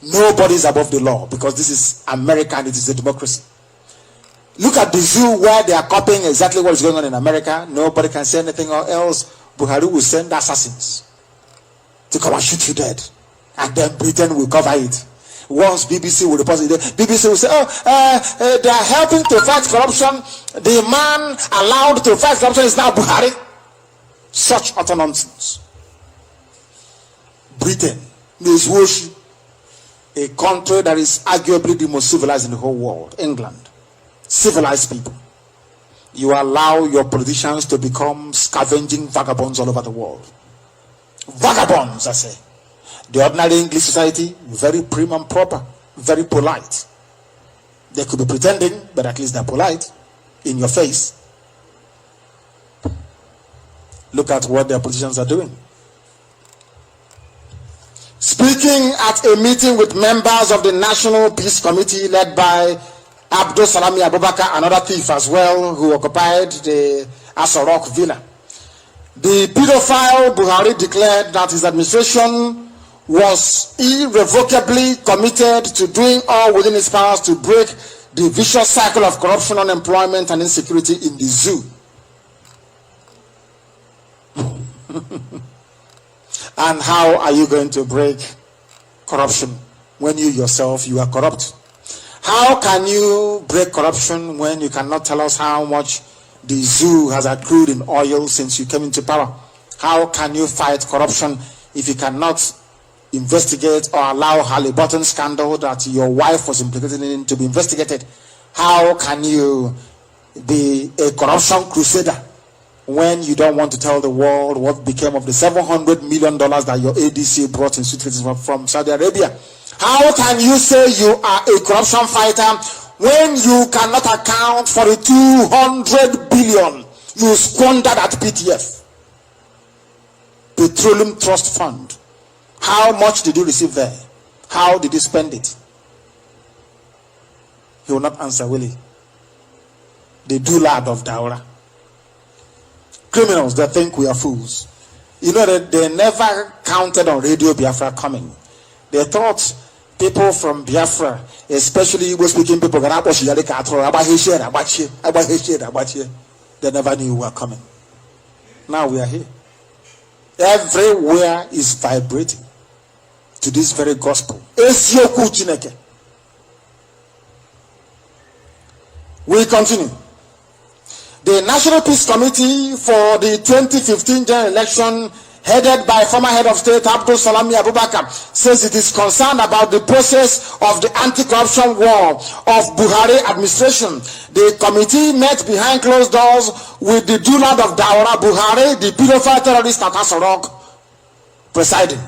Nobody is above the law, because this is America and it is a democracy. Look at the zoo where they are copying exactly what is going on in America. Nobody can say anything or else Buhari will send assassins to come and shoot you dead. And then Britain will cover it. Once BBC will report it, BBC will say, they are helping to fight corruption. The man allowed to fight corruption is now Buhari. Such utter nonsense. Britain, a country that is arguably the most civilized in the whole world, England, civilized people. You allow your politicians to become scavenging vagabonds all over the world. Vagabonds, I say. The ordinary English society, very prim and proper, very polite. They could be pretending, but at least they're polite in your face. Look at what their politicians are doing. Speaking at a meeting with members of the National Peace Committee led by Abdul Salami Abubakar, another thief as well, who occupied the Asorok Villa, the pedophile Buhari declared that his administration was irrevocably committed to doing all within its powers to break the vicious cycle of corruption, unemployment, and insecurity in the zoo. And how are you going to break corruption when you yourself, you are corrupt? How can you break corruption when you cannot tell us how much the zoo has accrued in oil since you came into power? How can you fight corruption if you cannot investigate or allow Halliburton scandal that your wife was implicated in to be investigated? How can you be a corruption crusader when you don't want to tell the world what became of the $700 million that your ADC brought in suitcases from Saudi Arabia? How can you say you are a corruption fighter when you cannot account for the $200 billion you squandered at PTF, Petroleum Trust Fund? How much did you receive there? How did you spend it? He will not answer, will he? The doolad of Daura. Criminals that think we are fools. You know that they never counted on Radio Biafra coming. They thought people from Biafra, especially Igbo-speaking people, they never knew we were coming. Now we are here. Everywhere is vibrating to this very gospel. We continue. The National Peace Committee for the 2015 general election, headed by former head of state Abdul Salami Abubakar, says it is concerned about the process of the anti-corruption war of Buhari administration. The committee met behind closed doors with the Dulad of Daura Buhari, the pedophile terrorist at Asorok, presiding.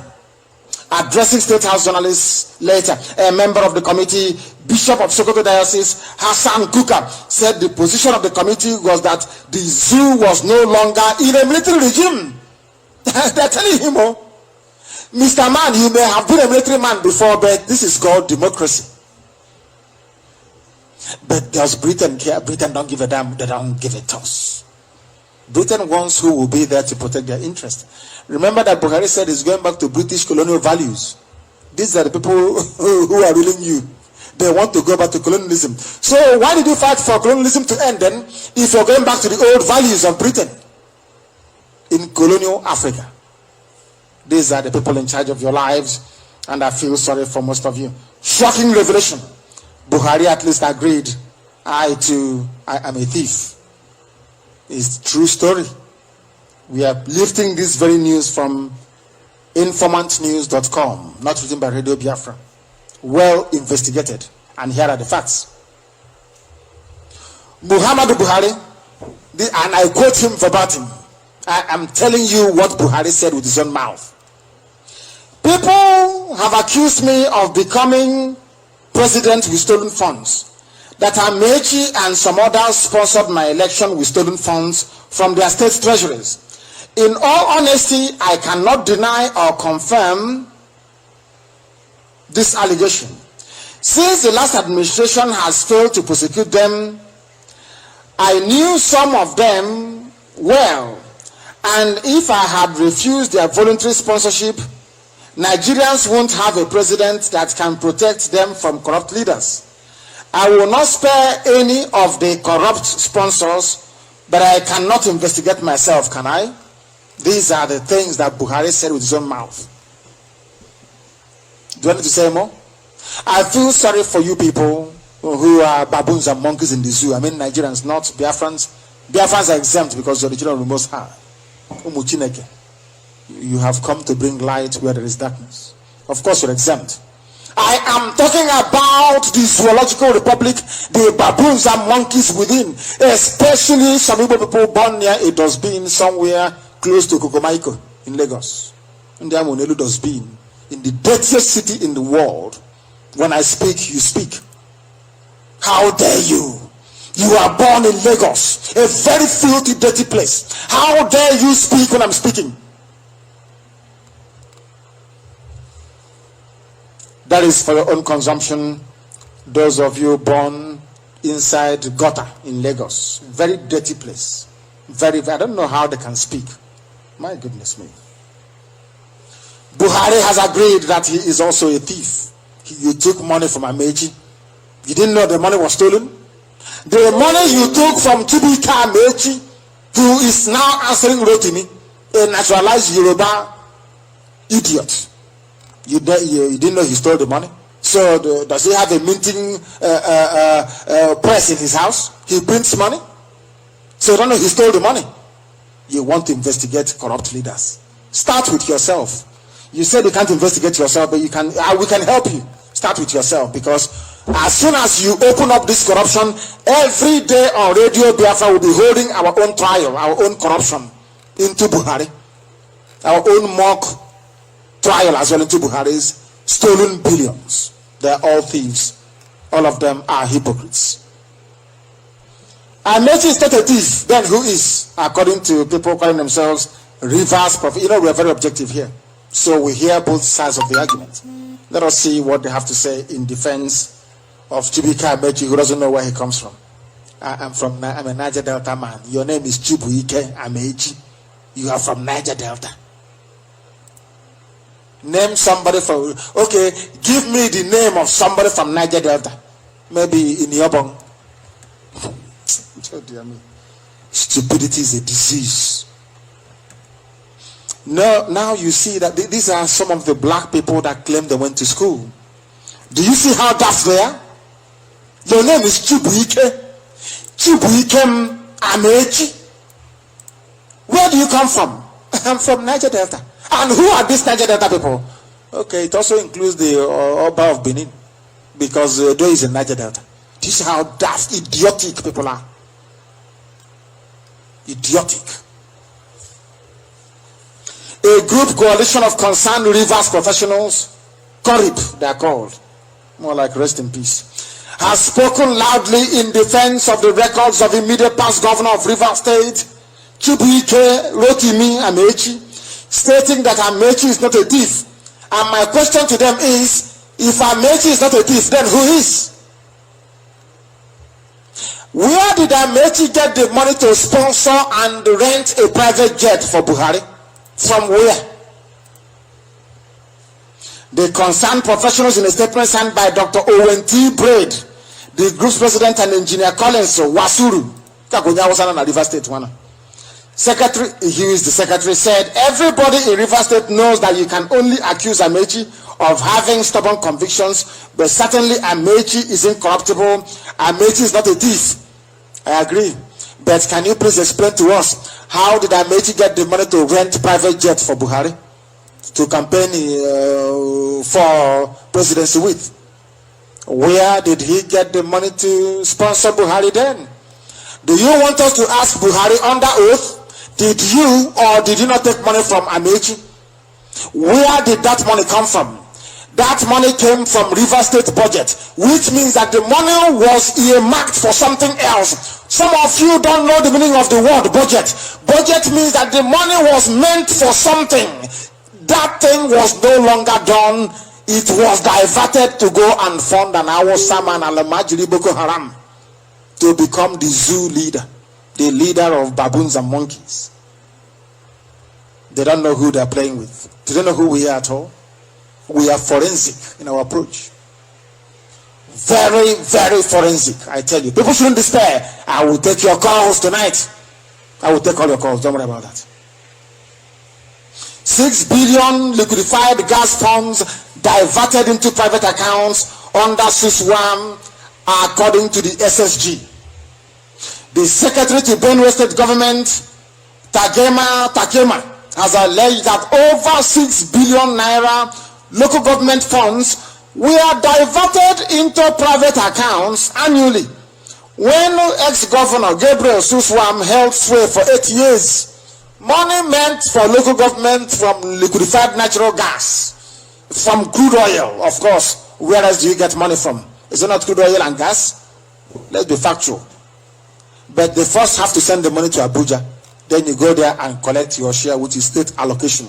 Addressing State House journalists later, a member of the committee, Bishop of Sokoto Diocese, Hassan Kuka, said the position of the committee was that the zoo was no longer in a military regime. They're telling him, oh, Mr. Man, you may have been a military man before, but this is called democracy. But does Britain care? Britain don't give a damn. They don't give a toss. Britain wants who will be there to protect their interest. Remember that Buhari said he's going back to British colonial values. These are the people who are ruling you. They want to go back to colonialism. So why did you fight for colonialism to end then, if you're going back to the old values of Britain in colonial Africa? These are the people in charge of your lives, and I feel sorry for most of you. Shocking revelation. Buhari at least agreed, I am a thief. It's true story. We are lifting this very news from informantnews.com, not written by Radio Biafra. Well investigated, and here are the facts. Muhammadu Buhari, and I quote him verbatim. I am telling you what Buhari said with his own mouth. People have accused me of becoming president with stolen funds. That Amechi and some others sponsored my election with stolen funds from their state treasuries. In all honesty, I cannot deny or confirm this allegation. Since the last administration has failed to prosecute them, I knew some of them well, and if I had refused their voluntary sponsorship, Nigerians won't have a president that can protect them from corrupt leaders. I will not spare any of the corrupt sponsors, but I cannot investigate myself, can I? These are the things that Buhari said with his own mouth. Do I need to say more? I feel sorry for you people who are baboons and monkeys in the zoo. I mean Nigerians, not Biafrans. Biafrans are exempt because you're the children of the Most High. You have come to bring light where there is darkness. Of course you're exempt. I am talking about the zoological republic, the baboons and monkeys within, especially some Igbo people born near a dustbin somewhere close to Kokomaiko in Lagos. In the Amonelu dustbin, in the dirtiest city in the world. When I speak, you speak. How dare you? You are born in Lagos, a very filthy, dirty place. How dare you speak when I'm speaking? That is for your own consumption. Those of you born inside gutter in Lagos, very dirty place. I don't know how they can speak. My goodness me. Buhari has agreed that he is also a thief. You took money from Amechi. You didn't know the money was stolen? The money you took from Chibika Amechi, who is now answering Rotimi, a naturalized Yoruba idiot. You didn't know he stole the money? So does he have a minting press in his house? He prints money? So you don't know he stole the money? You want to investigate corrupt leaders. Start with yourself. You said you can't investigate yourself, but we can help you. Start with yourself, because as soon as you open up this corruption, every day on Radio Biafra will be holding our own trial, our own corruption into Buhari. Our own mock trial as well into Buhari's stolen billions. They're all thieves. All of them are hypocrites. Amechi is not a thief. Then who is? According to people calling themselves reverse prophet. You know, we're very objective here. So we hear both sides of the argument. Let us see what they have to say in defense of Chibika Amechi, who doesn't know where he comes from. I'm a Niger Delta man. Your name is Chibuike Amechi. You are from Niger Delta. Name somebody from, okay, give me the name of somebody from Niger Delta. Maybe in Yobong. Oh, dear me. Stupidity is a disease. No, now you see that these are some of the black people that claim they went to school. Do you see how that's there? Your name is Chibuike. Chibuike Amechi. Where do you come from? I'm from Niger Delta. And who are these Niger Delta people? Okay, it also includes the Oba of Benin, because there is a Niger Delta. This is how daft, idiotic people are. Idiotic. A group coalition of concerned rivers professionals, CORIP they are called, more like rest in peace, has spoken loudly in defense of the records of immediate past governor of Rivers State, Chibuike Rotimi Amechi, stating that Amechi is not a thief. And my question to them is, if Amechi is not a thief, then who is? Where did Amechi get the money to sponsor and rent a private jet for Buhari? From where? The concerned professionals in a statement signed by Dr. Owen T. Braid, the group's president, and engineer Collins Wasuru, Rivers State one. Secretary, he is the secretary, said everybody in Rivers State knows that you can only accuse Amechi of having stubborn convictions, but certainly Amechi is incorruptible. Amechi is not a thief. I agree. But can you please explain to us, how did Amechi get the money to rent private jet for Buhari to campaign for presidency with? Where did he get the money to sponsor Buhari then? Do you want us to ask Buhari under oath, did you or did you not take money from Amechi? Where did that money come from? That money came from River State budget, which means that the money was earmarked for something else. Some of you don't know the meaning of the word budget. Budget means that the money was meant for something. That thing was no longer done. It was diverted to go and fund an Awosama and Alamajiri Boko Haram to become the zoo leader, the leader of baboons and monkeys. They don't know who they're playing with. They don't know who we are at all. We are forensic in our approach. Very, very forensic, I tell you. People shouldn't despair. I will take your calls tonight. I will take all your calls. Don't worry about that. 6 billion liquefied gas funds diverted into private accounts under SUSWAM, according to the SSG. The Secretary to Benue State Government, Takema, has alleged that over 6 billion naira local government funds were diverted into private accounts annually. When ex-governor Gabriel Suswam held sway for 8 years, money meant for local government from liquefied natural gas, from crude oil, of course. Where else do you get money from? Is it not crude oil and gas? Let's be factual. But they first have to send the money to Abuja. Then you go there and collect your share, which is state allocation.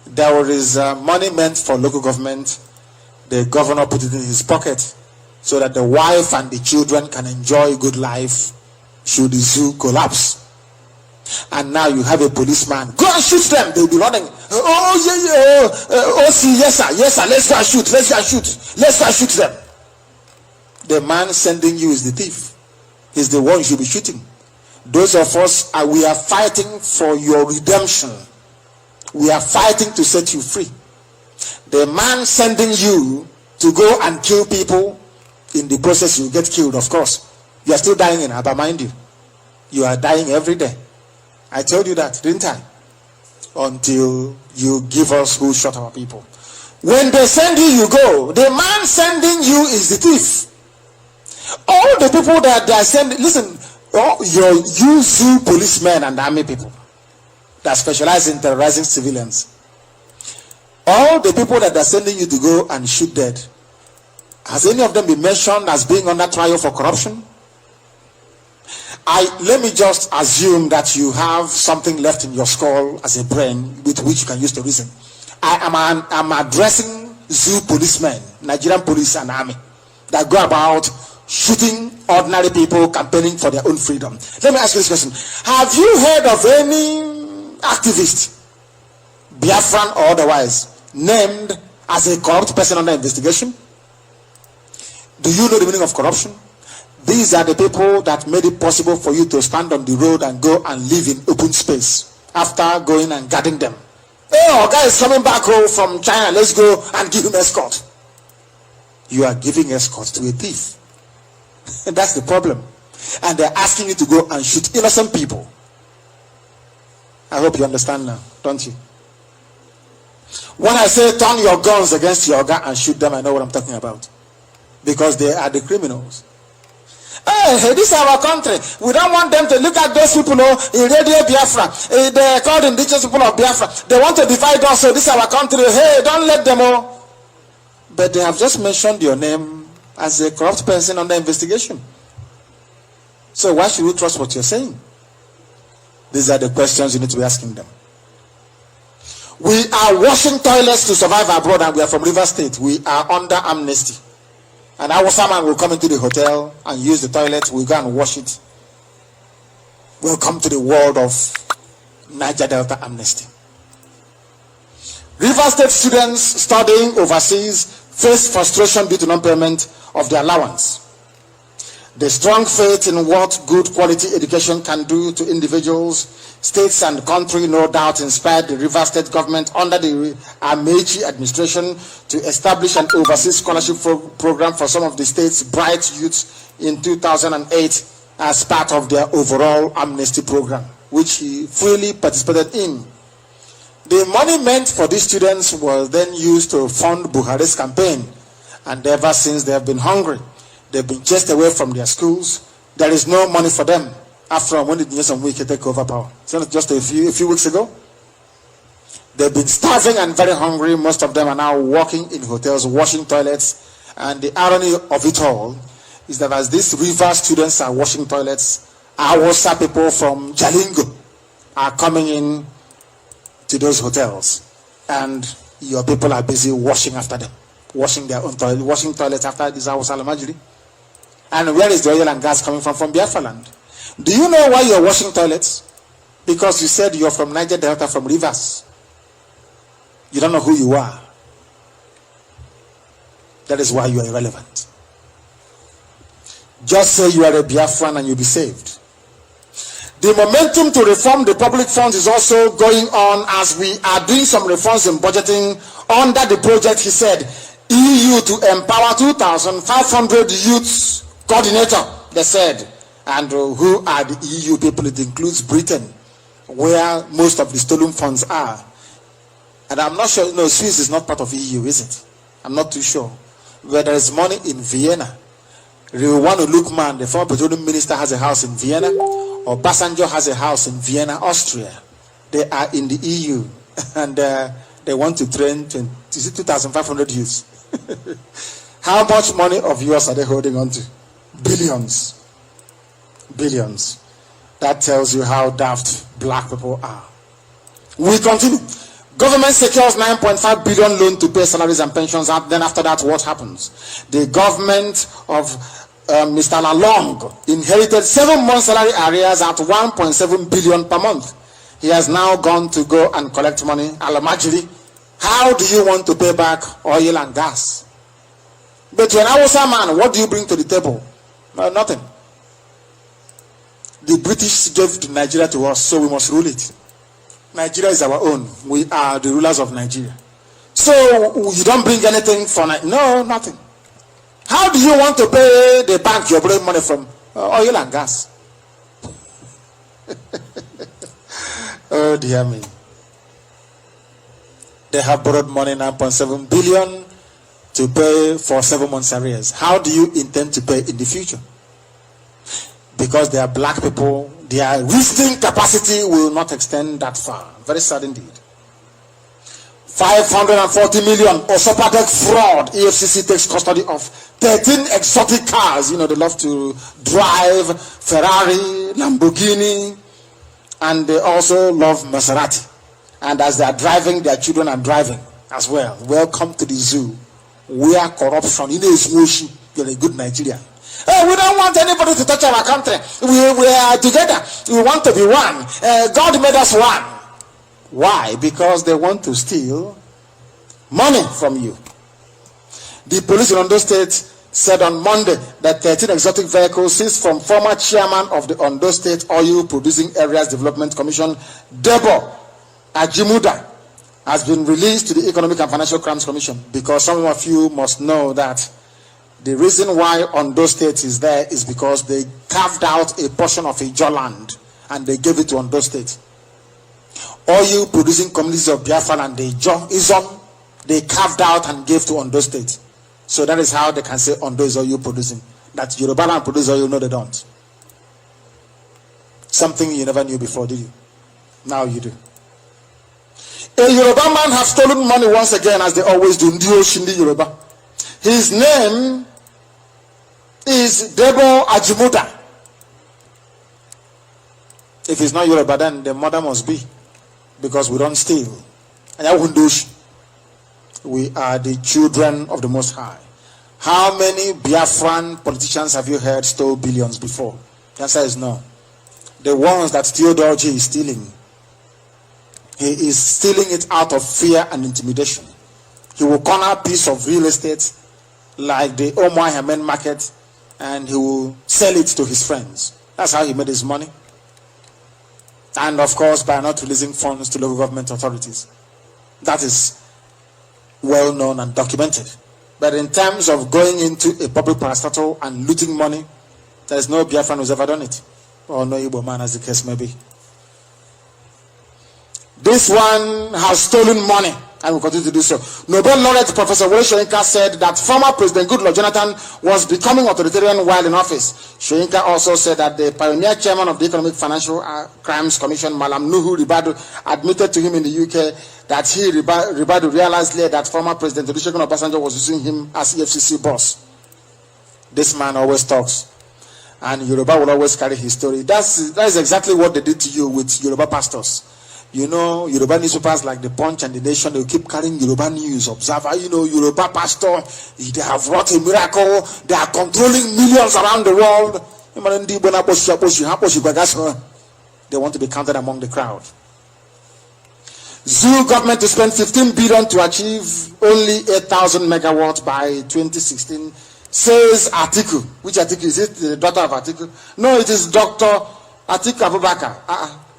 There is money meant for local government. The governor put it in his pocket so that the wife and the children can enjoy a good life should the zoo collapse. And now you have a policeman. Go and shoot them. They'll be running. Oh, yeah. OC, yes, sir. Yes, sir. Let's go and shoot. Let's go and shoot. Let's go and shoot them. The man sending you is the thief. He's the one you should be shooting. Those of us, we are fighting for your redemption. We are fighting to set you free. The man sending you to go and kill people, in the process you get killed, of course. You are still dying in Aba, mind you. You are dying every day. I told you that, didn't I? Until you give us who shot our people. When they send you, you go. The man sending you is the thief. All the people that they are sending, listen, you zoo policemen and army people that specialize in terrorizing civilians. All the people that are sending you to go and shoot dead, has any of them been mentioned as being under trial for corruption? Let me just assume that you have something left in your skull as a brain with which you can use to reason. I'm addressing zoo policemen, Nigerian police and army that go about shooting ordinary people campaigning for their own freedom. Let me ask you this question. Have you heard of any activist, Biafran or otherwise, named as a corrupt person under investigation. Do you know the meaning of corruption? These are the people that made it possible for you to stand on the road and go and live in open space after going and guarding them. Hey, our guy is coming back home from China, let's go and give him escort. You are giving escort to a thief. That's the problem. And they're asking you to go and shoot innocent people. I hope you understand now, don't you? When I say turn your guns against your guy and shoot them, I know what I'm talking about. Because they are the criminals. Hey, this is our country. We don't want them to look at those people in Radio Biafra. They are called indigenous people of Biafra. They want to divide us, so this is our country. Hey, don't let them all. But they have just mentioned your name as a corrupt person under investigation. So why should we trust what you're saying? These are the questions you need to be asking them. We are washing toilets to survive abroad, and we are from River State. We are under amnesty. And our man will come into the hotel and use the toilet. We'll go and wash it. Welcome to the world of Niger Delta amnesty. River State students studying overseas face frustration due to non-payment of their allowance. The strong faith in what good quality education can do to individuals, states and country no doubt inspired the River State government under the Amechi administration to establish an overseas scholarship program for some of the state's bright youths in 2008 as part of their overall amnesty program, which he freely participated in. The money meant for these students was then used to fund Buhari's campaign, and ever since they have been hungry. They've been chased away from their schools. There is no money for them. After when did Nyesom Wike take over power? So just a few weeks ago. They've been starving and very hungry. Most of them are now working in hotels, washing toilets. And the irony of it all is that as these river students are washing toilets, our people from Jalingo are coming in to those hotels. And your people are busy washing after them. Washing their own toilet, washing toilets after this house Alamajiri. And where is the oil and gas coming from? From Biafra land. Do you know why you're washing toilets? Because you said you're from Niger Delta, from rivers. You don't know who you are. That is why you are irrelevant. Just say you are a Biafran and you'll be saved. The momentum to reform the public funds is also going on as we are doing some reforms in budgeting under the project, he said, EU to empower 2,500 youths coordinator, they said. And who are the EU people? It includes Britain, where most of the stolen funds are. And I'm not sure, no, Swiss is not part of EU, is it? I'm not too sure. Where there is money in Vienna. Riwanu Lukman, the former petroleum minister, has a house in Vienna. Or Basanjo has a house in Vienna, Austria. They are in the EU. And they want to train 2,500 youths. How much money of yours are they holding on to? Billions. Billions. That tells you how daft black people are. We continue. Government secures 9.5 billion loan to pay salaries and pensions. And then after that, what happens? The government of Mr. Lalong inherited 7 months salary arrears at 1.7 billion per month. He has now gone to go and collect money. Alamajiri, how do you want to pay back oil and gas? But when I was a man, what do you bring to the table? Nothing. The British gave to Nigeria to us, so we must rule it. Nigeria is our own. We are the rulers of Nigeria. So you don't bring anything for Nigeria? No, nothing. How do you want to pay the bank you're borrowing money from? Oil and gas. Oh dear me. They have borrowed money, 9.7 billion, to pay for 7 months arrears. How do you intend to pay in the future? Because they are black people, their reasoning capacity will not extend that far. Very sad indeed. 540 million Osopatek fraud. EFCC takes custody of 13 exotic cars. You know, they love to drive Ferrari, Lamborghini, and they also love Maserati. And as they are driving, their children are driving as well. Welcome to the zoo, where corruption, you're a good Nigerian. Hey, we don't want anybody to touch our country. We are together. We want to be one. God made us one. Why? Because they want to steal money from you. The police in Ondo State said on Monday that 13 exotic vehicles seized from former chairman of the Ondo State Oil Producing Areas Development Commission, Debo Ajimuda, has been released to the Economic and Financial Crimes Commission, because some of you must know that the reason why Ondo State is there is because they carved out a portion of Ijo land and they gave it to Ondo State. Oil producing communities of Biafra and the Izom, they carved out and gave to Ondo State. So that is how they can say Ondo is oil producing. That Yoruba land produce oil, no they don't. Something you never knew before, did you? Now you do. A Yoruba man has stolen money once again, as they always do. Ndio Shindi Yoruba. His name is Debo Ajimuda. If it's not Yoruba, then the mother must be, because we don't steal. We are the children of the Most High. How many Biafran politicians have you heard stole billions before? The answer is no. The ones that Theodore G is stealing, he is stealing it out of fear and intimidation. He will corner a piece of real estate like the Omwa Hemen market, and he will sell it to his friends. That's how he made his money. And of course, by not releasing funds to local government authorities. That is well known and documented. But in terms of going into a public parastatal and looting money, there is no Biafran who's ever done it. Or no Igbo man, as the case may be. This one has stolen money and will continue to do so. Nobel laureate Professor Wole Soyinka said that former President Goodluck Jonathan was becoming authoritarian while in office. Soyinka also said that the pioneer chairman of the Economic Financial Crimes Commission, Malam Nuhu Ribadu, admitted to him in the UK that he, Ribadu, realized later that former President Olusegun Obasanjo was using him as EFCC boss. This man always talks, and Yoruba will always carry his story. That is exactly what they did to you with Yoruba pastors. You know, Yoruba newspapers like The Punch and The Nation, they will keep carrying Yoruba news. Observer, you know, Yoruba pastor, they have wrought a miracle. They are controlling millions around the world. They want to be counted among the crowd. Zoo government to spend 15 billion to achieve only 8,000 megawatts by 2016, says Atiku. Which Atiku? Is it the daughter of Atiku? No, it is Dr. Atiku Abubakar.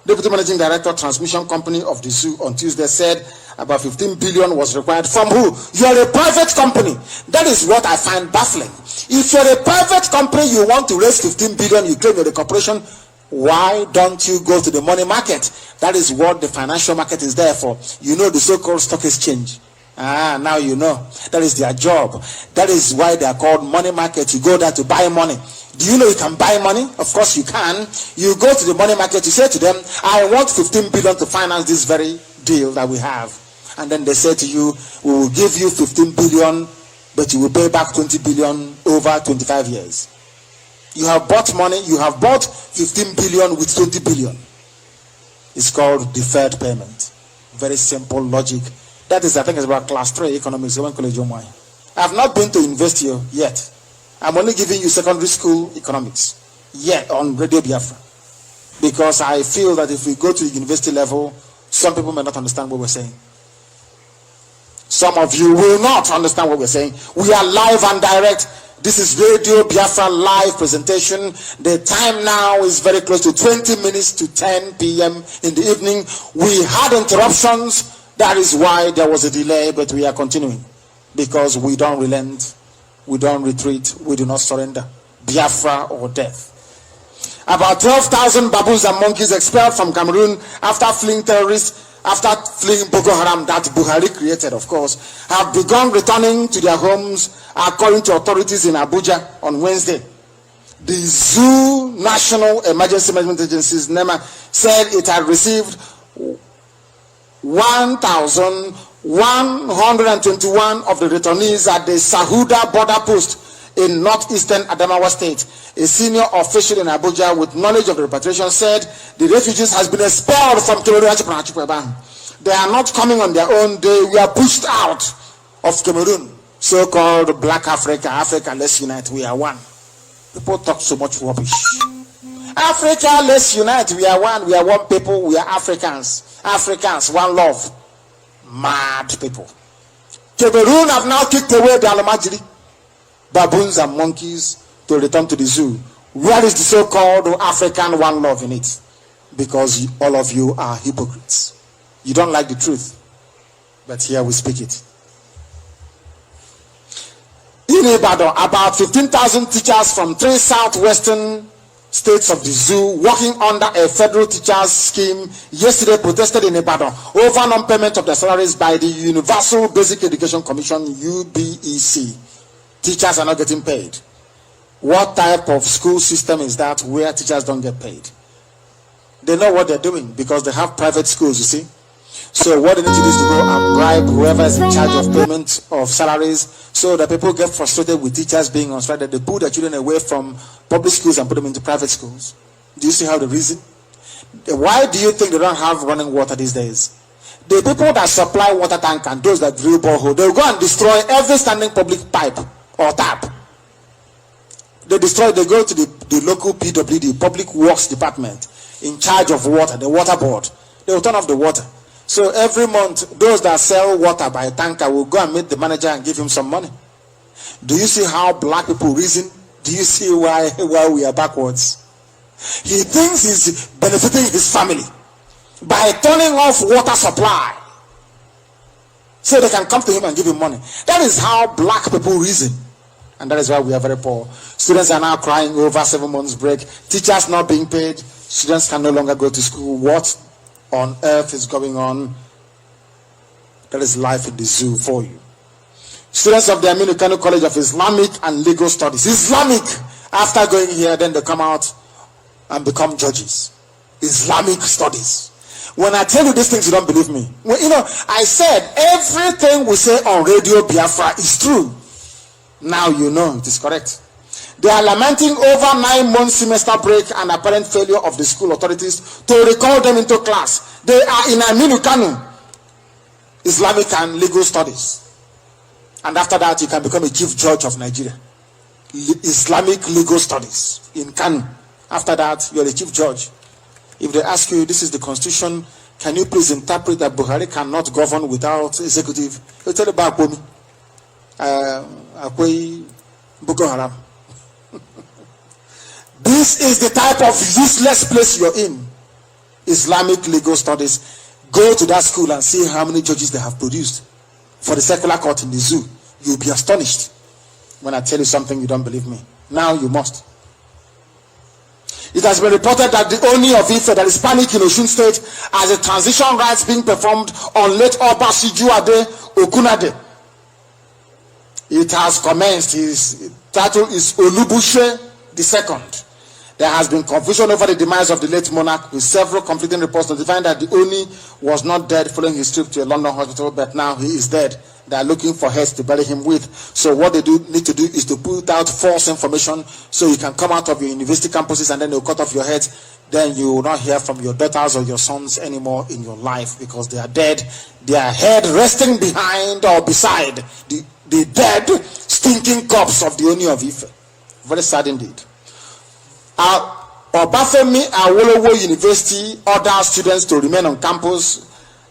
Deputy Managing Director, Transmission Company of the Zoo, on Tuesday said about 15 billion was required. From who? You are a private company. That is what I find baffling. If you're a private company, you want to raise 15 billion, you claim you're a corporation, why don't you go to the money market? That is what the financial market is there for. You know, the so-called stock exchange. Now you know. That is their job. That is why they are called money market. You go there to buy money. Do you know you can buy money? Of course you can. You go to the money market, you say to them, I want 15 billion to finance this very deal that we have. And then they say to you, we will give you 15 billion, but you will pay back 20 billion over 25 years. You have bought money, you have bought 15 billion with 20 billion. It's called deferred payment. Very simple logic. That is, I think it's about class 3 economics. I have not been to university yet. I'm only giving you secondary school economics yet on Radio Biafra, because I feel that if we go to the university level, some people may not understand what we're saying. Some of you will not understand what we're saying. We are live and direct. This is Radio Biafra live presentation. The time now is very close to 20 minutes to 10 p.m. in the evening. We had interruptions. That is why there was a delay, but we are continuing, because we don't relent. We don't retreat. We do not surrender. Biafra or death. About 12,000 baboons and monkeys expelled from Cameroon after fleeing Boko Haram that Buhari created, of course, have begun returning to their homes, according to authorities in Abuja on Wednesday. The Zoo National Emergency Management Agency's NEMA said it had received 1,121 of the returnees at the Sahuda border post in northeastern Adamawa State. A senior official in Abuja with knowledge of the repatriation said the refugees has been expelled from Cameroon. They are not coming on their own. They were pushed out of Cameroon. So-called Black Africa, Africa, let's unite, we are one. People talk so much rubbish. Africa, let's unite, we are one people, we are Africans. Africans, one love. Mad people. Cameroon have now kicked away the Alamajiri, baboons and monkeys to return to the zoo. Where is the so-called African one love in it? Because all of you are hypocrites. You don't like the truth, but here we speak it. In Ibadan, about 15,000 teachers from 3 southwestern states of the zoo working under a federal teachers scheme yesterday protested in Ibadan over non-payment of their salaries by the Universal Basic Education Commission, UBEC. Teachers are not getting paid. What type of school system is that where teachers don't get paid? They know what they're doing because they have private schools, you see. So what they need to do is to go and bribe whoever is in charge of payment of salaries, so that people get frustrated with teachers being on strike, that they pull their children away from public schools and put them into private schools. Do you see how the reason? Why do you think they don't have running water these days? The people that supply water tank and those that drill borehole, they'll go and destroy every standing public pipe or tap. They go to the local PWD, Public Works Department, in charge of water, the water board. They will turn off the water. So every month, those that sell water by tanker will go and meet the manager and give him some money. Do you see how black people reason? Do you see why we are backwards? He thinks he's benefiting his family by turning off water supply so they can come to him and give him money. That is how black people reason. And that is why we are very poor. Students are now crying over 7 months break. Teachers not being paid. Students can no longer go to school. What on earth is going on? That is life in the zoo for you. Students of the Aminu Kano College of Islamic and Legal Studies. Islamic. After going here, then they come out and become judges. Islamic studies. When I tell you these things, you don't believe me. Well, I said everything we say on Radio Biafra is true. Now you know it is correct. They are lamenting over 9 months semester break and apparent failure of the school authorities to recall them into class. They are in Aminu Kano, Islamic and Legal Studies. And after that, you can become a chief judge of Nigeria. Islamic Legal Studies in Kano. After that, you are the chief judge. If they ask you, this is the constitution, can you please interpret that Buhari cannot govern without executive? You tell about Bomi. Boko Haram. This is the type of useless place you're in. Islamic Legal Studies. Go to that school and see how many judges they have produced for the secular court in the zoo. You'll be astonished when I tell you something you don't believe me. Now you must. It has been reported that the Oni of Ife, that is panic in Osun State, as a transition rites being performed on late Oba Sijuade Okunade. It has commenced. His title is Olubushe II. There has been confusion over the demise of the late monarch, with several conflicting reports notifying that the Oni was not dead following his trip to a London hospital, but now he is dead. They are looking for heads to bury him with. So what they need to do is to put out false information so you can come out of your university campuses and then they'll cut off your heads. Then you will not hear from your daughters or your sons anymore in your life because they are dead. Their head resting behind or beside the dead, stinking corpse of the Oni of Ife. Very sad indeed. Obafemi Awolowo University orders students to remain on campus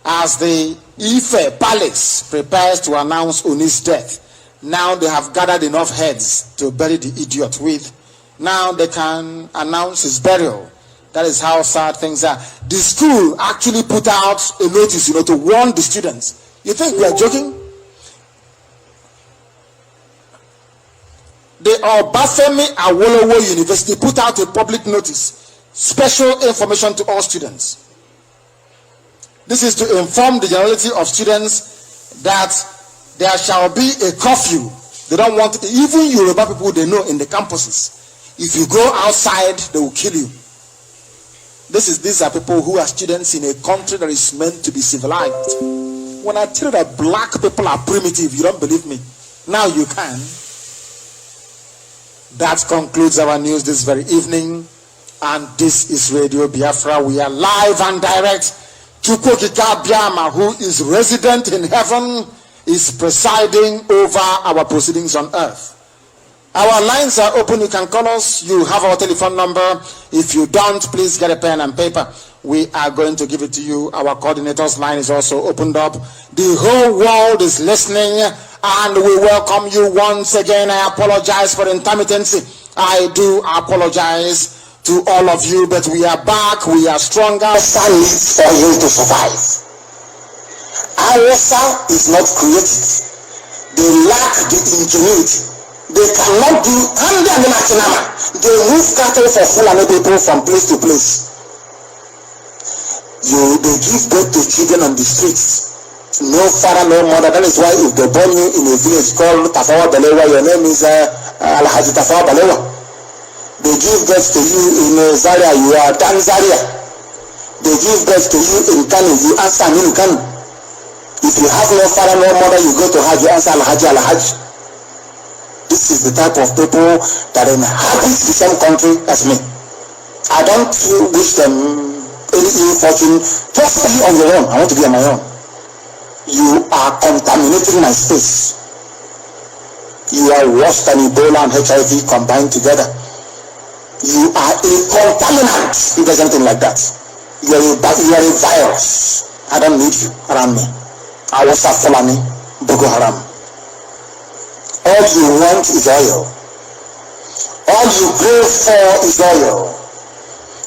as the Ife Palace prepares to announce Oni's death. Now they have gathered enough heads to bury the idiot with. Now they can announce his burial. That is how sad things are. The school actually put out a notice, to warn the students. You think we are joking? The Obafemi Awolowo University put out a public notice, special information to all students. This is to inform the generality of students that there shall be a curfew. They don't want, even Yoruba people they know in the campuses, if you go outside, they will kill you. These are people who are students in a country that is meant to be civilized. When I tell you that black people are primitive, you don't believe me. Now you can. That concludes our news this very evening. And this is Radio Biafra. We are live and direct. Chukwokika Biama, who is resident in heaven, is presiding over our proceedings on earth. Our lines are open. You can call us. You have our telephone number. If you don't, please get a pen and paper. We are going to give it to you. Our coordinator's line is also opened up. The whole world is listening, and we welcome you once again. I apologize for the intermittency. I do apologize to all of you, but we are back. We are stronger. Hausa needs oil to survive. Hausa is not created. They lack the ingenuity. They cannot do they move cattle for Fulani people from place to place. They give birth to children on the streets. No father, no mother. That is why if they born you in a village called Tafawa Balewa, your name is Alhaji Tafawa Balewa. They give birth to you in Zaria, you are Dan Zaria. They give birth to you in Kano, you answer Aminu Kano. If you have no father, no mother, you go to Hajj, you answer Alhaji. This is the type of people that inhabit the same country as me. I don't wish them any ill fortune. Just be on your own. I want to be on my own. You are contaminating my space. You are worse than Ebola and HIV combined together. You are a contaminant. If there's anything like that. You are a virus. I don't need you around me. I was a Fulani, Boko Haram. All you want is oil. All you pray for is oil.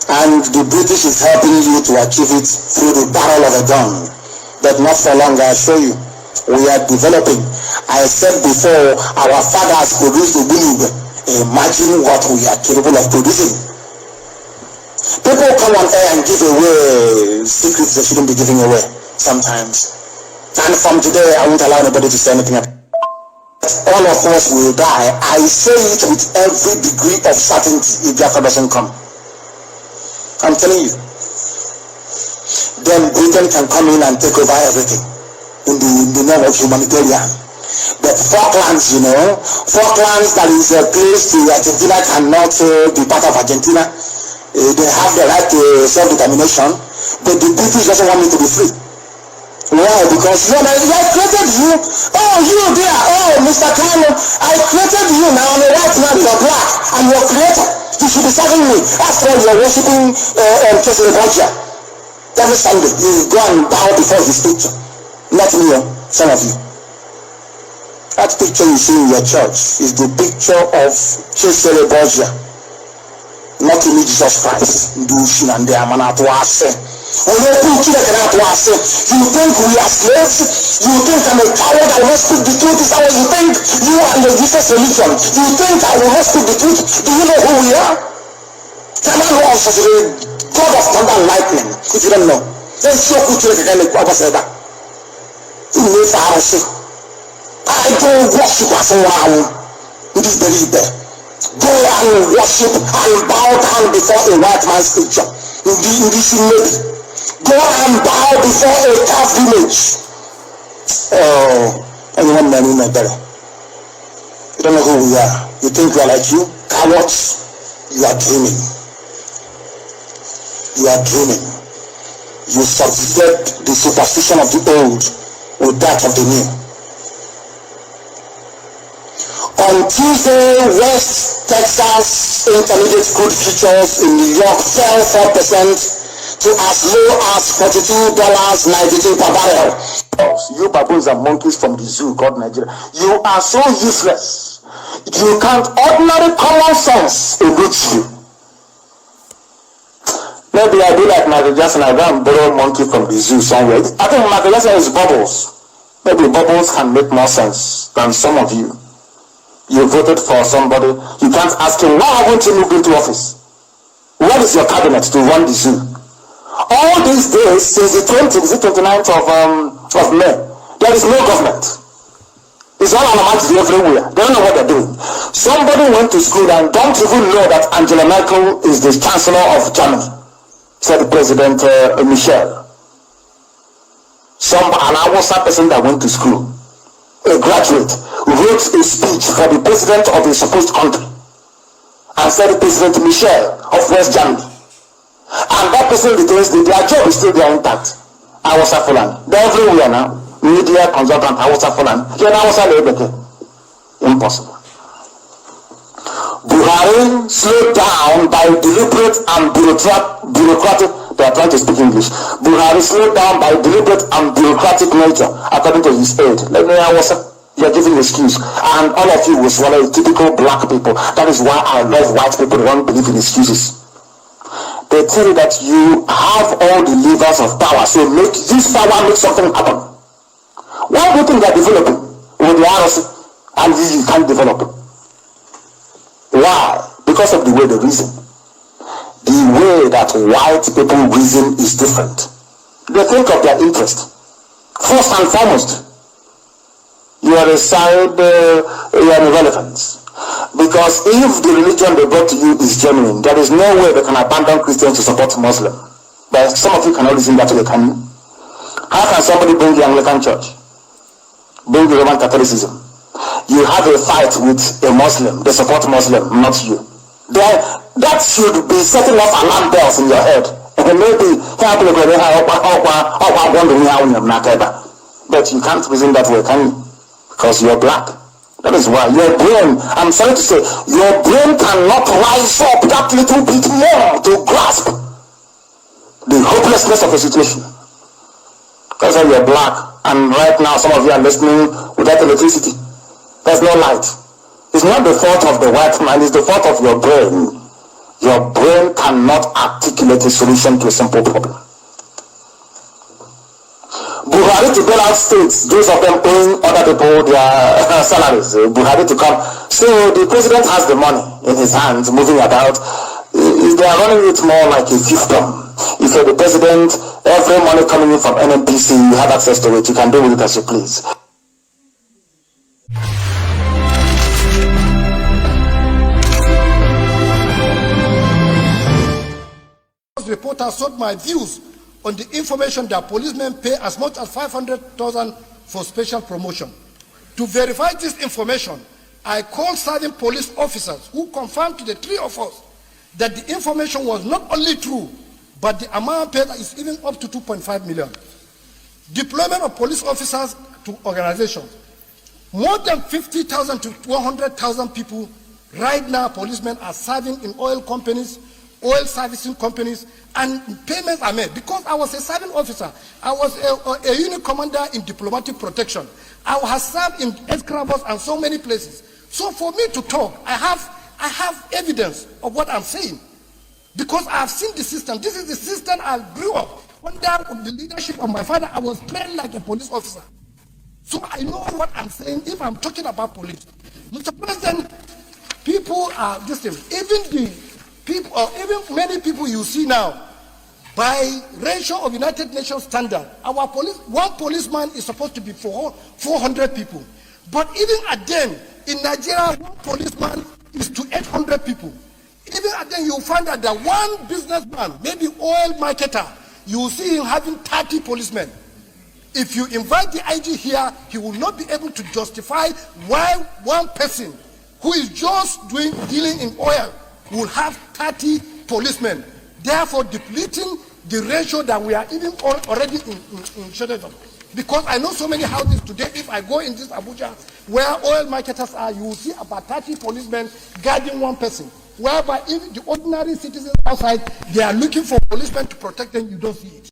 And the British is helping you to achieve it through the barrel of a gun. But not for long, I assure you. We are developing. I said before, our fathers produced the bulib. Imagine what we are capable of producing. People come on air and give away secrets they shouldn't be giving away sometimes. And from today, I won't allow anybody to say anything. All of us will die. I say it with every degree of certainty if Biafra doesn't come. I'm telling you. Then Britain can come in and take over everything in the name of humanitarian. But Falklands, Falklands that is a place to Argentina cannot be part of Argentina. They have the right to self-determination, but the British doesn't want me to be free. Why? Because I created you. Oh, you there. Oh, Mr. Kano, I created you. Now I'm a white man, you're black. I'm your creator. You should be serving me. After all, you're worshipping Kesele Borgia. Every Sunday, you go and bow before his picture. Not me, some of you. That picture you see in your church is the picture of Kesele Borgia. Not only Jesus Christ. You think we are slaves? You think I'm a coward? I will not speak the truth? Is that what you think? You and the Jesus religion. You think I will not speak the truth? Do you know who we are? Can I know also the God of thunder and lightning? If you don't know, then so good to the Bible said that. I don't worship as one. This believe there. Go and worship and bow down before a white man's picture. In this image. Go and bow before a carved image. Oh, anyone know me better? You don't know who we are. You think we are like you? Cowards. You are dreaming. You are dreaming. You subvert the superstition of the old with that of the new. On Tuesday, West Texas Intermediate crude futures in New York fell 4%. To as low as $42.92 per barrel. You baboons and monkeys from the zoo called Nigeria. You are so useless. You can't ordinary common sense eludes you. Maybe I do like Michael Jackson. I go and borrow a monkey from the zoo somewhere. I think Michael Jackson is Bubbles. Maybe Bubbles can make more sense than some of you. You voted for somebody. You can't ask him, why haven't you moved into office? What is your cabinet to run the zoo? All these days, since the 29th of May, there is no government. It's all automatic everywhere. They don't know what they're doing. Somebody went to school and don't even know that Angela Merkel is the Chancellor of Germany, said President Michel. An Hausa person that went to school, a graduate, wrote a speech for the president of a supposed country and said President Michel of West Germany. And that person retains their job is still there intact. Hausa Fulani. They're everywhere now. Media consultant, Hausa Fulani. You're Hausa Lebeke. Impossible. Buhari slowed down by deliberate and bureaucratic. They are trying to speak English. Buhari slowed down by deliberate and bureaucratic nature, according to his aide. Let me know you're giving excuse, and all of you will swallow typical black people. That is why I love white people who don't believe in excuses. They tell you that you have all the levers of power, so use power, make something happen. Why do you think they're developing with the RC and you can't develop? Why? Because of the way they reason. The way that white people reason is different. They think of their interest. First and foremost, you are a side, you are irrelevant. Because if the religion they brought to you is genuine, there is no way they can abandon Christians to support Muslim. But some of you cannot reason that way, can you? How can somebody bring the Anglican Church? Bring the Roman Catholicism? You have a fight with a Muslim, they support Muslim, not you. That should be setting off alarm bells in your head. And maybe, but you can't reason that way, can you? Because you're black. That is why your brain, I'm sorry to say, your brain cannot rise up that little bit more to grasp the hopelessness of the situation. That's why you're black. And right now, some of you are listening without electricity. There's no light. It's not the fault of the white man, it's the fault of your brain. Your brain cannot articulate a solution to a simple problem. Buhari to bail out states, those of them paying other people their salaries. Buhari to come. So the president has the money in his hands, moving about. They are running it more like a fiefdom. If you're the president, every money coming in from NNPC, you have access to it. You can do with it as you please. Reporter sought my views on the information that policemen pay as much as 500,000 for special promotion. To verify this information, I called serving police officers who confirmed to the three of us that the information was not only true, but the amount paid is even up to 2.5 million. Deployment of police officers to organizations. More than 50,000 to 100,000 people right now, policemen are serving in oil companies, oil servicing companies, and payments are made. Because I was a serving officer, I was a unit commander in diplomatic protection. I have served in escravos and so many places. So for me to talk, I have evidence of what I'm saying. Because I have seen the system. This is the system I grew up. Under the leadership of my father, I was trained like a police officer. So I know what I'm saying if I'm talking about police. Mr. President, people are distant. Even the people, or even many people you see now, by ratio of United Nations standard, our police, one policeman is supposed to be for 400 people. But even at them, in Nigeria, one policeman is to 800 people. Even at them, you'll find that one businessman, maybe oil marketer, you will see him having 30 policemen. If you invite the IG here, he will not be able to justify why one person who is just dealing in oil will have 30 policemen, therefore depleting the ratio that we are even already in shortage of. Because I know so many houses today, if I go in this Abuja, where oil marketers are, you will see about 30 policemen guarding one person. Whereby if the ordinary citizens outside, they are looking for policemen to protect them, you don't see it.